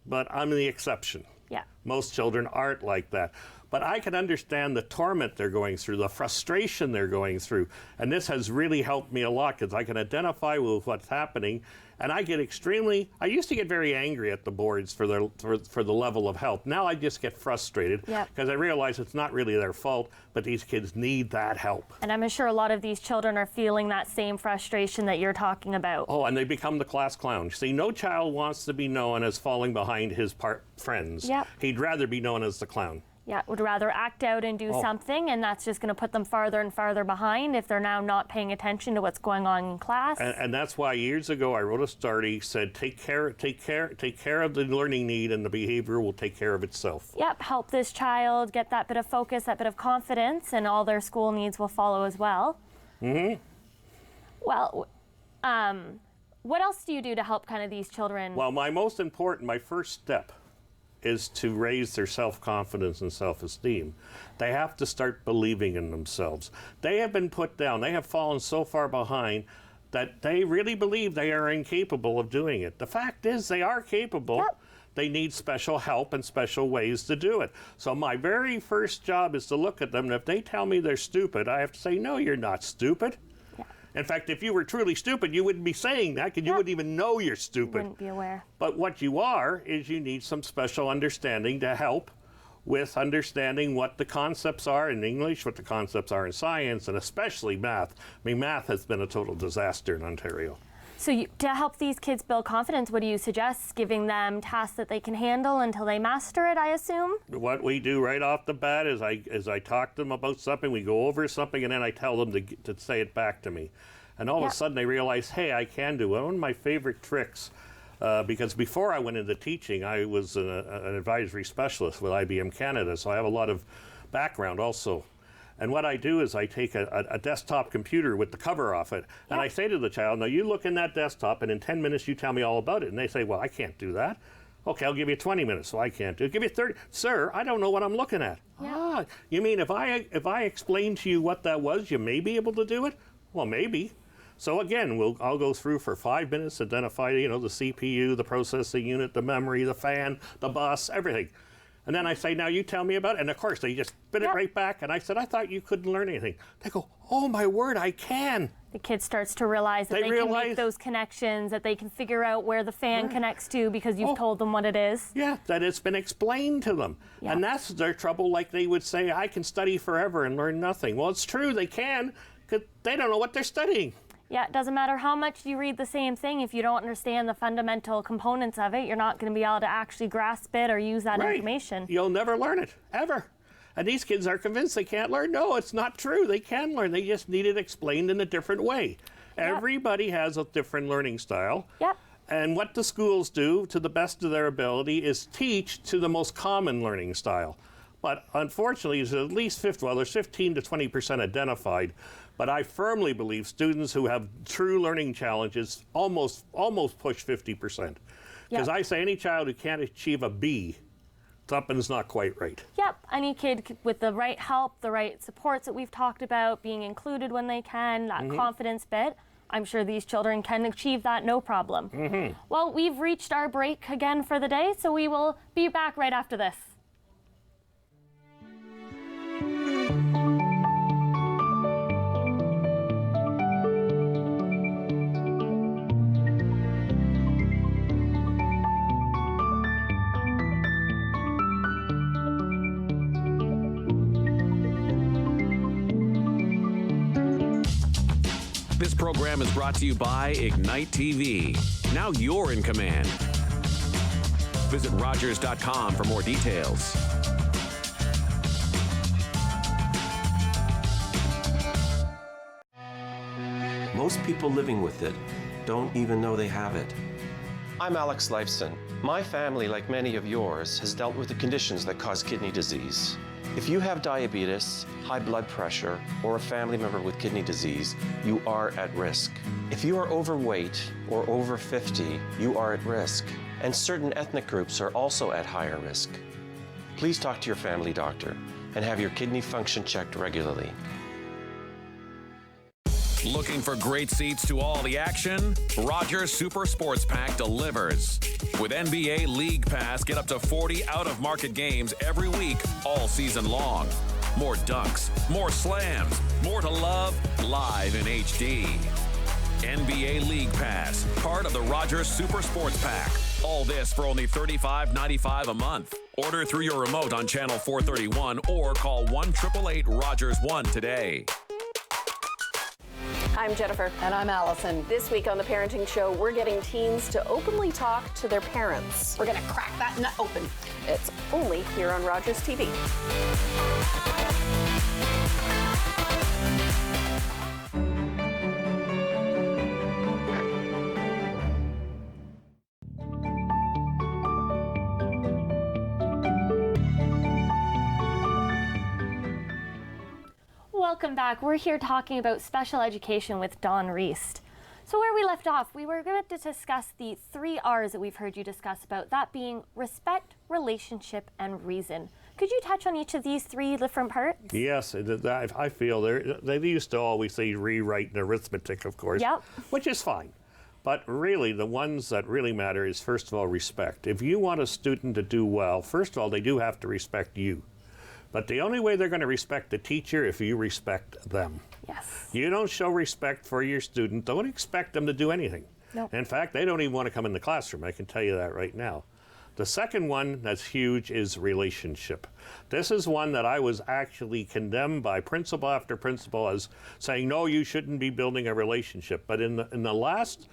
But I'm the exception. Yeah. Most children aren't like that. But I can understand the torment they're going through, the frustration they're going through. And this has really helped me a lot because I can identify with what's happening. And I get I used to get very angry at the boards for the level of help. Now I just get frustrated because I realize it's not really their fault, but these kids need that help. And I'm sure a lot of these children are feeling that same frustration that you're talking about. Oh, and they become the class clown. See, no child wants to be known as falling behind his friends. Yep. He'd rather be known as the clown. Yeah, would rather act out and do something, and that's just going to put them farther and farther behind if they're now not paying attention to what's going on in class. And that's why years ago I wrote a study said take care of the learning need, and the behavior will take care of itself. Yep, help this child get that bit of focus, that bit of confidence, and all their school needs will follow as well. Mm-hmm. Well, what else do you do to help kind of these children? Well, my first step is to raise their self-confidence and self-esteem. They have to start believing in themselves. They have been put down. They have fallen so far behind that they really believe they are incapable of doing it. The fact is they are capable. Yep. They need special help and special ways to do it. So my very first job is to look at them, and if they tell me they're stupid, I have to say, no, you're not stupid. In fact, if you were truly stupid, you wouldn't be saying that because you wouldn't even know you're stupid. You wouldn't be aware. But what you are is you need some special understanding to help with understanding what the concepts are in English, what the concepts are in science, and especially math. I mean, math has been a total disaster in Ontario. So to help these kids build confidence, what do you suggest? Giving them tasks that they can handle until they master it, I assume? What we do right off the bat is I talk to them about something, we go over something, and then I tell them to say it back to me. And all of a sudden they realize, hey, I can do it. One of my favorite tricks, because before I went into teaching, I was an advisory specialist with IBM Canada, so I have a lot of background also. And what I do is I take a desktop computer with the cover off it, and I say to the child, now you look in that desktop, and in 10 minutes you tell me all about it. And they say, well, I can't do that. Okay, I'll give you 20 minutes, so I can't do it. Give you 30. Sir, I don't know what I'm looking at. Yeah. Ah, you mean if I explain to you what that was, you may be able to do it? Well, maybe. So again, I'll go through for 5 minutes, identify, the CPU, the processing unit, the memory, the fan, the bus, everything. And then I say, now you tell me about it. And of course, they just spit it right back. And I said, I thought you couldn't learn anything. They go, oh my word, I can. The kid starts to realize that they can make those connections, that they can figure out where the fan connects to because you've told them what it is. Yeah, that it's been explained to them. Yeah. And that's their trouble. Like they would say, I can study forever and learn nothing. Well, it's true, they can, because they don't know what they're studying. Yeah, it doesn't matter how much you read the same thing. If you don't understand the fundamental components of it, you're not going to be able to actually grasp it or use that information. You'll never learn it, ever. And these kids are convinced they can't learn. No, it's not true. They can learn. They just need it explained in a different way. Yep. Everybody has a different learning style. Yep. And what the schools do, to the best of their ability, is teach to the most common learning style. But unfortunately, there's at least there's 15 to 20% identified. But I firmly believe students who have true learning challenges almost push 50%. Because I say any child who can't achieve a B, something's not quite right. Yep, any kid with the right help, the right supports that we've talked about, being included when they can, that confidence bit, I'm sure these children can achieve that no problem. Well, we've reached our break again for the day, so we will be back right after this. This program is brought to you by Ignite TV. Now you're in command. Visit Rogers.com for more details. Most people living with it don't even know they have it. I'm Alex Lifeson. My family, like many of yours, has dealt with the conditions that cause kidney disease. If you have diabetes, high blood pressure, or a family member with kidney disease, you are at risk. If you are overweight or over 50, you are at risk. And certain ethnic groups are also at higher risk. Please talk to your family doctor and have your kidney function checked regularly. Looking for great seats to all the action? Rogers Super Sports Pack delivers. With NBA League Pass, get up to 40 out-of-market games every week, all season long. More dunks, more slams, more to love, live in HD. NBA League Pass, part of the Rogers Super Sports Pack. All this for only $35.95 a month. Order through your remote on Channel 431 or call 1-888-ROGERS-1 today. I'm Jennifer. And I'm Allison. This week on The Parenting Show, we're getting teens to openly talk to their parents. We're going to crack that nut open. It's only here on Rogers TV. Welcome back. We're here talking about special education with Dawn Reist. So where we left off, we were going to discuss the 3 R's that we've heard you discuss about, that being respect, relationship, and reason. Could you touch on each of these 3 different parts? Yes, I feel they used to always say rewrite and arithmetic, of course, which is fine. But really, the ones that really matter is, first of all, respect. If you want a student to do well, first of all, they do have to respect you. But the only way they're going to respect the teacher if you respect them. Yes. You don't show respect for your student, don't expect them to do anything. No. In fact, they don't even want to come in the classroom. I can tell you that right now. The second one that's huge is relationship. This is one that I was actually condemned by principal after principal as saying, no, you shouldn't be building a relationship. But in the last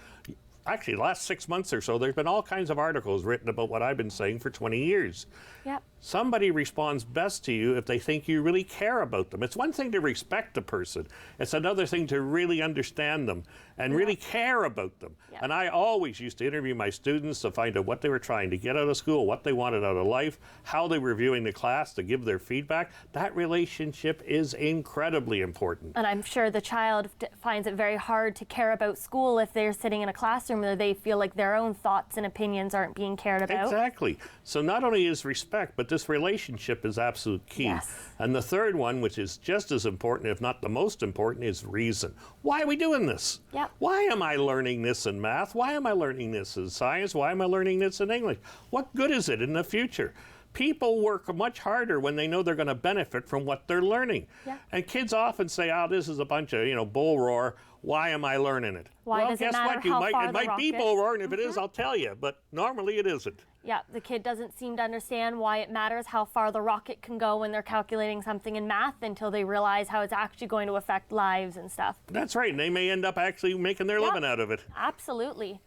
6 months or so, there's been all kinds of articles written about what I've been saying for 20 years. Yep. Somebody responds best to you if they think you really care about them. It's one thing to respect a person. It's another thing to really understand them and really care about them. Yep. And I always used to interview my students to find out what they were trying to get out of school, what they wanted out of life, how they were viewing the class, to give their feedback. That relationship is incredibly important. And I'm sure the child finds it very hard to care about school if they're sitting in a classroom where they feel like their own thoughts and opinions aren't being cared about. Exactly. So not only is respect, but this relationship is absolute key. Yes. And the third one, which is just as important, if not the most important, is reason. Why are we doing this? Yep. Why am I learning this in math? Why am I learning this in science? Why am I learning this in English? What good is it in the future? People work much harder when they know they're going to benefit from what they're learning. Yeah. And kids often say, oh, this is a bunch of, bull roar. Why am I learning it? Why well, does it guess matter what? how far It the might be rocket- bull roar, and if it is, I'll tell you. But normally it isn't. Yeah, the kid doesn't seem to understand why it matters how far the rocket can go when they're calculating something in math until they realize how it's actually going to affect lives and stuff. That's right, and they may end up actually making their living out of it. Absolutely.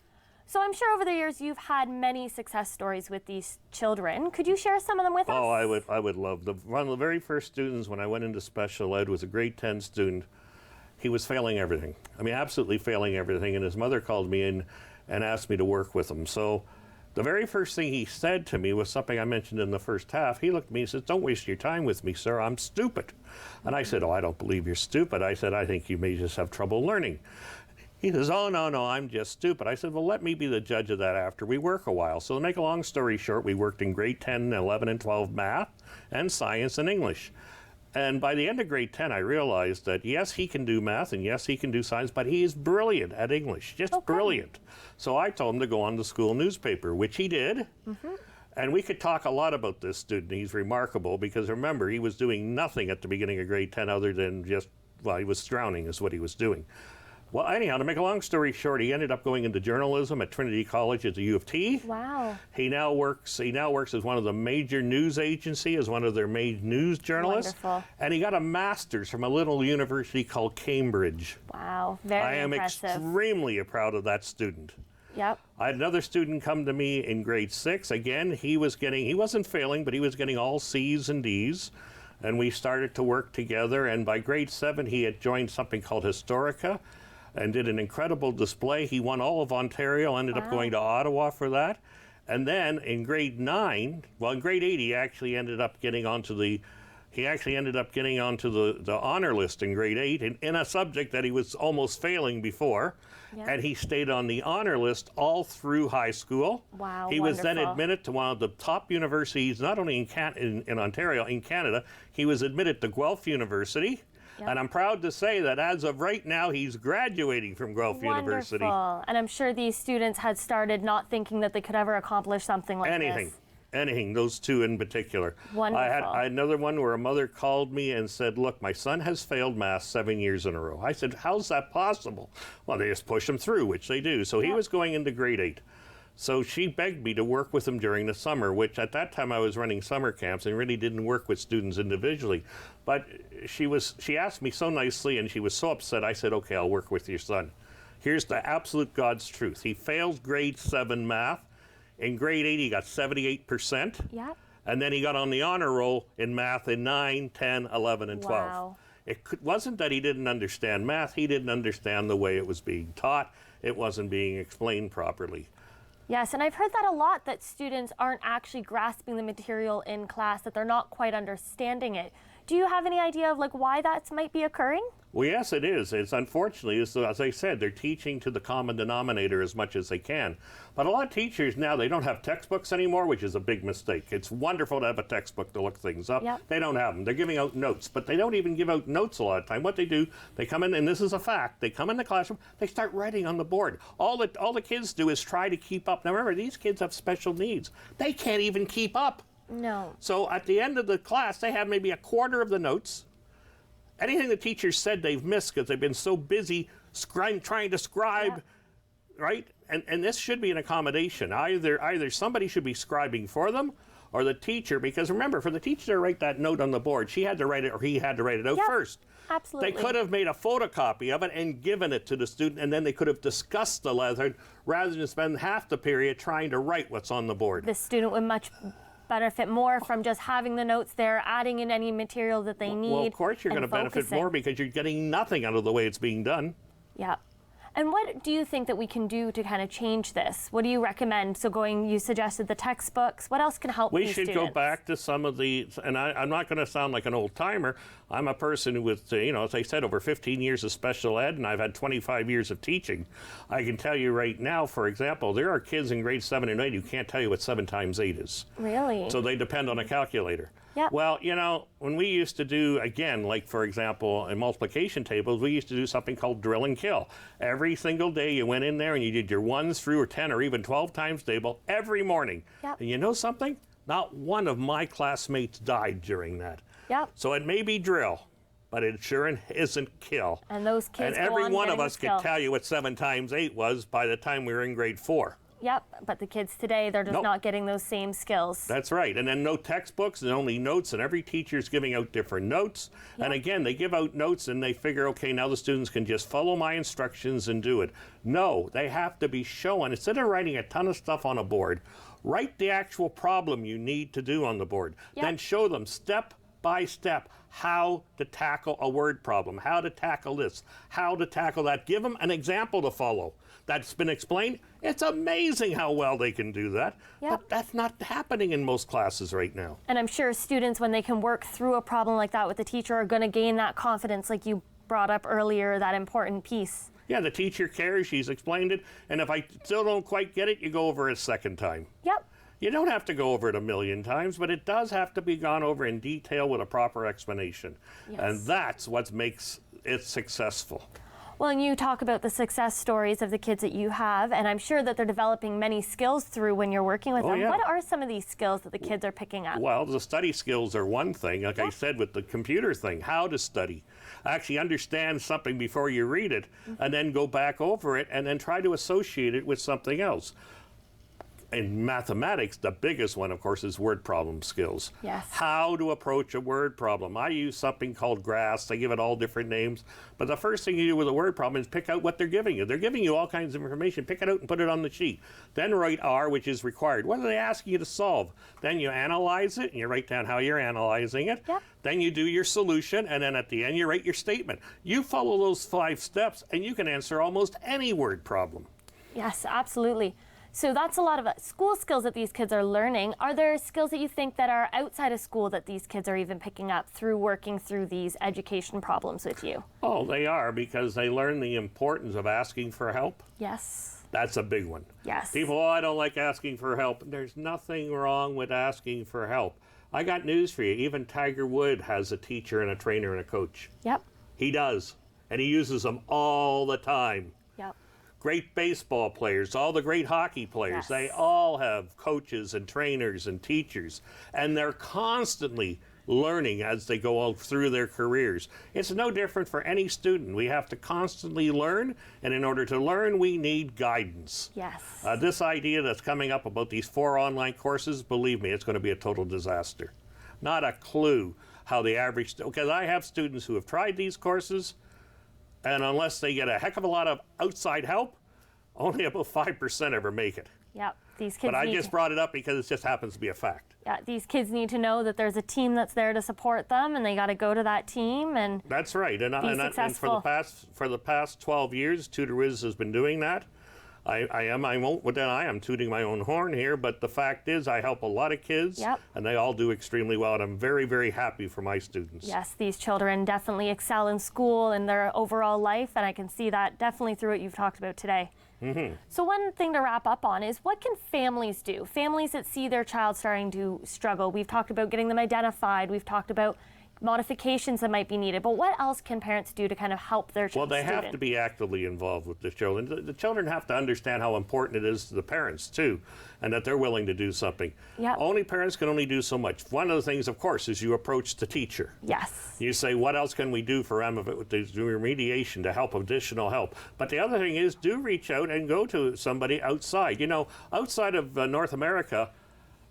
So I'm sure over the years you've had many success stories with these children. Could you share some of them with us? Oh, I would love them. One of the very first students when I went into special ed was a grade 10 student. He was failing everything. I mean, absolutely failing everything, and his mother called me in and asked me to work with him. So The very first thing he said to me was something I mentioned in the first half. He looked at me and said, "Don't waste your time with me, sir. I'm stupid." And I said, "Oh, I don't believe you're stupid." I said, "I think you may just have trouble learning." He says, "Oh, no, I'm just stupid." I said, "Well, let me be the judge of that after we work a while." So to make a long story short, we worked in grade 10, 11, and 12 math and science and English. And by the end of grade 10, I realized that, yes, he can do math, and yes, he can do science, but he is brilliant at English, just brilliant. So I told him to go on the school newspaper, which he did. And we could talk a lot about this student. He's remarkable because, remember, he was doing nothing at the beginning of grade 10 other than just, well, he was drowning is what he was doing. Well, anyhow, to make a long story short, he ended up going into journalism at Trinity College at the U of T. Wow. He now works as one of the major news agency, as one of their main news journalists. Wonderful. And he got a master's from a little university called Cambridge. Wow, very impressive. I am extremely proud of that student. Yep. I had another student come to me in grade 6. Again, he wasn't failing, but he was getting all C's and D's. And we started to work together. And by grade 7, he had joined something called Historica and did an incredible display. He won all of Ontario, ended up going to Ottawa for that. And then in grade 9, well, in grade 8, he actually ended up getting onto the honor list in grade 8 in a subject that he was almost failing before. Yep. And he stayed on the honor list all through high school. Wow, he was then admitted to one of the top universities, not only in Ontario, in Canada. He was admitted to Guelph University. Yep. And I'm proud to say that as of right now, he's graduating from Guelph University. Wonderful. And I'm sure these students had started not thinking that they could ever accomplish something like this. Anything, those two in particular. Wonderful. I had another one where a mother called me and said, "Look, my son has failed math 7 years in a row." I said, "How's that possible?" Well, they just push him through, which they do. So he was going into grade 8. So she begged me to work with him during the summer, which at that time I was running summer camps and really didn't work with students individually. But she asked me so nicely and she was so upset. I said, "Okay, I'll work with your son." Here's the absolute God's truth. He failed grade 7 math. In grade 8, he got 78%. Yep. And then he got on the honor roll in math in 9, 10, 11, and 12. Wow. It wasn't that he didn't understand math. He didn't understand the way it was being taught. It wasn't being explained properly. Yes, and I've heard that a lot, that students aren't actually grasping the material in class, that they're not quite understanding it. Do you have any idea of why that might be occurring? Well, yes, it is. It's unfortunately, as I said, they're teaching to the common denominator as much as they can. But a lot of teachers now, they don't have textbooks anymore, which is a big mistake. It's wonderful to have a textbook to look things up. Yep. They don't have them. They're giving out notes, but they don't even give out notes a lot of time. What they do, they come in, and this is a fact, they come in the classroom, they start writing on the board. All the kids do is try to keep up. Now remember, these kids have special needs. They can't even keep up. No. So at the end of the class, they have maybe a quarter of the notes. Anything the teacher said they've missed because they've been so busy trying to scribe, right? And this should be an accommodation. Either somebody should be scribing for them or the teacher, because remember, for the teacher to write that note on the board, she had to write it or he had to write it out first. Absolutely. They could have made a photocopy of it and given it to the student, and then they could have discussed the letter rather than spend half the period trying to write what's on the board. The student would much benefit more from just having the notes there, adding in any material that they need. Well, of course you're going to benefit more because you're getting nothing out of the way it's being done. Yeah. And what do you think that we can do to kind of change this? What do you recommend? So you suggested the textbooks. What else can help these students? We should go back to some of the, and I'm not going to sound like an old timer. I'm a person with, as I said, over 15 years of special ed, and I've had 25 years of teaching. I can tell you right now, for example, there are kids in grades 7 and 8 who can't tell you what 7 times 8 is. Really? So they depend on a calculator. Yep. Well, when we used to do, again, like for example, in multiplication tables, we used to do something called drill and kill. Every single day you went in there and you did your 1s through or 10 or even 12 times table every morning. Yep. And you know something? Not one of my classmates died during that. Yep. So it may be drill, but it sure isn't kill. And those kids And every one of us could tell you what 7 times 8 was by the time we were in grade 4. Yep, but the kids today, they're just not getting those same skills. That's right. And then no textbooks and only notes, and every teacher's giving out different notes. Yep. And again, they give out notes and they figure, okay, now the students can just follow my instructions and do it. No, they have to be shown. Instead of writing a ton of stuff on a board, write the actual problem you need to do on the board. Yep. Then show them step by step how to tackle a word problem, how to tackle this, how to tackle that. Give them an example to follow. that's been explained. It's amazing how well they can do that. Yep. But that's not happening in most classes right now. And I'm sure students, when they can work through a problem like that with the teacher, are going to gain that confidence, like you brought up earlier, that important piece. Yeah, the teacher cares, she's explained it, and if I still don't quite get it, you go over it a second time. Yep. You don't have to go over it 1,000,000 times, but it does have to be gone over in detail with a proper explanation. Yes. And that's what makes it successful. Well, and you talk about the success stories of the kids that you have, and I'm sure that they're developing many skills through when you're working with them. Yeah. What are some of these skills that the kids are picking up? Well, the study skills are one thing, like I said with the computer thing, how to study. Actually understand something before you read it, and then go back over it, and then try to associate it with something else. In mathematics, the biggest one, of course, is word problem skills. Yes. How to approach a word problem. I use something called GRASS. They give it all different names. But the first thing you do with a word problem is pick out what they're giving you. They're giving you all kinds of information. Pick it out and put it on the sheet. Then write R, which is required. What are they asking you to solve? Then you analyze it, and you write down how you're analyzing it. Yep. Then you do your solution, and then at the end, you write your statement. You follow those 5 steps, and you can answer almost any word problem. Yes, absolutely. So that's a lot of school skills that these kids are learning. Are there skills that you think that are outside of school that these kids are even picking up through working through these education problems with you? Oh, they are, because they learn the importance of asking for help. Yes. That's a big one. Yes. People, I don't like asking for help. There's nothing wrong with asking for help. I got news for you. Even Tiger Woods has a teacher and a trainer and a coach. Yep. He does, and he uses them all the time. Yep. Great baseball players, all the great hockey players, Yes. they all have coaches and trainers and teachers, and they're constantly learning as they go all through their careers. It's no different for any student. We have to constantly learn, and in order to learn, we need guidance. Yes. This idea that's coming up about these 4 online courses, believe me, it's going to be a total disaster. Not a clue how the average, because I have students who have tried these courses, and unless they get a heck of a lot of outside help, only about 5% ever make it. Yep. These kids But I just brought it up because it just happens to be a fact. Yeah, these kids need to know that there's a team that's there to support them, and they got to go to that team and That's right. And successful. for the past 12 years, TutorWiz has been doing that. I won't deny I'm tooting my own horn here, but the fact is I help a lot of kids, Yep. and they all do extremely well, and I'm very, very happy for my students. Yes, these children definitely excel in school and their overall life, and I can see that definitely through what you've talked about today. Mm-hmm. So one thing to wrap up on is, what can families do? Families that see their child starting to struggle. We've talked about getting them identified. We've talked about modifications that might be needed, but what else can parents do to kind of help their Well, they student? have to be actively involved with the children. The children have to understand how important it is to the parents, too, and that they're willing to do something. Yep. Only parents can only do so much. One of the things, of course, is you approach the teacher. Yes. You say, what else can we do for remediation to help, additional help? But the other thing is, do reach out and go to somebody outside. You know, outside of North America,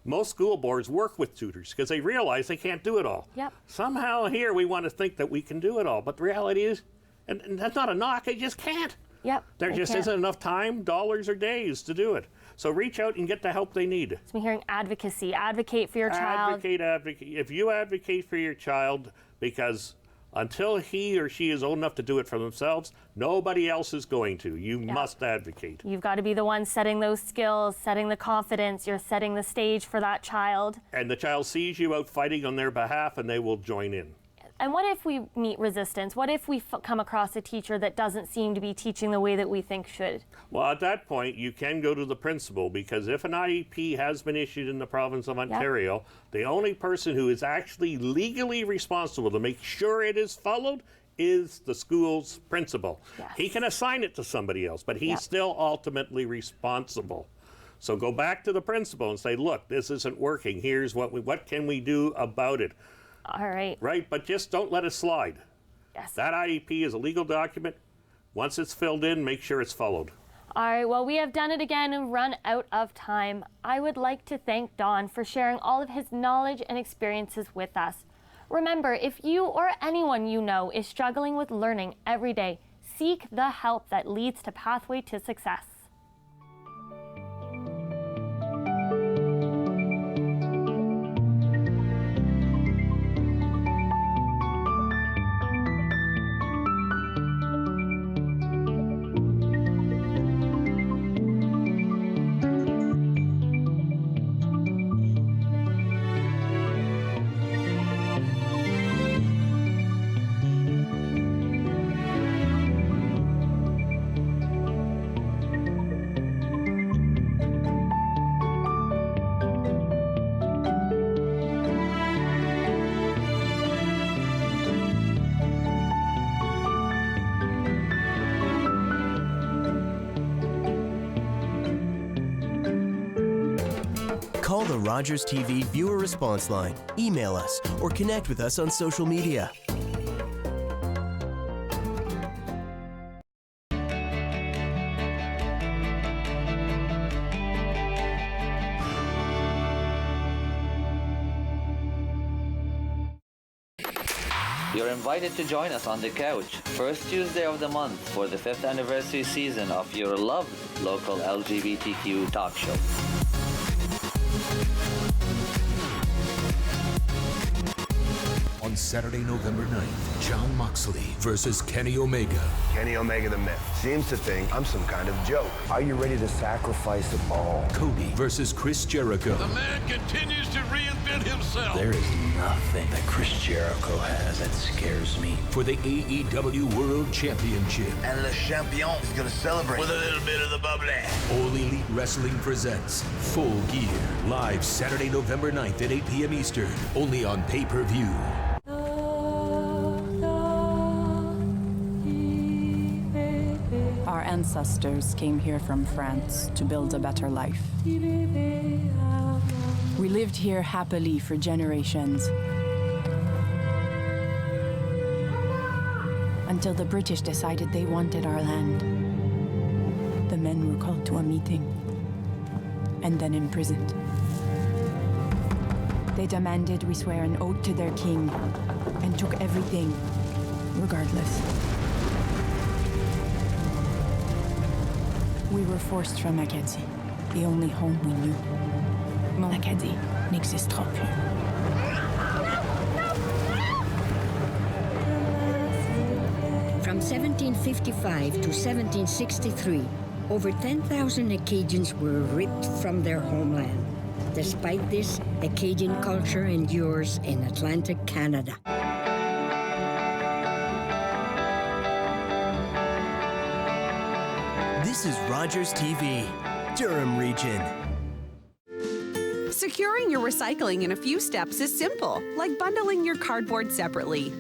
most school boards work with tutors because they realize they can't do it all. Yep. Somehow here we want to think that we can do it all, but the reality is, and that's not a knock, they just can't. Yep. There just isn't enough time, dollars, or days to do it. So reach out and get the help they need. So I'm hearing advocacy. Advocate for your child. Advocate. If you advocate for your child, because until he or she is old enough to do it for themselves, nobody else is going to. You must advocate. You've got to be the one setting those skills, setting the confidence. You're setting the stage for that child. And the child sees you out fighting on their behalf, and they will join in. And what if we meet resistance? What if we come across a teacher that doesn't seem to be teaching the way that we think should? Well, at that point, you can go to the principal, because if an IEP has been issued in the province of Ontario, the only person who is actually legally responsible to make sure it is followed is the school's principal. Yes. He can assign it to somebody else, but he's still ultimately responsible. So go back to the principal and say, look, this isn't working. Here's what can we do about it? All right. Right, but just don't let it slide. Yes. That IEP is a legal document. Once it's filled in, make sure it's followed. All right, well, we have done it again and run out of time. I would like to thank Don for sharing all of his knowledge and experiences with us. Remember, if you or anyone you know is struggling with learning every day, seek the help that leads to Pathway to Success. Call the Rogers TV viewer response line, email us, or connect with us on social media. You're invited to join us on the couch, first Tuesday of the month for the 5th anniversary season of your loved local LGBTQ talk show. On Saturday, November 9th, Jon Moxley versus Kenny Omega. Kenny Omega the Myth seems to think I'm some kind of joke. Are you ready to sacrifice it all? Cody versus Chris Jericho. The man continues to reinvent himself. There is nothing that Chris Jericho has that scares me. For the AEW World Championship. And Le Champion is going to celebrate with a little bit of the bubbly. All Elite Wrestling presents Full Gear, live Saturday, November 9th at 8 p.m. Eastern, only on pay-per-view. Our ancestors came here from France to build a better life. We lived here happily for generations. Until the British decided they wanted our land. The men were called to a meeting and then imprisoned. They demanded we swear an oath to their king and took everything, regardless. We were forced from Acadie, the only home we knew. Mon Acadie n'existera plus. From 1755 to 1763, over 10,000 Acadians were ripped from their homeland. Despite this, Acadian culture endures in Atlantic Canada. This is Rogers TV, Durham Region. Securing your recycling in a few steps is simple, like bundling your cardboard separately.